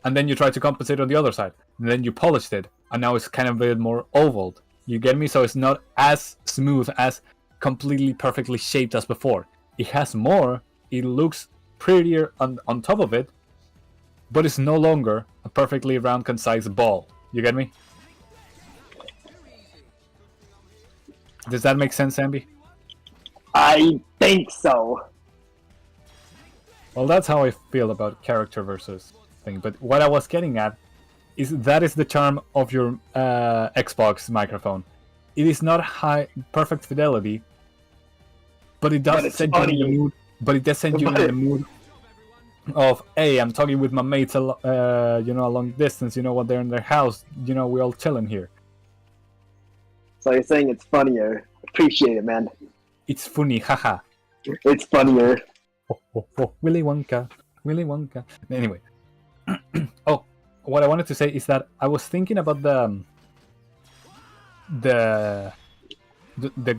and then you try to compensate on the other side, and then you polished it, and now it's kind of a bit more ovaled. You get me? So it's not as smooth, as completely perfectly shaped as before. It has more. It looks prettier on top of it, but it's no longer a perfectly round, concise ball. You get me? Does that make sense, Ambi? I think so. Well, that's how I feel about character versus thing. But what I was getting at is that is the charm of your Xbox microphone. It is not high perfect fidelity, but it does it's send you in the funny. mood. But it does send you in the mood of, hey, I'm talking with my mates, you know, a long distance. You know what? They're in their house. You know, we all chilling here. So you're saying it's funnier. Appreciate it, man. It's funny, haha. It's funnier. Willy Wonka, Willy Wonka. Anyway, oh, what I wanted to say is that I was thinking about the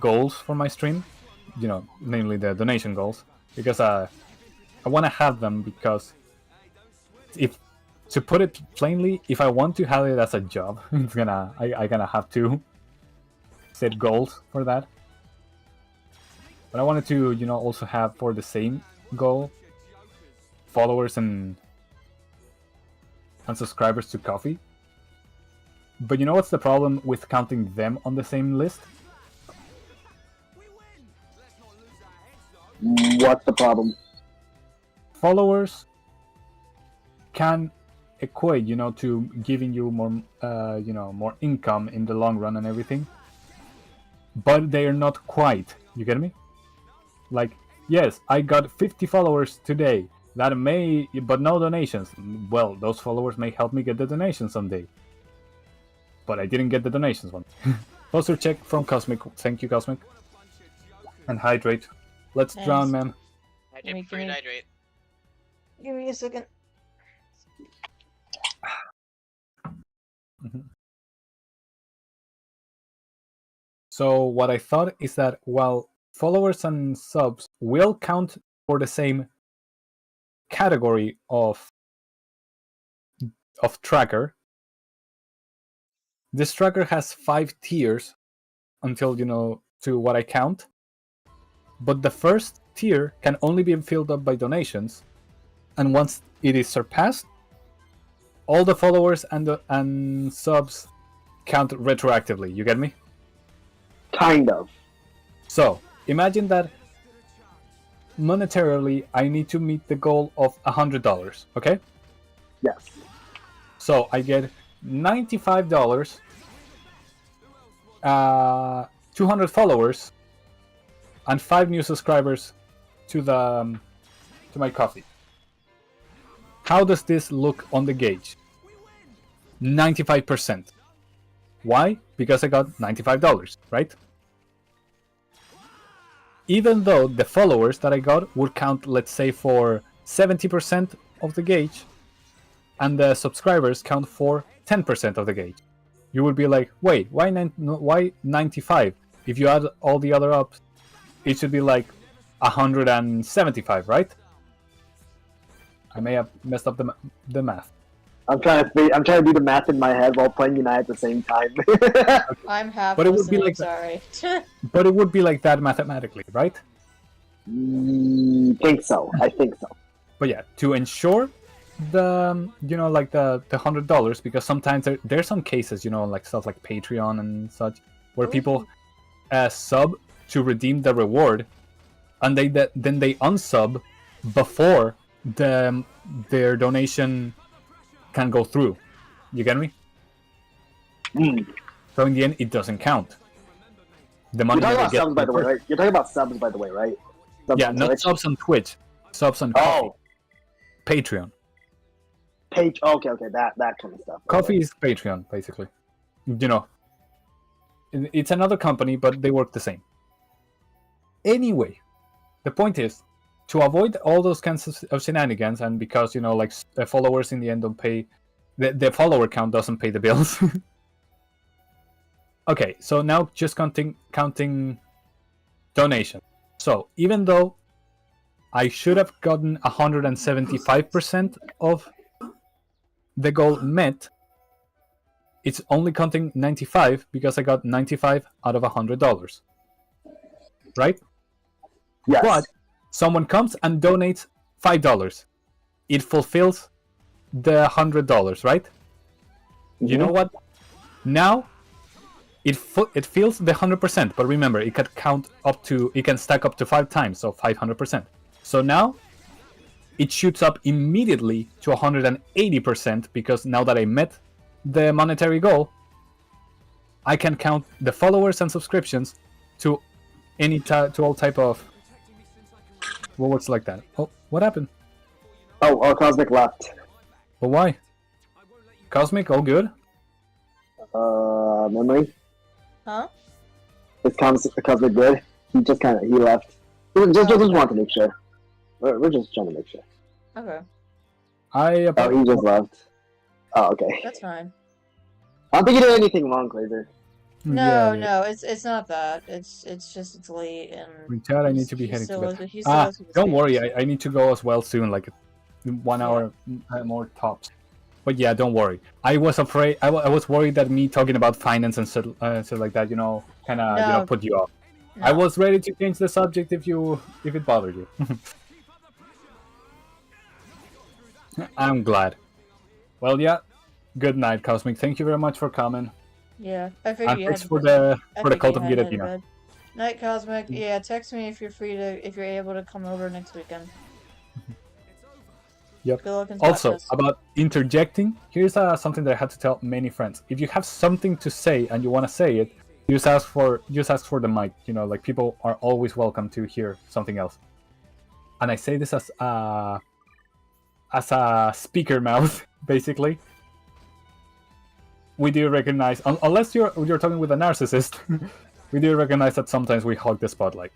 goals for my stream, you know, namely the donation goals, because I want to have them because if, to put it plainly, if I want to have it as a job, I gonna have to. set goals for that. But I wanted to, you know, also have for the same goal followers and subscribers to Coffee. But you know what's the problem with counting them on the same list? What's the problem? Followers can equate, you know, to giving you more, you know, more income in the long run and everything. But they are not quite. You get me? Like, yes, I got 50 followers today. That may, but no donations. Well, those followers may help me get the donations someday. But I didn't get the donations one. Poster check from Cosmic. Thank you, Cosmic. And hydrate. Let's Thanks. drown, man. Hydrate before you hydrate. Give me a second. So what I thought is that while followers and subs will count for the same category of tracker, this tracker has 5 tiers until, you know, to what I count. But the first tier can only be filled up by donations, and once it is surpassed, all the followers and subs count retroactively. You get me? Kind of. So imagine that monetarily I need to meet the goal of $100. Okay? Yes. So I get $95, 200 followers, and 5 new subscribers to the to my Coffee. How does this look on the gauge? 95%. Why? Because I got $95, right? Even though the followers that I got would count, let's say, for 70% of the gauge, and the subscribers count for 10% of the gauge. You would be like, wait, why 95? If you add all the other up, it should be like 175, right? I may have messed up the math. I'm trying to do the math in my head while playing Unite at the same time. I'm half But it would be listening, like sorry. But it would be like that mathematically, right? Think so. I think so. But yeah, to ensure the, you know, like the $100, because sometimes there's some cases, you know, like stuff like Patreon and such, where people sub to redeem the reward, and then they unsub before their donation can go through. You get me? So in the end, it doesn't count. The money You're talking never about gets subs, by the way, right? You're talking about subs, by the way, right? Subs Yeah, on not Twitch? subs on Twitch. Subs on Coffee. Oh, Patreon. page. Okay, that kind of stuff. Coffee is Patreon, basically. You know, it's another company, but they work the same. Anyway, the point is, to avoid all those kinds of shenanigans, and because, you know, like, the followers in the end don't pay, the follower count doesn't pay the bills. Okay, so now just counting donation. So even though I should have gotten 175% of the goal met, it's only counting 95 because I got 95 out of $100. Right? Yes. But someone comes and donates $5. It fulfills the $100, right? You know what? Now it fills the 100%, but remember, it can stack up to 5 times, so 500%. So now it shoots up immediately to 180% because now that I met the monetary goal, I can count the followers and subscriptions to all type of rewards like that. Oh, what happened? Oh, Cosmic left. But why? Cosmic, all good? Memory. Huh? Is Cosmic good? He left. Just want to make sure. We're just trying to make sure. Okay, Oh, he just left. Oh, okay. that's fine. I don't think you did anything wrong, Glazer. No, it's not that. It's just it's late and Chad, I need to be heading to bed. Don't Don't worry, I need to go as well soon, like 1 hour more tops. But yeah, don't worry. I was afraid. I was worried that me talking about finance and stuff like that, kind of, No. put you off. No. I was ready to change the subject if it bothered you. I'm glad. Well, yeah. Good night, Cosmic. Thank you very much for coming. Yeah, I And figured you had thanks to for go. the cult of Get Giratina. Night, Cosmic. Yeah, text me if you're if you're able to come over next weekend. Yep. Good luck in Also, Splatfest. about interjecting, here's something that I had to tell many friends. If you have something to say and you want to say it, just ask for the mic. Like people are always welcome to hear something else. And I say this as a speaker mouth, basically. We do recognize, unless you're talking with a narcissist, we do recognize that sometimes we hog the spotlight.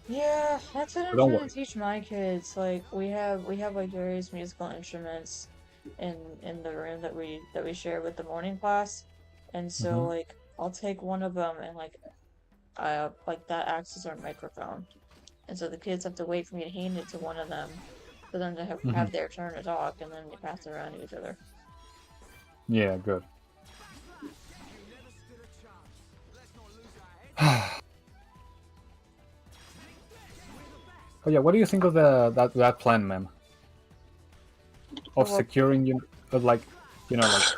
Yeah, that's what I'm Don't trying worry. to teach my kids. Like we have like various musical instruments in the room that we share with the morning class, and so Mhm. like I'll take one of them and like that acts as our microphone, and so the kids have to wait for me to hand it to one of them for them to have their turn to talk, and then we pass it around to each other. Yeah, good. Oh yeah, what do you think of that plan, ma'am? Of Well, securing like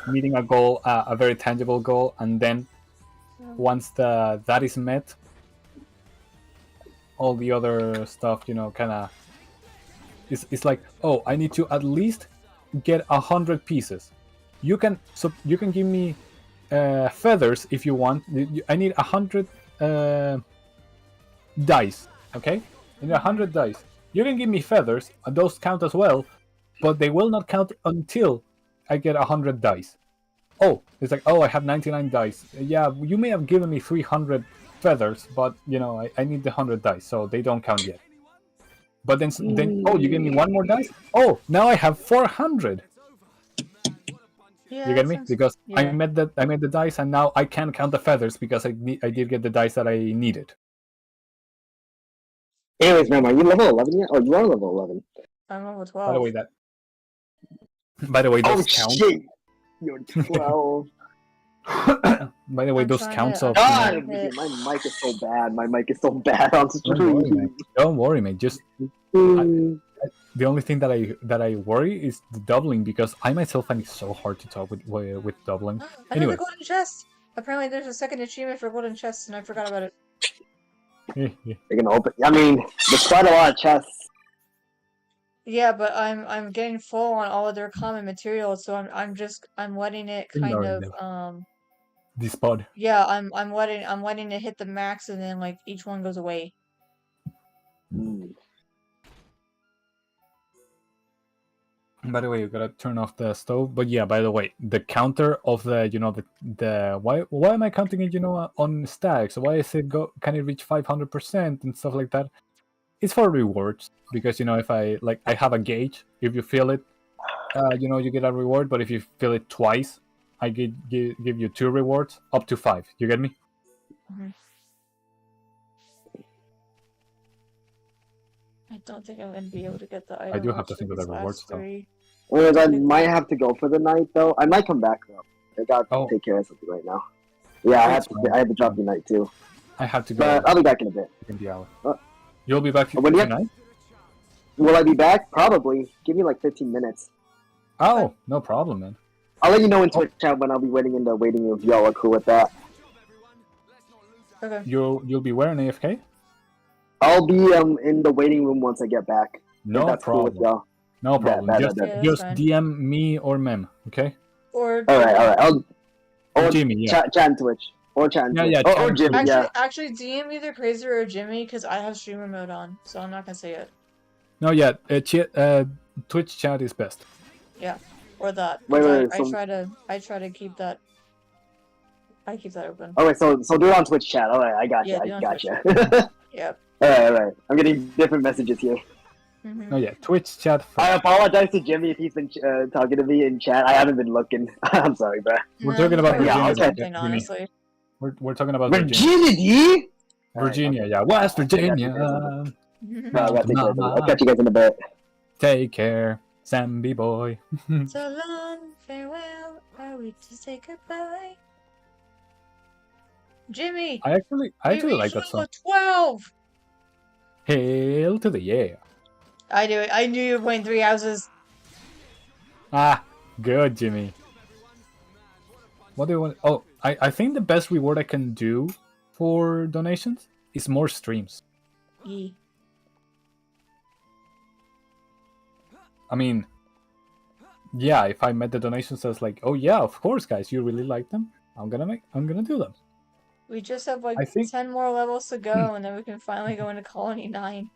meeting a goal, a very tangible goal, and then once that is met, all the other stuff, kind of, it's like, oh, I need to at least get 100 pieces. You can give me feathers if you want. I need 100 dice. Okay, I need 100 dice. You can give me feathers, and those count as well, but they will not count until I get 100 dice. Oh, it's like, oh, I have 99 dice. Yeah, you may have given me 300 feathers, but I need the 100 dice, so they don't count yet. But then oh, you gave me one more dice. Oh, now I have 400. yeah, You get me? Because yeah. I made the dice, and now I can count the feathers because I did get the dice that I needed. Anyways, ma'am, are you level 11 yet? Oh, you are level 11. I'm level By the 12. way, those count. Shit! You're 12. By the way, I'm those trying counts to- of. I'm God, my mic is so bad. My mic is so bad on Don't worry, stream. mate. Don't worry, mate. Just the only thing that I worry is the doubling, because I myself find it so hard to talk with doubling. Another Anyway, golden chest! Apparently there's a second achievement for golden chests and I forgot about it. They're gonna open. I mean, there's quite a lot of chests. Yeah, but I'm getting full on all of their common materials, so I'm letting it kind ignoring of them. This pod. yeah, I'm letting it hit the max and then like each one goes away. By the way, you gotta turn off the stove. But yeah, by the way, the counter of the the why am I counting it on stacks? Why is it can it reach 500% and stuff like that? It's for rewards, because if I have a gauge. If you fill it, you get a reward. But if you fill it twice, I give you 2 rewards, up to 5. You get me? Mhm. I don't think I'm gonna be able to get the item. I do have to after think of the these rewards, last though. 3. Anyways, I might have to go for the night though. I might come back though. I gotta Oh. take care of something right now. Yeah, I have That's fine. to. I have to drop the night too. I have to go But I'll be back in a bit. in the hour. Uh, You'll be back when do you have- tonight? Will I be back? Probably. Give me like 15 minutes. Oh, no problem, man. I'll let you know in Twitch chat when I'll be waiting in the waiting room. If y'all are cool with that. Okay. You'll be wearing AFK? I'll be in the waiting room once I get back. No if that's cool with problem. y'all. No problem. bet, Just, bet. Yeah, just that's fine. DM me or Mem, okay? Or All right. Or Jimmy, yeah. chat in Twitch. Or chat in Yeah, Twitch. yeah, Or chat in Jimmy, Twitch. yeah. Actually, DM either Crazy or Jimmy because I have streamer mode on, so I'm not gonna say it. No, yeah. Twitch chat is best. Yeah, or that. Wait, 'cause wait, I so- try to keep that. I keep that open. All right, so do it on Twitch chat. All right, I got you. Yeah, do it I on got Twitch. you. Yep. All right. I'm getting different messages here. Mhm. No, yeah. Twitch chat first. I apologize to Jimmy if he's been talking to me in chat. I haven't been looking. I'm sorry, bro. We're No, talking he's about probably Virginia, doing okay. something, Jimmy. honestly. We're talking about Virginia. Virginity? Virginia, Alright, yeah. West I got you Virginia. guys. No, I gotta take care of it. I'll catch you guys in a bit. Take care. Zambi boy. So long, farewell, are we to say goodbye? Jimmy, I we actually like reached that song. level 12! Hail to the yeah. I knew it. I knew you were playing Three Houses. Ah, good, Jimmy. What do you want? Oh, I think the best reward I can do for donations is more streams. Yeah. I mean, yeah, if I met the donations, I was like, oh yeah, of course, guys, you really like them. I'm gonna do them. We just have like I think 10 more levels to go, and then we can finally go into Colony 9.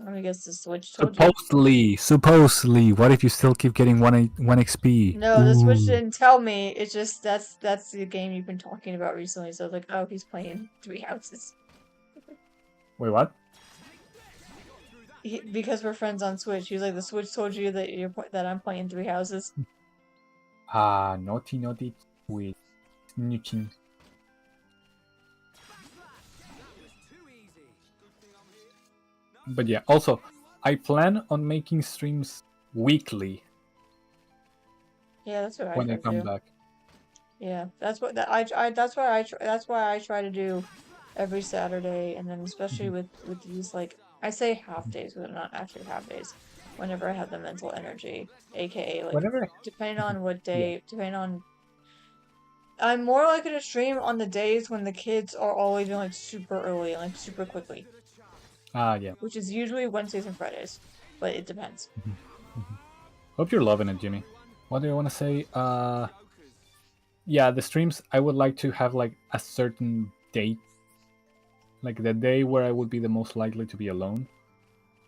Let me guess the Switch told you. supposedly, what if you still keep getting one XP? No, the Switch didn't tell me. It's just that's the game you've been talking about recently. So I was like, oh, he's playing Three Houses. Wait, what? Because we're friends on Switch. He was like, the Switch told you that that I'm playing Three Houses. Ah, naughty with snitching. But yeah, also, I plan on making streams weekly Yeah, that's what I when I try to come do. back. Yeah, that's what that's why I try to do every Saturday, and then especially with these like I say half days, but they're not actually half days. Whenever I have the mental energy, aka like Whenever, depending on what yeah, day, depending on I'm more likely to stream on the days when the kids are all leaving like super early, like super quickly, yeah. which is usually Wednesdays and Fridays, but it depends. Hope you're loving it, Jimmy. What do you want to say? Yeah, the streams I would like to have like a certain date, like the day where I would be the most likely to be alone,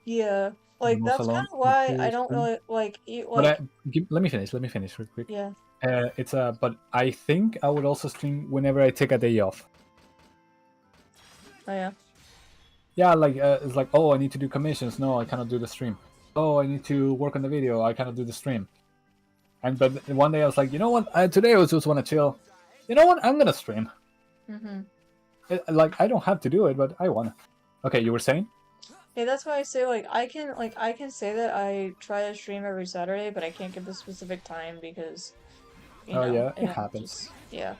Yeah, the like most that's kind alone of why I to don't stream. really like eat But like let me finish. Let me finish real quick. yeah. It's but I think I would also stream whenever I take a day off. Oh yeah. Yeah, like it's like, oh, I need to do commissions. No, I cannot do the stream. Oh, I need to work on the video. I cannot do the stream. And but one day I was like, you know what? Today I just want to chill. You know what? I'm gonna stream. Mm-hmm. Like I don't have to do it, but I wanna. Okay, you were saying? Yeah, that's why I say I can say that I try to stream every Saturday, but I can't give the specific time because Oh yeah, it yeah, happens. just yeah.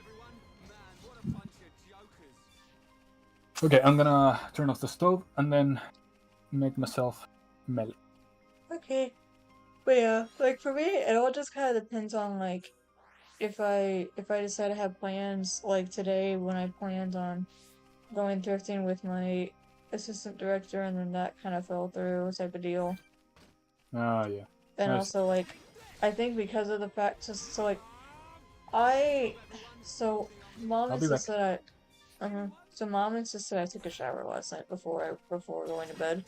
Okay, I'm gonna turn off the stove and then make myself melt. Okay. But yeah, like for me, it all just kind of depends on like if I decide to have plans like today when I planned on going thrifting with my assistant director and then that kind of fell through type of deal. Ah yeah. And Nice. also like I think because of the fact so like I so mom I'll be back. insisted so mom insisted I took a shower last night before going to bed.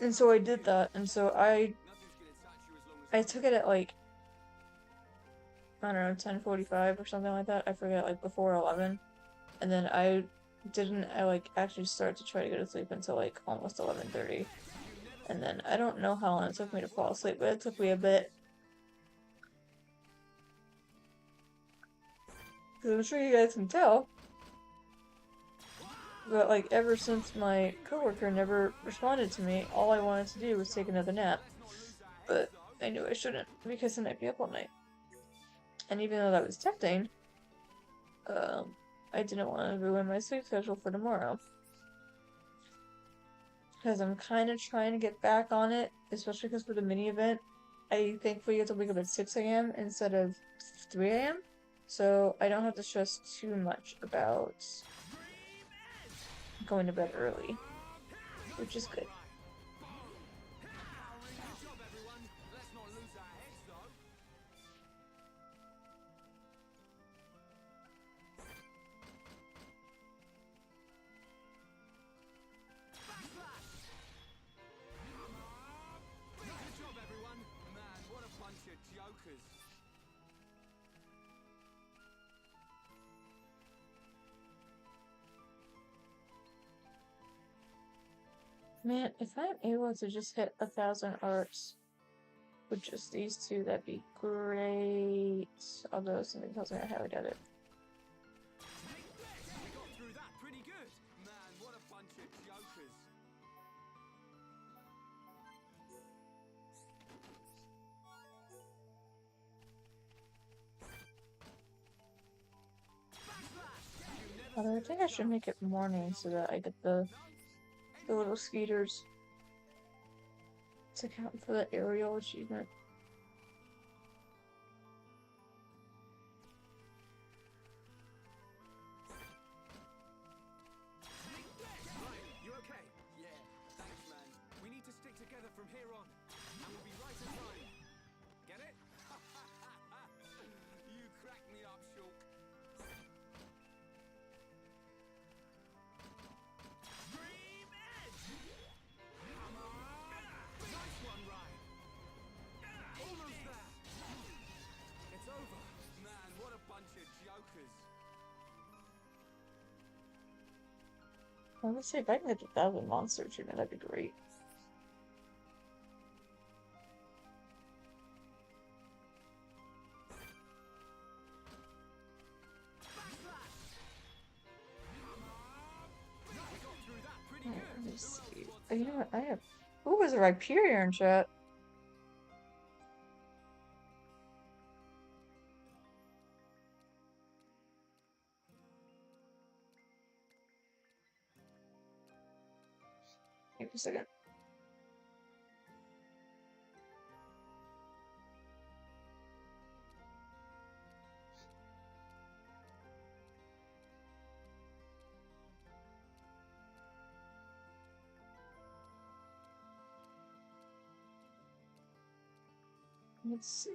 And so I did that and so I took it at like I don't know 10:45 or something like that. I forget like before 11. And then I like actually start to try to go to sleep until like almost 11:30. And then I don't know how long it took me to fall asleep, but it took me a bit. Cause I'm sure you guys can tell. But like ever since my coworker never responded to me, all I wanted to do was take another nap. But I knew I shouldn't because then I'd be up all night. And even though that was tempting, I didn't want to ruin my sleep schedule for tomorrow. Because I'm kind of trying to get back on it, especially because for the mini event, I thankfully get to wake up at 6 a.m. instead of 3 a.m. So I don't have to stress too much about going to bed early, which is good. Man, if I'm able to just hit 1,000 arts with just these two, that'd be great. Although something tells me I haven't got it. Although I think I should make it morning so that I get the little speeders to count for the aerial achievement. You okay? Yeah, thanks, man. We need to stick together from here on, and we'll be right in time. Get it? You crack me up, Shulk. Dream Edge! Come on! Nice one, Ryan. Almost there. It's over. Man, what a bunch of jokers. I would say if I can get the 1,000 monster achievement, that'd be great. Let me see. Oh, you know what? I have. Who was a Rhyperior in chat? Wait a second. Let's see.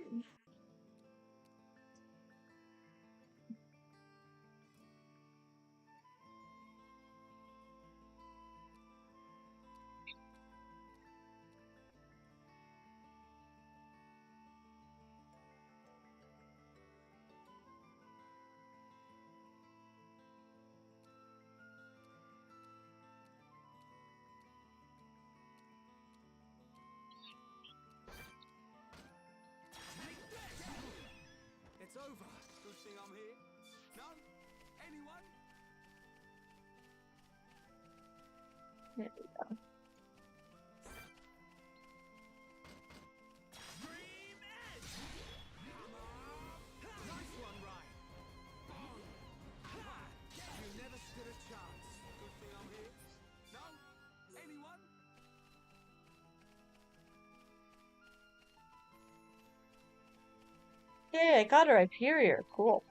It's over. Good thing I'm here. No? Anyone? There we go. Dream Edge! Come on! Nice one, Ryan. You never stood a chance. Good thing I'm here. No? Anyone? Yeah, I got a Rhyperior. Cool.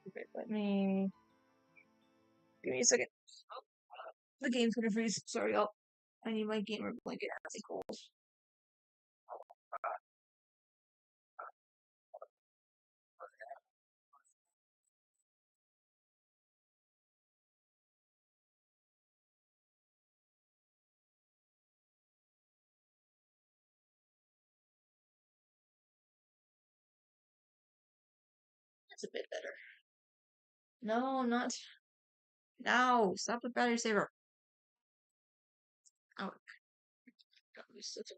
Okay, let me. Give me a second. The game's gonna freeze. Sorry, y'all. I need my gamer blanket. That's cool. That's a bit better. No, not. No, stop the battery saver. Oh, God, we such a.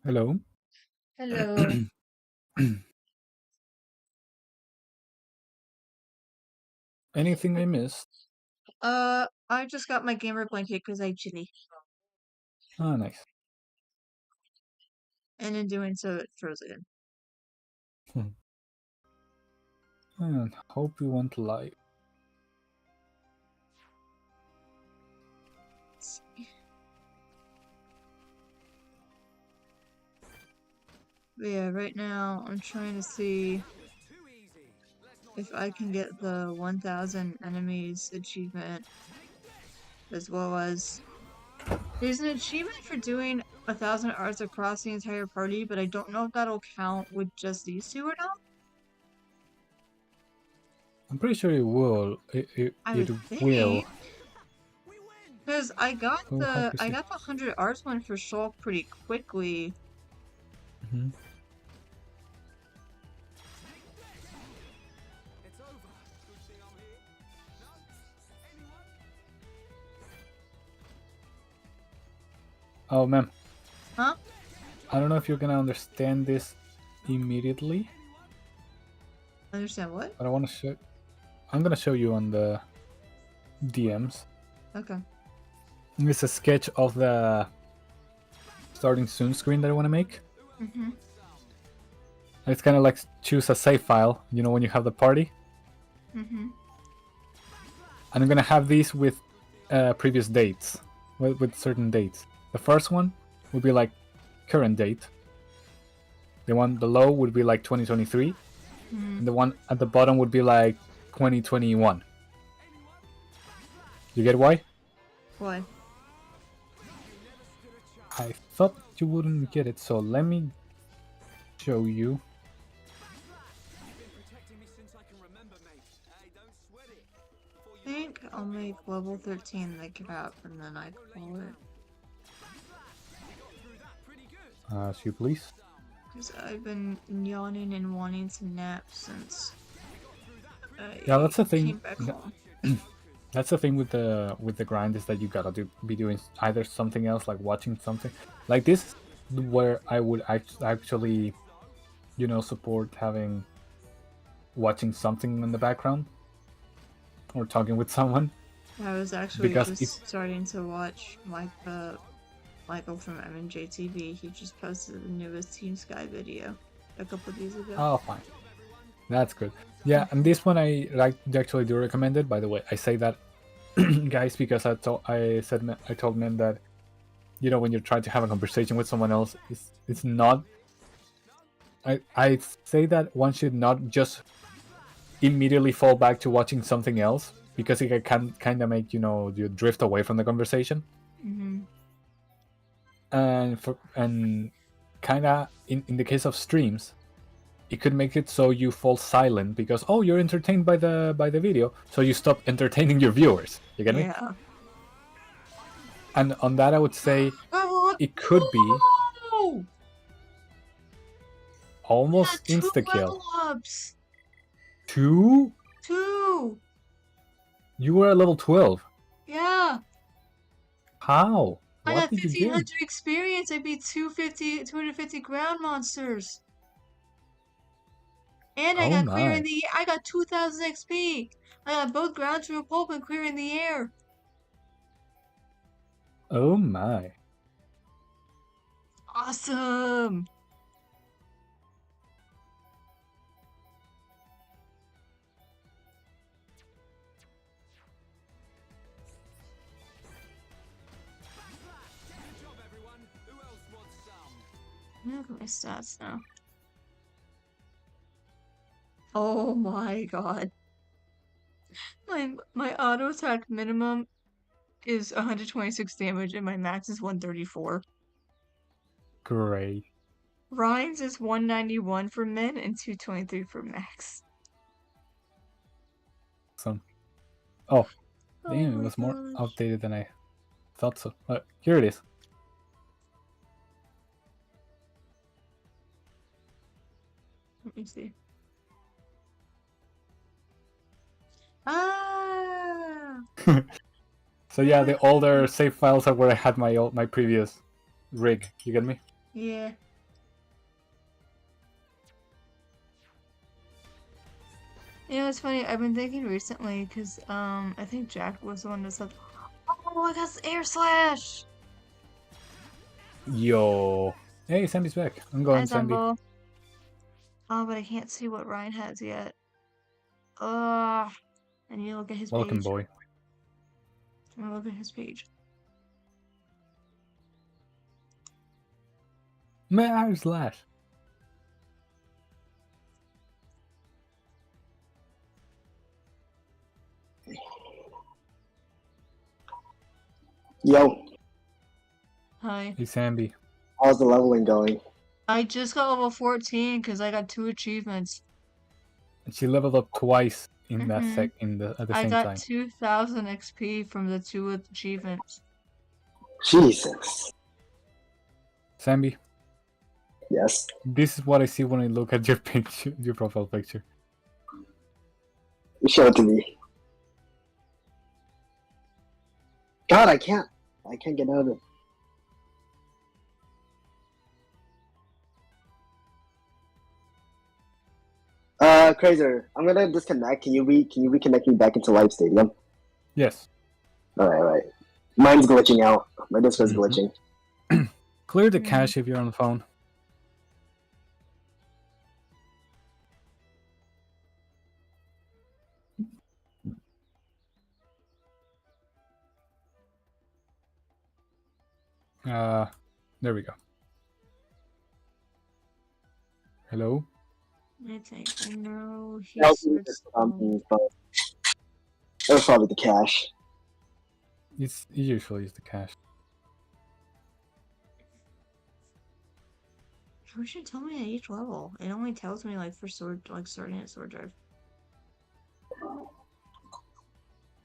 Hello. Hello. Anything I missed? I just got my gamer blanket because I chilly. Ah, nice. And in doing so, it froze again. And hope you went live. But yeah, right now I'm trying to see if I can get the 1,000 enemies achievement, as well as there's an achievement for doing 1,000 arts across the entire party, but I don't know if that'll count with just these two or not. I'm pretty sure it will. I It would will. think, because I got We'll have to the see. 100 arts one for Shulk pretty quickly. Mm-hmm. It's over. Good thing I'm here. No? Anyone? Oh man. Huh? I don't know if you're gonna understand this immediately. Understand what? But I want to show. I'm gonna show you on the DMs. Okay. It's a sketch of the starting soon screen that I want to make. Mm-hmm. It's kind of like choose a save file. You know when you have the party. Mm-hmm. And I'm gonna have these with previous dates, with certain dates. The first one would be like current date. The one below would be like 2023. Mm-hmm. And the one at the bottom would be like 2021. You get why? Why? I thought you wouldn't get it, so let me show you. I think I'll make level 13 the cap, and then I call it. As you please. Because I've been yawning and wanting to nap since I Yeah, that's the came thing. back home. That's the thing with the grind is that you gotta be doing either something else, like watching something. Like this, where I would actually, you know, support having watching something in the background or talking with someone. I was actually Because just it's- starting to watch Michael from MNJTV. He just posted the newest Team Sky video a couple days ago. Oh, fine. That's good. Yeah, and this one I actually do recommend it. By the way, I say that, guys, because I told men that, you know, when you're trying to have a conversation with someone else, it's not. I say that one should not just immediately fall back to watching something else because it can kind of make you drift away from the conversation. Mm-hmm. And kind of in the case of streams, it could make it so you fall silent because you're entertained by the video, so you stop entertaining your viewers. You get me? Yeah. And on that, I would say it could be Oh! almost Yeah, insta kill. 2 level ups. 2? 2. You were at level 12. Yeah. How? I What got did you get? 1500 experience. I beat 250 ground monsters. And I got clear in the I got 2000 XP. I got both ground to a pulp and clear in the air. Oh my. Awesome. Look at my stats now. Oh my god. My auto attack minimum is 126 damage and my max is 134. Great. Ryan's is 191 for min and 223 for max. Awesome. Oh, Oh damn, it my was more gosh. updated than I thought so. Here it is. Let me see. Ah! So yeah, the older save files are where I had my previous rig. You get me? Yeah. You know, it's funny, I've been thinking recently, because, I think Jack was the one that said, oh, I got air slash! Yo. Hey, Sammy's back. I'm Hi, going, Sammy. Zumbo. Oh, but I can't see what Ryan has yet. Ugh. I need to look at his Welcome, page. boy. I'm gonna look at his page. Man, slash. Yo, Hi. Hey, Sammy. how's the leveling going? I just got level 14 because I got 2 achievements. And she leveled up twice in that Mhm. at the I same got time. 2000 XP from the 2 achievements. Jesus. Sammy, Yes. this is what I see when I look at your picture, your profile picture. Show it to me. God, I can't get out of it. Crazer, I'm gonna disconnect. Can you reconnect me back into Live Stadium? Yes. Alright. Mine's glitching out. My Discord's Mhm. glitching. Clear the cache if you're on the phone. There we go. Hello? I think I know he That starts. was probably the cache. It usually is the cache. Who should tell me at each level? It only tells me like for sword, like starting at sword drive.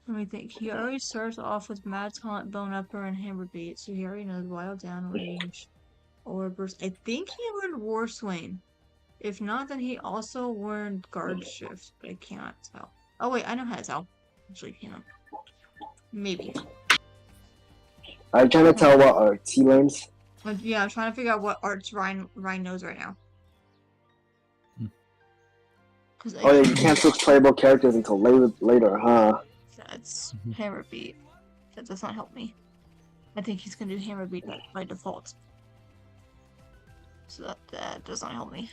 Let me think. He already starts off with Mad Taunt, Bone Upper, and Hammer Beat, so he already knows Wild Downrange or Burst. I think he learned War Swain. If not, then he also learned Guard Shift, but I cannot tell. Oh wait, I know how to tell. Actually, hang on. Maybe. I'm trying to tell what arts he learns. But yeah, I'm trying to figure out what arts Ryan knows right now. Oh yeah, you can't switch playable characters until later, huh? That's Hammer Beat. That does not help me. I think he's gonna do Hammer Beat by default. So that does not help me.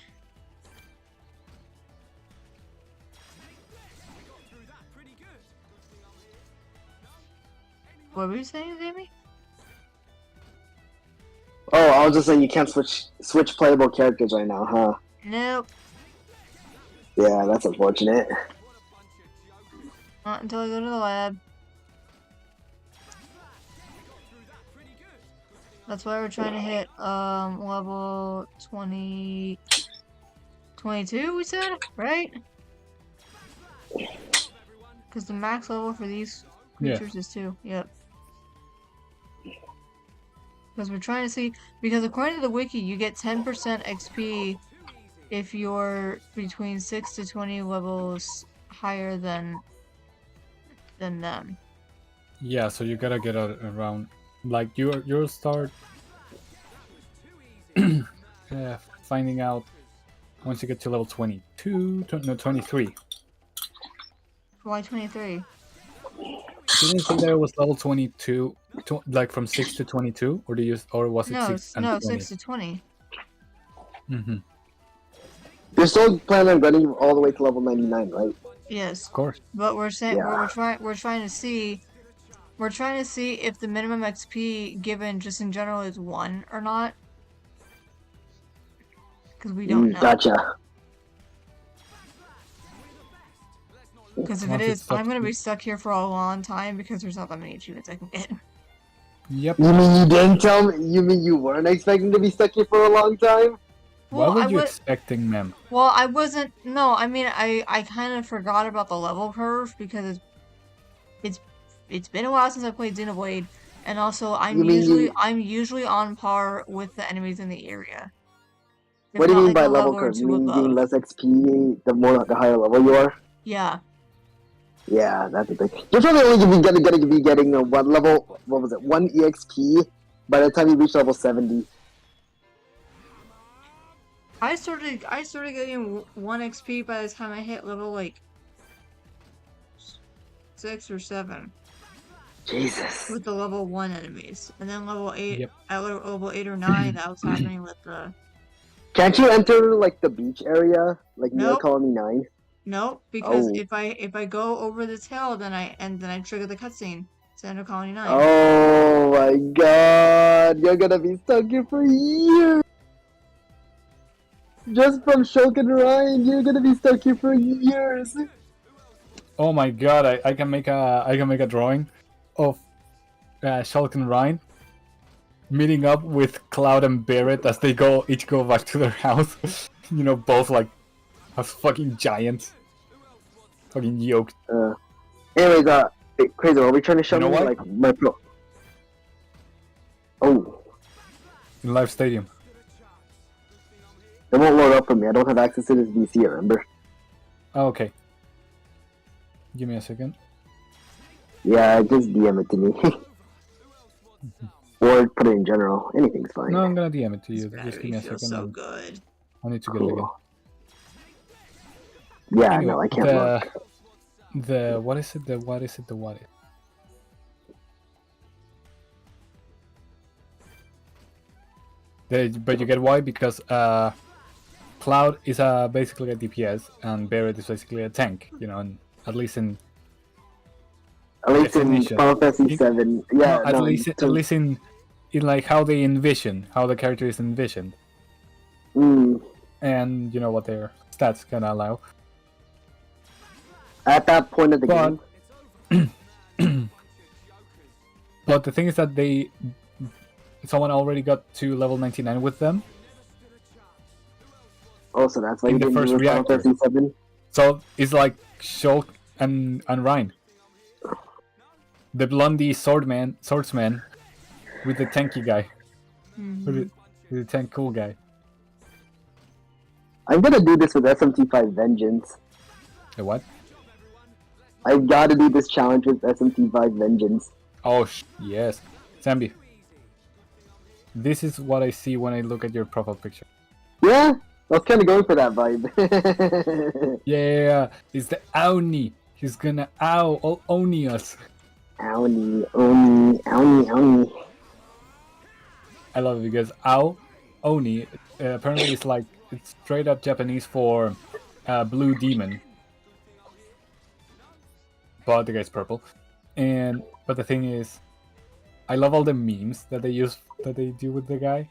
What were you saying, Jamie? Oh, I was just saying you can't switch playable characters right now, huh? Nope. Yeah, that's unfortunate. Not until I go to the lab. That's why we're trying to hit level 20 22 we said, right? Because the max level for these creatures is 2. Yep. Because we're trying to see, because according to the wiki, you get 10% XP if you're between 6 to 20 levels higher than them. Yeah, so you gotta get around, like you'll start finding out once you get to level 22, no 23. Why 23? Didn't you say that it was level 22, like from 6 to 22, or was it No, 6 and 20? 6 to 20. Mm-hmm. You're still planning on running all the way to level 99, right? Yes. Of course. But we're saying Yeah. we're trying to see if the minimum XP given just in general is 1 or not. Because we don't know. Gotcha. Because if it is, I'm gonna be stuck here for a long time because there's not that many achievements I can get. Yep. You mean you didn't tell me? You mean you weren't expecting to be stuck here for a long time? What were you expecting, ma'am? Well, I wasn't. No, I mean, I kind of forgot about the level curve because it's been a while since I played Xenoblade, and also I'm usually on par with the enemies in the area. What do you mean by level curve? You mean getting less XP the higher level you are? Yeah. Yeah, that's the thing. You're probably only gonna be getting one level. What was it? 1 EXP by the time you reach level 70. I started getting 1 XP by the time I hit level like 6 or 7. Jesus. With the level 1 enemies, and then level 8. Yep. At level 8 or 9, that was happening with the. Can't you enter like the beach area, like near Colony 9? Nope, because if I go over this hill, then I trigger the cutscene to enter Colony 9. Oh my god, you're gonna be stuck here for years. Just from Shulk and Ryan, you're gonna be stuck here for years. Oh my god, I can make a drawing of Shulk and Ryan meeting up with Cloud and Barrett as they each go back to their house. You know, both like as fucking giants. Fucking yoked. Anyways, Crazy, are we trying to show me what? like my pro? Oh. In Live Stadium. It won't load up for me. I don't have access to this VC, remember? Oh, okay. Give me a second. Yeah, just DM it to me. Or put it in general. Anything's fine. No, I'm gonna DM it to you. This Just give me a second. so good. I need to get it again. Yeah, Anyway, no, I can't look. the what is it? But you get why because Cloud is basically a DPS and Barret is basically a tank. You know, and at least in At least in definition. Final Fantasy 7. Yeah, At no, least in like how they envision how the character is envisioned, and you know what their stats can allow. at that point of the But game. but the thing is that someone already got to level 99 with them. Oh, so that's why in you the didn't first do Final reactor. Fantasy 7? So it's like Shulk and Ryan. The blondie swordsman with the tanky guy. With the tank cool guy. I'm gonna do this with SMT5 Vengeance. The what? I gotta do this challenge with SMT5 Vengeance. Oh, yes. Zambi. This is what I see when I look at your profile picture. Yeah, I was kinda going for that vibe. Yeah, it's the Oni. He's gonna Oni us. Oni, Oni, Oni, Oni. I love it because Oni apparently it's like it's straight up Japanese for blue demon. But the guy's purple. But the thing is, I love all the memes that they do with the guy.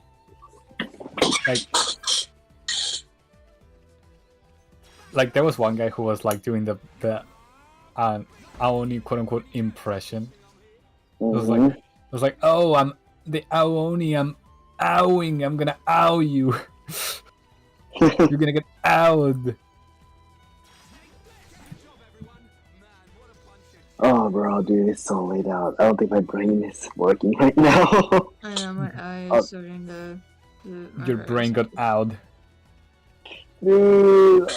Like there was one guy who was like doing the Aoni quote unquote impression. It was like, oh, I'm the Aoni, I'm owing, I'm gonna ow you. You're gonna get owed. Oh, bro, dude, it's so late out. I don't think my brain is working right now. I know, my eye is starting to... Your brain got owed. Dude.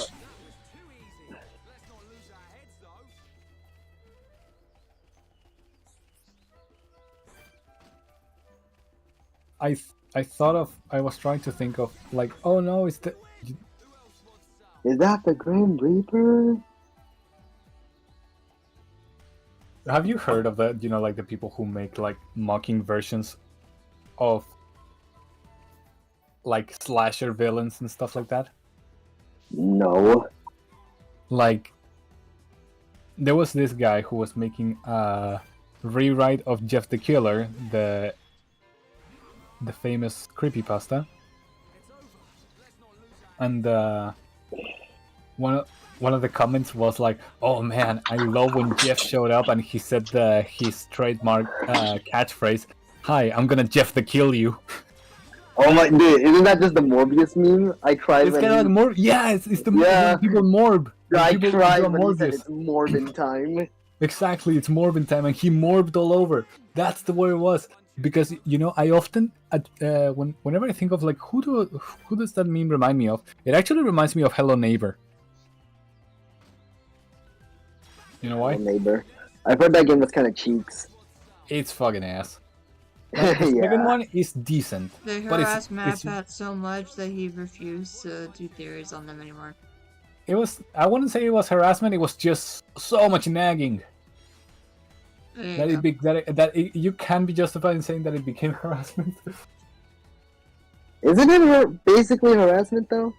I was trying to think of like, oh no, it's the... Is that the Grim Reaper? Have you heard of that? You know, like the people who make like mocking versions of like slasher villains and stuff like that? No. Like, there was this guy who was making a rewrite of Jeff the Killer, the famous creepypasta, and one of the comments was like, "Oh man, I love when Jeff showed up and he said his trademark catchphrase, 'Hi, I'm gonna Jeff the kill you.'" Oh my, dude, isn't that just the Morbius meme? I cried. It's kind of like Morb. Yeah, it's the when people morb. I cried when he Morbius. said it's Morbin time. Exactly, it's Morbin time, and he morbed all over. That's the word it was. Because you know, I often, whenever I think of like who does that meme remind me of? It actually reminds me of Hello Neighbor. You know why? Hello Neighbor. I've heard that game was kind of cheeks. It's fucking ass. The second one is decent. They but harassed MatPat so much that he refused to do theories on them anymore. I wouldn't say it was harassment. It was just so much nagging. You can be justified in saying that it became harassment. Isn't it basically harassment though?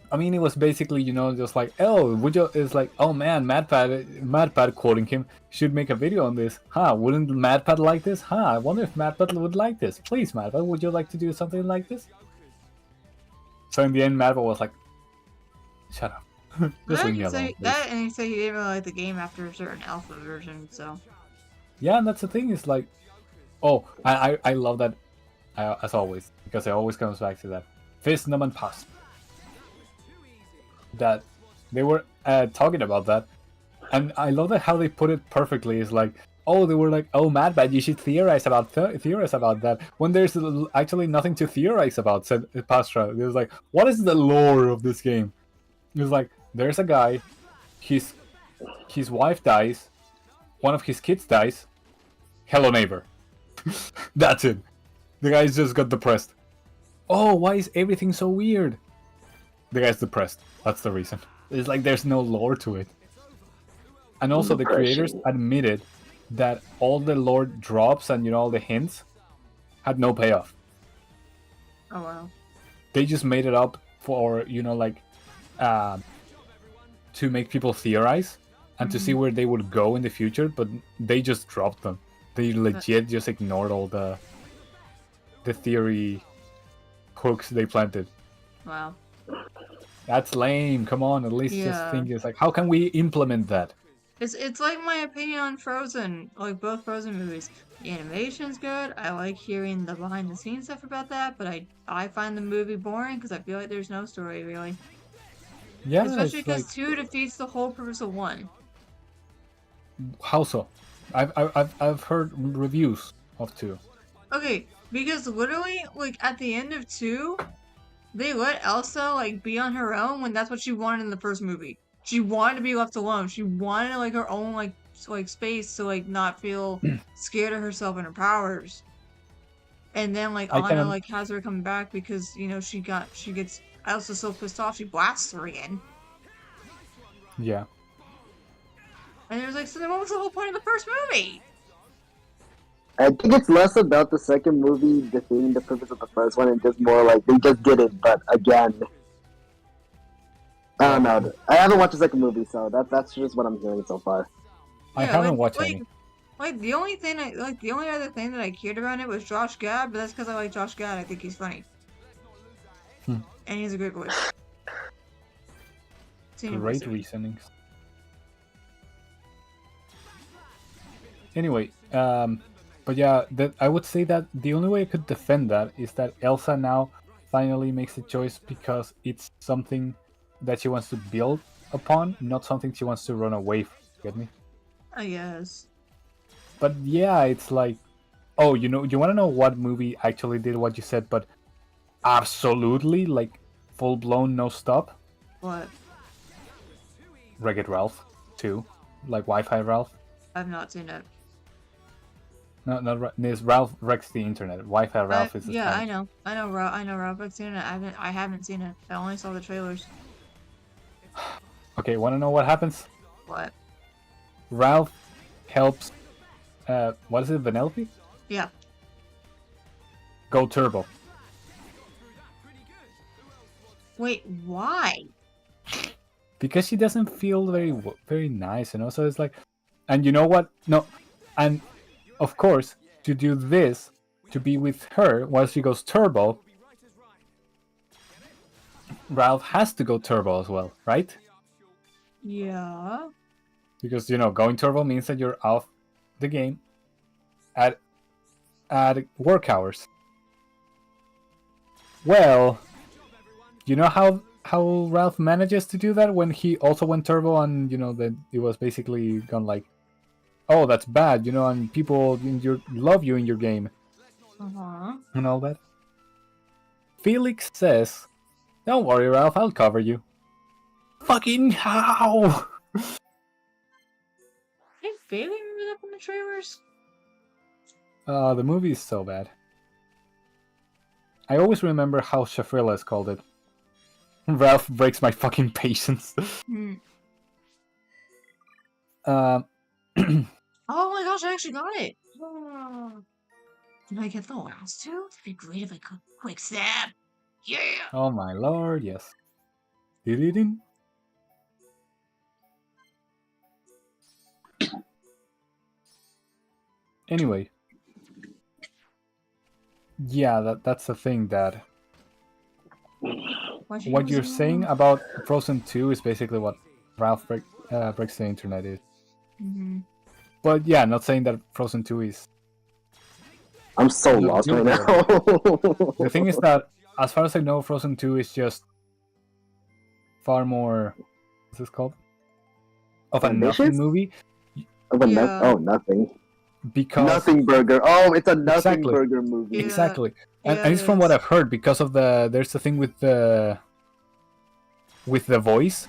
I mean, it was basically, you know, just like, oh, it's like, oh man, MadPad quoting him, should make a video on this. Huh, wouldn't MadPad like this? Huh, I wonder if MadPad would like this. Please, MadPad, would you like to do something like this? So in the end, MadPad was like, shut up. Just leave me alone. That, and he said he didn't really like the game after a certain alpha version, so... Yeah, and that's the thing, is like, oh, I love that, as always, because it always comes back to that. Fist, Num, and Pass. That they were talking about that, and I love that how they put it perfectly. Is like, oh, they were like, oh, MadPad, you should theorize about that when there's actually nothing to theorize about. Said Pastra. It was like, what is the lore of this game? It was like, there's a guy, his wife dies, one of his kids dies. Hello Neighbor. That's it. The guy's just got depressed. Oh, why is everything so weird? The guy's depressed. That's the reason. It's like there's no lore to it. And also the creators Depression. admitted that all the lore drops and all the hints had no payoff. Oh wow. They just made it up for to make people theorize and to see where they would go in the future, but they just dropped them. They legit just ignored all the theory hooks they planted. Wow. That's lame. Come on, at least just Yeah. think it's like, how can we implement that? It's like my opinion on Frozen, like both Frozen movies. The animation's good. I like hearing the behind the scenes stuff about that, but I find the movie boring because I feel like there's no story really. Yeah, Especially it's because like, 2 defeats the whole purpose of 1. how so? I've heard reviews of 2. Okay, because literally, like at the end of 2, they let Elsa like be on her own when that's what she wanted in the first movie. She wanted to be left alone. She wanted like her own like space to like not feel scared of herself and her powers. And then like I Anna can like has her come back because she gets Elsa's so pissed off she blasts her again. yeah. And there's like, so then what was the whole point of the first movie? I think it's less about the second movie defeating the purpose of the first one and just more like they just did it, but again. I don't know. I haven't watched the second movie, so that's just what I'm hearing so far. I Yeah, haven't watched any. Like the only other thing that I cared about it was Josh Gad, but that's because I like Josh Gad. I think he's funny. And he has a great voice. Great reasonings. Anyway, but yeah, I would say that the only way I could defend that is that Elsa now finally makes a choice because it's something that she wants to build upon, not something she wants to run away from. Get me? I guess. But yeah, it's like, oh, you want to know what movie actually did what you said, but absolutely, like, full-blown no stop? What? Wreck-It Ralph 2. Like Wi-Fi Ralph. I've not seen it. No, not this. Ralph wrecks the internet. Wi-Fi Ralph is the Yeah, Spanish. I know Ralph. I've seen it. I haven't seen it. I only saw the trailers. Okay, want to know what happens? What? Ralph helps, what is it, Vanellope? Yeah. Go turbo. Wait, why? Because she doesn't feel very nice, so it's like, and you know what? No, and of course, to do this, to be with her while she goes turbo, Ralph has to go turbo as well, right? Yeah. Because going turbo means that you're off the game at work hours. Well, you know how Ralph manages to do that when he also went turbo and then it was basically gone like, oh, that's bad, and people love you in your game. And all that. Felix says, don't worry, Ralph, I'll cover you. Fucking how? I barely remember that from the trailers. The movie is so bad. I always remember how Shafrilas called it. Ralph breaks my fucking patience. Oh my gosh, I actually got it! Can I get the last 2? That'd be great if I could quick snap! Yeah! Oh my lord, yes. Did. Anyway. Yeah, that's the thing that... What you're saying about Frozen 2 is basically what Ralph breaks the internet is. But yeah, not saying that Frozen 2 is... I'm so lost right now. The thing is that, as far as I know, Frozen 2 is just far more... What's this called? Of a nothing movie. Of a nothing. Because... Nothing burger. Oh, it's a nothing Exactly. burger movie. Yeah. Exactly. And, Yeah, and it's it from what is. I've heard, because of there's the thing with the voice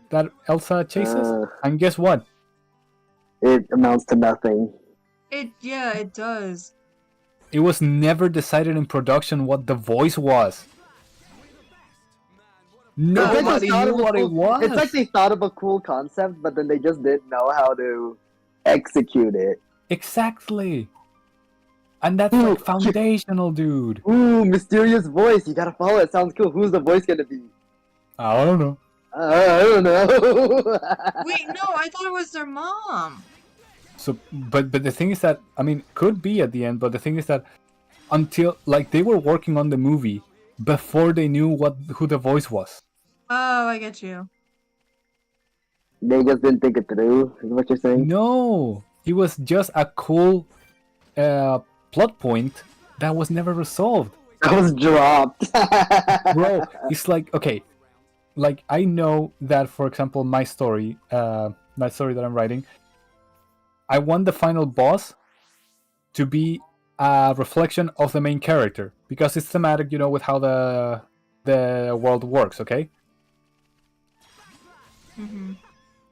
that Elsa chases. And guess what? It amounts to nothing. It does. It was never decided in production what the voice was. Nobody thought knew of a what it cool, was. It's like they thought of a cool concept, but then they just didn't know how to execute it. Exactly. And that's Ooh, like foundational, dude. Ooh, mysterious voice. You gotta follow it. Sounds cool. Who's the voice gonna be? I don't know. I don't know. Wait, no, I thought it was their mom. So, but the thing is that, I mean, could be at the end, but the thing is that until, like, they were working on the movie before they knew who the voice was. Oh, I get you. They just didn't think it through, is what you're saying? No, it was just a cool plot point that was never resolved. I was dropped. Bro, it's like, okay, like, I know that, for example, my story that I'm writing, I want the final boss to be a reflection of the main character, because it's thematic, you know, with how the world works, okay? Mm-hmm.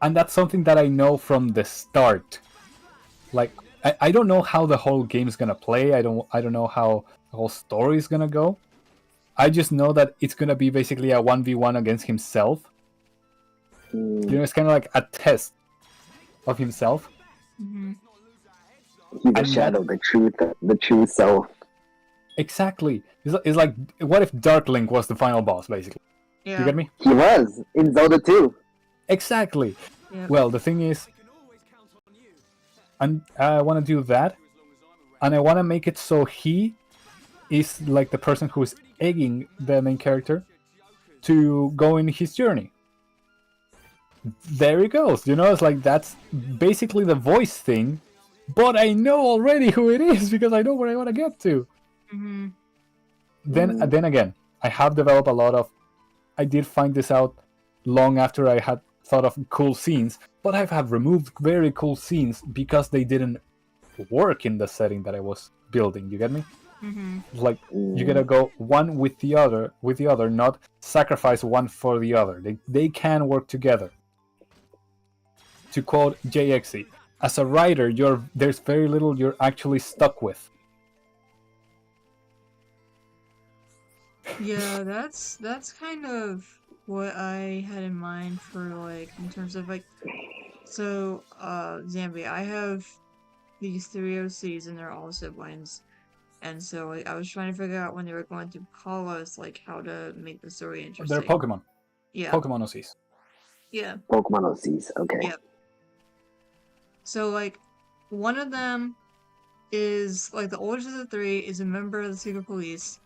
And that's something that I know from the start. Like, I don't know how the whole game's gonna play. I don't know how the whole story is gonna go. I just know that it's gonna be basically a 1v1 against himself. You know, it's kind of like a test of himself. Mm-hmm. He's a shadow, the true self. Exactly. It's like, what if Dark Link was the final boss, basically? Yeah. You get me? He was in Zelda 2. Exactly. Yep. Well, the thing is, I want to do that, and I want to make it so he is like the person who is egging the main character to go in his journey. There he goes. You know, it's like that's basically the voice thing, but I know already who it is because I know where I want to get to. Mm-hmm. Then again, I have developed a lot of. I did find this out long after I had thought of cool scenes, but I have removed very cool scenes because they didn't work in the setting that I was building. You get me? Mm-hmm. Like, you gotta go one with the other, not sacrifice one for the other. They can work together. To quote JXE, as a writer, there's very little you're actually stuck with. Yeah, that's kind of what I had in mind for, like, in terms of, like, so Zambi, I have these three OCs and they're all siblings. And so, like, I was trying to figure out when they were going to call us, like, how to make the story interesting. They're Pokemon. Yeah. Pokemon OCs. Yeah. Pokemon OCs, okay. Yep. So, like, one of them is, like, the oldest of the three is a member of the secret police.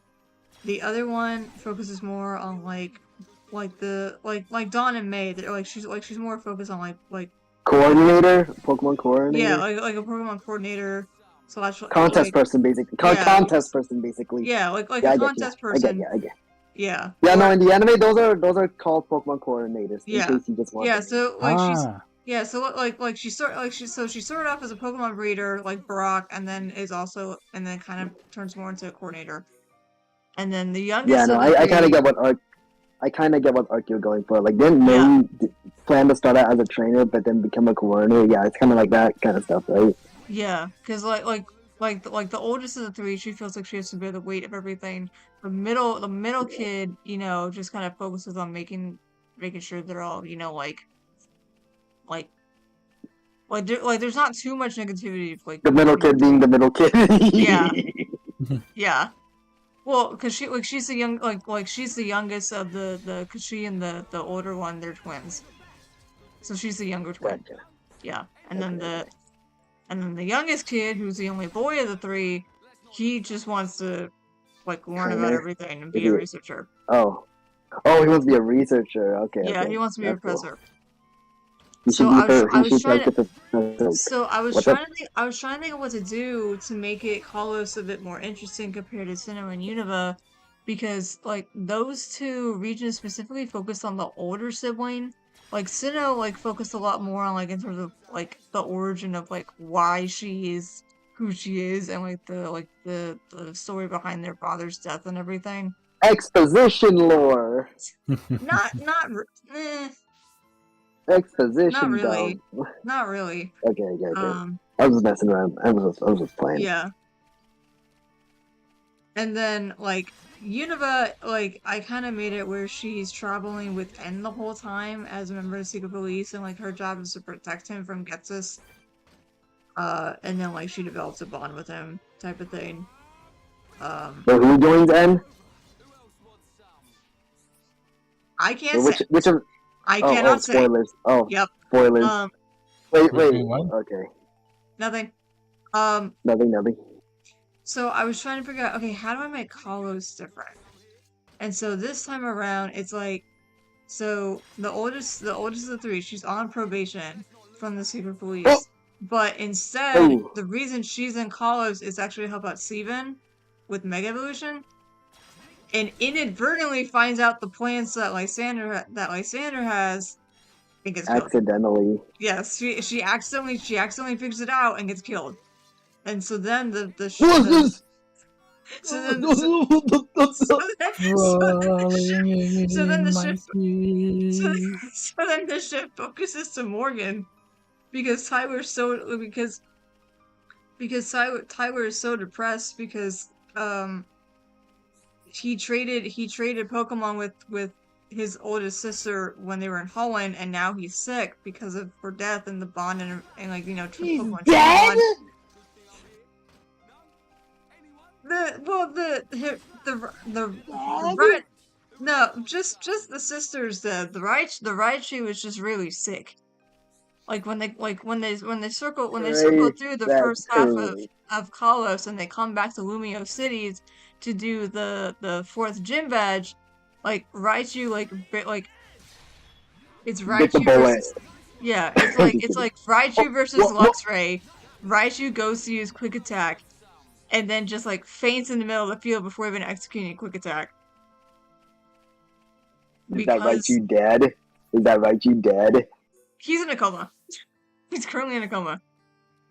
The other one focuses more on, like Dawn and May. They're, she's more focused on, like Coordinator? Pokemon coordinator? yeah, like a Pokemon coordinator / contest person, basically. Yeah. Contest person, basically. Yeah, like Yeah, a contest person. I get. Yeah. Yeah, no, in the anime, those are called Pokemon coordinators. Yeah. In case you just want. Yeah, so like she started off as a Pokemon breeder, like Brock, and then kind of turns more into a coordinator. And then the youngest. Yeah, no, I kind of get what arc you're going for. Like, didn't May plan to start out as a trainer, but then become a coordinator? Yeah, it's kind of like that kind of stuff, right? Yeah, because like the oldest of the three, she feels like she has to bear the weight of everything. The middle kid, you know, just kind of focuses on making sure they're all, you know, like there's not too much negativity. Like The middle kid being the middle kid. Yeah. Yeah. Well, because she's the she's the youngest of because she and the older one, they're twins. So she's the younger twin. Gotcha. Yeah, and then the youngest kid, who's the only boy of the three, he just wants to like learn about everything and be a researcher. Oh, he wants to be a researcher. Okay. Yeah, okay. he wants to be a That's cool. professor. So I was trying to think of what to do to make it Kalos a bit more interesting compared to Sinnoh and Unova, because like those two regions specifically focused on the older sibling. Like Sinnoh like focused a lot more on like in terms of like the origin of like why she is who she is and like the story behind their father's death and everything. Exposition lore. Exposition. Not really. Dog. Not really. Okay. I was just messing around. I was just playing. Yeah. And then like Unova, like, I kind of made it where she's traveling with N the whole time as a member of the secret police, and like her job is to protect him from Getsus. And then like she develops a bond with him, type of thing. But who joins N? I can't Which say. which of? I Oh, cannot say. spoilers. Oh, Yep. spoilers. Wait. What? Okay. Nothing. Nothing. So I was trying to figure out, okay, how do I make Kalos different? And so this time around, it's like, so the oldest of the three, she's on probation from the secret police. Oh! But instead, Ooh. the reason she's in Kalos is actually to help out Steven with Mega Evolution. And inadvertently finds out the plans that Lysander has and gets killed. Accidentally. Yes, she accidentally figures it out and gets killed. And so then the so then the ship focuses to Morgan because Tyler is so depressed because he traded Pokemon with his oldest sister when they were in Holland, and now he's sick because of her death and the bond and like He's Pokemon dead. Just the sisters. The Raichu was just really sick. Like when they circle through the first half of Kalos and they come back to Lumio Cities to do the fourth gym badge, like Raichu it's Raichu versus it's like Raichu versus Luxray. Raichu goes to use Quick Attack, and then just like faints in the middle of the field before even executing a Quick Attack. Is that Raichu dead? He's in a coma. He's currently in a coma.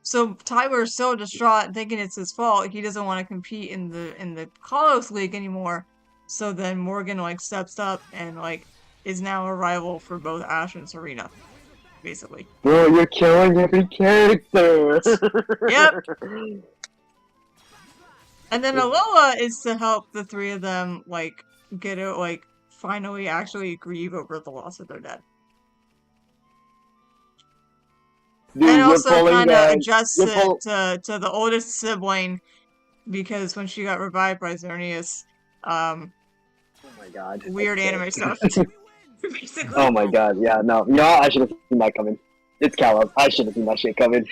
So Tyler is so distraught, thinking it's his fault. He doesn't want to compete in the Kalos League anymore. So then Morgan like steps up and like is now a rival for both Ash and Serena, basically. Bro, you're killing every character. Yep. And then Alola is to help the three of them like get it finally actually grieve over the loss of their dad. Dude, and also kind of adjust to the oldest sibling because when she got revived by Xerneas, oh my god, weird anime stuff. Basically. Oh my god, yeah, no, I should have seen that coming. It's Kalos. I should have seen that shit coming.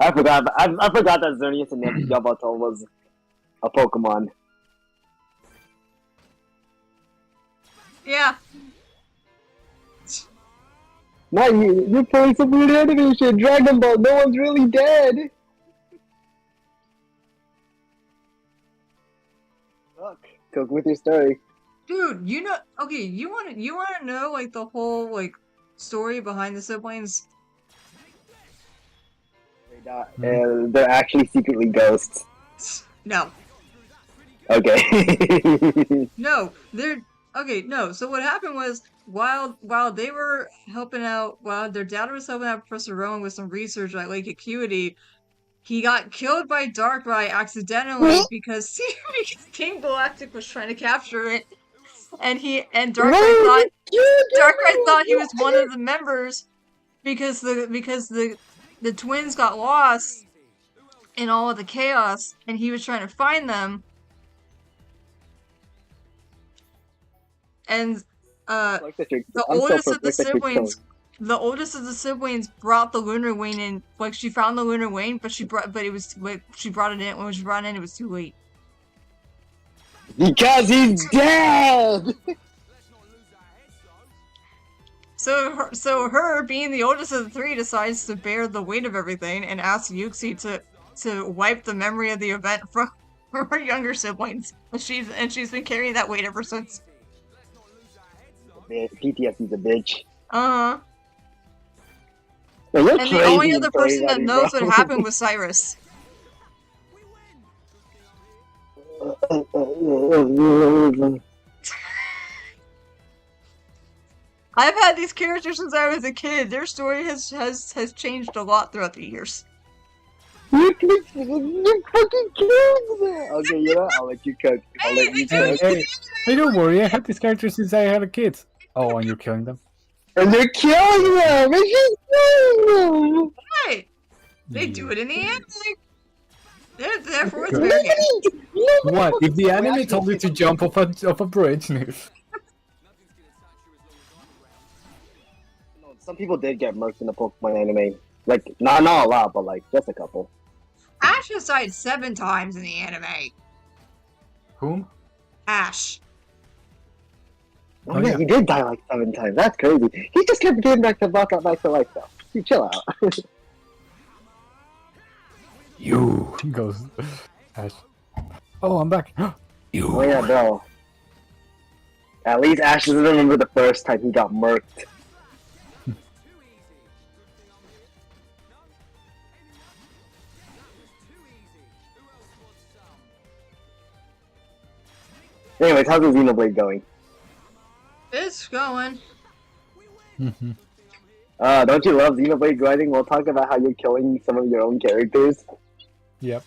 I forgot that Xerneas and Yamato was a Pokemon. Yeah. Now you're playing some weird anime shit. Dragon Ball, no one's really dead. Fuck. Cook with your story. Dude, you wanna know like the whole like story behind the siblings? They're actually secretly ghosts. No. Okay. No, they're okay. No. So what happened was while they were helping out, while their dad was helping out Professor Rowan with some research at Lake Acuity, he got killed by Darkrai accidentally because King Galactic was trying to capture it, and Darkrai thought he was one of the members because the twins got lost in all of the chaos, and he was trying to find them. And the oldest of the siblings brought the Lunar Wayne in. Like she found the Lunar Wayne, but she brought it in. When she brought it in, it was too late. Because he's dead. So her being the oldest of the three decides to bear the weight of everything and asks Yuxi to wipe the memory of the event from her younger siblings. And she's been carrying that weight ever since. PTSD's a bitch. Uh-huh. And the only other person that knows what happened was Cyrus. I've had these characters since I was a kid. Their story has changed a lot throughout the years. You fucking killed them! Okay, you know, I'll let you cook. I'll let you Hey, cook. hey, don't worry. I had these characters since I had a kid. Oh, and you're killing them. And they're killing them! It's just killing them! Right. They do it in the anime. Therefore, it's Good. American. What? If the We anime actually told you to jump off a bridge, No, some people did get murked in the Pokemon anime. Like, not a lot, but like, just a couple. Ash has died 7 times in the anime. whom? Ash. Oh, Oh, yeah, yeah. he did die like 7 times. That's crazy. He just kept getting back to life though. You chill out. You goes Ash. Oh, I'm back. You. Oh yeah, bro. At least Ash doesn't remember the first time he got murked. Anyways, how's the Xenoblade going? It's going. Don't you love Xenoblade grinding? We'll talk about how you're killing some of your own characters. Yep.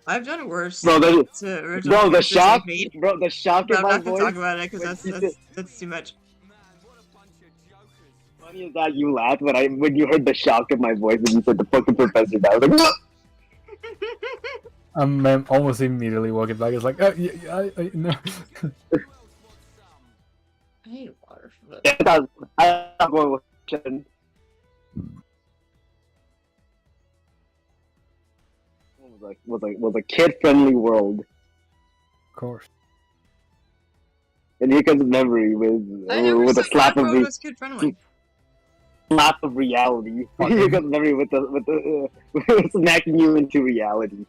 I've done worse. Bro, the shock, But the shock in I'm my not gonna voice. talk about it because when that's too much. Funny is that you laughed when you heard the shock in my voice and you said the fucking professor died. I was like, I'm almost immediately walking back. It's like, no. I need water for yeah, I thought going with Chen. Was a kid-friendly world, Of course. and here comes memory with a slap of was kid friendly. slap of reality. Here comes memory with the smacking you into reality.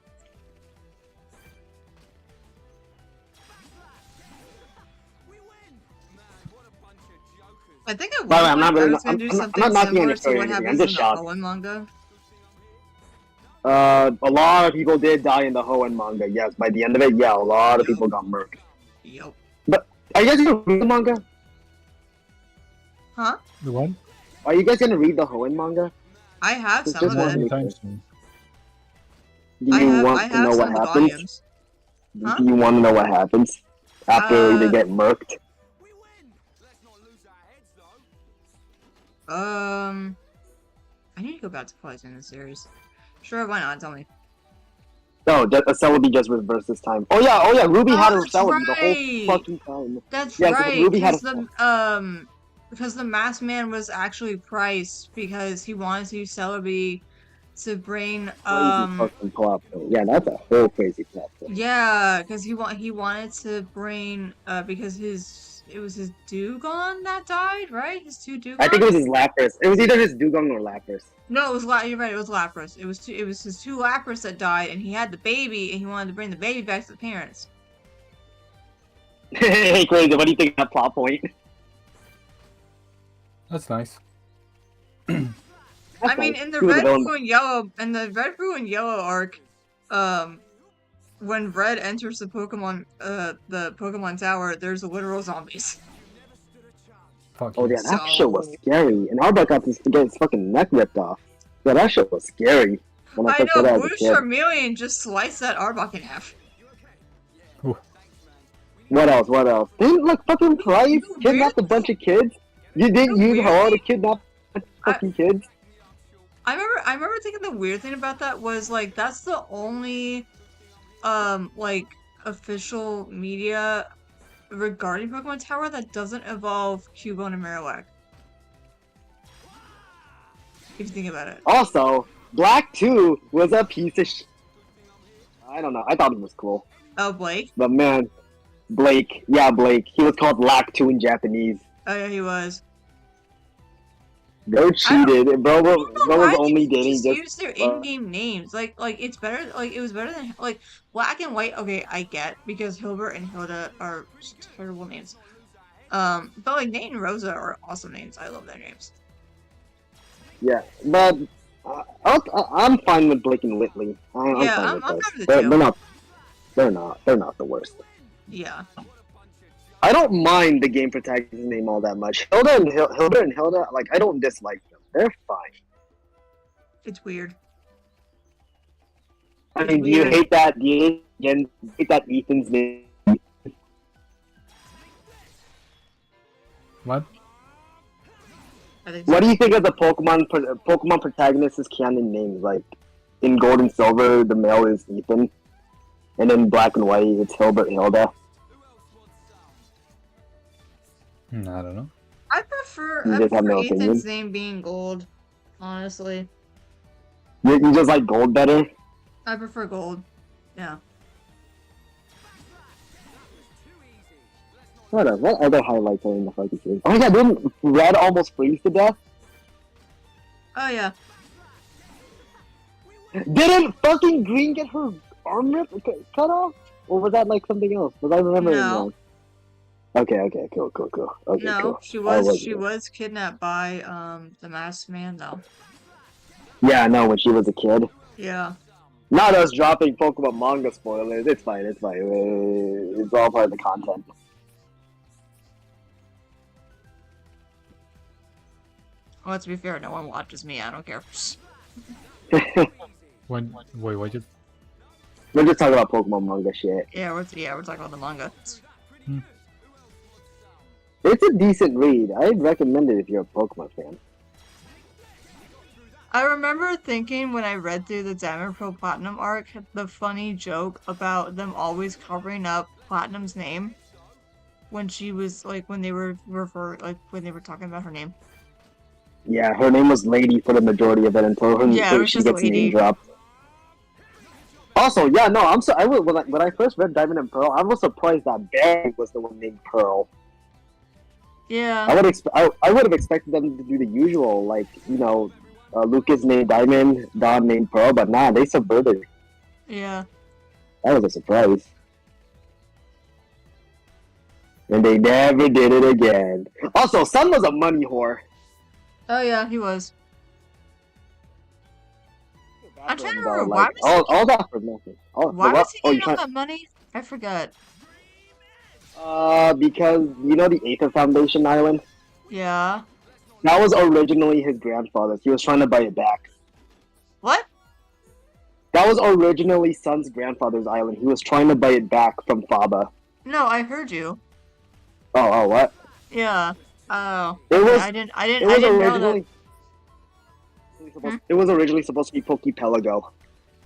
I think at By the way, one I'm not point I really- was gonna do I'm something not knocking similar any to story or what anything, I'm happens in just the shocked. Owen manga. A lot of people did die in the Hoenn manga. Yes, by the end of it, yeah, a lot of people got murked. Yup. Are you guys gonna read the manga? Huh? The one? Are you guys gonna read the Hoenn manga? I have It's some just of one it. thing. Anytime soon. Do I you have want to know some what of the happens? volumes. Huh? Do you want to know what happens after they get murked? I need to go back to Poison in the series. Sure, why not? Tell me. No, a Celebi just reversed this time. Oh yeah, Ruby had her that's Celebi the right! whole fucking time. That's Yes, right, Ruby had because the masked man was actually Price because he wanted to use Celebi to bring Crazy fucking plot point. Yeah, that's a whole crazy plot point. yeah, because he wanted to bring because it was his Dugong that died, right? His 2 Dugong? I think it was his Lapras. It was either his Dugong or Lapras. No, it was you're right, it was Lapras. It was his 2 Lapras that died and he had the baby and he wanted to bring the baby back to the parents. Hey, crazy. What do you think of that plot point? That's nice. I mean, in the Red, Blue, and Yellow arc, when Red enters the Pokemon Tower, there's literal zombies. Fuck Oh you. yeah, that shit was scary. And Arbok got to get his fucking neck ripped off. Yeah, that shit was scary. When I first know, saw that as a Blue kid. Charmeleon just sliced that Arbok in half. What else? Didn't like fucking Price kidnap a bunch of kids? You didn't use her to kidnap fucking kids? I remember thinking the weird thing about that was like that's the only like official media regarding Pokemon Tower that doesn't involve Cubone and Marowak. If you think about it. Also, Black 2 was a piece of shit. I don't know. I thought it was cool. Oh, Blake? But man, Blake. Yeah, Blake. He was called Black 2 in Japanese. Oh yeah, he was. Bro cheated. Bro was only dating just use their in-game names. Like it's better. Like it was better than like Black and White. Okay, I get because Hilbert and Hilda are just terrible names. But like Nate and Rosa are awesome names. I love their names. Yeah, but I'm fine with Blake and Whitley. I'm I'm fine with fine with those. the They're not the worst. Yeah. I don't mind the game protagonist's name all that much. Hilda and Hilda, like I don't dislike them. They're fine. It's weird. I It's mean, do you weird. hate that? Do you hate that Ethan's name? What? I think What so. do you think of the Pokemon protagonist's canon names? Like in Gold and Silver, the male is Ethan, and in Black and White, it's Hilbert Hilda. I don't know. I You just have prefer no Ethan's opinion. name being Gold. Honestly, You just like Gold better. I prefer Gold. Yeah. What other highlights are in the fucking series? Oh yeah, didn't Red almost freeze to death? Oh yeah. Didn't fucking Green get her arm cut off? Or was that like something else? Was I remembering No. wrong? Okay, cool. Okay, No, cool. she I was kidnapped by the masked man though. Yeah, I know, when she was a kid. Yeah. Not us dropping Pokemon manga spoilers. It's fine. It's all part of the content. Well, to be fair, no one watches me. I don't care. Wait, what? We're just talking about Pokemon manga shit. Yeah, we're talking about the manga. It's a decent read. I'd recommend it if you're a Pokemon fan. I remember thinking when I read through the Diamond Pearl Platinum arc, the funny joke about them always covering up Platinum's name when she was like when they were talking about her name. Yeah, her name was Lady for the majority of it until Yeah, it was she just gets Lady. name dropped. Also, yeah, no, when I first read Diamond and Pearl, I was surprised that Barry was the one named Pearl. Yeah. I would have expected them to do the usual, like, you know, Lucas named Diamond, Don named Pearl, but nah, they subverted. Yeah. That was a surprise. And they never did it again. Also, Sun was a money whore. Oh yeah, he was. I'm trying to Though, remember like, all that for nothing. why was he getting all that money? I forgot. Because you know the Aether Foundation Island? Yeah. That was originally his grandfather's. He was trying to buy it back. What? That was originally Sun's grandfather's island. He was trying to buy it back from Faba. No, I heard you. Oh, what? Yeah. Oh. It was. I didn't It was know that. originally. It was originally supposed to be Pokepelago,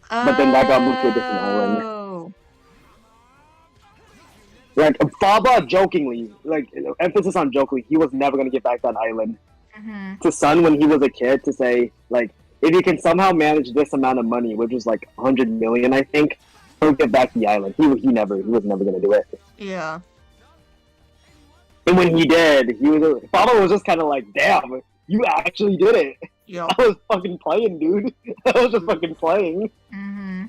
but then that got moved to a different island. Oh. Like Faba, jokingly, like emphasis on jokingly, he was never gonna get back that island to Sun when he was a kid. To say like, if you can somehow manage this amount of money, which was like 100 million, I think, he'll get back the island. He was never gonna do it. Yeah. And when he did, Faba was just kind of like, damn, you actually did it. Yup. I was fucking playing, dude. I was just fucking playing. Mm-hmm.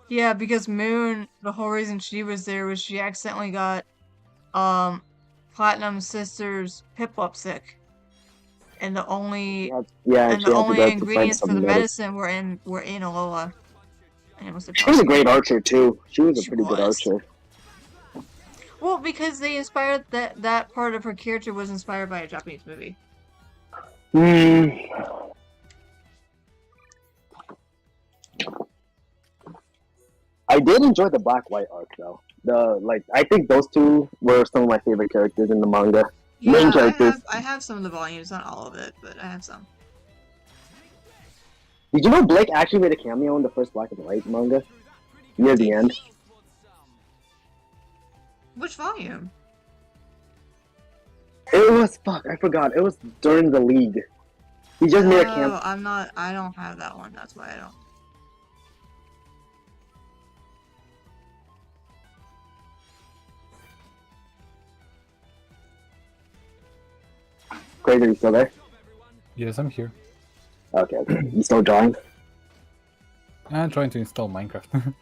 Yeah, because Moon, the whole reason she was there was she accidentally got Platinum's sister's Piplup sick. And the only ingredients for the medicine were in Alola. And it was she was a great archer too. She was a She pretty good was. archer. Well, because they inspired that part of her character was inspired by a Japanese movie. I did enjoy the Black White arc though. I think those two were some of my favorite characters in the manga. Main characters. I have some of the volumes, not all of it, but I have some. Did you know Blake actually made a cameo in the first Black and White manga? Near the end. Which volume? It was I forgot. It was during the League. He just made a cameo. I don't have that one, that's why I don't. Crazy, are you still there? Yes, I'm here. Okay. You still drawing? I'm trying to install Minecraft.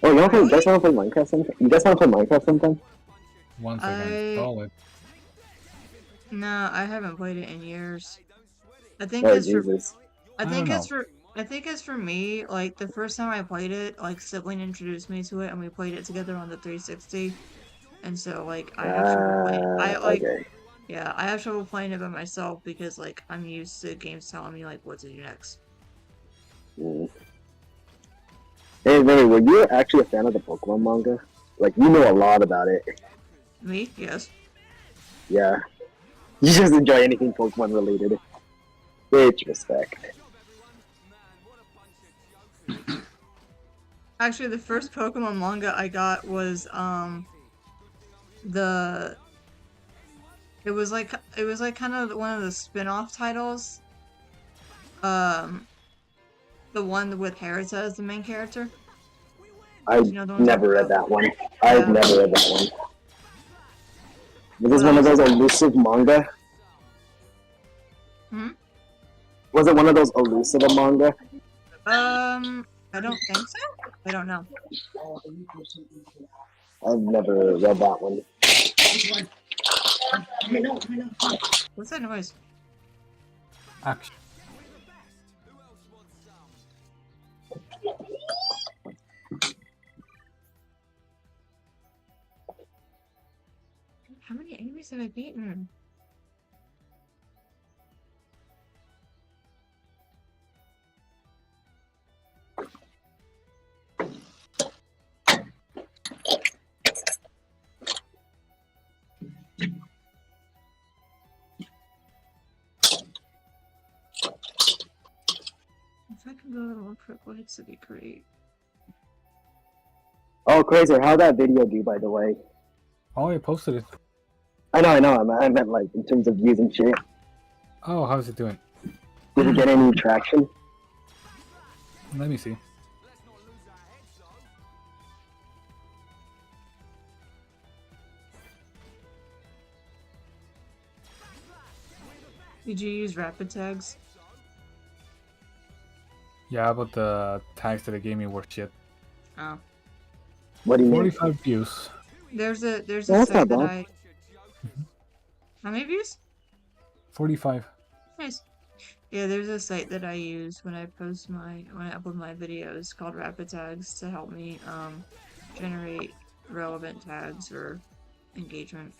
Oh, you guys want to play Minecraft sometime? You guys want to play Minecraft sometime? Once I can install it. No, I haven't played it in years. I think Oh, it's Jesus. I think it's for me, like the first time I played it, like sibling introduced me to it and we played it together on the 360. And so like I actually played okay. Yeah, I have trouble playing it by myself because like I'm used to games telling me like what to do next. Mm. Hey, Lily, were you actually a fan of the Pokemon manga? Like, you know a lot about it. Me? Yes. Yeah. You just enjoy anything Pokemon related. Which respect. Actually, the first Pokemon manga I got was the it was like kind of one of the spin-off titles. Um, the one with Harita as the main character. Do I've you know the one I'm talking never read about? that one. I've Yeah. never read that one. Was Well, this that one of was those like, elusive manga? hmm? Was it one of those elusive manga? I don't think so. I don't know. I've never read that one. What's that noise? Action. How many enemies have I beaten? If I can go a little more critical hits, that'd be great. Oh, crazy. How'd that video do, by the way? Oh, I posted it. I know. I meant, like, in terms of views and shit. Oh, how's it doing? Did it get any traction? Let me see. Did you use rapid tags? Yeah, but the tags that it gave me were shit. Oh. What do you mean? 45 views. There's a Well, that's site not that bad. How many views? 45. Nice. Yeah, there's a site that I use when I upload my videos called Rapid Tags to help me generate relevant tags for engagement.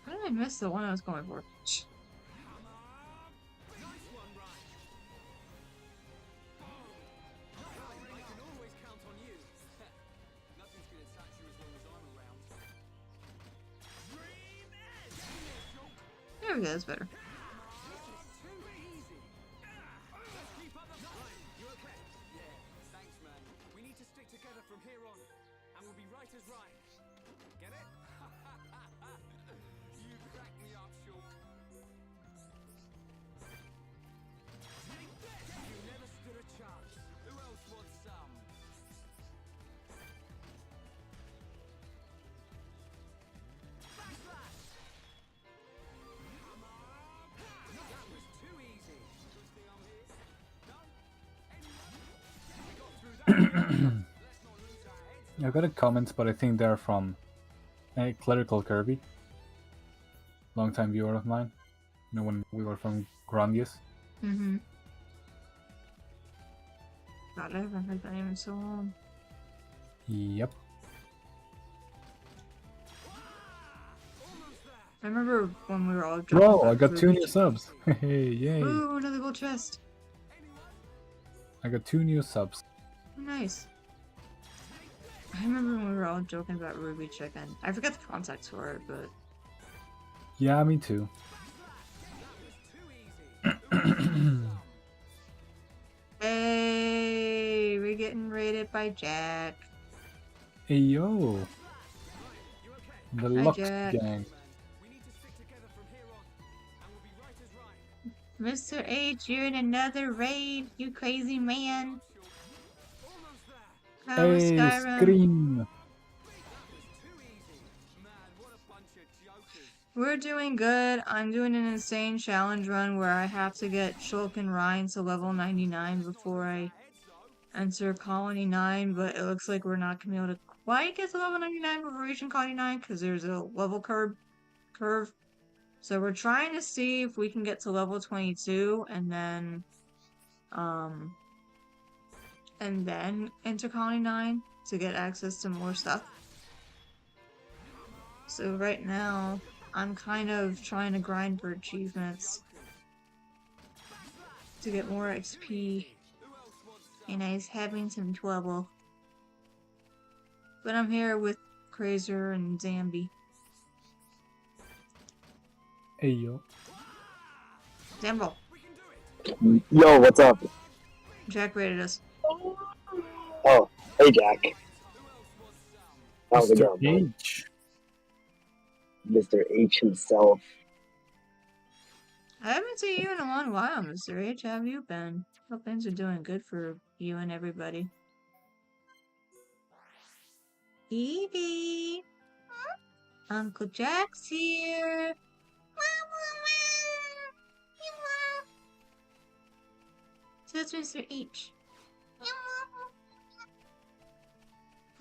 How did I miss the one I was going for? There we go, that's better. I got a comments, but I think they're from Clerical Kirby. Longtime viewer of mine. You know, when we were from Grandius. Mm-hmm. God, I haven't heard that name in so long. Yep. I remember when we were all Bro, about I got 2 Ruby. new subs. Hey, yay. Ooh, another gold chest. I got 2 new subs. Oh, nice. I remember when we were all joking about Ruby Chicken. I forget the context for it, but Yeah, me too. hey, we're getting raided by Jack. Hey yo. The Hi, Lux Jack. Gang. Mr. H, you're in another raid, you crazy man. How was Hey, Skyrim? Scream! We're doing good. I'm doing an insane challenge run where I have to get Shulk and Ryan to level 99 before I enter Colony 9, but it looks like we're not going to be able to quite get to level 99 before reaching Colony 9 because there's a level curve. So we're trying to see if we can get to level 22 and then enter Colony 9 to get access to more stuff. So right now, I'm kind of trying to grind for achievements to get more XP, and I was having some trouble. But I'm here with Krazer and Zambi. Hey, yo. Zambo, Yo, what's up? Jack rated us. Oh, hey Jack. How's it Mr. going, man? H. Mr. H himself. I haven't seen you in a long while, Mr. H. How have you been? Hope things are doing good for you and everybody. Evie! Uncle Jack's here! So it's Mr. H.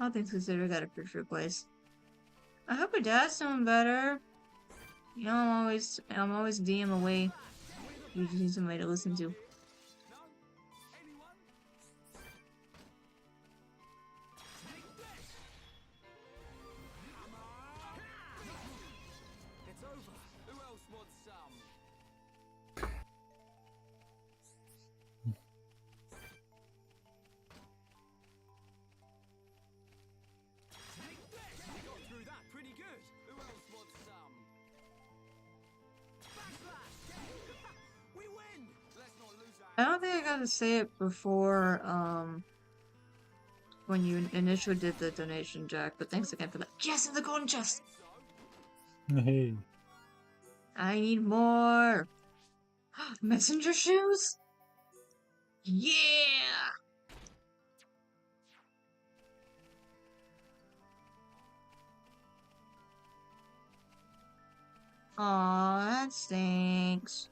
All things considered, got a pretty place. I hope your dad's doing better. You know, I'm always DM away. You just need somebody to listen to. It's over. Who else wants some? We got through that pretty good. Who else wants some? We win. Let's not lose our. I don't think I got to say it before, when you initially did the donation, Jack, but thanks again for that. Yes, in the golden chest! Hey. I need more! Messenger shoes? Yeah! Aw, that stinks.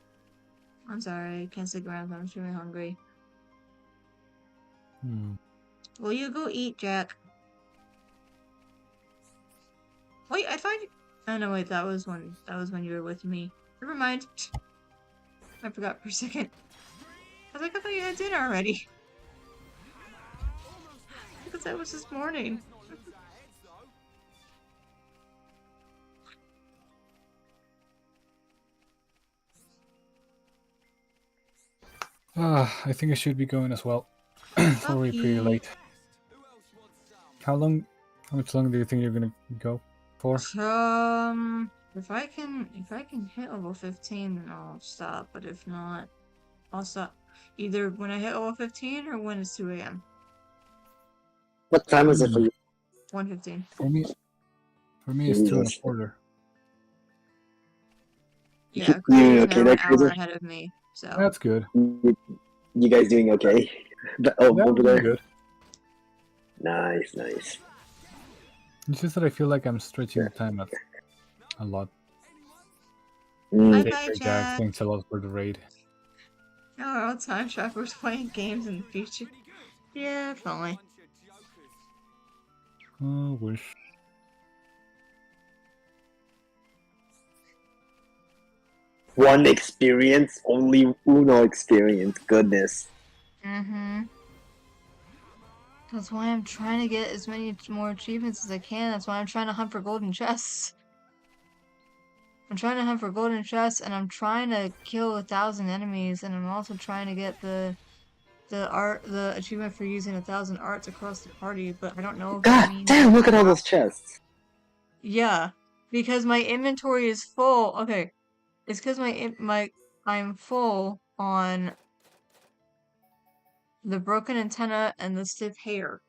I'm sorry, can't stick around, I'm really hungry. Will you go eat, Jack? Wait, I thought you... Oh no, wait, that was when you were with me. Never mind. I forgot for a second. I was like, I thought you had dinner already. Because that was this morning. I think I should be going as well. It's already pretty late. How much longer do you think you're gonna go for? If I can hit level 15, then I'll stop. But if not, I'll stop. Either when I hit level 15 or when it's 2 a.m. What time is it for you? 1:15. For me, it's 2:15. Yeah, You Crazy's okay now there, an hour Crazy? ahead of me. So That's good. You guys doing okay? Yeah, over we're there? good. Nice, nice. It's just that I feel like I'm stretching the time out a lot. Mm. bye, Take care, Jack. Jack. Thanks a lot for the raid. Now we're all time travelers playing games in the future. Yeah, if only. Oh, wish. One experience, only Uno experience. Goodness. Mm-hmm. That's why I'm trying to get as many more achievements as I can. That's why I'm trying to hunt for golden chests. I'm trying to hunt for golden chests, and I'm trying to kill 1,000 enemies, and I'm also trying to get the achievement for using 1,000 arts across the party. But I don't know if that God means damn! Look at all unlock. those chests. Yeah, because my inventory is full. Okay, it's because I'm full on the broken antenna and the stiff hair.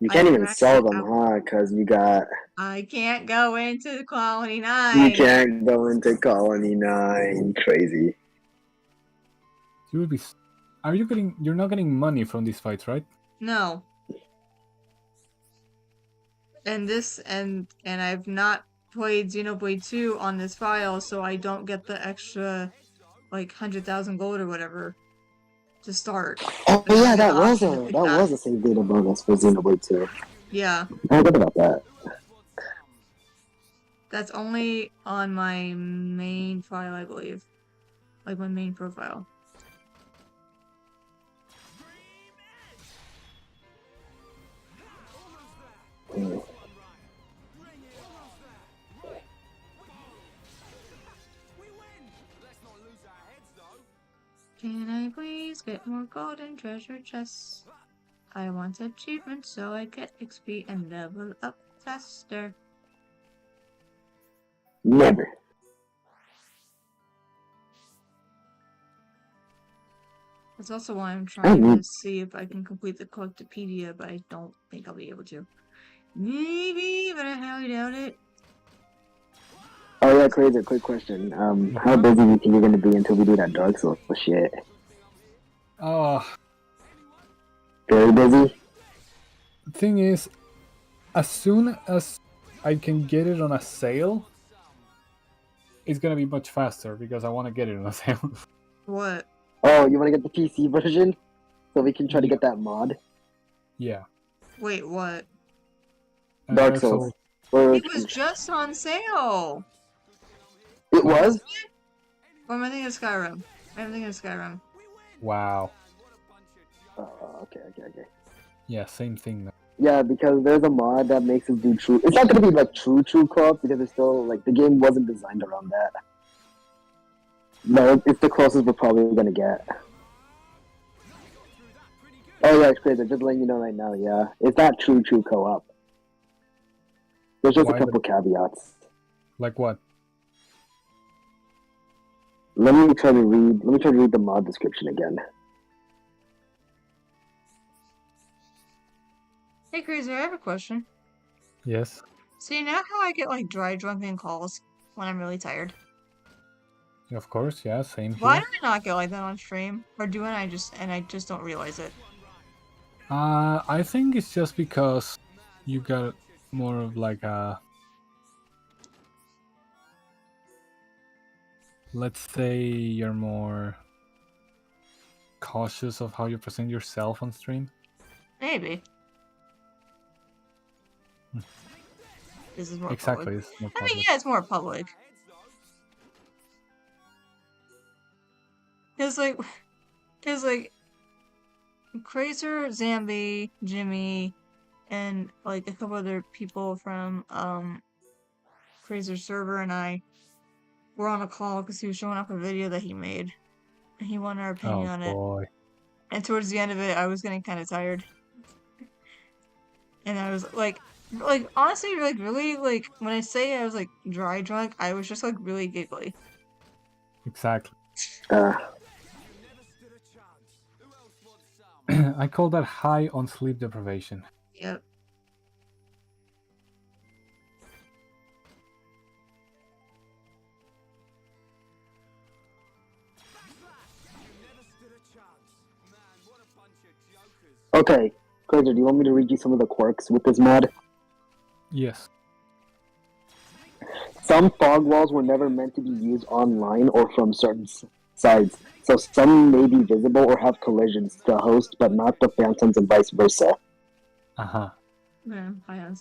You can't even maxed sell it them, out. huh? Because you got. I can't go into Colony You 9. can't go into Colony 9. Crazy. You would be. Are you getting? You're not getting money from these fights, right? No. And this and I've not played Xenoblade 2 on this file, so I don't get the extra like 100,000 gold or whatever to start. Oh I don't yeah, get the that was option to a pick that. that was a save data bonus for Xenoblade 2. Yeah. I forgot about that. That's only on my main file, I believe. Like my main profile. Mm. Can I please get more golden treasure chests? I want achievements so I get XP and level up faster. Never. That's also why I'm trying to see if I can complete the Collectopedia, but I don't think I'll be able to. Maybe, but I highly doubt it. Oh yeah, Crazy, quick question. How busy do you think you're gonna be until we do that Dark Souls shit? Oh, Very busy? thing is, as soon as I can get it on a sale, it's gonna be much faster because I want to get it on a sale. What? Oh, you wanna get the PC version? So we can try to Yeah. get that mod? Yeah. Wait, what? Dark Souls. Or It was just on sale! it was? Or am I thinking of Skyrim? I'm thinking of Skyrim. Wow. Okay. Yeah, same thing. Yeah, because there's a mod that makes us do true. It's not gonna be like true co-op because it's still like the game wasn't designed around that. No, it's the closest we're probably gonna get. Oh yeah, it's crazy. Just letting you know right now. Yeah, it's not true co-op. There's just Why a couple caveats. Like what? Let me try to read the mod description again. Hey, Crazy, I have a question. Yes. See, now how I get like dry drunken calls when I'm really tired? Of course, yeah, same Why here. do I not get like that on stream? Or do I just don't realize it? I think it's just because you got more of like a, let's say you're more cautious of how you present yourself on stream. Maybe. This is more Exactly, public. it's more I public. mean, yeah, it's more public. It's like Crazer, Zambi, Jimmy, and like a couple other people from Crazer server and I were on a call because he was showing off a video that he made. And he wanted our opinion on it. Boy. And towards the end of it, I was getting kind of tired. And I was like honestly, like really, like when I say I was like dry drunk, I was just like really giggly. Exactly. Uh, I call that high on sleep deprivation. Yep. okay, Crazy, do you want me to read you some of the quirks with this mod? Yes. Some fog walls were never meant to be used online or from certain sides, so some may be visible or have collisions to the host, but not the phantoms and vice versa. Uh-huh. Yeah,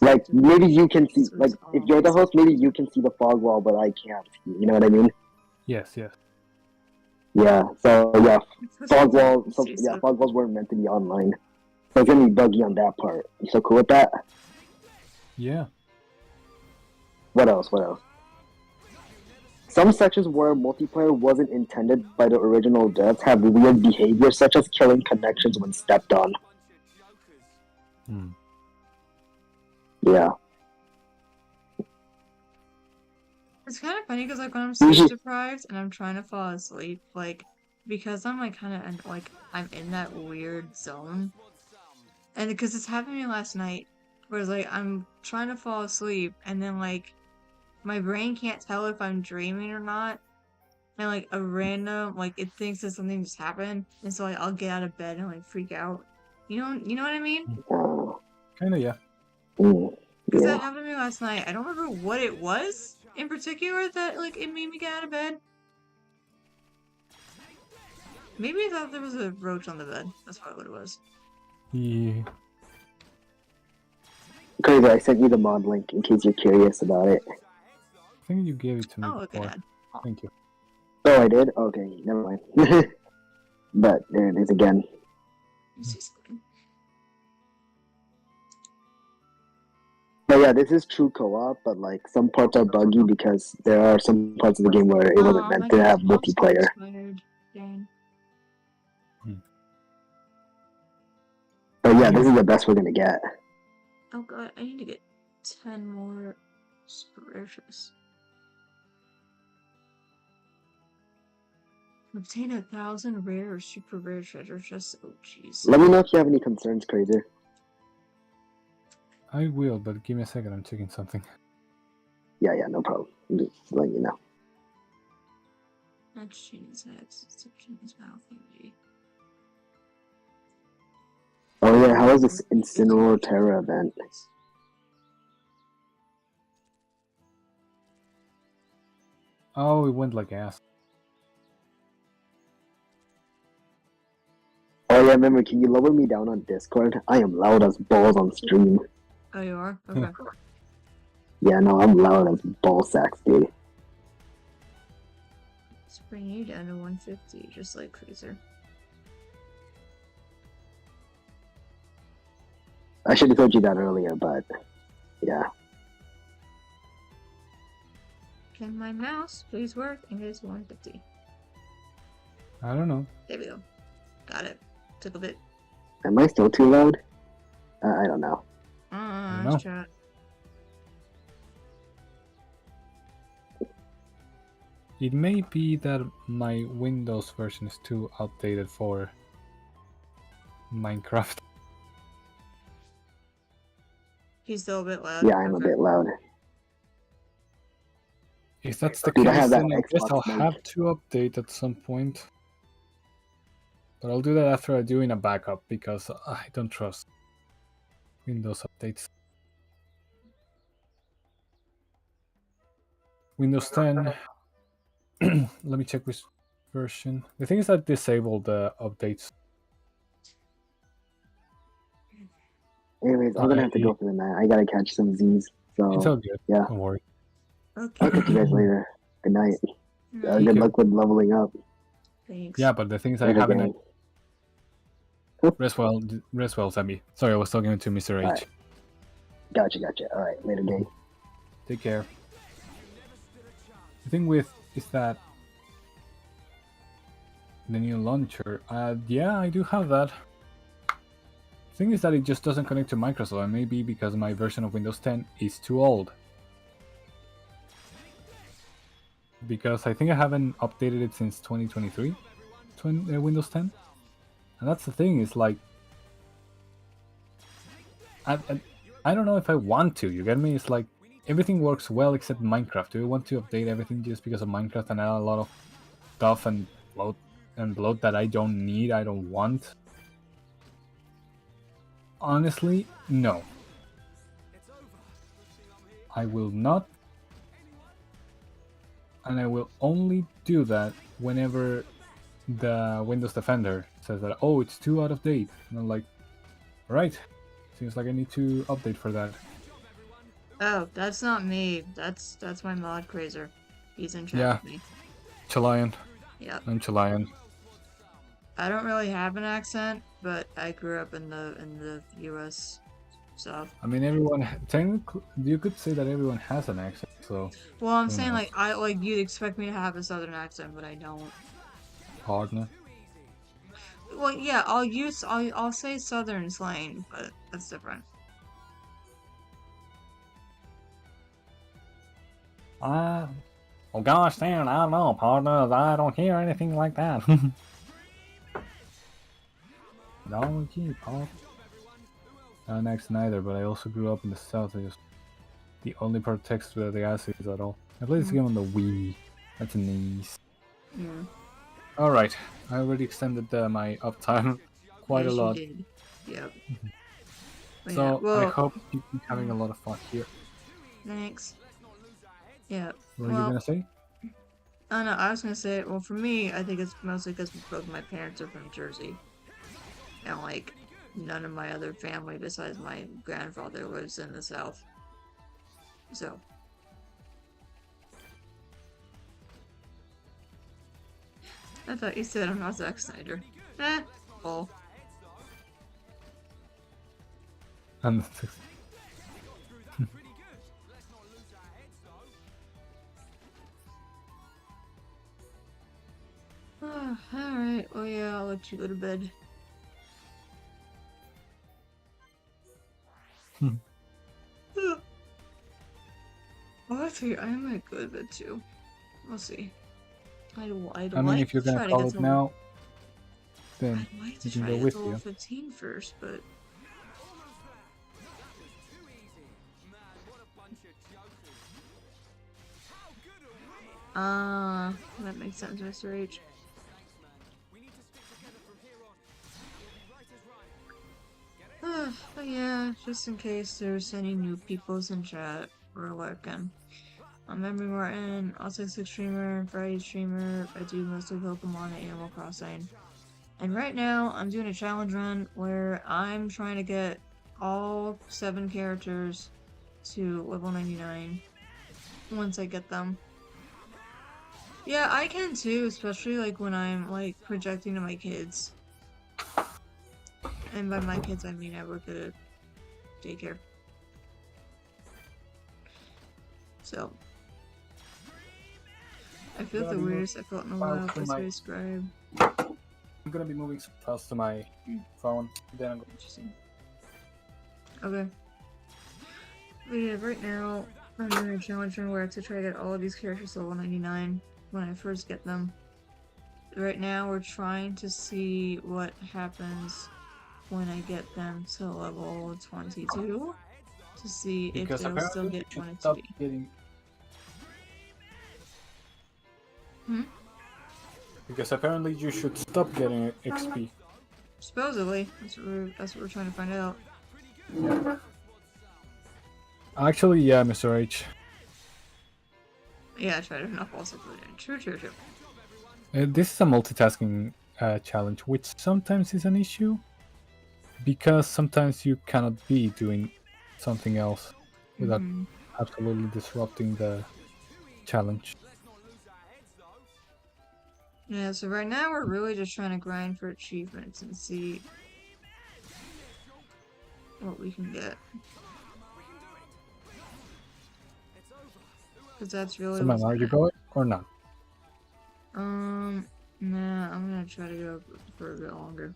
like, maybe you can see, like, if you're the host, maybe you can see the fog wall, but I can't. You know what I mean? Yes, yes. Yeah, so, yeah, fog walls weren't meant to be online. So it's gonna be buggy on that part. You so cool with that? Yeah. What else? Some sections where multiplayer wasn't intended by the original devs have weird behavior, such as killing connections when stepped on. Yeah. It's kind of funny because like when I'm sleep deprived and I'm trying to fall asleep, like because I'm like kind of like I'm in that weird zone. And because it's happened to me last night, where it's like I'm trying to fall asleep, and then like my brain can't tell if I'm dreaming or not, and like a random like it thinks that something just happened, and so like I'll get out of bed and like freak out. You know what I mean? Kinda, yeah. Because that Yeah. happened to me last night. I don't remember what it was in particular that like it made me get out of bed. Maybe I thought there was a roach on the bed. That's probably what it was. Yeah. Crazy, I sent you the mod link in case you're curious about it. I think you gave it to me Oh, look at before. that. Thank you. Oh, I did? Okay, never mind. But there it is again. This is good. But yeah, this is true co-op, but like some parts are buggy because there are some parts of the game where it wasn't meant to have multiplayer. Dang. But yeah, this is the best we're gonna get. Oh god, I need to get 10 more spirituals. Obtain 1,000 rare or super rare treasure chests. Oh jeez. Let me know if you have any concerns, Crazy. I will, but give me a second. I'm checking something. Yeah, no problem. I'm just letting you know. That's Shane's heads. It's mouth maybe. Oh yeah, how was this Incineroar Tera event? Oh, it went like ass. Oh yeah, remember, can you lower me down on Discord? I am loud as balls on stream. Oh, you are? Okay. Yeah, no, I'm loud as ball sacks, dude. Let's bring you down to 150, just like Freezer. I should have told you that earlier, but yeah. Can my mouse please work and get to 150? I don't know. There we go. Got it. Took a bit. Am I still too loud? I don't know. Let's try it. It may be that my Windows version is too outdated for Minecraft. He's still a bit loud. Yeah, I'm a bit loud. If that's the Dude, I case, have that then I guess Xbox I'll mic. have to update at some point. But I'll do that after I do in a backup because I don't trust Windows updates. Windows 10. Let me check which version. The thing is that disabled the updates. Anyways, I'm gonna have to go for the night. I gotta catch some Z's. It's So all good. yeah. Don't worry. Okay. I'll catch you guys later. Good night. Night. Good luck with leveling up. Thanks. Yeah, but the thing is I Later, haven't. gang. Rest well, Sammy. Sorry, I was talking to Mr. H. Alright. Gotcha. Alright, later, gang. Take care. The thing with is that the new launcher. Yeah, I do have that. The thing is that it just doesn't connect to Microsoft, and maybe because my version of Windows 10 is too old. Because I think I haven't updated it since 2023, Windows 10. And that's the thing, is like... I don't know if I want to, you get me? It's like, everything works well except Minecraft. Do I want to update everything just because of Minecraft and add a lot of stuff and bloat that I don't need, I don't want? Honestly, no. I will not. And I will only do that whenever the Windows Defender says that, oh, it's too out of date. And I'm like, right, seems like I need to update for that. Oh, that's not me. That's my mod Crazer. He's in chat Yeah. with me. Chilean. Yep. I'm Chilean. I don't really have an accent, but I grew up in the US, so. I mean, everyone. Technically, you could say that everyone has an accent. So. Well, I'm who saying knows? like you'd expect me to have a southern accent, but I don't. Partner. Well, yeah, I'll say southern slang, but that's different. Oh gosh, Dan, I don't know, partner. I don't hear anything like that. No, gee, partner. Not an accent either, but I also grew up in the south. I just the only part of text where the accent is at all. I played this game on the Wii. That's nice. Yeah. Alright, I already extended my uptime quite a Yes, you lot. did. Yep. But yeah, So I well, hope you keep having a lot of fun here. thanks. Yeah. What were you Well, gonna say? I don't know. I was gonna say, well, for me, I think it's mostly because both my parents are from Jersey, and like none of my other family besides my grandfather lives in the South. So. I thought you said I'm not Zack Snyder. Oh. And Alright, well yeah, I'll let you go to bed. Well, actually, I might go to bed too. We'll see. I'd I mean, like if you're to gonna try to call get it to now, then I'd like to you can try go to get with to level you. 15 first, but that makes sense, Mr. H. But yeah, just in case there's any new peoples in chat, we're working. I'm Memory Martin, Autistic Streamer, Variety Streamer. I do mostly Pokemon and Animal Crossing. And right now, I'm doing a challenge run where I'm trying to get all 7 characters to level 99 once I get them. Yeah, I can too, especially like when I'm like projecting to my kids. And by my kids, I mean I work at a daycare. So, I feel the weirdest I felt in a while. Best way to describe. I'm gonna be moving some files to my phone. Then I'm going. Interesting. Okay. But yeah, right now I'm doing a challenge run where I have to try to get all of these characters to level 99 when I first get them. Right now we're trying to see what happens when I get them to level 22 to see Because if they'll still apparently get you should 22. stop getting. Because apparently you should stop getting XP. Supposedly, that's what we're trying to find out. Yeah. Actually, yeah, Mr. H. Yeah, I tried to knock all six in. True. This is a multitasking challenge, which sometimes is an issue. Because sometimes you cannot be doing something else without absolutely disrupting the challenge. Yeah, so right now we're really just trying to grind for achievements and see what we can get. Because that's really So, man, are you going or not? Nah, I'm gonna try to go for a bit longer.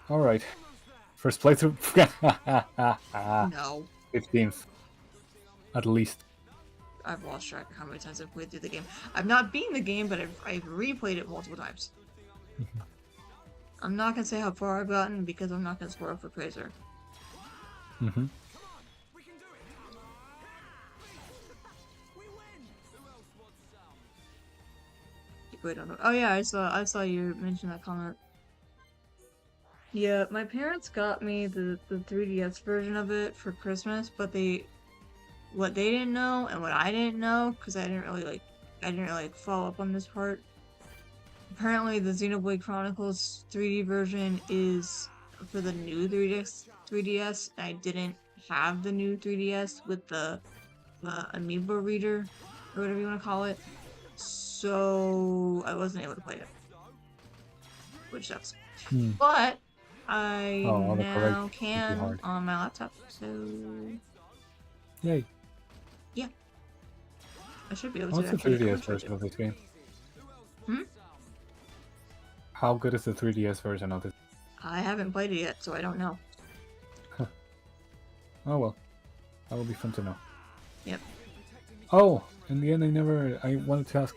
Alright. First playthrough. No. 15th. At least. I've lost track of how many times I've played through the game. I've not beaten the game, but I've replayed it multiple times. I'm not gonna say how far I've gotten because I'm not gonna spoil for Fraser. Mm-hmm. Wait, oh yeah, I saw you mention that comment. Yeah, my parents got me the 3DS version of it for Christmas, but what they didn't know and what I didn't know, because I didn't really follow up on this part. Apparently, the Xenoblade Chronicles 3D version is for the new 3DS. I didn't have the new 3DS with the Amiibo reader, or whatever you want to call it, so I wasn't able to play it, which sucks. But I now can on my laptop, so yay! Yeah, I should be able to. What's the 3DS version of this game? How good is the 3DS version of this? I haven't played it yet, so I don't know. Oh well, that will be fun to know. Yep. Oh, in the end, I wanted to ask,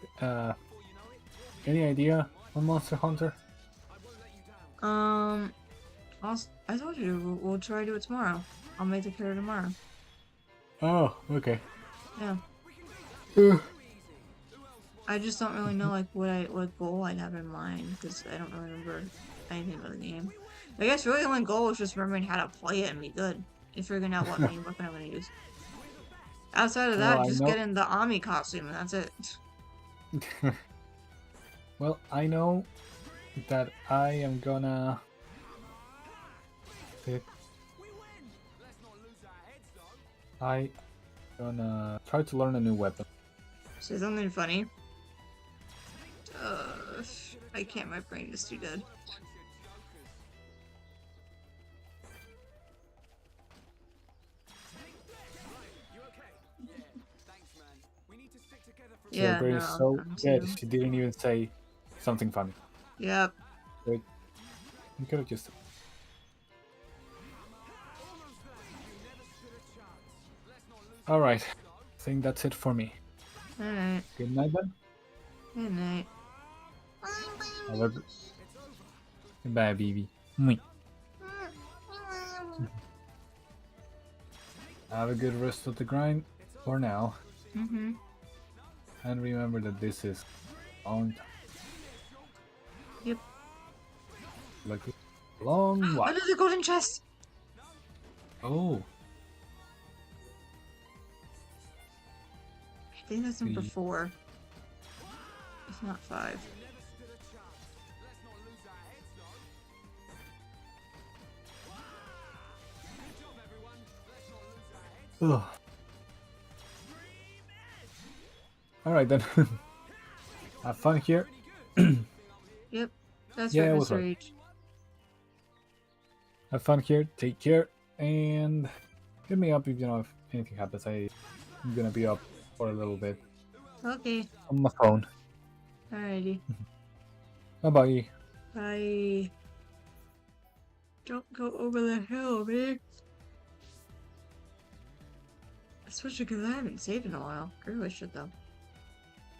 any idea on Monster Hunter? I told you we'll try to do it tomorrow. I'll make the carrot tomorrow. Oh, okay. Yeah. Uh, I just don't really know like what goal I'd have in mind because I don't really remember anything about the game. I guess really the only goal is just remembering how to play it and be good and figuring out what main weapon I'm gonna use. Outside of well, that, I just know. get in the Ami costume and that's it. Well, I know that I am gonna pick. I gonna try to learn a new weapon. Say something funny. I can't. My brain is too dead. Your Yeah, brain no, is so I'm dead. too. She didn't even say something funny. Yep. Wait, you could have just. All right, I think that's it for me. Alright. Good night then. Good night. Have a goodbye, baby. Mwah. Have a good rest of the grind for now. Mm-hmm. And remember that this is long time. Yep. Like a long while. Another golden chest! Oh, I think that's number Three. 4. It's not 5. ugh. All right then. Have fun here. Yep. That's Yeah, right, it was Mr. right. H. Have fun here. Take care, and hit me up if you know if anything happens. I'm gonna be up for a little bit Okay. on my phone. Alrighty. Bye bye. Bye. Don't go over the hill, man. Especially because I haven't saved in a while. I really should, though.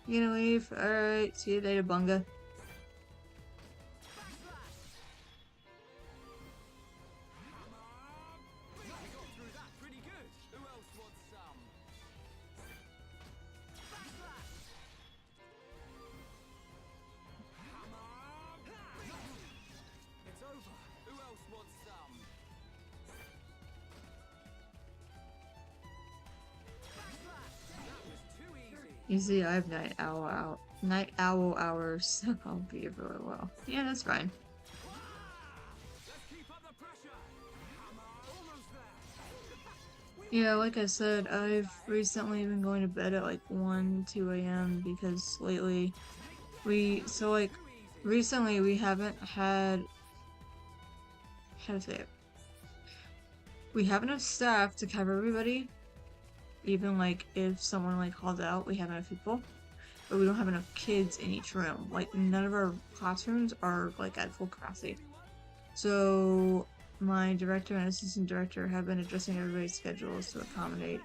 You gonna leave? Alright. See you later, Bunga. You see, I have night owl hours, so I'll be really well. Yeah, that's fine. Yeah, like I said, I've recently been going to bed at like 1, 2 a.m. because lately recently we haven't had, how to say it? We have enough staff to cover everybody. Even like if someone like calls out, we have enough people. But we don't have enough kids in each room. Like none of our classrooms are like at full capacity. So my director and assistant director have been adjusting everybody's schedules to accommodate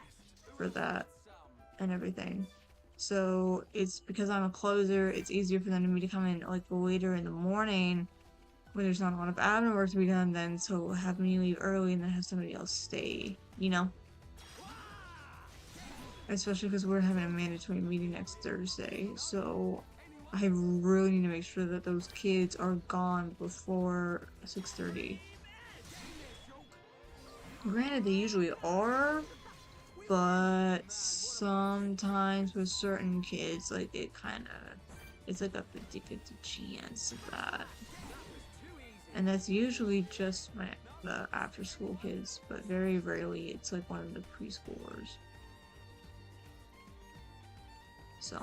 for that and everything. So it's because I'm a closer, it's easier for them to me to come in like later in the morning when there's not a lot of admin work to be done than to have me leave early and then have somebody else stay, you know? Especially because we're having a mandatory meeting next Thursday, so I really need to make sure that those kids are gone before 6:30. Granted, they usually are, but sometimes with certain kids, like it's like a 50-50 chance of that. And that's usually just the after school kids, but very rarely it's like one of the preschoolers. So.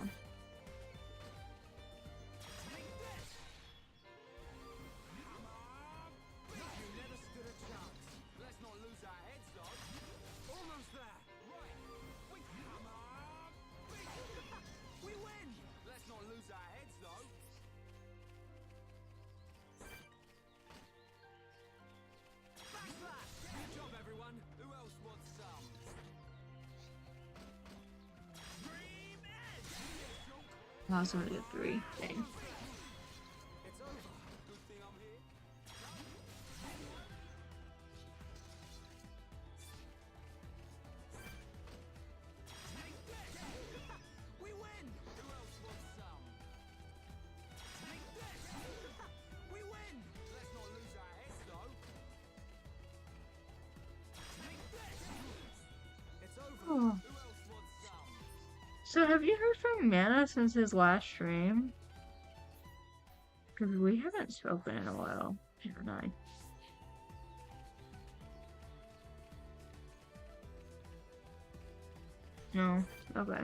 I was only get 3. Dang. So have you heard from Mana since his last stream? Because we haven't spoken in a while, haven't I? No? Okay.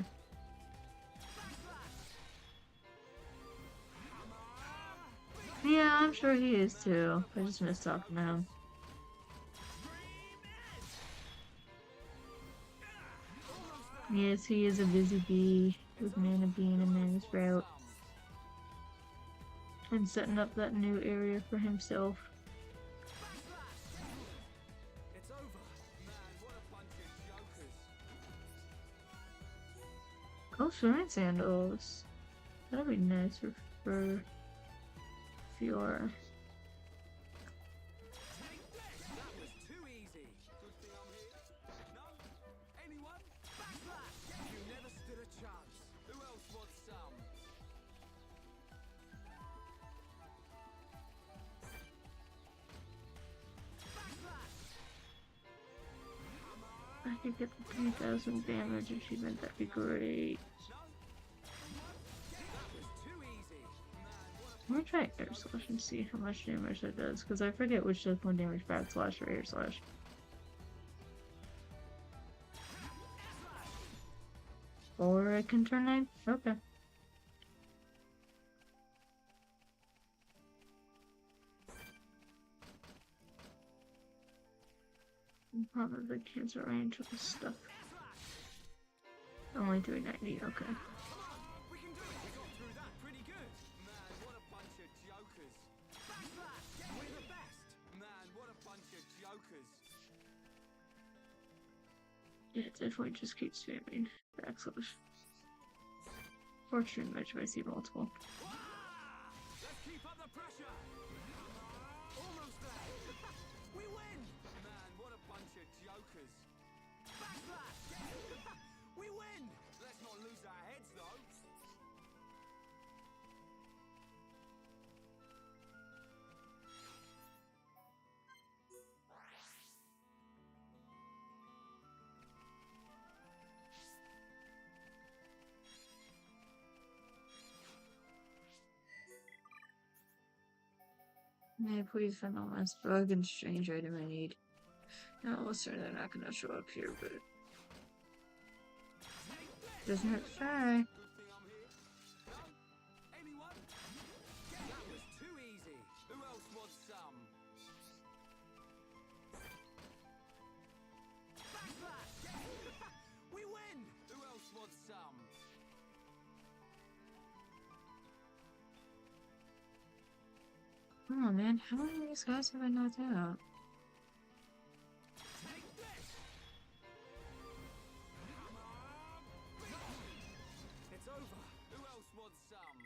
Yeah, I'm sure he is too. I just miss talking to him. Yes, he is a busy bee with Mana being a Mana's route. And setting up that new area for himself. It's over. Man, what a bunch of jokers. Oh, swimming sandals. That'll be nice for Fiora. That was too easy. Good thing I'm here. No? Anyone? Backslash! You never stood a chance. Who else wants some? I could get the 3000 damage achievement, that'd be great. Let me try Air Slash and see how much damage that does, because I forget which does more damage, Back Slash or Air Slash. Or I can turn knife? Okay. Probably cancel range with this stuff. Only 390, okay. We can do it. We got through that pretty good. Man, what a bunch of jokers. Backslash! We're the best. Man, what a bunch of jokers. Yeah, definitely just keep spamming backslash. Fortune match if I see multiple. Let's keep up the pressure. Almost there. We win. Man, what a bunch of jokers. Backslash! We win. Let's not lose our heads though. May I please find the last bug and strange item I need? No, well, certainly not gonna show up here, but doesn't hurt to try. Good thing I'm here. No? Anyone? That was too easy. Who else wants some? Backslash! We win! Who else wants some? Come on, man. How many of these guys have I knocked out? Take this! It's over. Who else wants some?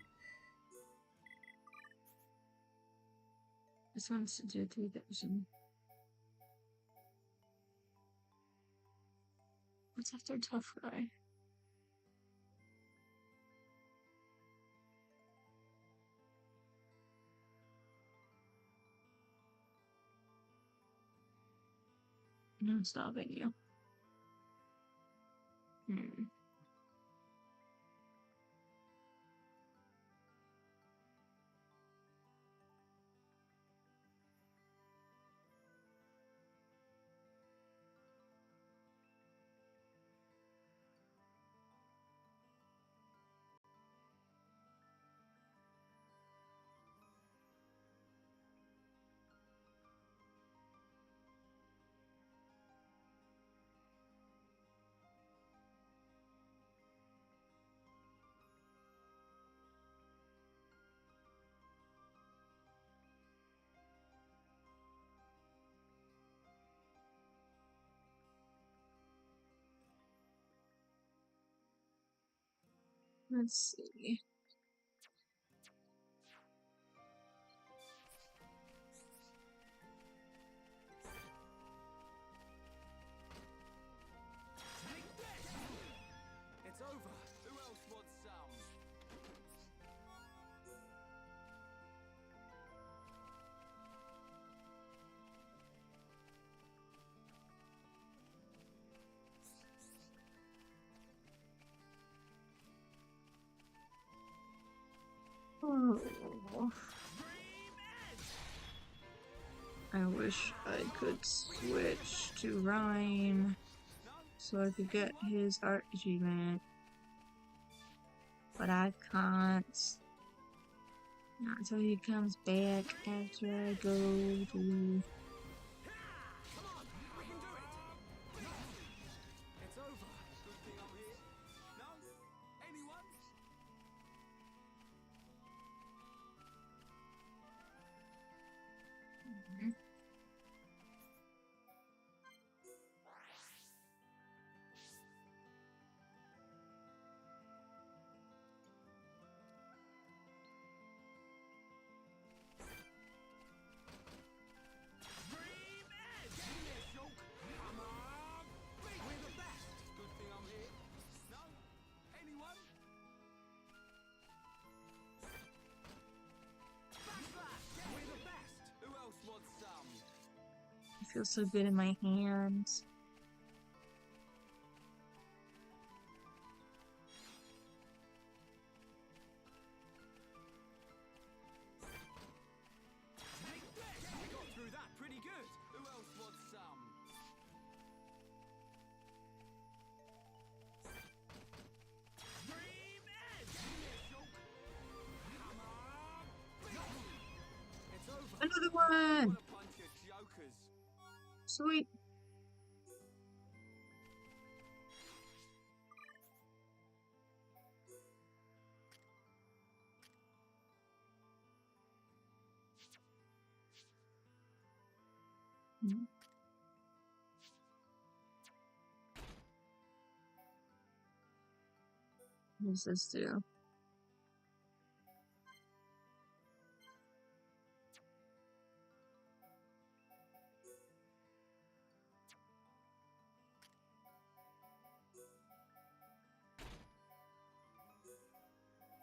This one's to do 3000. What's after tough guy? No stopping you. Let's see. Take this! It's over. Who else wants some? I wish I could switch to Rhyme so I could get his art achievement. But I can't. Not until he comes back after I go to. Come on, we can do it. It's over. Good thing I'm here. No? Anyone? Dream Edge! Get in there, Shulk! Come on! We're the best! Good thing I'm here. No? Anyone? Backslash! We're the best! Who else wants some? It feels so good in my hands. Take this! We got through that pretty good. Who else wants some? Dream Edge! Get in there, Shulk! Come on! It's over. Another one! What a bunch of jokers. Sweet. What does this do?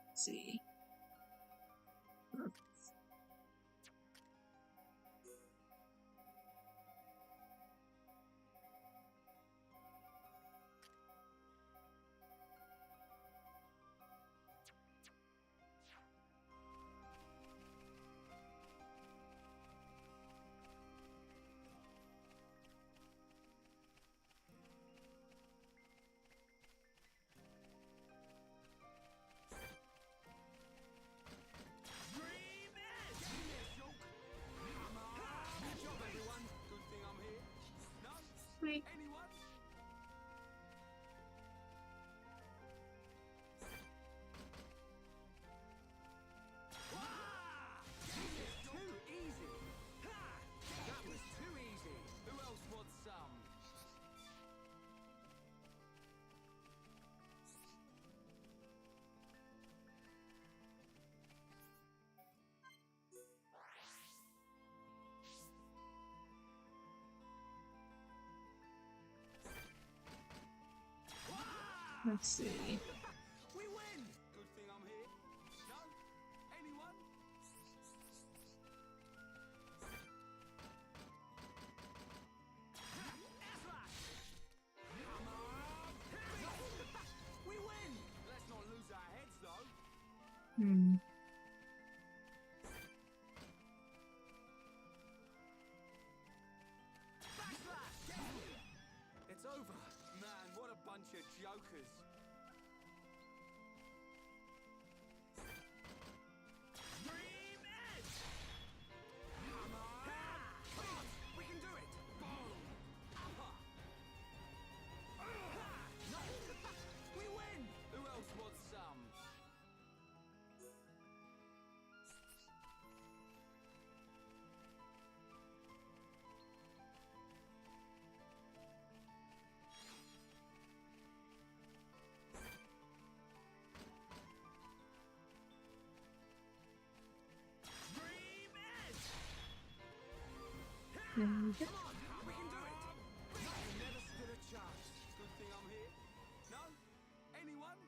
Let's see. Dream Edge! Get in there, Shulk! Come on! Good job, everyone. Good thing I'm here. No? Sweet. Anyone? Ah! This is too easy. Ha! That was too easy. Who else wants some? Let's see. We win! Good thing I'm here. No? Anyone? Air slash! Come on! We win! Let's not lose our heads though. Backslash! It's over. Man, what a bunch of jokers. Dream Edge! Come on! We can do it! Boom! No! We win! Who else wants some? Dream Edge! There we go. Come on, we can do it! You never stood a chance. Good thing I'm here. No? Anyone?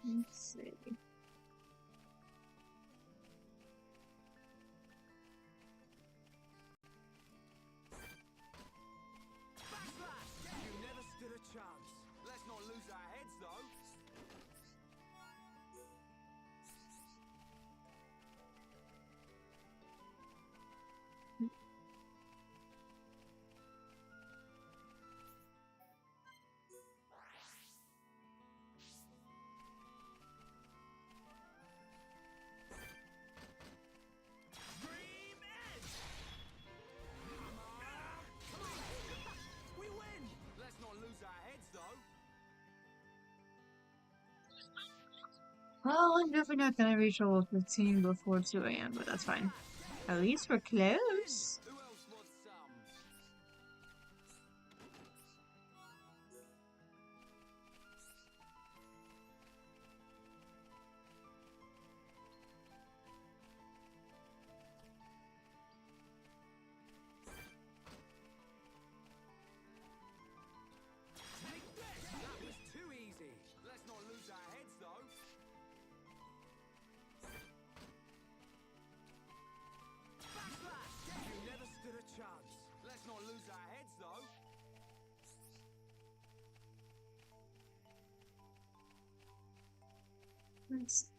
Let's see. You never stood a chance. Let's not lose our heads, though. Dream Edge! Come on! We win! Let's not lose our heads, though. Well, I'm definitely not gonna reach level 15 before 2 a.m., but that's fine. At least we're close. Who else wants some? Take this! That was too easy. Let's not lose our heads, though. Backslash! You never stood a chance. Let's not lose our heads, though. Let's-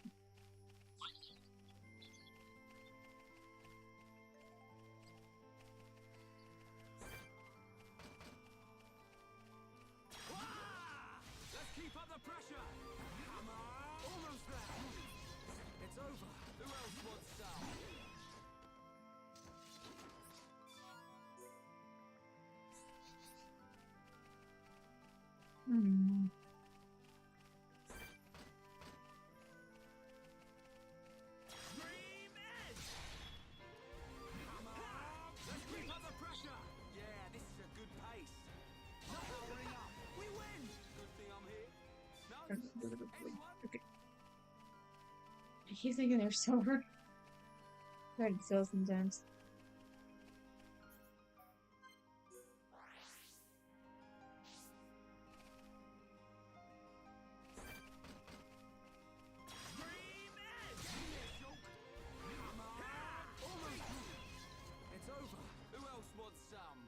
Let's keep up the pressure. Come on. Almost there. It's over. Who else wants some? Hmm. Dream Edge! Come on! Let's keep up the pressure! Yeah, this is a good pace. Powering up. We win! Good thing I'm here. No? Anyone? I keep thinking they're silver. Hard to tell sometimes. Dream Edge! Come on! Almost. It's over. Who else wants some?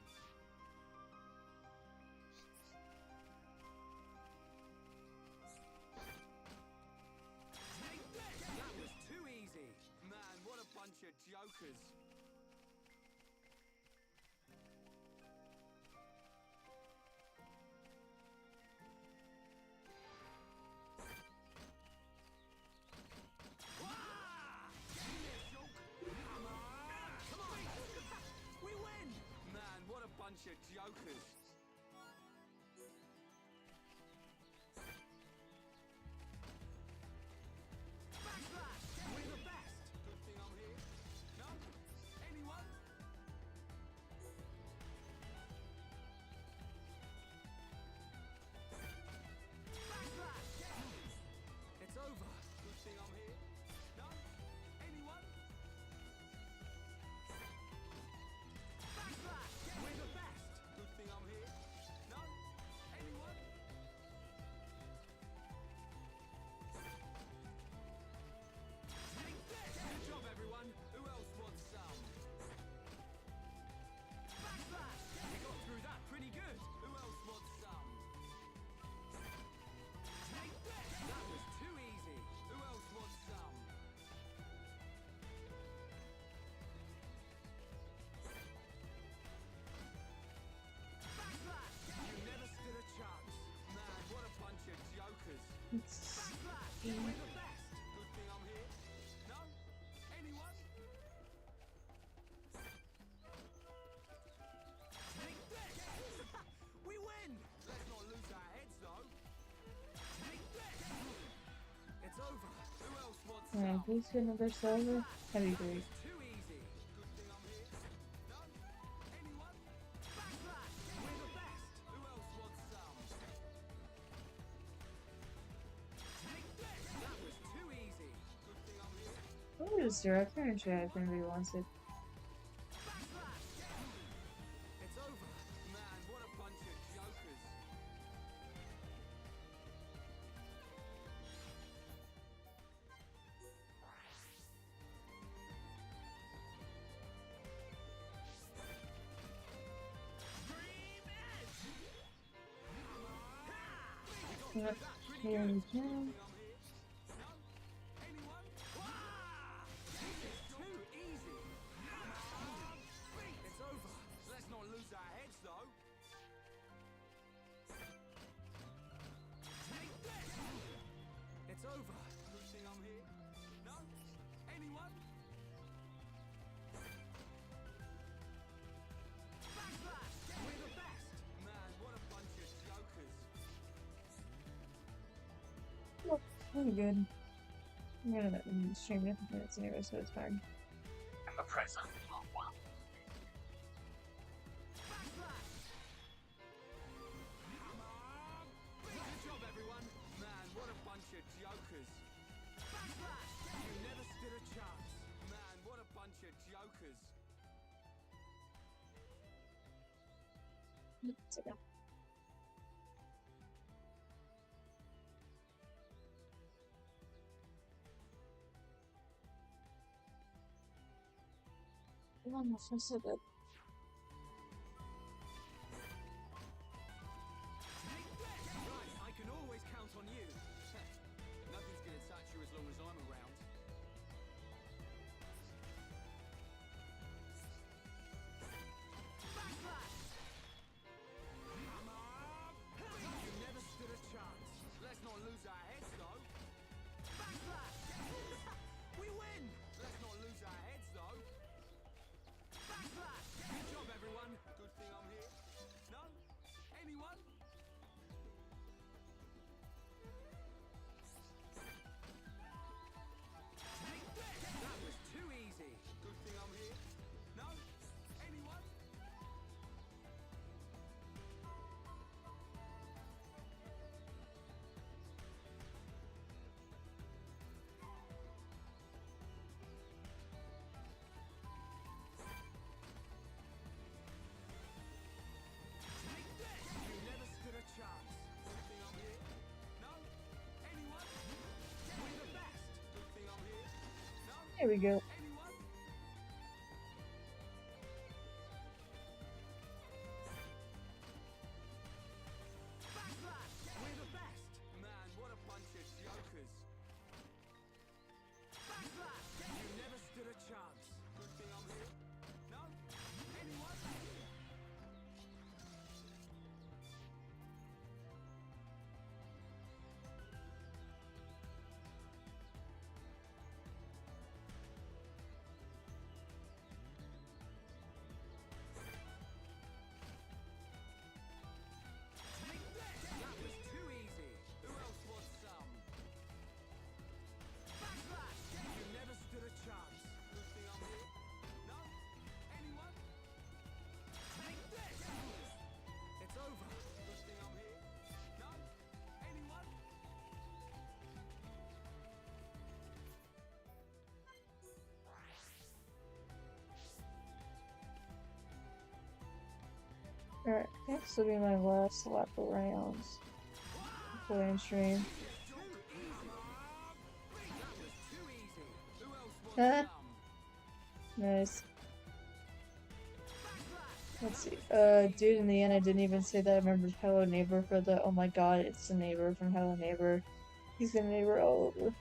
Take this! That was too easy. Man, what a bunch of jokers. Come on! We win! Man, what a bunch of jokers. Backslash! We're the best! Good thing I'm here. No? Anyone? Backslash! It's over. Good thing I'm here. No? Anyone? Backslash! We're the best! Good thing I'm here. No? Anyone? Take this! Good job, everyone. Who else wants some? Backslash! You got through that pretty good. Who else wants some? Take this! That was too easy. Who else wants some? Backslash! You never stood a chance. Man, what a bunch of jokers. Backslash! We're the best. Good thing I'm here. No? Anyone? Take this! We win! Let's not lose our heads, though. Take this! It's over. Who else wants some? Alright, please get another silver. That'd be great. Too easy. Good thing I'm here. No? Anyone? Backslash! We're the best. Who else wants some? Take this! That was too easy. Good thing I'm here. What is there? I'm trying to try if anybody wants it. Backslash! It's over. Man, what a bunch of jokers. Yep, here we go. Anyone? Wah! This is too easy. It's over. Let's not lose our heads, though. Take this! It's over. Good thing I'm here. No? Anyone? Backslash! We're the best! Man, what a bunch of jokers. Oh, pretty good. I'm gonna stream it for minutes anyway, so it's fine. I'm a present. Good job, everyone. Man, what a bunch of jokers. Backslash! You never stood a chance. Man, what a bunch of jokers. It's okay. Oh, that feels so good. Right, I can always count on you. Nothing's gonna touch you as long as I'm around. Backslash! You never stood a chance. Let's not lose our heads, though. Backslash! We win! Let's not lose our heads, though. Backslash! Good job, everyone. Good thing I'm here. No? Anyone? Take this! That was too easy. Good thing I'm here. No? Anyone? Take this! You never stood a chance. Good thing I'm here. No? Anyone? We're the best. Good thing I'm here. No? There we go. Anyone? Backslash! We're the best. Man, what a bunch of jokers. Backslash! You never stood a chance. Good thing I'm here. No? Anyone? Take this! That was too easy. Who else wants some? Backslash! You never stood a chance. Good thing I'm here. No? Anyone? Take this! It's over. Good thing I'm here. No? Anyone? Alright, next will be my last lap around before I stream. Too easy. That was too easy. Who else wants Huh? some? Nice. Let's see. Dude, in the end, I didn't even say that I remembered Hello Neighbor for the. Oh my god, it's the neighbor from Hello Neighbor. He's the neighbor all over.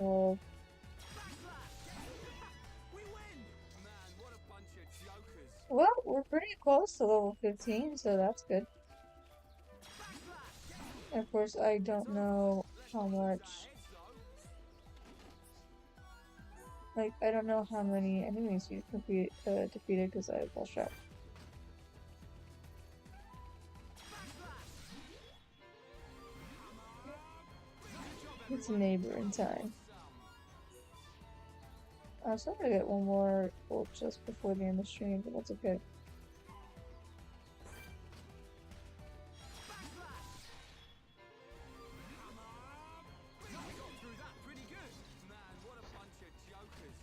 Oh, We win! Man, what a bunch of jokers. well, we're pretty close to level 15, so that's good. And of course, I don't know how much. Like, I don't know how many enemies we've defeated because I lost track. It's a neighbor in time. So I'm gonna get one more gold just before the end of the stream, but that's okay. We got through that pretty good. Man, what a bunch of jokers.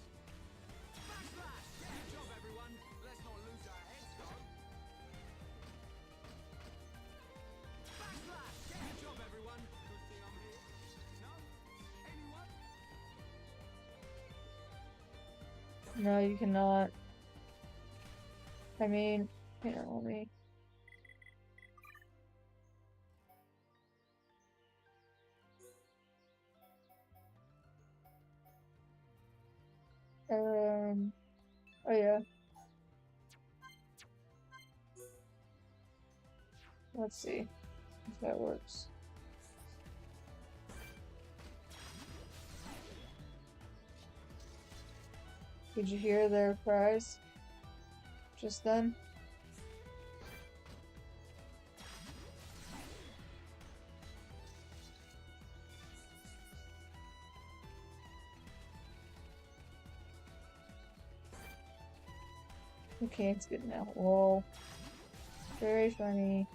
Backslash! Good job, everyone. Let's not lose our heads, though. Backslash! Good job, everyone. Good thing I'm here. No? Anyone? No, you cannot. I mean, you know me. Oh yeah. Let's see if that works. Did you hear their cries just then? Okay, it's good now. Whoa. Very funny.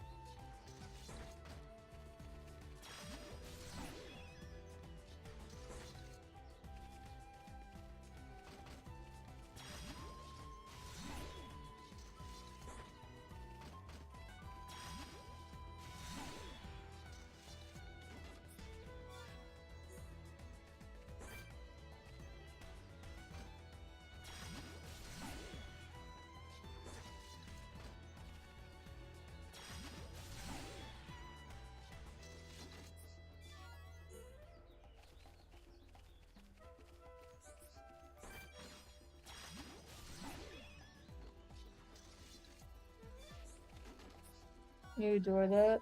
You adore that.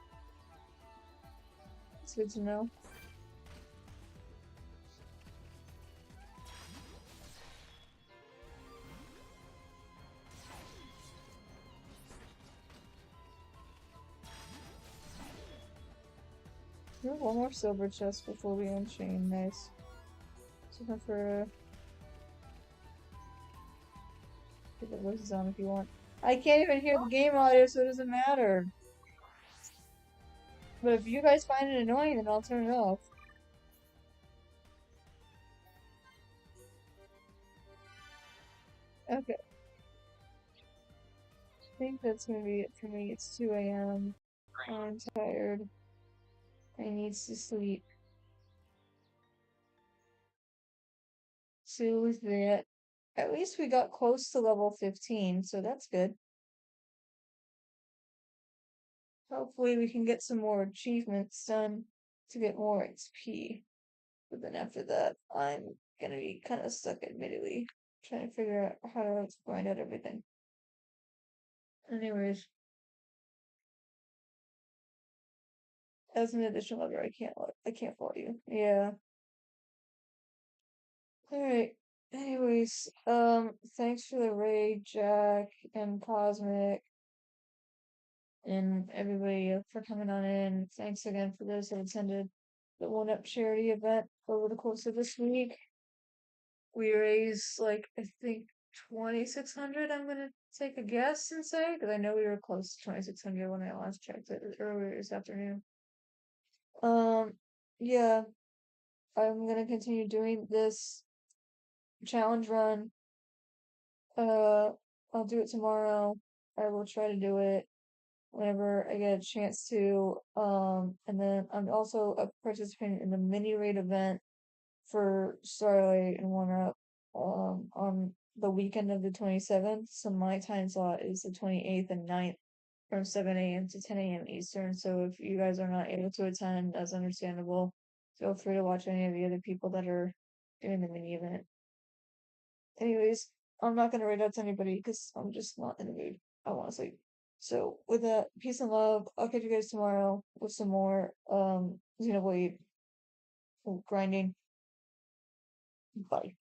It's good to know. We have one more silver chest before we unchain. Nice. So for put the voices on if you want. I can't even hear the game audio, so it doesn't matter. But if you guys find it annoying, then I'll turn it off. Okay. I think that's gonna be it for me. It's 2 a.m. I'm tired. I need to sleep. So with that, at least we got close to level 15, so that's good. Hopefully we can get some more achievements done to get more XP. But then after that, I'm gonna be kind of stuck, admittedly, trying to figure out how to grind out everything. Anyways, as an additional lever, I can't follow you. Yeah. Alright. Anyways, thanks for the raid, Jack and Cosmic and everybody for coming on in. Thanks again for those that attended the One Up charity event over the course of this week. We raised like I think 2,600. I'm gonna take a guess and say because I know we were close to 2,600 when I last checked it earlier this afternoon. Yeah, I'm gonna continue doing this challenge run. I'll do it tomorrow. I will try to do it whenever I get a chance to. And then I'm also participating in the mini raid event for Starlight and One Up on the weekend of the 27th. So my time slot is the 28th and 9th from 7 a.m. to 10 a.m. Eastern. So if you guys are not able to attend, that's understandable. Feel free to watch any of the other people that are doing the mini event. Anyways, I'm not gonna raid out to anybody because I'm just not in the mood. I want to sleep. So with that, peace and love. I'll catch you guys tomorrow with some more Xenoblade grinding. Bye.